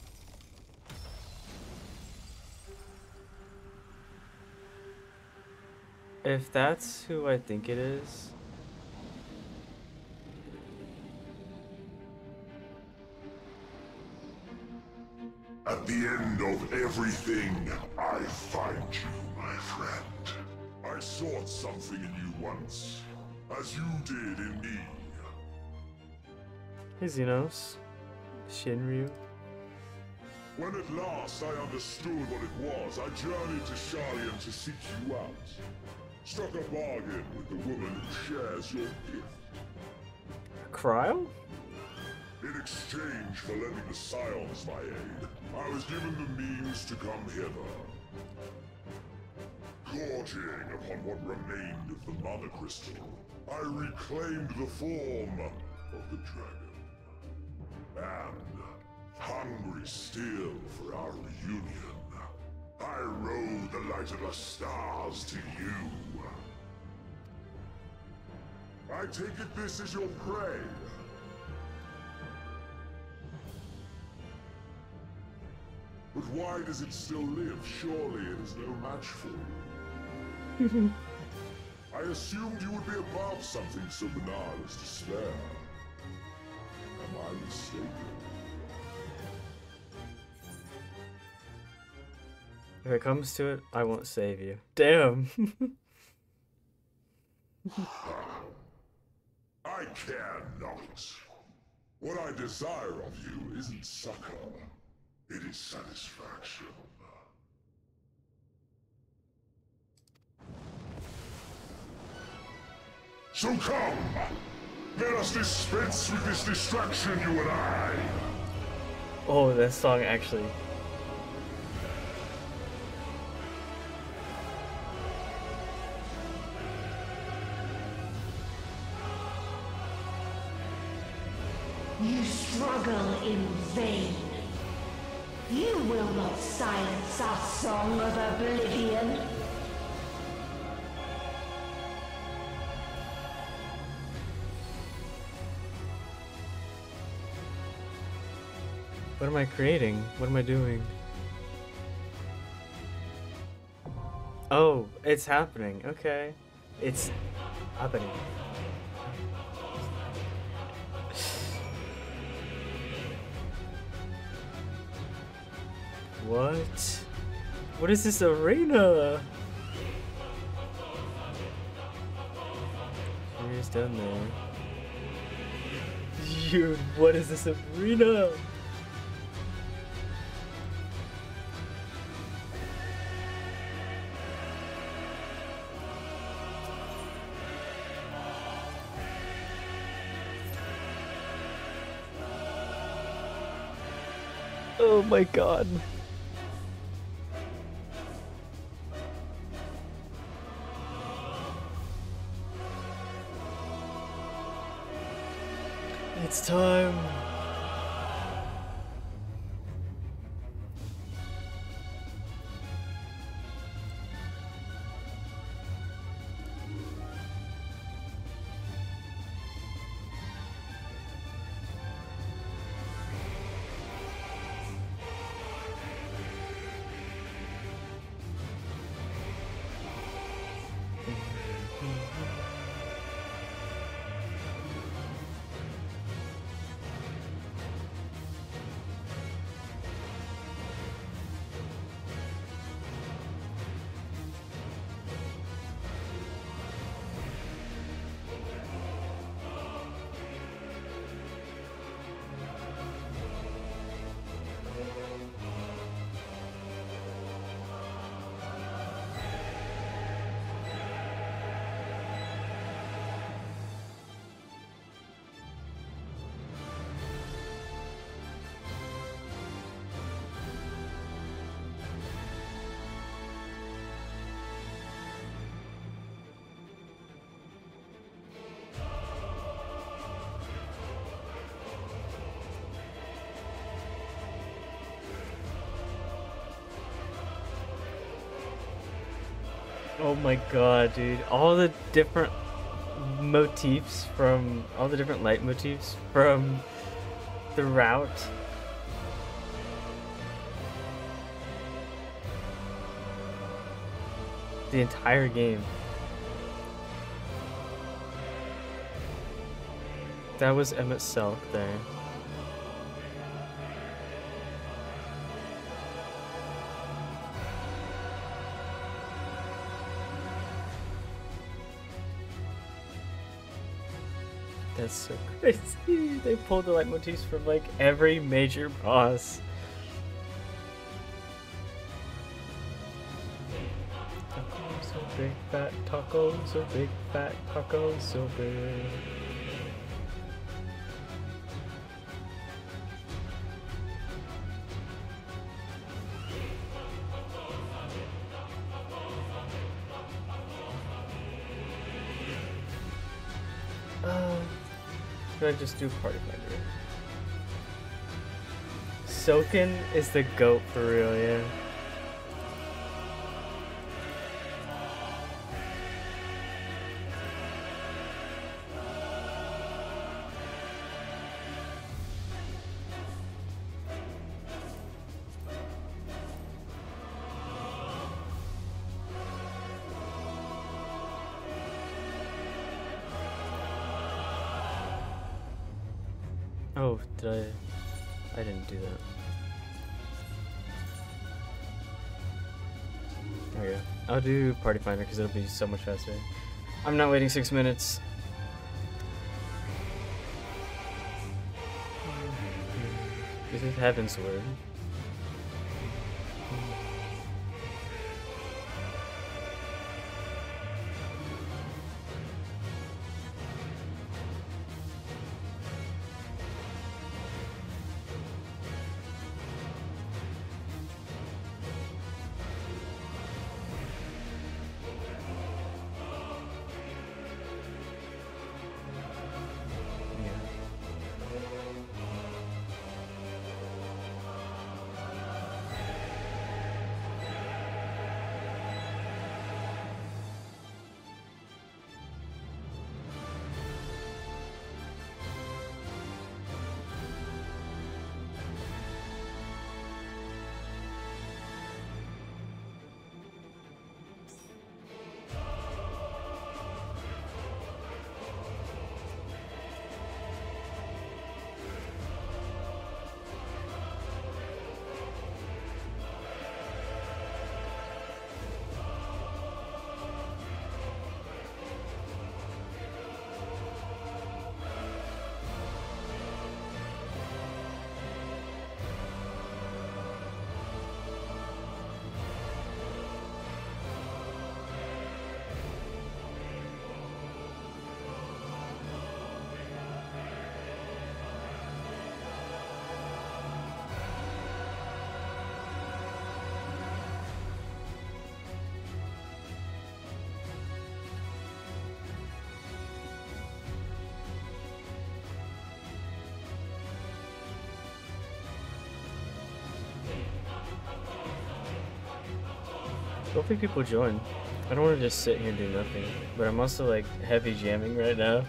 A: If that's who I think it is.
H: At the end of everything, I find you, my friend. I sought something in you once, as you did in me.
A: Hey Xenos. Shinryu.
H: When at last I understood what it was, I journeyed to Sharian to seek you out. Struck a bargain with the woman who shares your gift.
A: Cryo?
H: In exchange for lending the Scions my aid, I was given the means to come hither. Gorging upon what remained of the Mother Crystal, I reclaimed the form of the dragon. And, hungry still for our reunion, I rode the light of the stars to you. I take it this is your prey. But why does it still live? Surely it is no match for you. I assumed you would be above something so banal as despair. Am I mistaken?
A: If it comes to it, I won't save you. Damn.
H: I care not. What I desire of you isn't succor. It is satisfaction. So come! Let us dispense with this distraction, you and I!
A: Oh, that song actually.
F: You struggle in vain. You will not silence our song of oblivion.
A: What am I creating? What am I doing? Oh, it's happening. Okay. It's happening. What? What is this arena? Here's down there. Dude, what is this arena? Oh my god. It's time. Oh my god, dude. All the different motifs from... all the different light motifs from the route. The entire game. That was Emmett Selk there. That's so crazy. They pulled the leitmotifs from like every major boss. Tacos so big, fat tacos so big, fat tacos so big. Should I just do Party Finder? Soken is the GOAT for real, yeah. Oh, did I didn't do that. There we go. I'll do Party Finder because it'll be so much faster. I'm not waiting 6 minutes. This is Heaven's Word. Hopefully people join. I don't want to just sit here and do nothing, but I'm also like heavy jamming right now.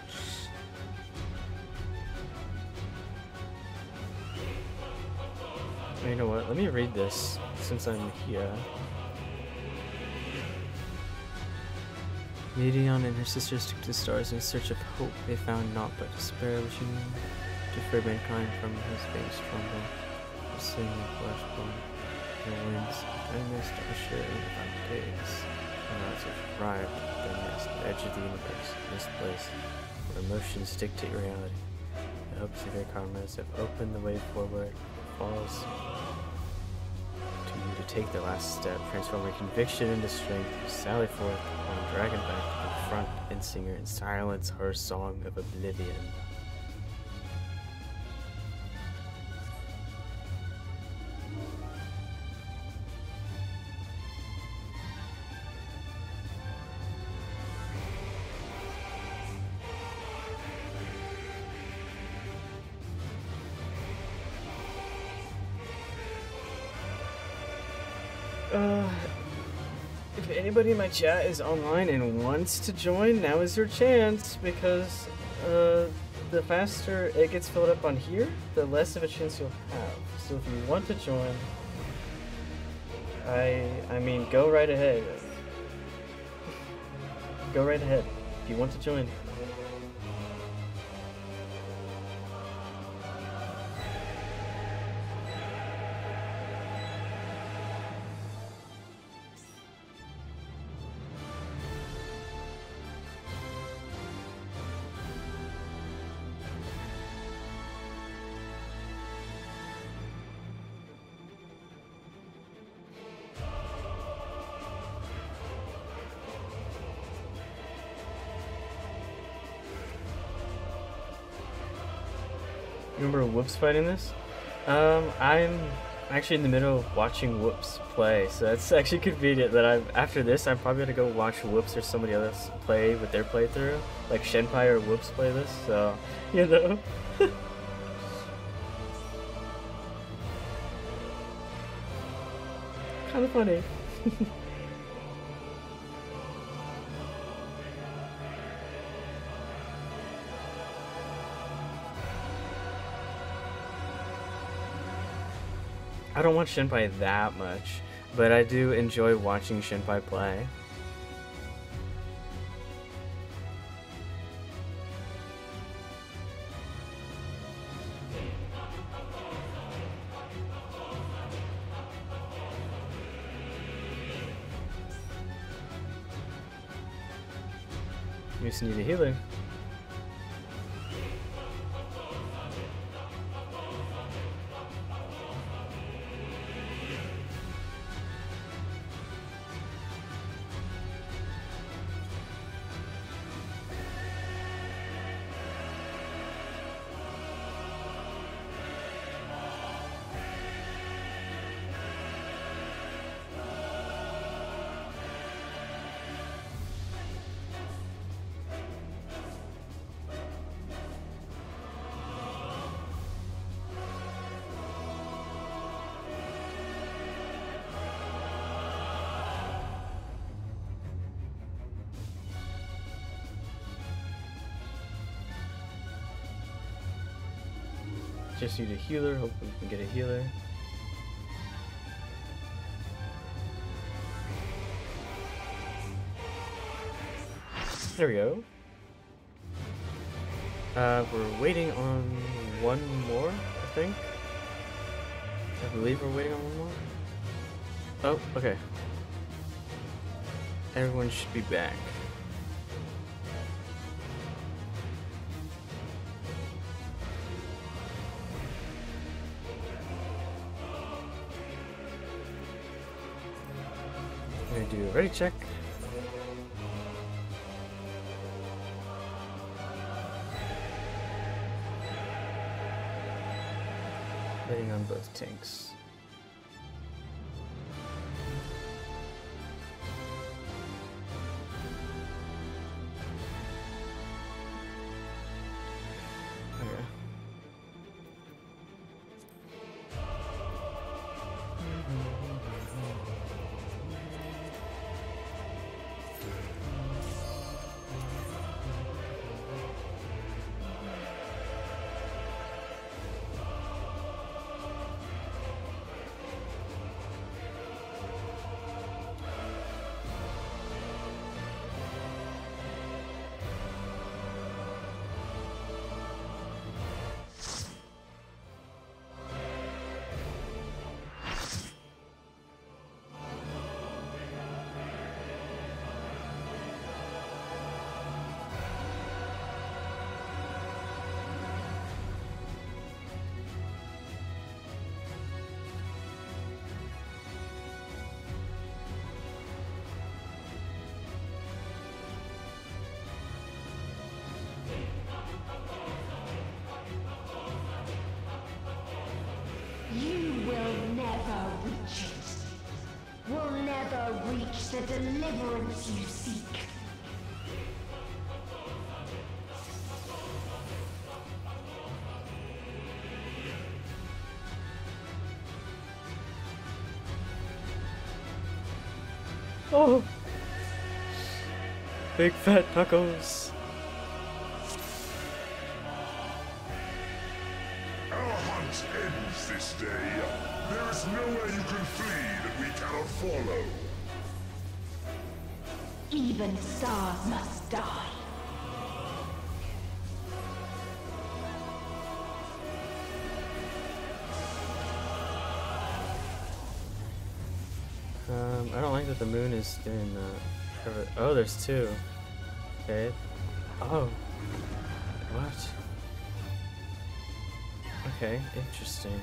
A: You know what? Let me read this since I'm here. Meteion and her sisters took to the stars in search of hope. They found naught but despair, wishing to free mankind from his base stronghold. The sin of flesh born. The winds, kindness, to share in the days. The gods have arrived at their nest, the edge of the universe, in this place, where emotions dictate reality. The hopes of their comrades have opened the way forward. It falls to you to take the last step, transforming conviction into strength. You sally forth on Dragonback to confront Endsinger and silence her song of oblivion. If anybody in my chat is online and wants to join, now is your chance, because the faster it gets filled up on here, the less of a chance you'll have. So if you want to join, I mean, go right ahead. Go right ahead if you want to join. Remember Whoops fighting this? I'm actually in the middle of watching Whoops play, so that's actually convenient that after this I'm probably gonna go watch Whoops or somebody else play with their playthrough, like Shenpai or Whoops play this, so, you know. Kinda funny. I don't watch Shenpai that much, but I do enjoy watching Shenpai play. You just need a healer. Just need a healer, hopefully we can get a healer. There we go. We're waiting on one more, I think. I believe we're waiting on one more. Oh, okay. Everyone should be back. I'm gonna do a ready check. Waiting on both tanks. Okay.
F: You will never reach it. Will never reach the deliverance you seek.
A: Oh! Big fat tacos!
H: Our hunt ends this day. There is nowhere you can flee that we cannot follow.
F: Even stars must die.
A: I don't like that the moon is doing that. Oh, there's two. Okay. Oh. What? Okay, interesting.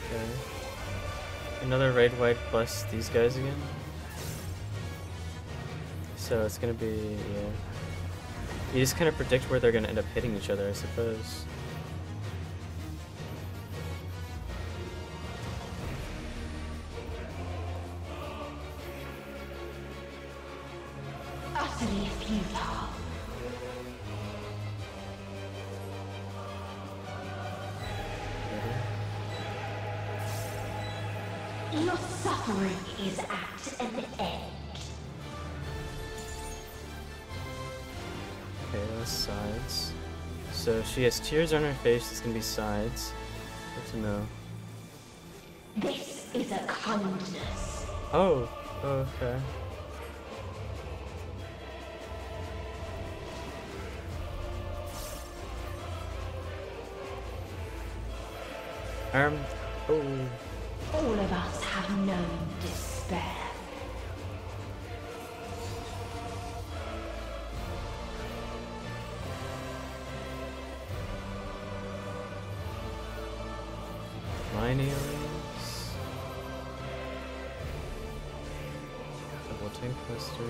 A: Okay. Another raid wipe plus these guys again. So it's gonna be, yeah. You just kind of predict where they're gonna end up hitting each other, I suppose.
F: Utterly futile. Your suffering is at an end.
A: Okay, those sides. So she has tears on her face, it's gonna be sides. Good to know.
F: This is a kindness.
A: Oh, okay. Oh.
F: All of us have known despair.
A: Mine aliens. Double tank cluster.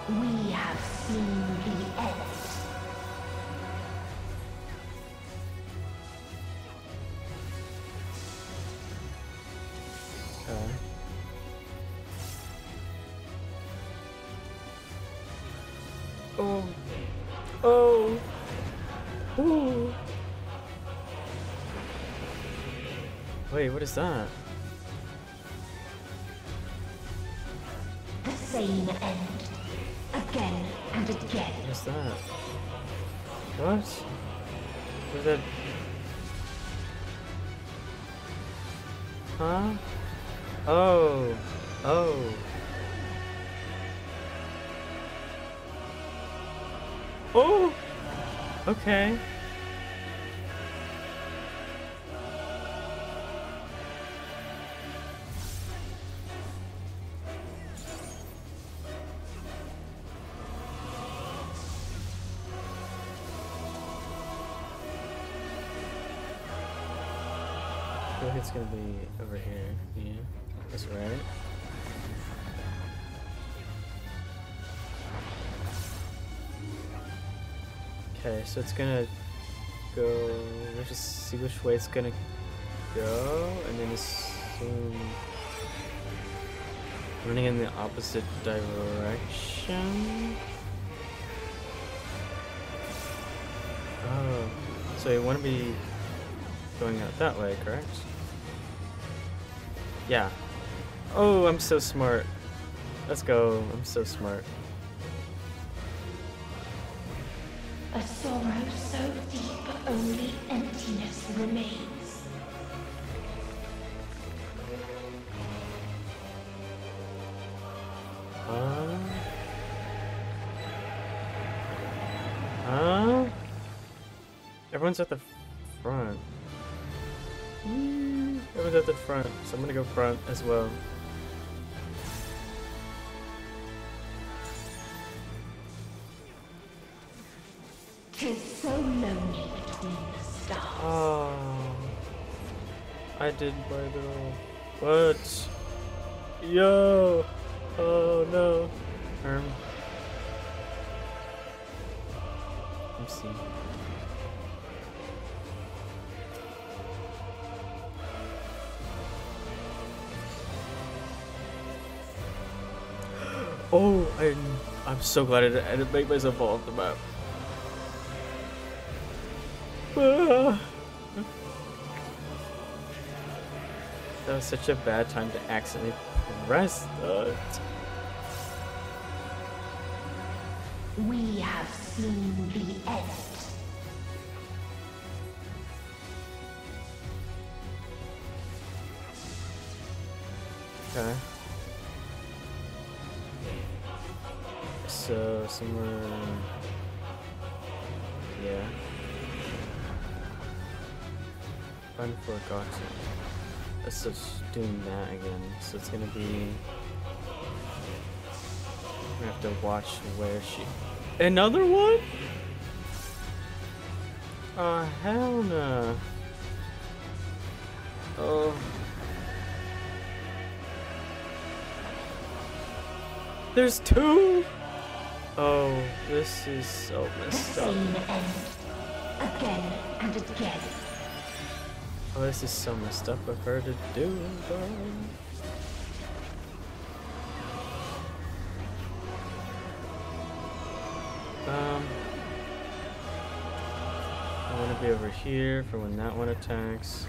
F: We have seen the end.
A: Oh. Oh. Ooh. Wait, what is that?
F: The same end. Again and again.
A: What is that? What? What is that? Huh? Oh. Oh. Oh! Okay. I feel like it's gonna be over here. Yeah, that's right. Okay, so it's gonna go. Let's just see which way it's gonna go, and then assume running in the opposite direction. Oh, so you want to be going out that way, correct? Yeah. Oh, I'm so smart. Let's go. I'm so smart.
F: A sorrow so deep only emptiness remains.
A: Everyone's at the front. Everyone's at the front, so I'm gonna go front as well.
F: Tis so lonely between the stars.
A: Oh, I didn't buy it all. What? Yo! Oh no. Let's see. Oh, I'm so glad I didn't make myself fall off the map. That was such a bad time to accidentally press that.
F: We have seen the end.
A: Okay. So somewhere, yeah. Run for a gotcha. Let's just doing that again. So it's gonna be. We have to watch where she. Another one? Oh hell no. Oh. There's two? Oh, this is so messed up.
F: Again and again.
A: Oh, this is so messed up of her to do, bro. I want to be over here for when that one attacks.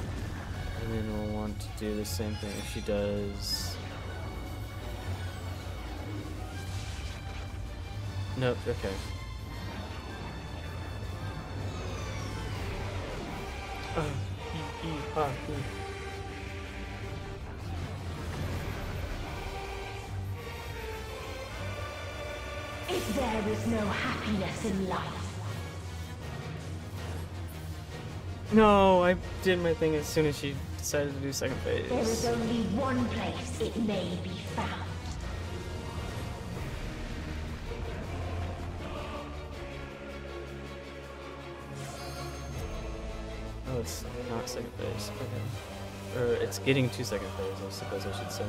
A: And then we'll want to do the same thing if she does. Nope, okay.
F: If there is no happiness in life.
A: No, I did my thing as soon as she decided to do second phase.
F: There is only one place it may be found.
A: Oh, it's not second phase. Okay. Or it's getting to second phase, I suppose I should say.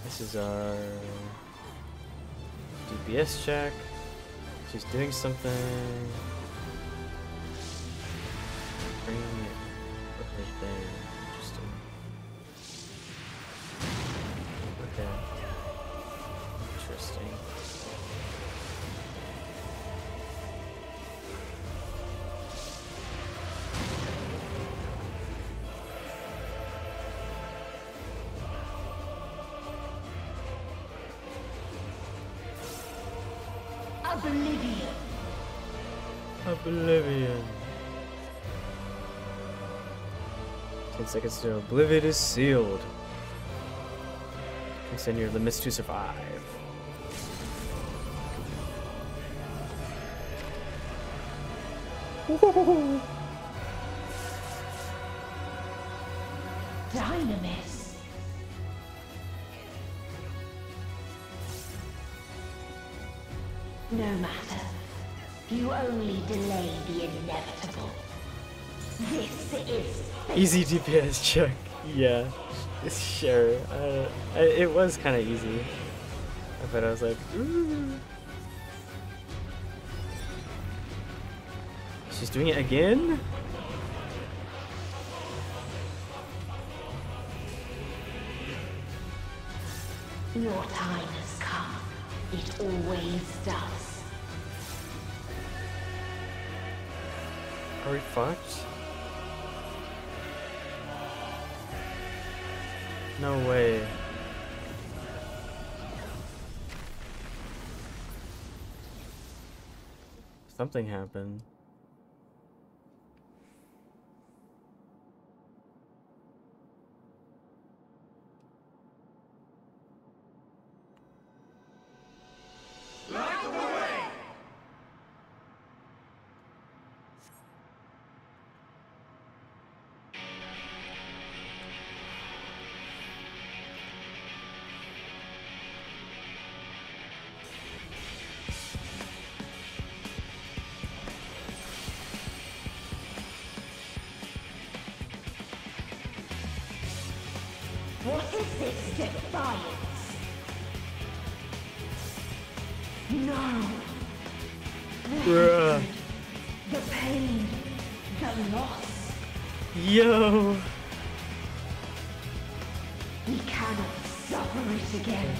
A: This is our DPS check. She's doing something. Bringing it over there. Interesting. Okay. Interesting.
F: Oblivion.
A: Oblivion. 10 seconds to Oblivion is sealed. Extend your limits to survive.
F: Dynamis. No matter. You only delay the inevitable. This is
A: Easy DPS check. Yeah, sure. It was kind of easy, but I was like, ooh. She's doing it again?
F: Your time has come. It always does.
A: Are we fucked? No way. Something happened.
F: What is this defiance? No.
A: Bruh.
F: The pain, the loss.
A: Yo.
F: We cannot suffer it again.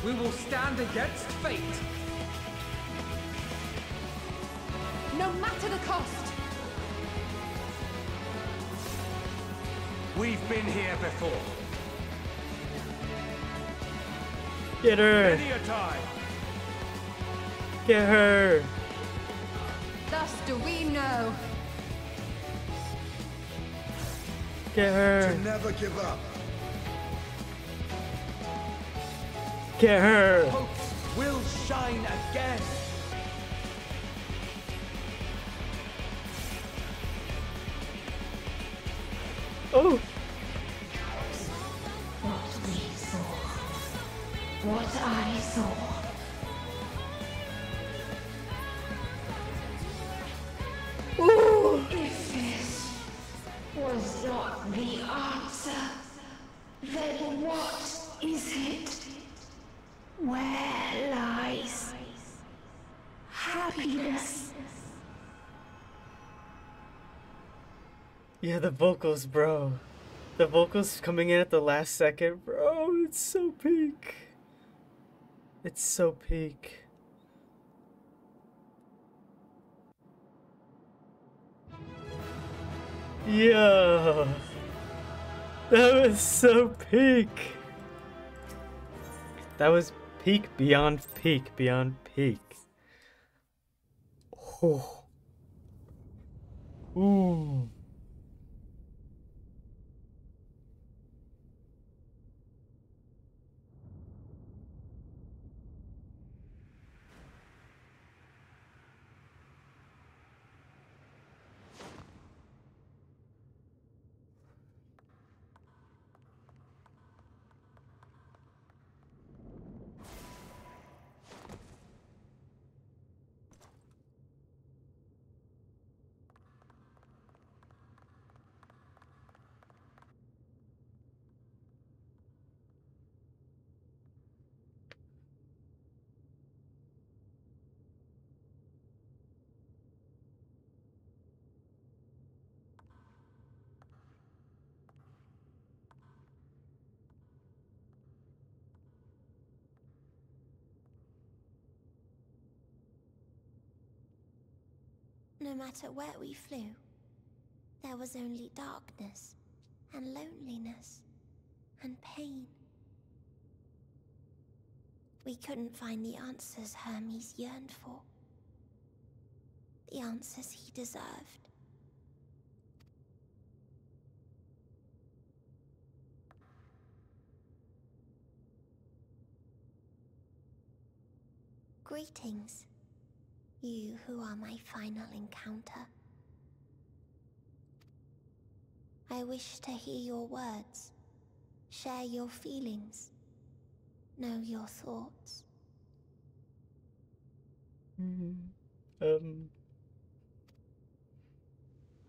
Y: We will stand against fate.
V: No matter the cost.
Y: We've been here before.
A: Get her!
Y: Many a time.
A: Get her!
B: Thus do we know.
A: Get her!
H: To never give up.
A: Get her!
Y: Hopes will shine again.
A: Oh!
F: What we saw. What I saw.
A: Ooh.
F: If this was not the answer, then what is it? Where lies happiness?
A: Yeah, the vocals, bro. The vocals coming in at the last second, bro. It's so peak. It's so peak. Yeah. That was so peak. That was peak beyond peak beyond peak. Oh. Ooh.
C: No matter where we flew, there was only darkness and loneliness and pain. We couldn't find the answers Hermes yearned for, the answers he deserved. Greetings, you who are my final encounter. I wish to hear your words, share your feelings, know your thoughts.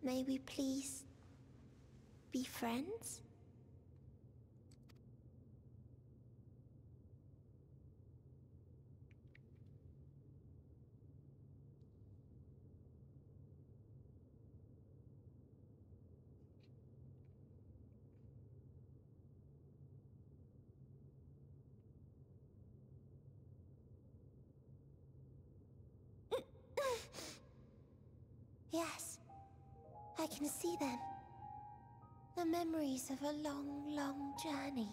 C: May we please be friends? Yes, I can see them. The memories of a long, long journey.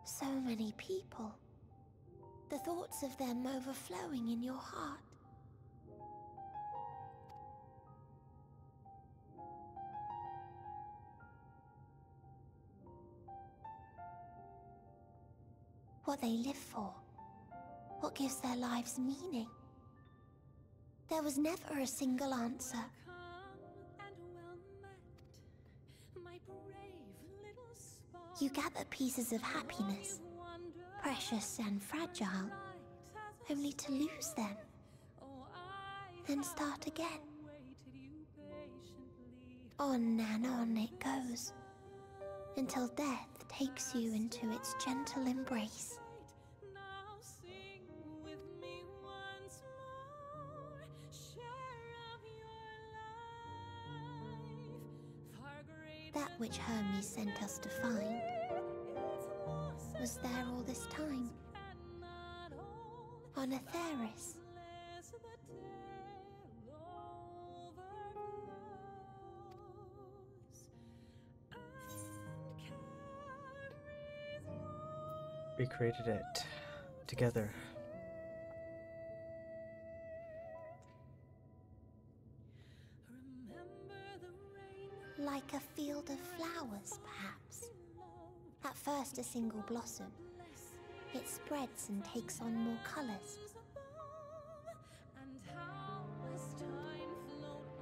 C: So many people. The thoughts of them overflowing in your heart. What they live for. What gives their lives meaning. There was never a single answer. You gather pieces of happiness, precious and fragile, only to lose them, then start again. On and on it goes, until death takes you into its gentle embrace. which Hermes sent us to find, was there all this time. On Atheris.
A: We created it together.
C: Like a field of flowers, perhaps. At first a single blossom. It spreads and takes on more colors.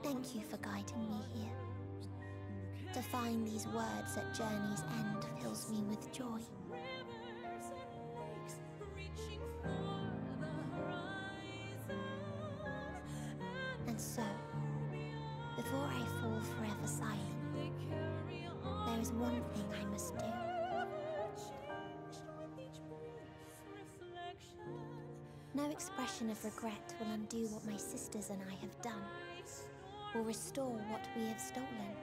C: Thank you for guiding me here. To find these words at journey's end fills me with joy. And so, before I fall forever silent, there is one thing I must do. No expression of regret will undo what my sisters and I have done, or restore what we have stolen.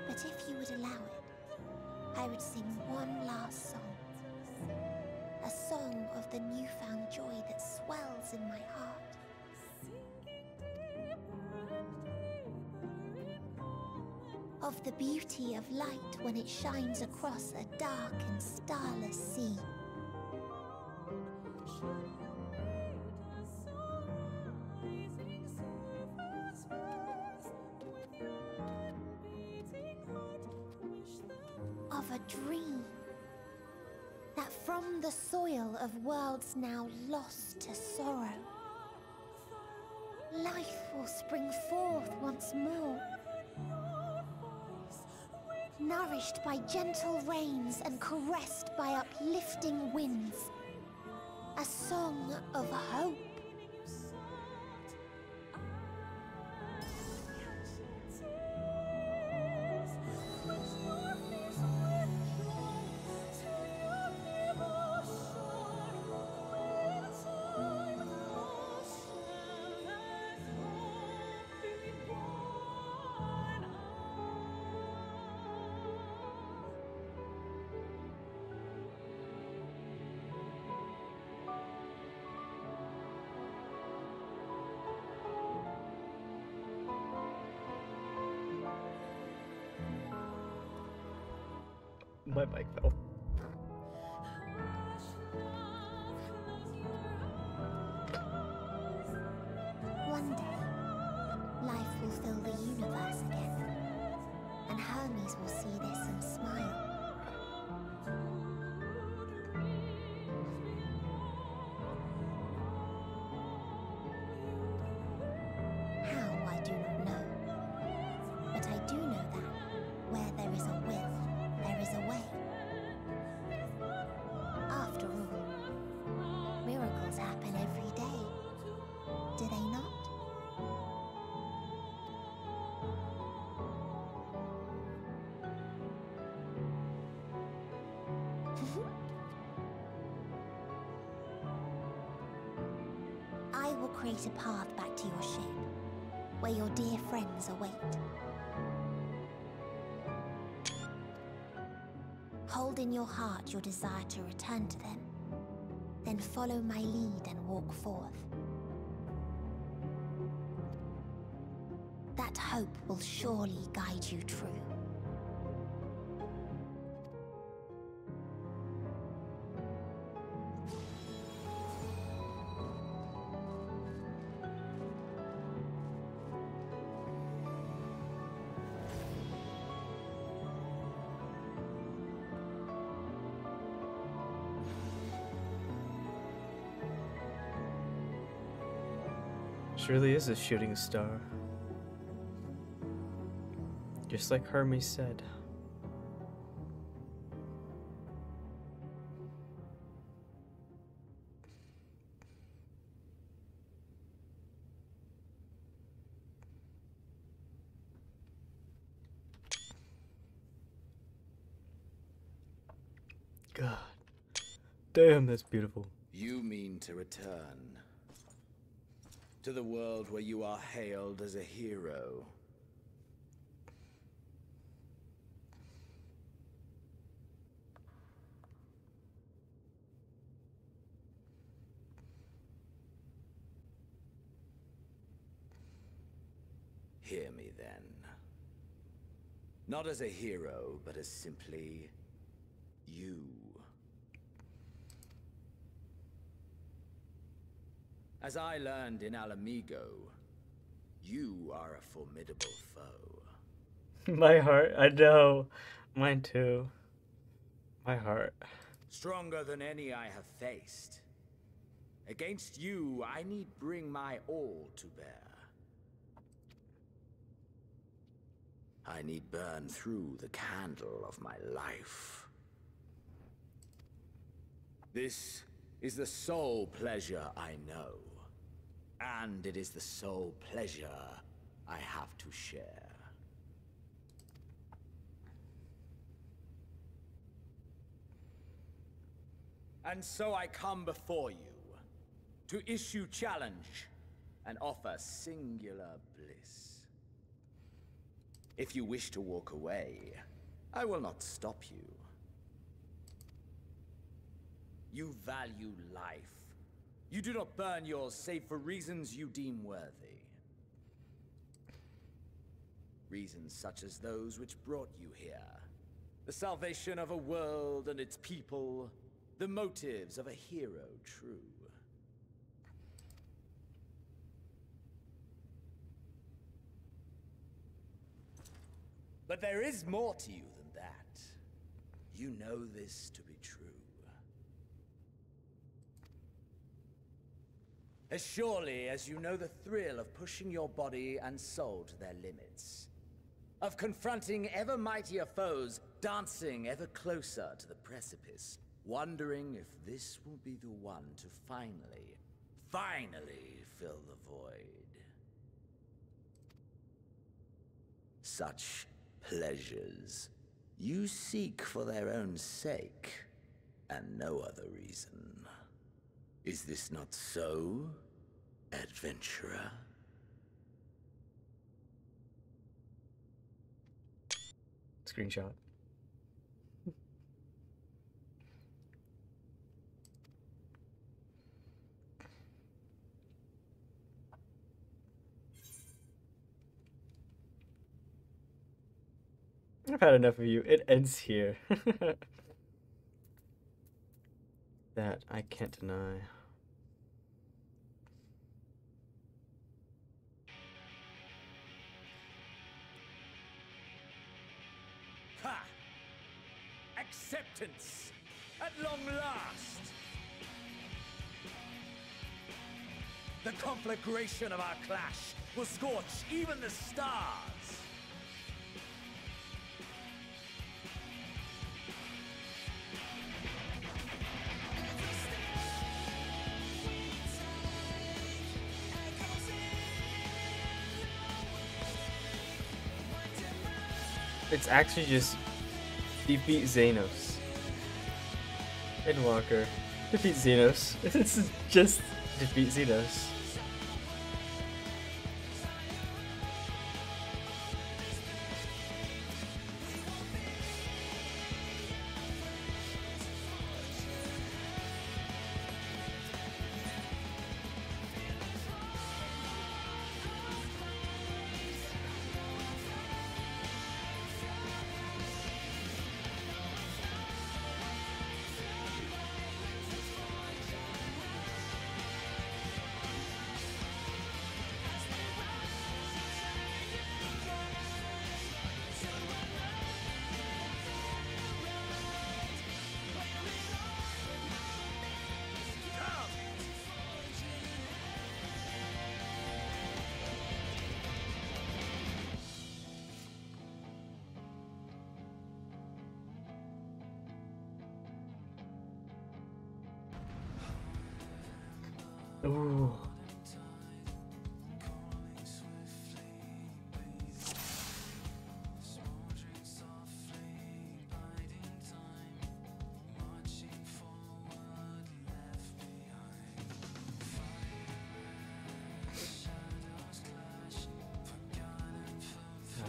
C: But if you would allow it, I would sing one last song. A song of the newfound joy that swells in my heart. Of the beauty of light when it shines across a dark and starless sea. Of a dream that from the soil of worlds now lost to sorrow, life will spring forth once more. Nourished by gentle rains and caressed by uplifting winds. A song of hope.
A: My mic fell.
C: One day, life will fill the universe again, and Hermes will see this and smile. How, I do not know, but I do know that where there is a will, there is a way. After all, miracles happen every day, do they not? I will create a path back to your ship, where your dear friends await. Hold in your heart your desire to return to them, then follow my lead and walk forth. That hope will surely guide you true.
A: Surely is a shooting star. Just like Hermes said. God. Damn, that's beautiful.
N: You mean to return to the world where you are hailed as a hero.
G: Hear me then. Not as a hero, but as simply you. As I learned in Alamigo, you are a formidable foe.
A: My heart, I know. Mine too. My heart.
G: Stronger than any I have faced. Against you, I need bring my all to bear. I need burn through the candle of my life. This is the sole pleasure I know. And it is the sole pleasure I have to share. And so I come before you to issue challenge and offer singular bliss. If you wish to walk away, I will not stop you. You value life. You do not burn yours save for reasons you deem worthy. Reasons such as those which brought you here. The salvation of a world and its people. The motives of a hero true. But there is more to you than that. You know this to be true. As surely as you know the thrill of pushing your body and soul to their limits. Of confronting ever mightier foes, dancing ever closer to the precipice. Wondering if this will be the one to finally fill the void. Such pleasures you seek for their own sake, and no other reason. Is this not so, adventurer?
A: Screenshot. I've had enough of you. It ends here. That I can't deny.
G: Ha! Acceptance! At long last! The conflagration of our clash will scorch even the stars!
A: It's actually just defeat Xenos. Endwalker. Defeat Xenos. It's just defeat Xenos. Ooh.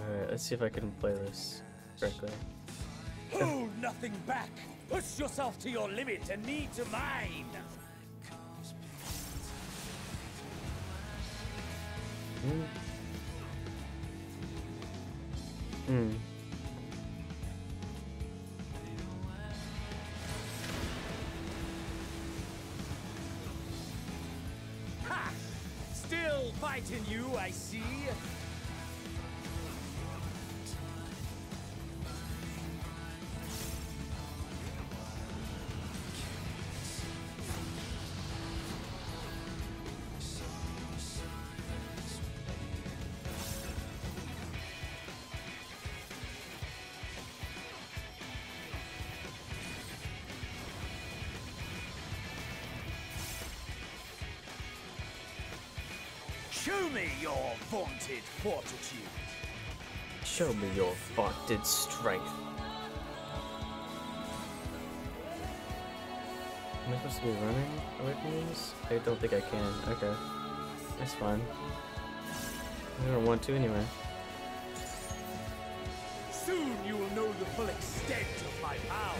A: Alright, let's see if I can play this correctly.
G: Hold nothing back! Push yourself to your limit and me to mine!
A: Hmm.
G: Ha! Still fighting you, I see. Show me your vaunted fortitude.
A: Show me your vaunted strength. Am I supposed to be running away from these? I don't think I can. Okay. That's fine. I don't want to anyway.
G: Soon you will know the full extent of my power.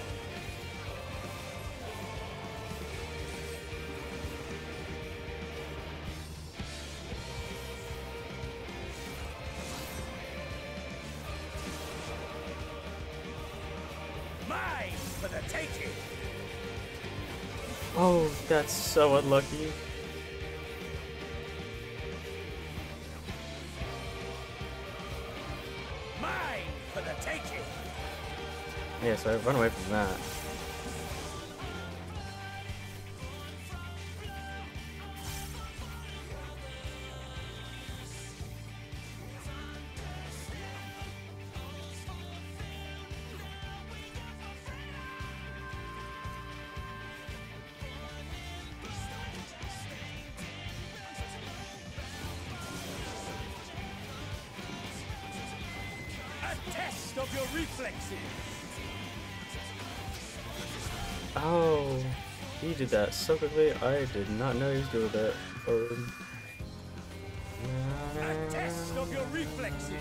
G: Mine for the taking.
A: Oh, that's so unlucky.
G: Mine for the taking.
A: Yeah, so I run away from that.
G: A test of your reflexes.
A: Oh, he did that so quickly. I did not know he was doing that.
G: A test of your reflexes.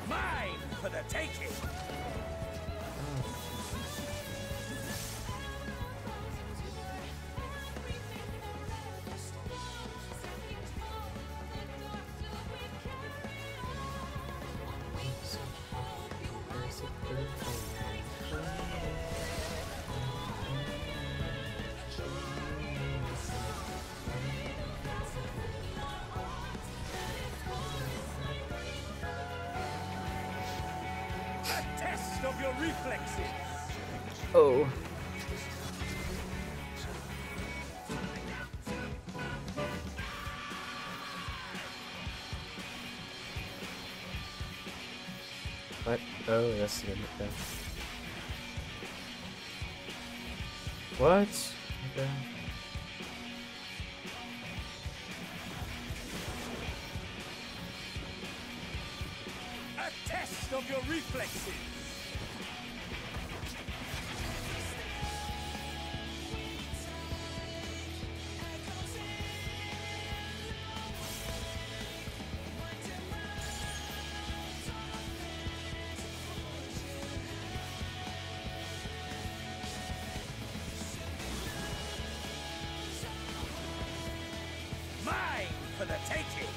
G: Mine for the taking. A test of your reflexes.
A: Oh. What? Oh, that's good. Okay. What? Okay.
G: A test of your reflexes. Mine for the taking.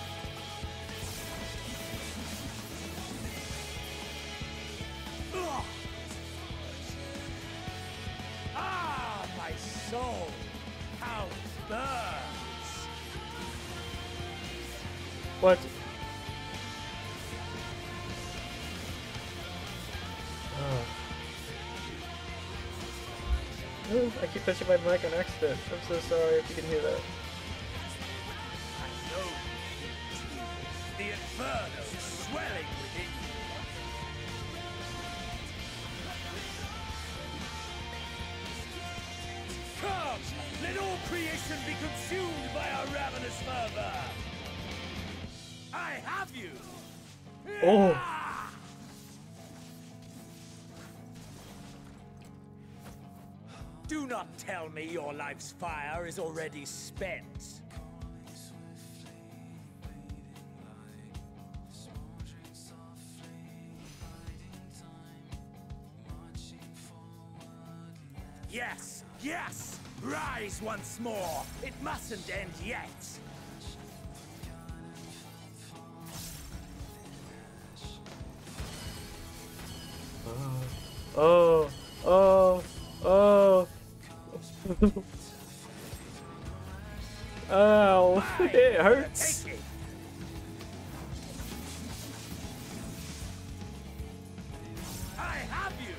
G: Ugh. Ah, my soul, how it burns.
A: What? Oh. Ooh, I keep touching my mic on accident. I'm so sorry if you can hear that.
G: I know the inferno swelling within you. Come, let all creation be consumed by our ravenous fervor. I have you.
A: Oh.
G: Do not tell me your life's fire is already spent. Yes, yes! Rise once more! It mustn't end yet!
A: Oh, oh, oh. Ow, it hurts.
G: I have you.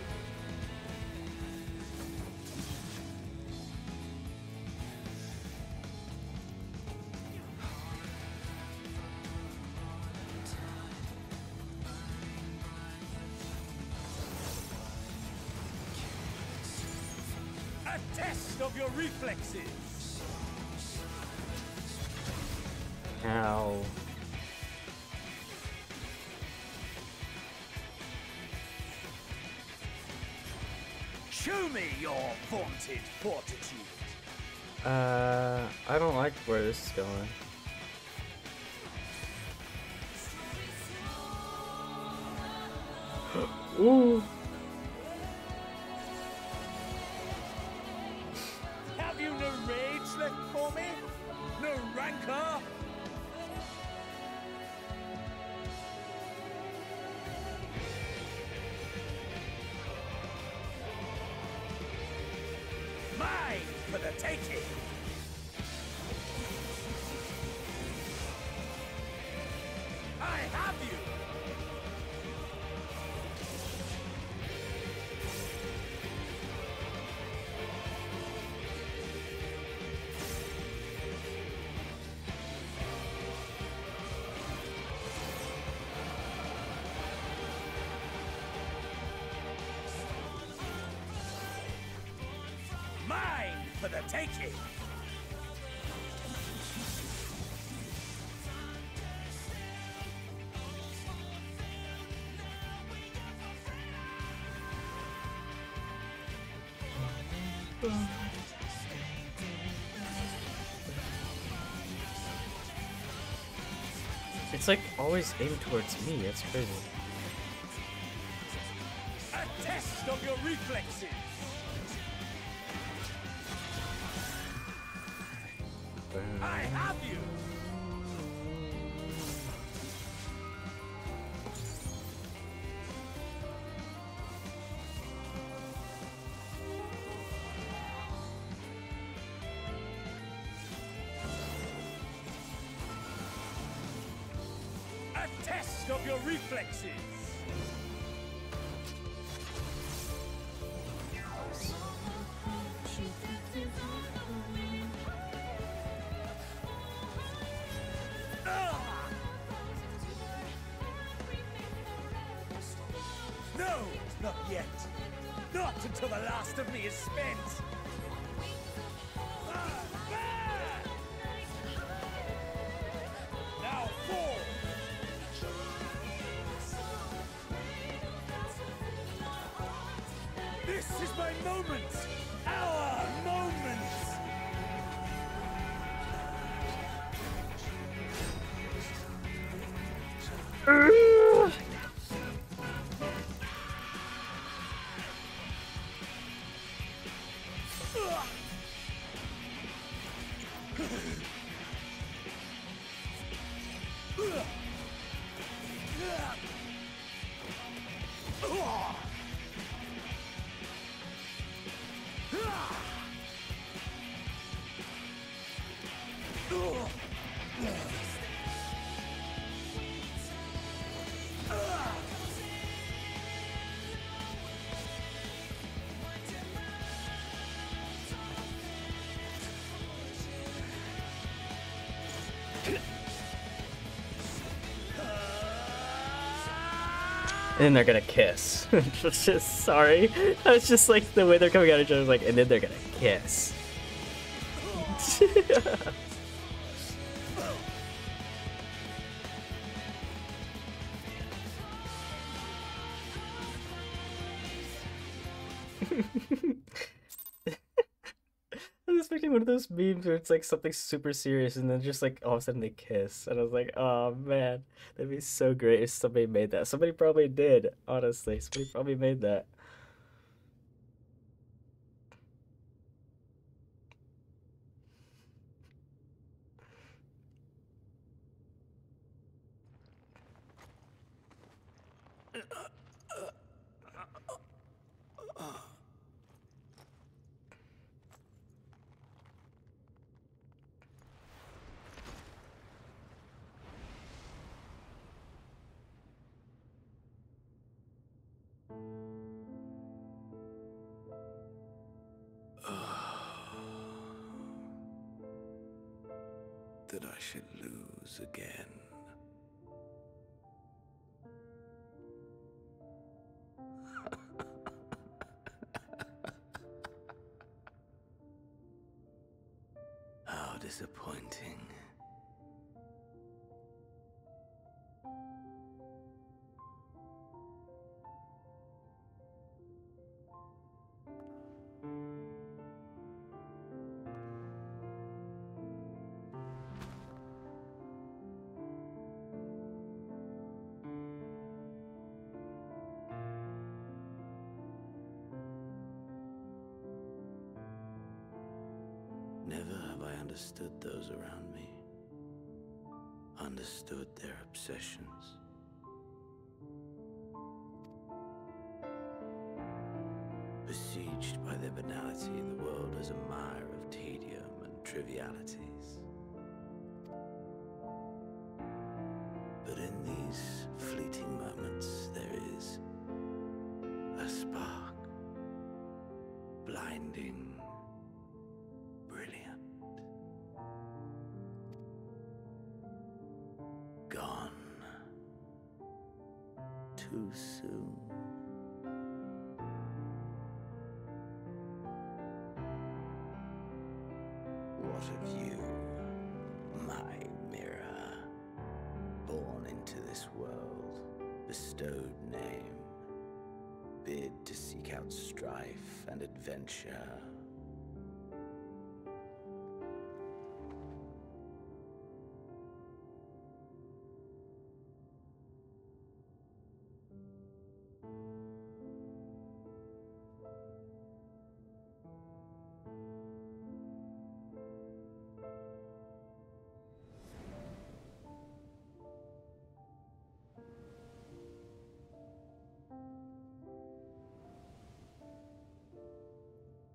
G: A test of your reflexes.
A: Ow.
G: Show me your vaunted fortitude.
A: I don't like where this is going. Ooh.
G: Have you no rage left for me? No rancor? Mine for the taking! I have you! Mine for the taking!
A: It's like always aimed towards me. That's crazy.
G: A test of your reflexes! I have you! A test of your reflexes! No, not yet. Not until the last of me is spent. Now fall. This is my moment. Our moment.
A: And then they're gonna kiss. Just sorry. I was just like the way they're coming out of each other, like, and then they're gonna kiss. expecting one of those memes where it's like something super serious and then just like all of a sudden they kiss. And I was like, oh man, that'd be so great if somebody made that. Somebody probably did, honestly. Somebody probably made that.
N: That I should lose again. How disappointing. Never have I understood those around me, understood their obsessions. Besieged by their banality, the world is a mire of tedium and trivialities. But in these fleeting moments, there is a spark, blinding, brilliant. Gone too soon. What of you, my mirror, born into this world, bestowed name, bid to seek out strife and adventure?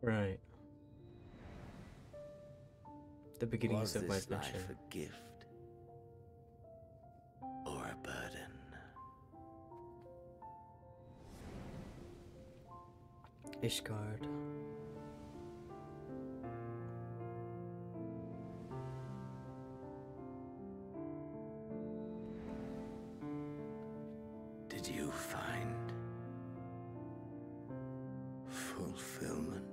A: Right. The beginnings of my
N: Was this
A: adventure.
N: life a gift or a burden?
A: Ishgard.
N: Did you find fulfillment?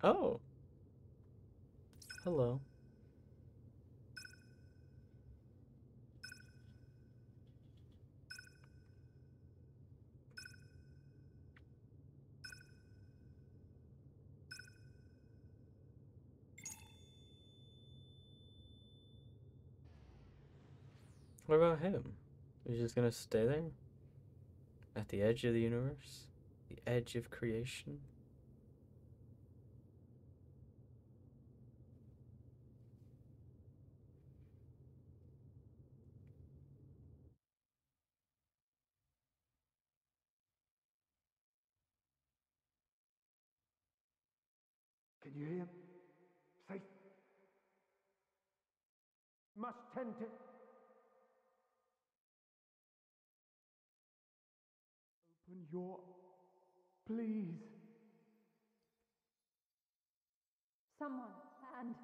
A: Oh. Hello. What about him? He's just gonna stay there? At the edge of the universe? The edge of creation?
M: Can you hear? Safe. Must tend to... Open your... Please.
V: Someone, and...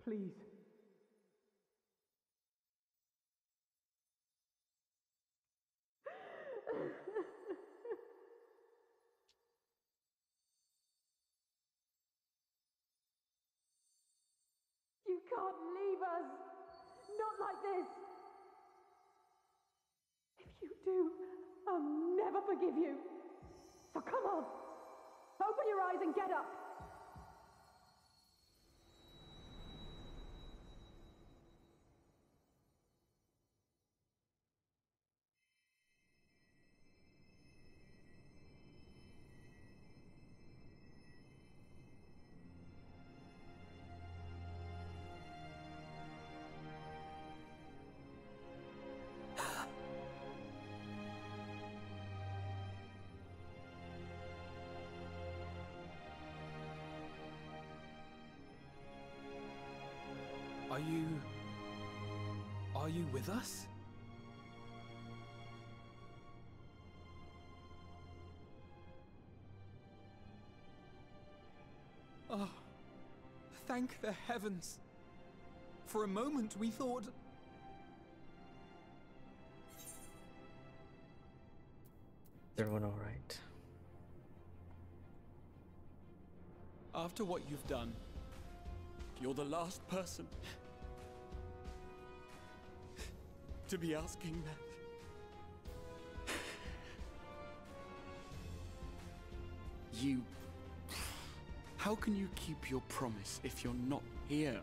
M: Please.
V: You can't leave us! Not like this! If you do, I'll never forgive you! So come on! Open your eyes and get up!
Y: Are you with us? Oh, thank the heavens. For a moment we thought...
A: Is everyone alright?
Y: After what you've done, you're the last person to be asking that. You... How can you keep your promise if you're not here?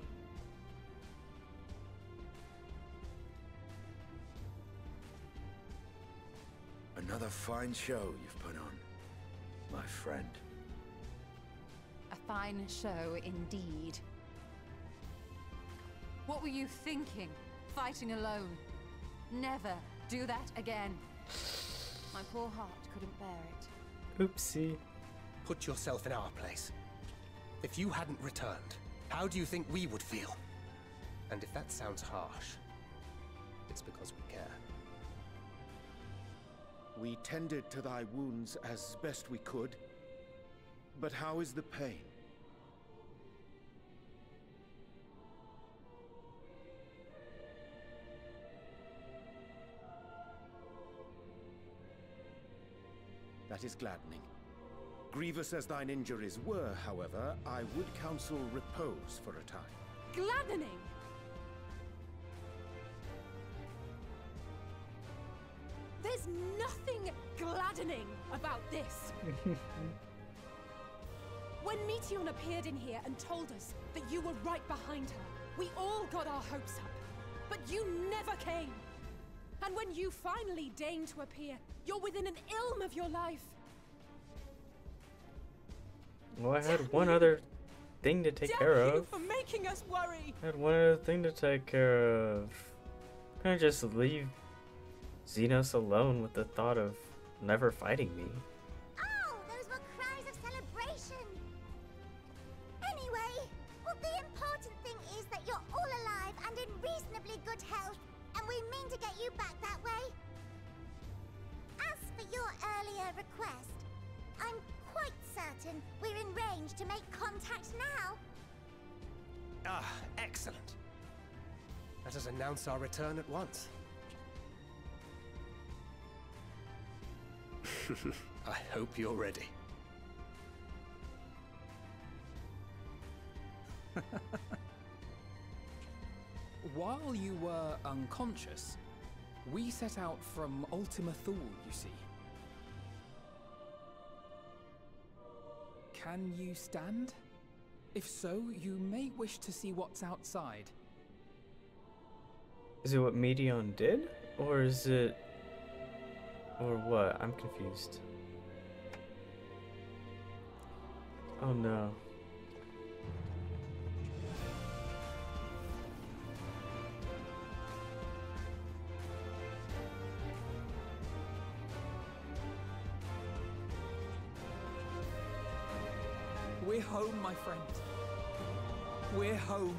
G: Another fine show you've put on, my friend.
B: A fine show indeed. What were you thinking? Fighting alone? Never do that again. My poor heart couldn't bear it.
A: Oopsie.
K: Put yourself in our place. If you hadn't returned, how do you think we would feel? And if that sounds harsh, it's because we care.
J: We tended to thy wounds as best we could, but how is the pain? That is gladdening. Grievous as thine injuries were, however, I would counsel repose for a time.
V: Gladdening! There's nothing gladdening about this! When Meteion appeared in here and told us that you were right behind her, we all got our hopes up. But you never came! And when you finally deigned to appear, you're within an ilm of your life.
A: Well, I had one other thing to take care
V: Damn you
A: of.
V: for making us worry!
A: I had one other thing to take care of. Can I just leave Xenos alone with the thought of never fighting me?
U: Oh, those were cries of celebration! Anyway, well, the important thing is that you're all alive and in reasonably good health, and we mean to get you back that way. As for your earlier request, I'm quite certain we're in range to make contact now.
K: Ah, excellent. Let us announce our return at once. I hope you're ready.
Y: While you were unconscious, we set out from Ultima Thule, you see. Can you stand? If so, you may wish to see what's outside.
A: Is it what Meteion did? Or is it... Or what? I'm confused. Oh no.
Y: We're home, my friend. We're home.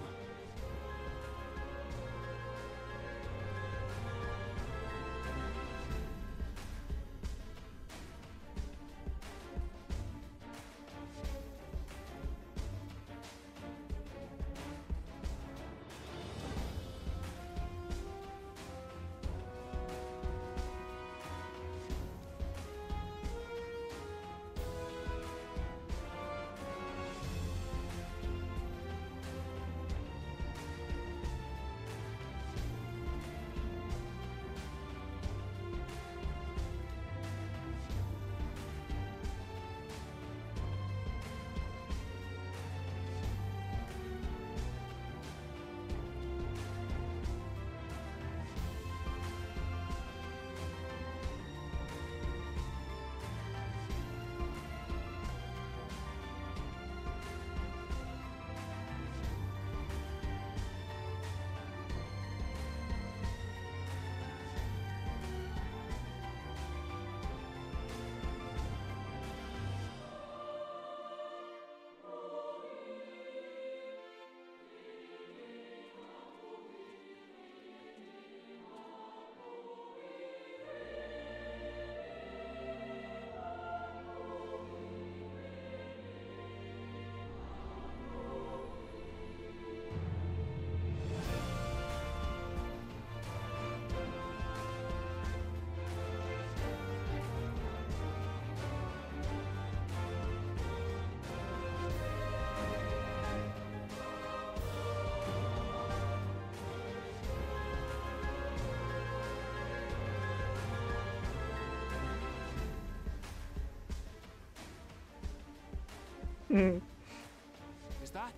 K: Is that?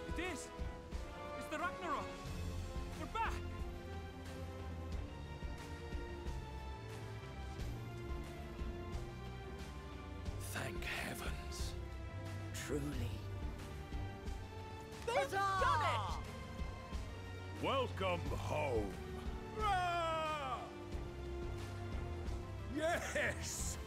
K: It is! It's the Ragnarok! We're back!
X: Thank heavens.
K: Truly.
L: They've done it!
H: Welcome home.
K: Yes!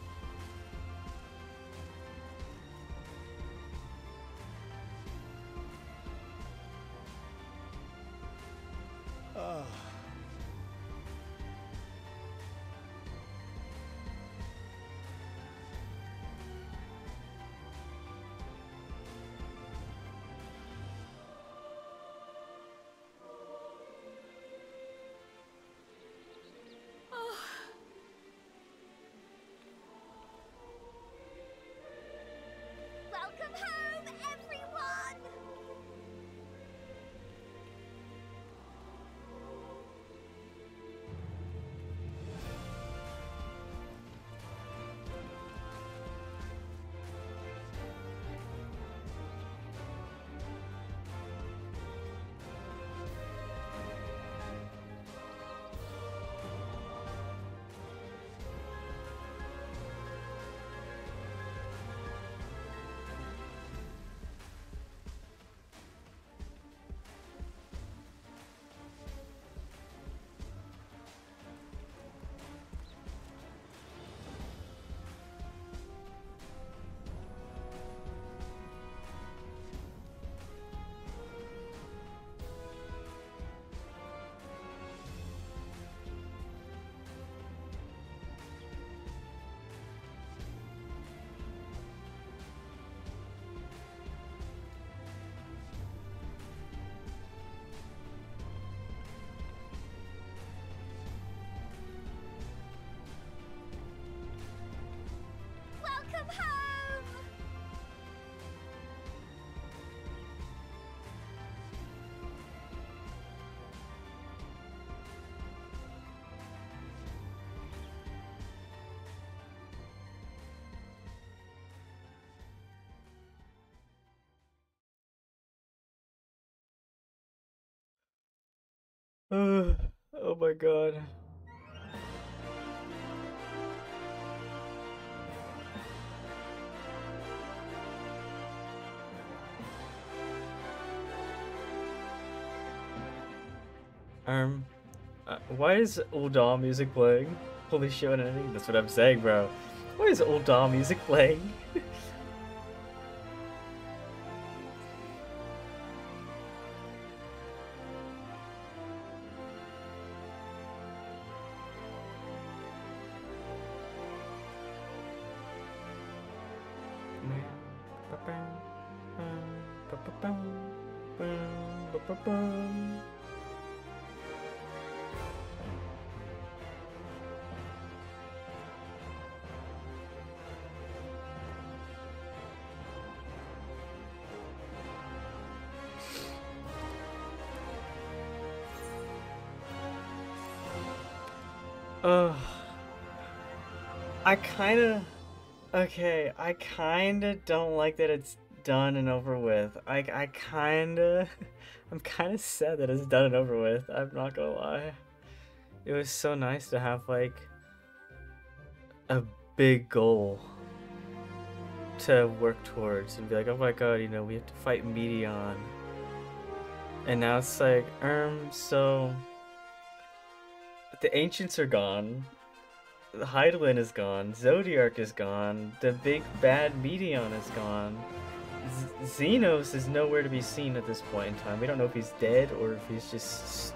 U: Welcome home, everyone! Welcome home!
A: Oh my god. Why is Ul'dah music playing? Holy shit, what an ending. That's what I'm saying, bro. Why is Ul'dah music playing? I kinda don't like that it's done and over with. I'm kinda sad that it's done and over with. I'm not gonna lie. It was so nice to have, like, a big goal to work towards and be like, oh my god, you know, we have to fight Meteion. And now it's like, so the Ancients are gone. The Hydaelyn is gone, Zodiark is gone, the big bad Meteion is gone. Xenos is nowhere to be seen at this point in time. We don't know if he's dead or if he's just,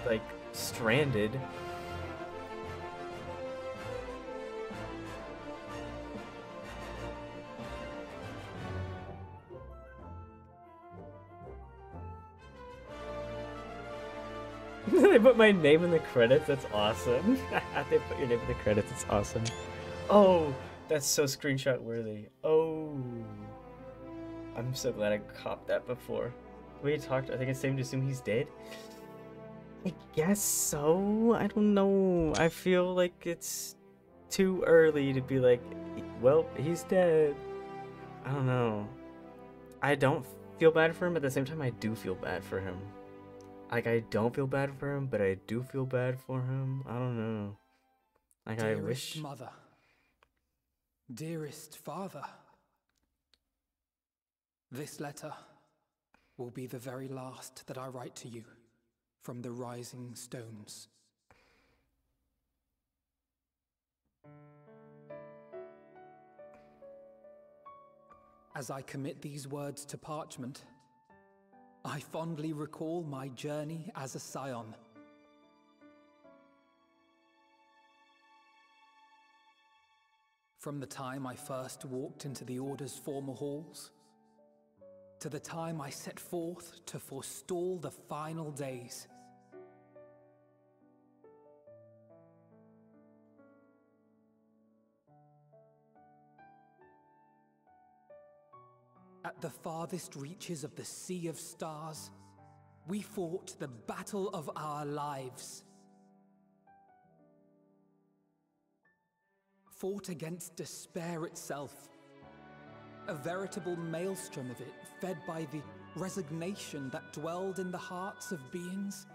A: like, stranded. They put my name in the credits, that's awesome. They put your name in the credits, it's awesome. Oh, that's so screenshot worthy. Oh. I'm so glad I copped that before. We talked, I think it's safe to assume he's dead? I guess so? I don't know. I feel like it's too early to be like, well, he's dead. I don't know. I don't feel bad for him, at the same time I do feel bad for him. Like, I don't feel bad for him, but I do feel bad for him. I don't know. Like, I wish...
Y: Dearest mother. Dearest father. This letter will be the very last that I write to you from the rising stones. As I commit these words to parchment, I fondly recall my journey as a scion. From the time I first walked into the Order's former halls, to the time I set forth to forestall the final days. At the farthest reaches of the Sea of Stars, we fought the battle of our lives. Fought against despair itself, a veritable maelstrom of it, fed by the resignation that dwelled in the hearts of beings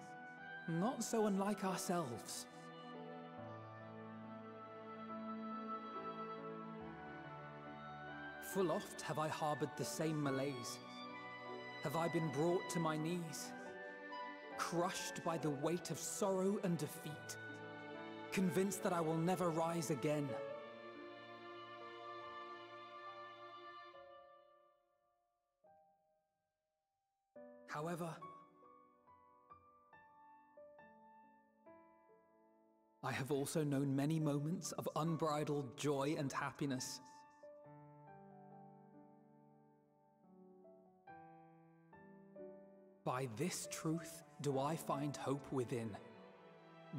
Y: not so unlike ourselves. Full oft have I harbored the same malaise. Have I been brought to my knees, crushed by the weight of sorrow and defeat, convinced that I will never rise again. However, I have also known many moments of unbridled joy and happiness. By this truth do I find hope within,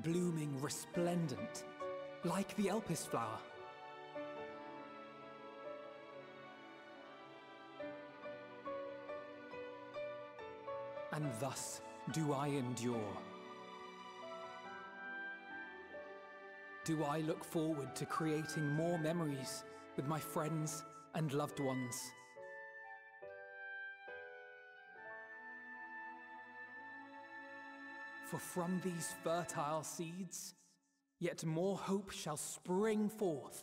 Y: blooming resplendent, like the Elpis flower. And thus do I endure. Do I look forward to creating more memories with my friends and loved ones. For from these fertile seeds, yet more hope shall spring forth.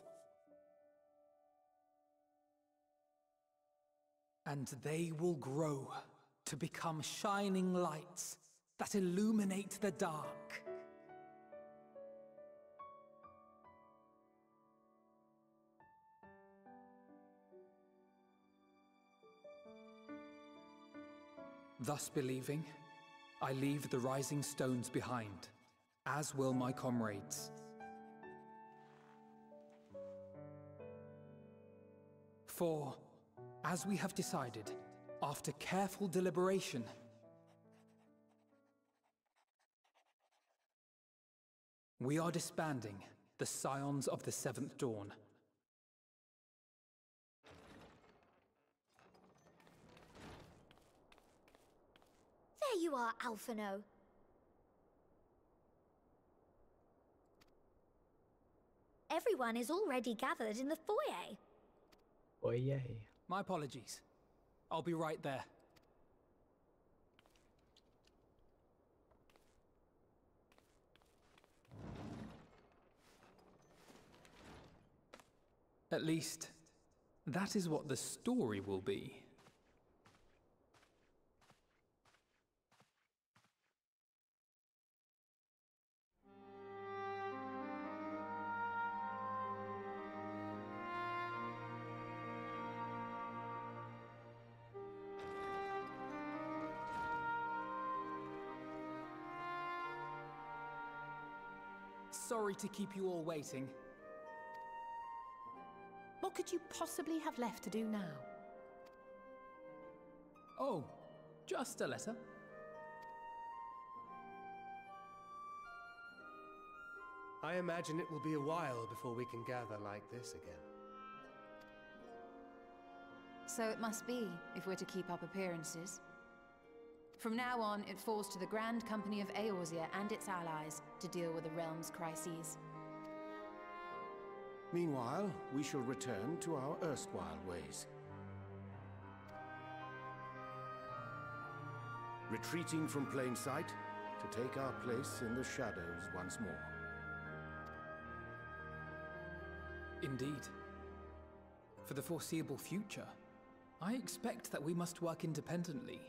Y: And they will grow to become shining lights that illuminate the dark. Thus believing, I leave the rising stones behind, as will my comrades. For, as we have decided, after careful deliberation, we are disbanding the Scions of the Seventh Dawn.
C: There you are, Alphino. Everyone is already gathered in the foyer.
A: Oh, yay.
Y: My apologies. I'll be right there. At least, that is what the story will be. Sorry to keep you all waiting.
Q: What could you possibly have left to do now?
Y: Oh, just a letter.
I: I imagine it will be a while before we can gather like this again.
B: So it must be, if we're to keep up appearances. From now on, it falls to the Grand Company of Eorzea and its allies to deal with the realm's crises.
J: Meanwhile, we shall return to our erstwhile ways. Retreating from plain sight to take our place in the shadows once more.
Y: Indeed. For the foreseeable future, I expect that we must work independently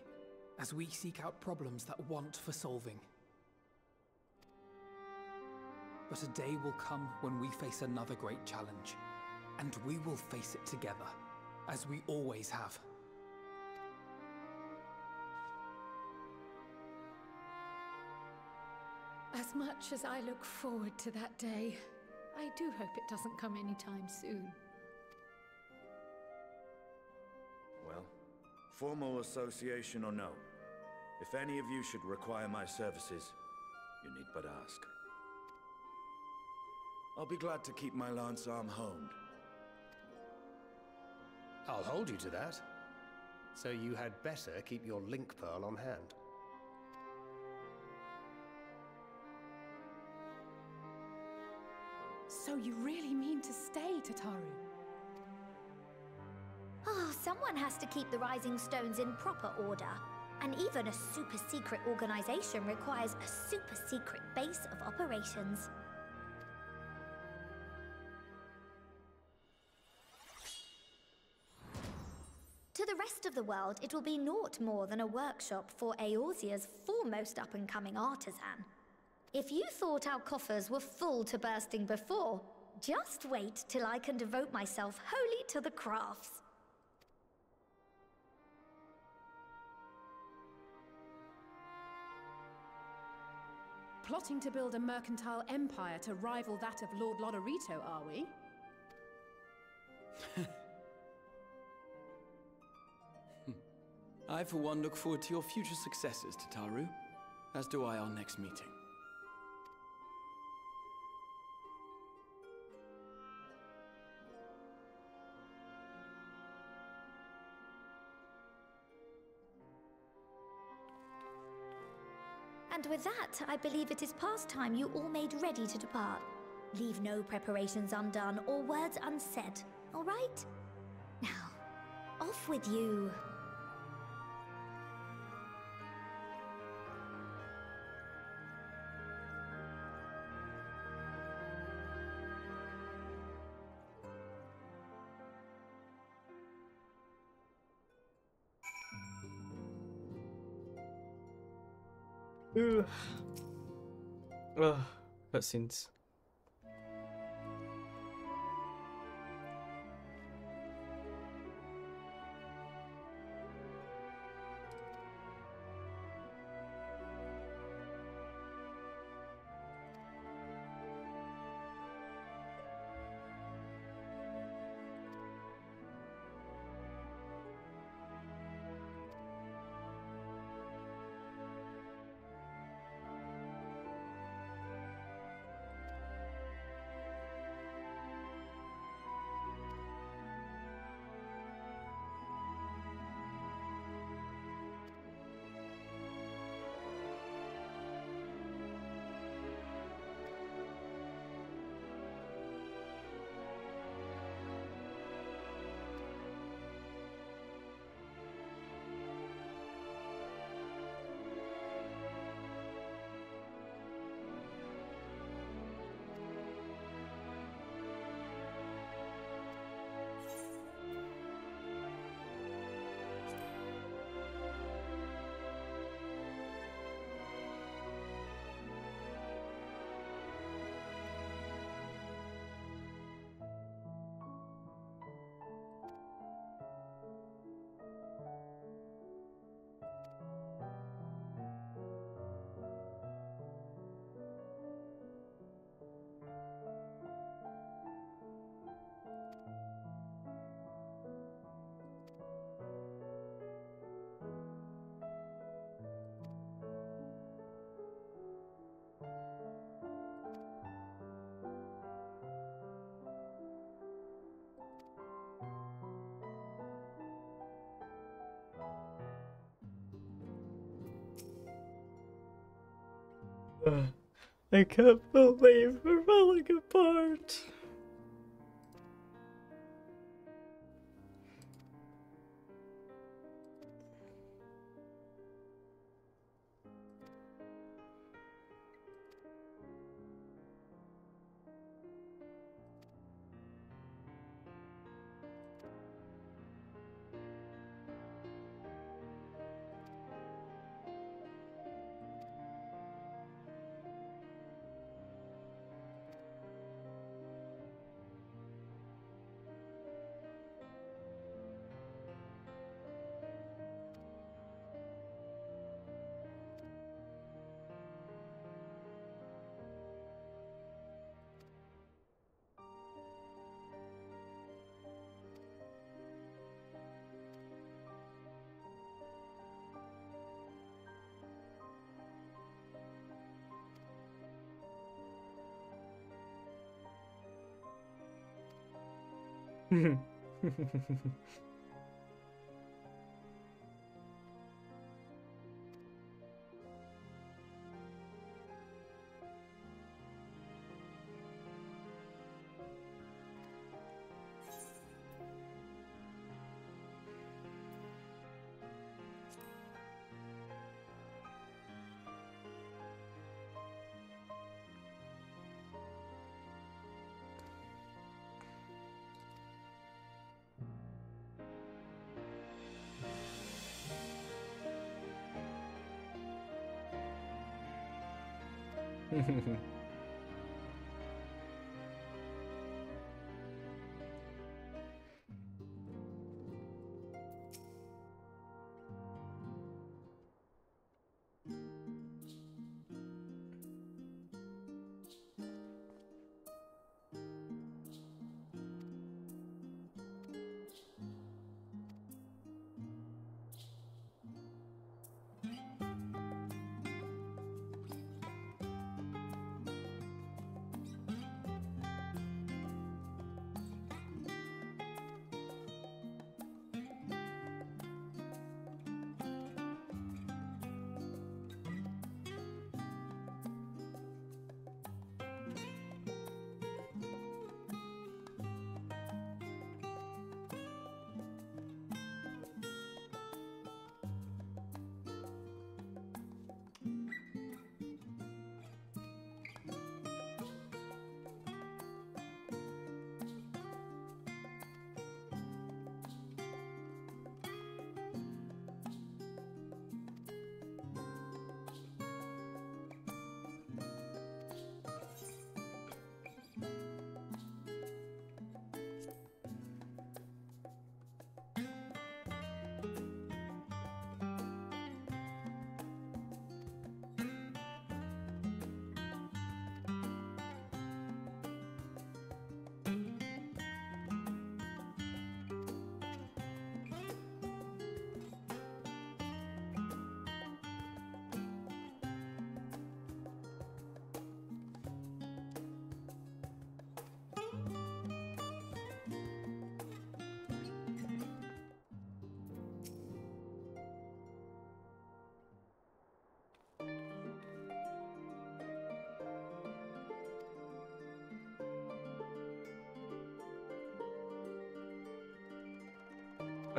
Y: as we seek out problems that want for solving. But a day will come when we face another great challenge, and we will face it together, as we always have.
V: As much as I look forward to that day, I do hope it doesn't come anytime soon.
L: Well, formal association or no, if any of you should require my services, you need but ask. I'll be glad to keep my lance arm honed.
I: I'll hold you to that. So you had better keep your link pearl on hand.
V: So you really mean to stay, Tataru?
C: Oh, someone has to keep the Rising Stones in proper order. And even a super-secret organization requires a super-secret base of operations. To the rest of the world, it will be naught more than a workshop for Eorzea's foremost up-and-coming artisan. If you thought our coffers were full to bursting before, just wait till I can devote myself wholly to the crafts.
V: Plotting to build a mercantile empire to rival that of Lord Lodorito, are we?
R: I, for one, look forward to your future successes, Tataru, as do I our next meeting.
C: And with that, I believe it is past time you all made ready to depart. Leave no preparations undone or words unsaid, all right? Now, off with you.
A: Ugh. Ugh. Cutscenes. I can't believe we're falling apart.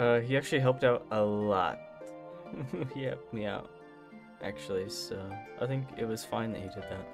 A: He actually helped out a lot. He helped me out, actually, so I think it was fine that he did that.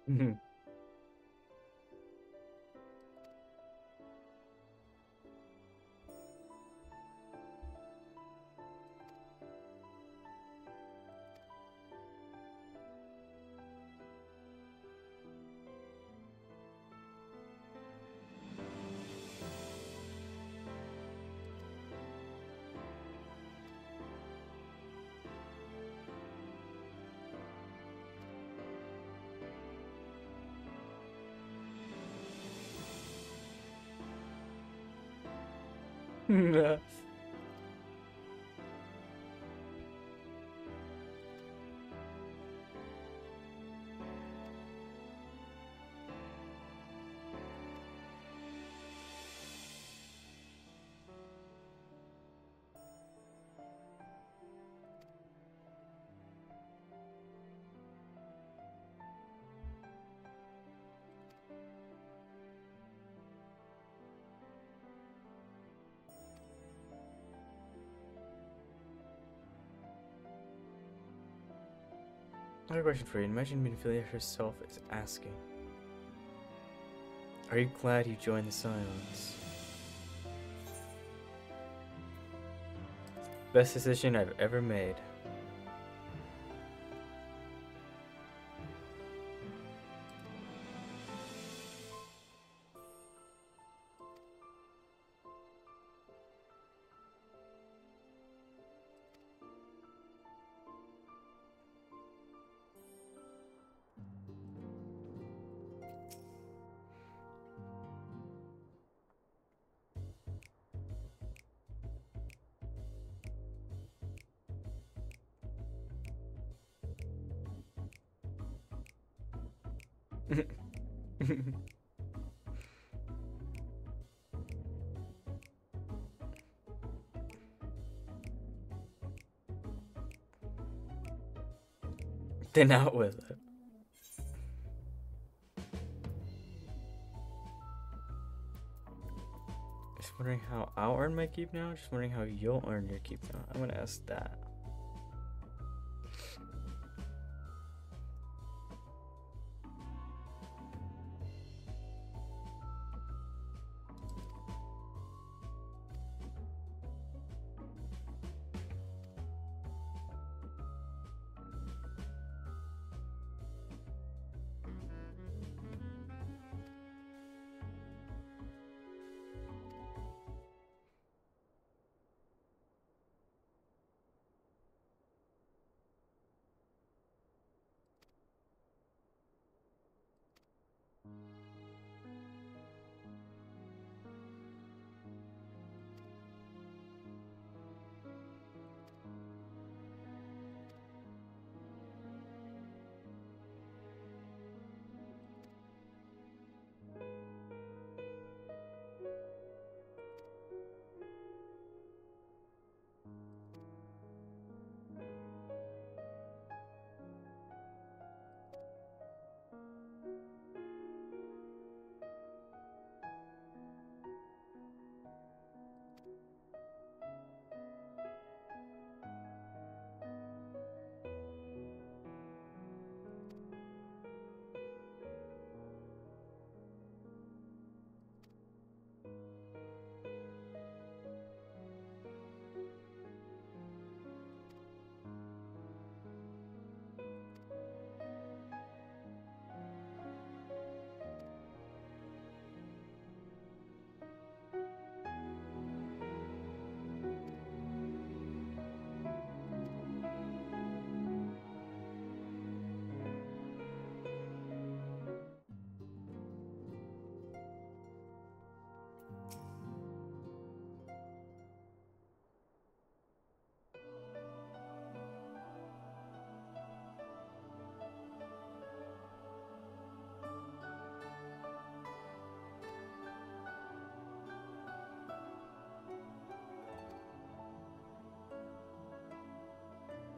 A: Mhm. Nah. I have a question for you. Imagine Minophilia herself is asking, are you glad you joined the Scions? Best decision I've ever made. Then out with it. Just wondering how I'll earn my keep now. Just wondering how you'll earn your keep now. I'm gonna ask that.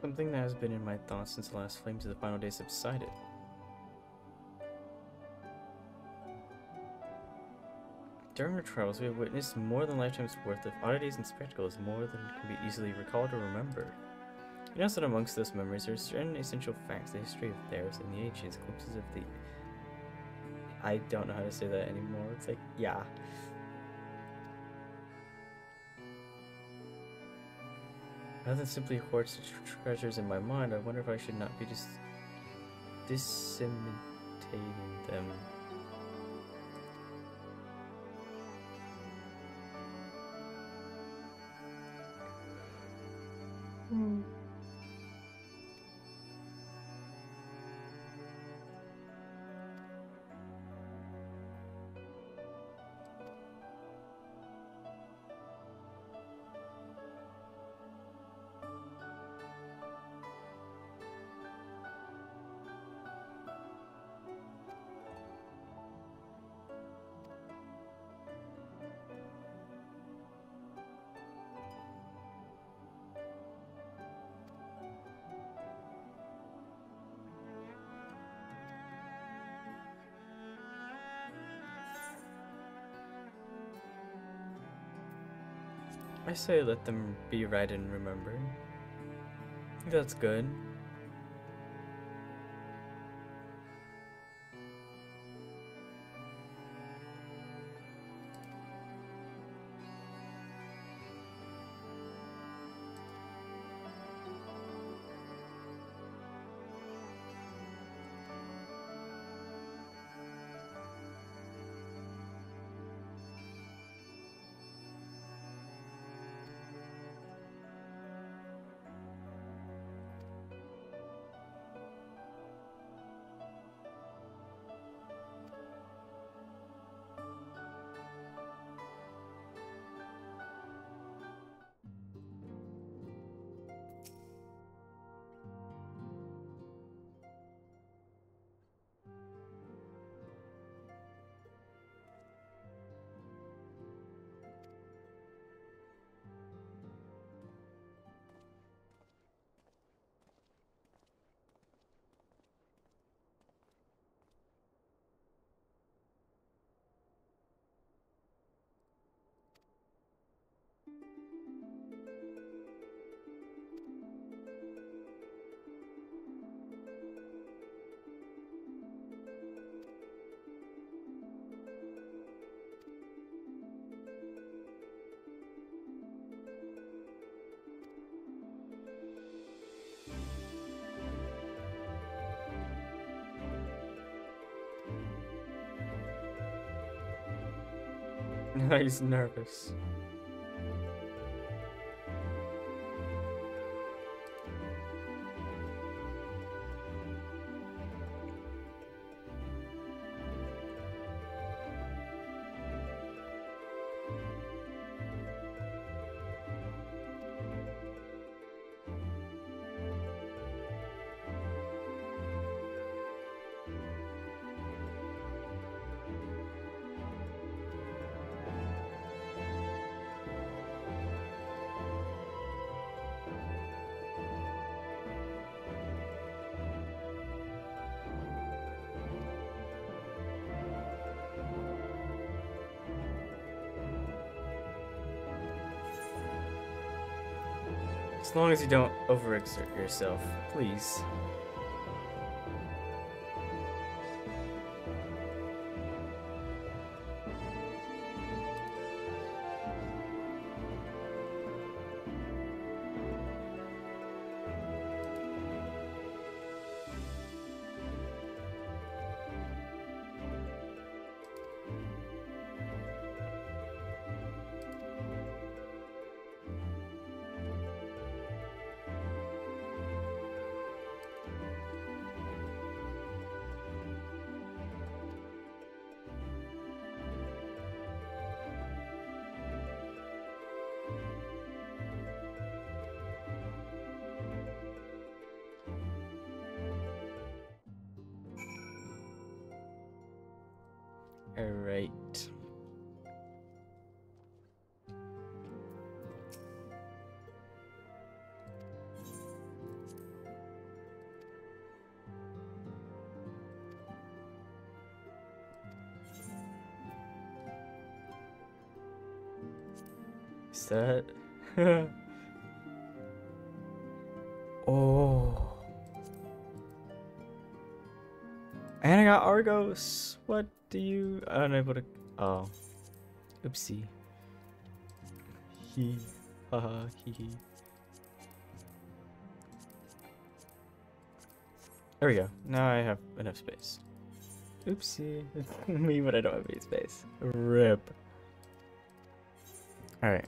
A: Something that has been in my thoughts since the last flames of the final day subsided. During our travels, we have witnessed more than a lifetime's worth of oddities and spectacles, more than can be easily recalled or remembered. You know that amongst those memories there are certain essential facts, the history of theirs and the ages, glimpses of the... I don't know how to say that anymore. It's like, yeah. Rather than simply hoard such treasures in my mind, I wonder if I should not be just disseminating them. I say let them be read and remembered. I think that's good. He's nervous. As long as you don't overexert yourself, please. Alright. that? Oh. And I got Argos. What do you... Unable to... Oh. Oopsie. Hee. Haha. Hee hee. There we go. Now I have enough space. Oopsie. Me, but I don't have any space. RIP. Alright.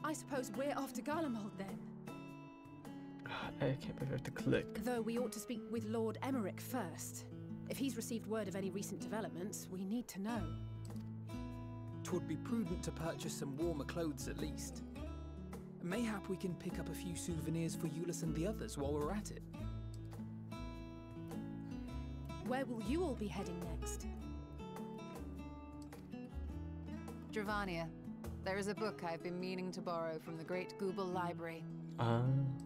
V: I suppose we're off to Garlemald then.
A: I can't believe I have to click.
V: Though we ought to speak with Lord Emmerich first. If he's received word of any recent developments, we need to know.
Y: 'Twould be prudent to purchase some warmer clothes at least. Mayhap we can pick up a few souvenirs for Euless and the others while we're at it.
V: Where will you all be heading next? Dravania. There is a book I've been meaning to borrow from the Great Google Library. And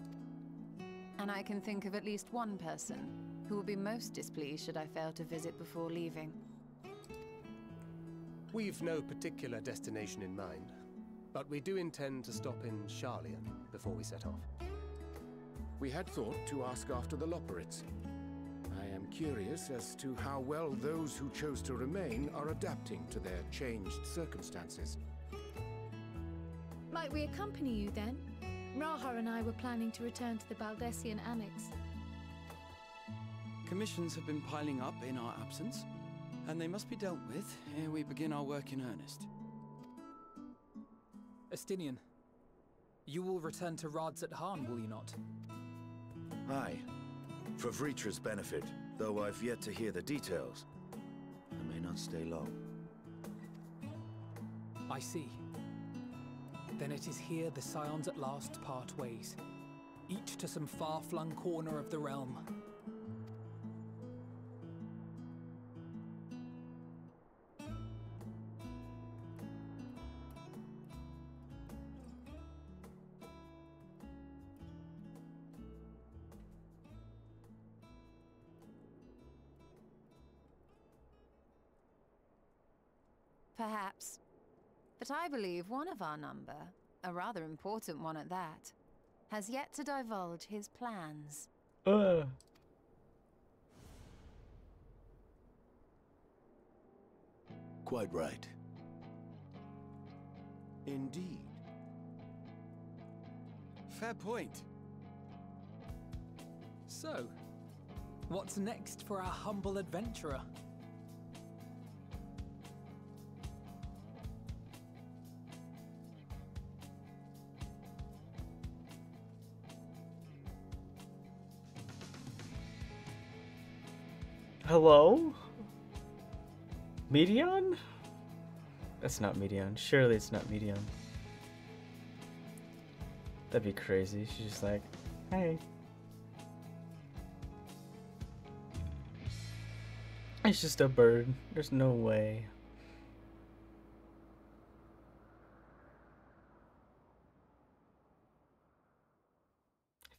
V: I can think of at least one person who will be most displeased should I fail to visit before leaving.
I: We've no particular destination in mind, but we do intend to stop in Sharlayan before we set off.
J: We had thought to ask after the Loporrits. I am curious as to how well those who chose to remain are adapting to their changed circumstances.
E: Might we accompany you then? Raha and I were planning to return to the Baldessian Annex.
R: Commissions have been piling up in our absence, and they must be dealt with ere we begin our work in earnest.
Y: Estinian, you will return to Rads at Han, will you not?
L: Aye. For Vritra's benefit, though I've yet to hear the details. I may not stay long.
Y: I see. Then it is here the Scions at last part ways, each to some far-flung corner of the realm.
B: Perhaps. But I believe one of our number, a rather important one at that, has yet to divulge his plans.
L: Quite right.
J: Indeed.
R: Fair point.
Y: So, what's next for our humble adventurer?
A: Hello? Meteion? That's not Meteion. Surely it's not Meteion. That'd be crazy. She's just like, hey. It's just a bird. There's no way.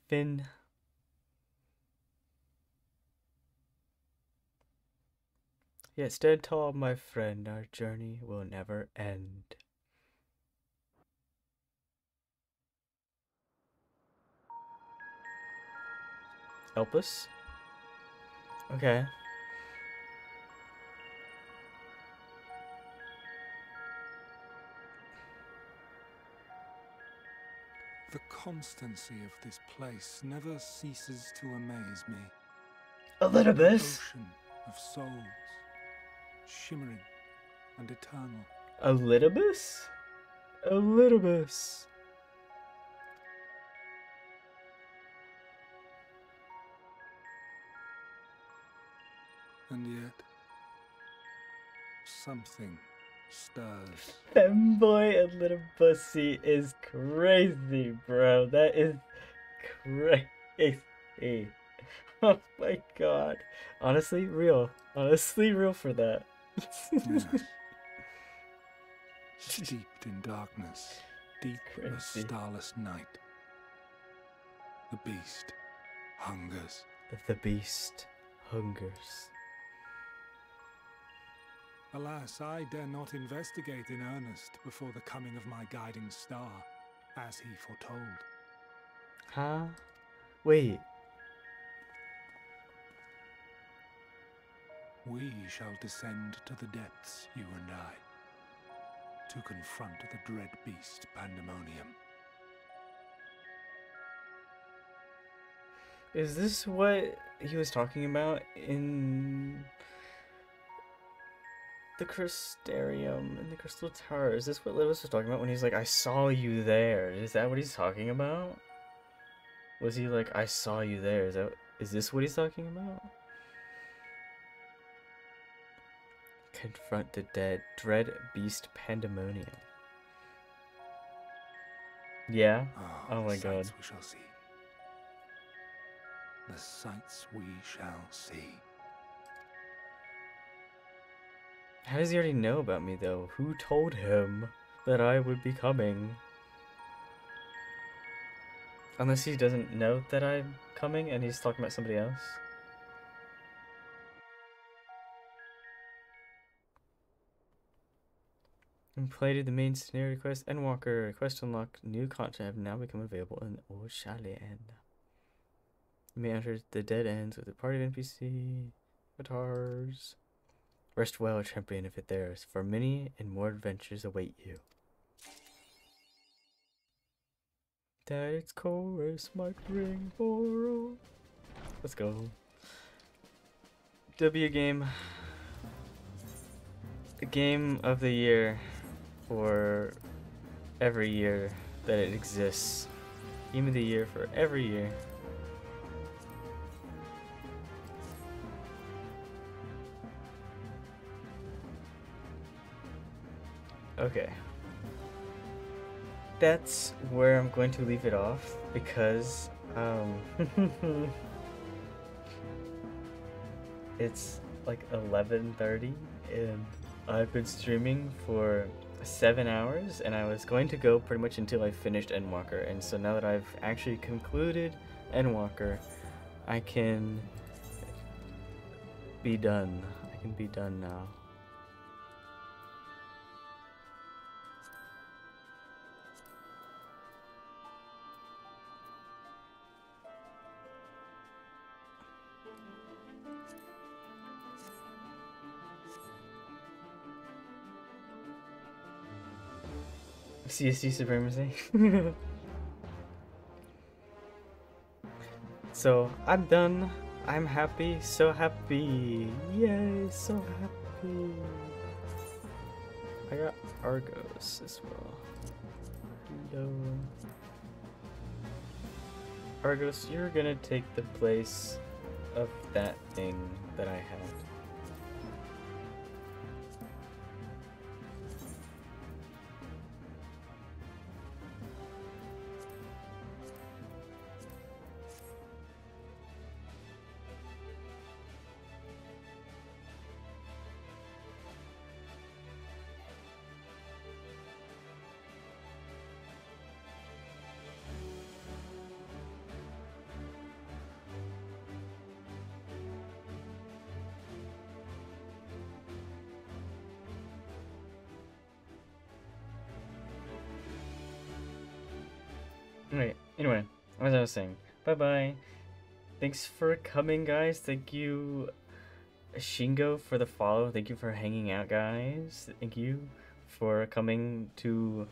A: Finn. Yet stand tall, my friend, our journey will never end. Help us? Okay.
P: The constancy of this place never ceases to amaze me.
A: Elidibus?
P: Ocean of souls, shimmering and eternal.
A: Elidibus? Elidibus.
P: And yet, something
X: stirs.
A: Femboy and little pussy is crazy, bro. That is crazy. Oh my god. Honestly, real. Honestly, real for that.
X: Yes. Steeped in darkness, deep as starless night. The beast hungers.
A: The beast hungers.
P: Alas, I dare not investigate in earnest before the coming of my guiding star, as he foretold.
A: Huh? Wait.
P: We shall descend to the depths, you and I, to confront the dread beast Pandemonium.
A: Is this what he was talking about in the Crystarium, in the Crystal Tower? Is this what Lewis was talking about when he's like, I saw you there? Is that what he's talking about? Was he like, I saw you there? Is this what he's talking about? Confront the dread beast Pandemonium. Yeah? Oh my god.
X: We shall see. The sights we shall see.
A: How does he already know about me, though? Who told him that I would be coming? Unless he doesn't know that I'm coming and he's talking about somebody else. Completed the main scenario quest. ENDWALKER. Quest unlock. New content have now become available in Old Chalet End. You may enter the dead ends with a party of NPC avatars. Rest well, champion, if it theirs, for many and more adventures await you. That its chorus might ring for all. Let's go. W game. The game of the year for every year that it exists. Game of the year for every year. Okay. That's where I'm going to leave it off because it's like 11:30 and I've been streaming for 7 hours and I was going to go pretty much until I finished ENDWALKER, and so now that I've actually concluded ENDWALKER, I can be done. I can be done now. CSC supremacy. So I'm done. I'm happy, so happy. Yay, so happy. I got Argos as well. Hello. Argos, you're gonna take the place of that thing that I had. Right, anyway, as I was saying, bye-bye. Thanks for coming, guys. Thank you, Shingo, for the follow. Thank you for hanging out, guys. Thank you for coming to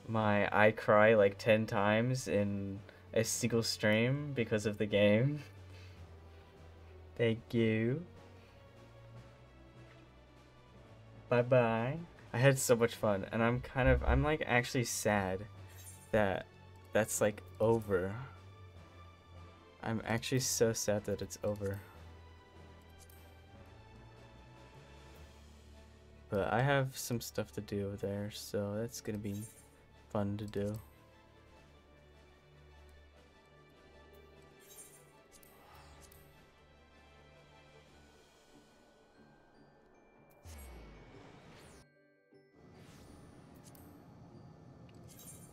A: my I cry like 10 times in a single stream because of the game. Thank you. Bye-bye. I had so much fun, and I'm like actually sad that that's like over. I'm actually so sad that it's over. But I have some stuff to do there, so that's gonna be fun to do.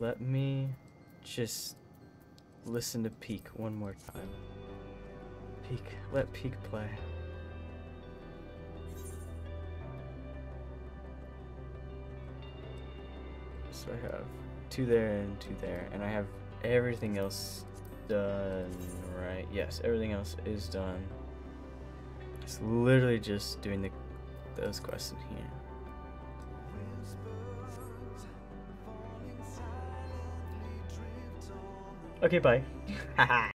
A: Let me just listen to Peak one more time. Peak, let Peak play. So I have 2 there and 2 there, and I have everything else done, right? Yes, everything else is done. It's literally just doing those quests in here. Okay, bye. Haha.